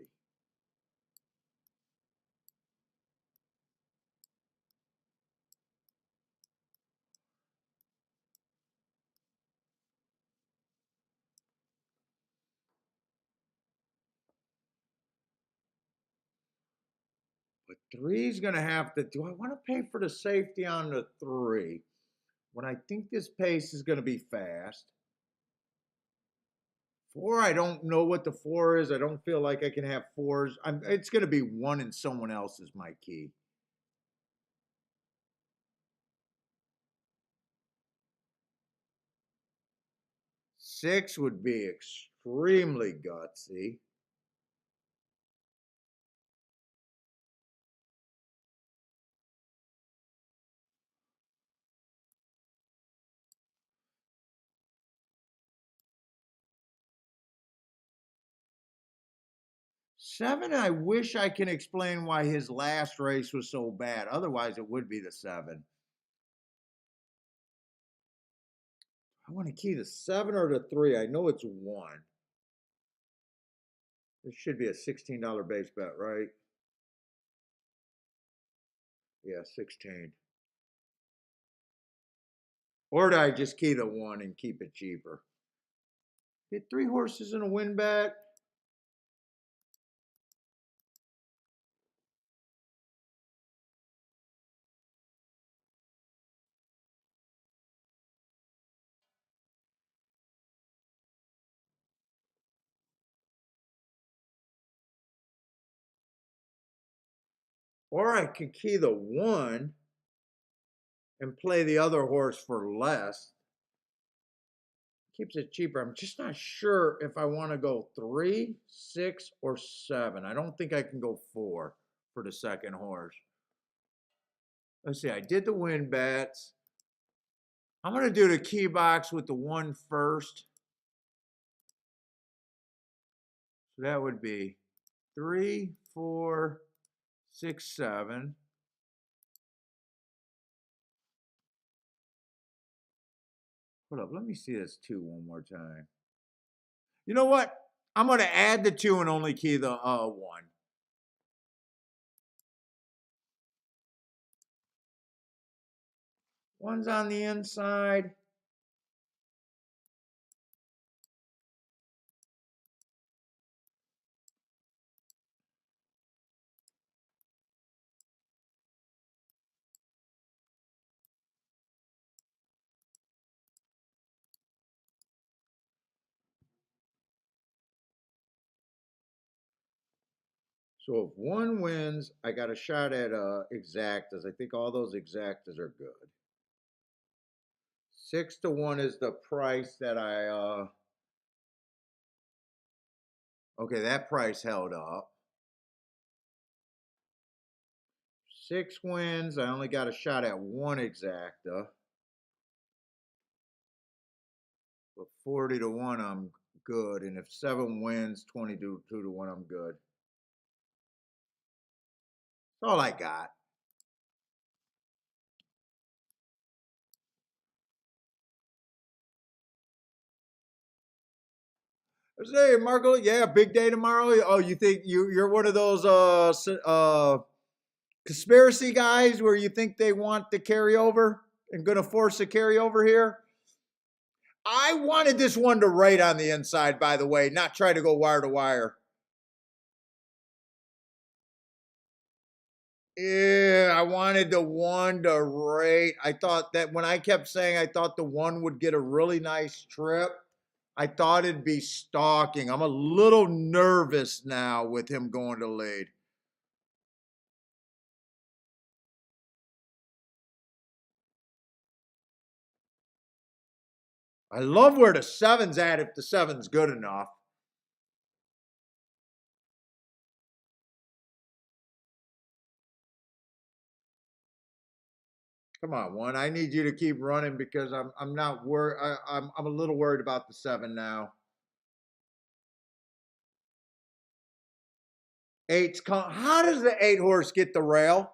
Speaker 1: But 3 is going to have to, do I want to pay for the safety on the 3? When I think this pace is going to be fast. 4, I don't know what the 4 is. I don't feel like I can have 4s. It's going to be 1 and someone else is my key. 6 would be extremely gutsy. Seven, I wish I can explain why his last race was so bad. Otherwise, it would be the 7. I want to key the 7 or the 3. I know it's 1. This should be a $16 base bet, right? Yeah, 16. Or do I just key the 1 and keep it cheaper? Get 3 horses in a win bet. Or I could key the 1 and play the other horse for less. Keeps it cheaper. I'm just not sure if I want to go 3, 6, or 7. I don't think I can go 4 for the second horse. Let's see. I did the win bets. I'm going to do the key box with the 1 first. So that would be 3, 4, 6, 7. Hold up. Let me see this 2 one more time. You know what? I'm going to add the 2 and only key the 1. One's on the inside. So if 1 wins, I got a shot at exactas. I think all those exactas are good. 6 to 1 is the price that okay, that price held up. 6 wins, I only got a shot at 1 exacta. But 40 to 1, I'm good. And if 7 wins, 22 to 1, I'm good. That's all I got. Hey, Marco, yeah, big day tomorrow. Oh, you think you're one of those conspiracy guys where you think they want the carryover and going to force a carryover here? I wanted this one to rate on the inside, by the way, not try to go wire to wire. Yeah, I wanted the 1 to rate. I thought that when I kept saying I thought the 1 would get a really nice trip, I thought it'd be stalking. I'm a little nervous now with him going to lead. I love where the 7's at if the 7's good enough. Come on, 1. I need you to keep running because I'm not worried. I'm a little worried about the 7 now. Eight's how does the 8 horse get the rail?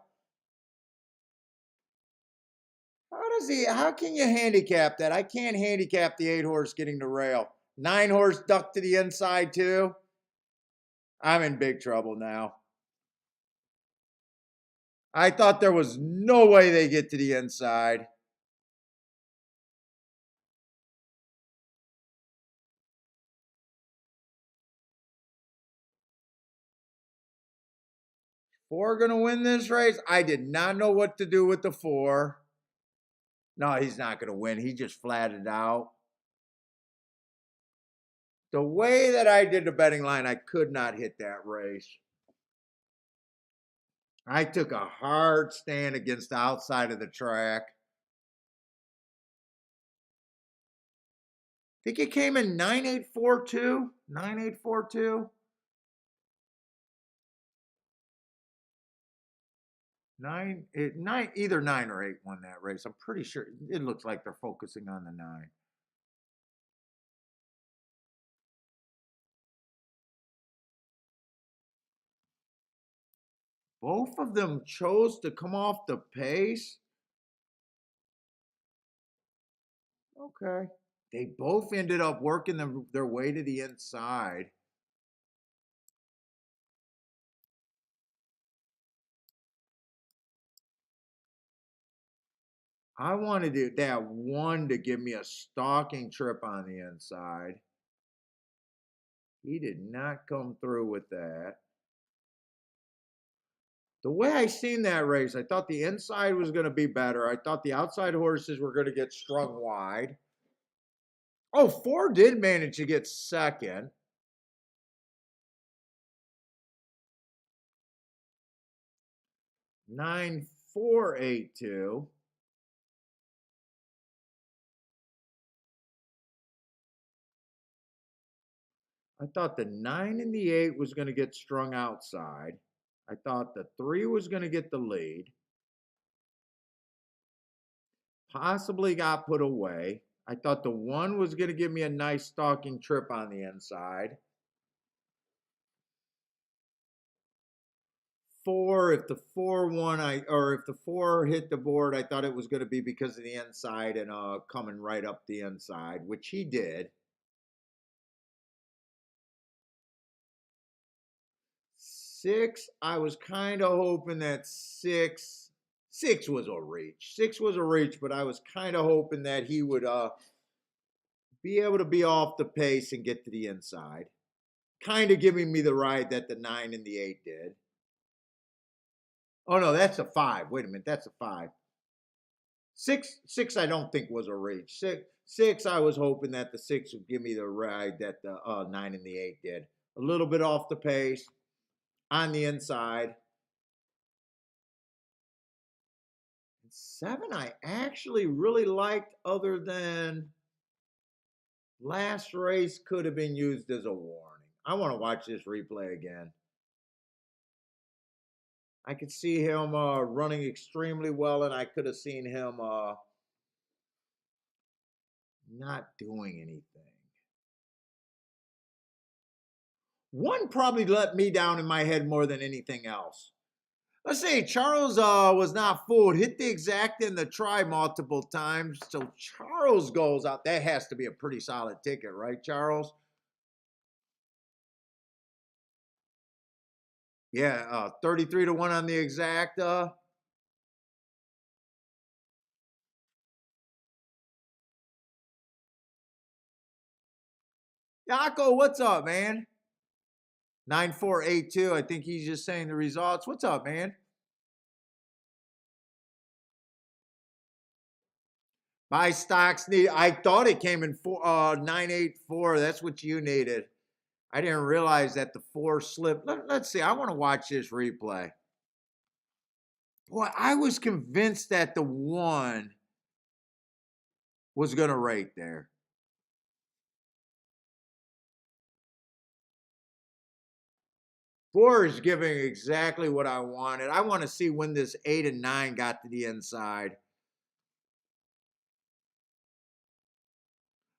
Speaker 1: How can you handicap that? I can't handicap the 8 horse getting the rail. 9 horse duck to the inside too. I'm in big trouble now. I thought there was no way they get to the inside. Four gonna win this race? I did not know what to do with the 4. No, he's not gonna win. He just flatted out. The way that I did the betting line, I could not hit that race. I took a hard stand against the outside of the track. I think it came in 9842. 9842. Either 9 or 8 won that race. I'm pretty sure it looks like they're focusing on the 9. Both of them chose to come off the pace. Okay. They both ended up working their way to the inside. I wanted that one to give me a stalking trip on the inside. He did not come through with that. The way I seen that race, I thought the inside was going to be better. I thought the outside horses were going to get strung wide. Oh, 4 did manage to get second. 9482. I thought the 9 and the 8 was going to get strung outside. I thought the 3 was going to get the lead. Possibly got put away. I thought the 1 was going to give me a nice stalking trip on the inside. 4, if the 4 won, if the 4 hit the board, I thought it was going to be because of the inside and coming right up the inside, which he did. 6, I was kind of hoping that 6 was a reach. 6 was a reach, but I was kind of hoping that he would be able to be off the pace and get to the inside. Kind of giving me the ride that the 9 and the 8 did. Oh no, that's a 5. Wait a minute, that's a 5. 6 I don't think was a reach. 6 I was hoping that the 6 would give me the ride that the 9 and the 8 did. A little bit off the pace, on the inside. 7 I actually really liked, other than last race could have been used as a warning. I want to watch this replay again. I could see him running extremely well, and I could have seen him not doing anything. 1 probably let me down in my head more than anything else. Let's say Charles was not fooled, hit the exact in the try multiple times. So Charles goes out. That has to be a pretty solid ticket, right, Charles? Yeah, 33 to 1 on the exact. Yako, what's up, man? 9482. I think he's just saying the results. What's up, man? My stocks need. I thought it came in 984. That's what you needed. I didn't realize that the 4 slipped. Let's see. I want to watch this replay. Boy, I was convinced that the 1 was going to rate there. Four is giving exactly what I wanted. I want to see when this 8 and 9 got to the inside.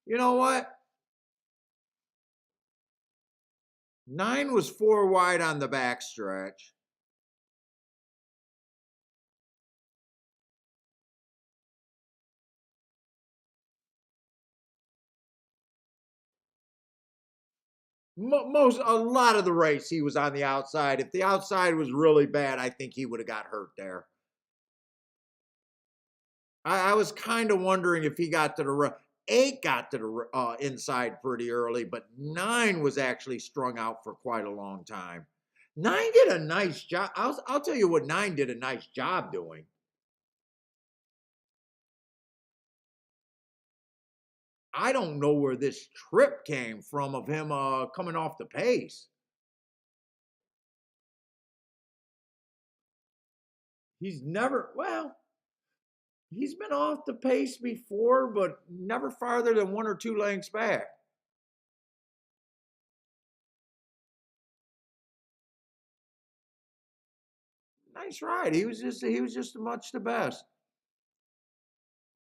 Speaker 1: You know what? 9 was 4 wide on the backstretch. A lot of the race, he was on the outside. If the outside was really bad, I think he would have got hurt there. I was kind of wondering if he got to the 8 got to the inside pretty early, but 9 was actually strung out for quite a long time. 9 did a nice job. I'll tell you what 9 did a nice job doing. I don't know where this trip came from of him coming off the pace. He's never, well, he's been off the pace before, but never farther than 1 or 2 lengths back. Nice ride. He was just much the best.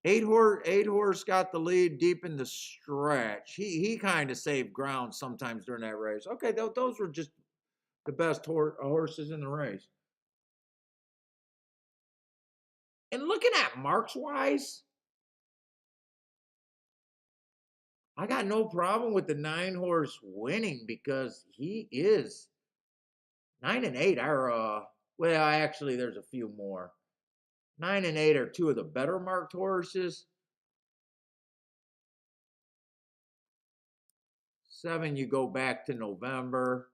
Speaker 1: 8 horse got the lead deep in the stretch. He kind of saved ground sometimes during that race. Okay, those were just the best horses in the race. And looking at marks wise, I got no problem with the 9 horse winning because he is 9 and 8 are well, actually there's a few more. 9 and 8 are 2 of the better marked horses. 7, you go back to November.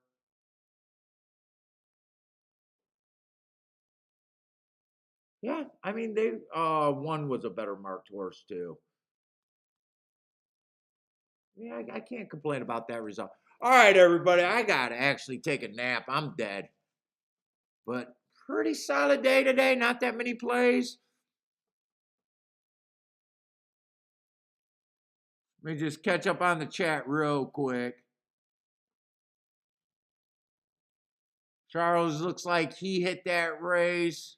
Speaker 1: Yeah, I mean they 1 was a better marked horse too. Yeah, I can't complain about that result. All right, everybody, I gotta actually take a nap. I'm dead. But pretty solid day today. Not that many plays. Let me just catch up on the chat real quick. Charles looks like he hit that race.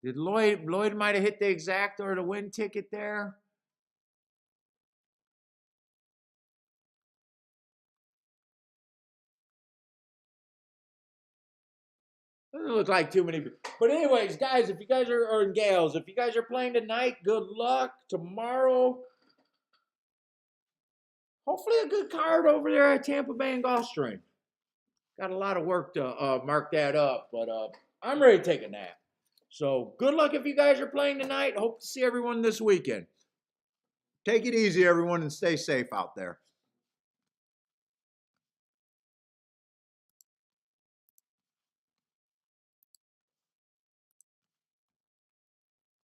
Speaker 1: Did Lloyd might have hit the exact or the win ticket there? Doesn't look like too many. But anyways, guys, if you guys are, or gals, if you guys are playing tonight, good luck. Tomorrow, hopefully a good card over there at Tampa Bay and Gulfstream. Got a lot of work to mark that up, but I'm ready to take a nap. So good luck if you guys are playing tonight. Hope to see everyone this weekend. Take it easy, everyone, and stay safe out there.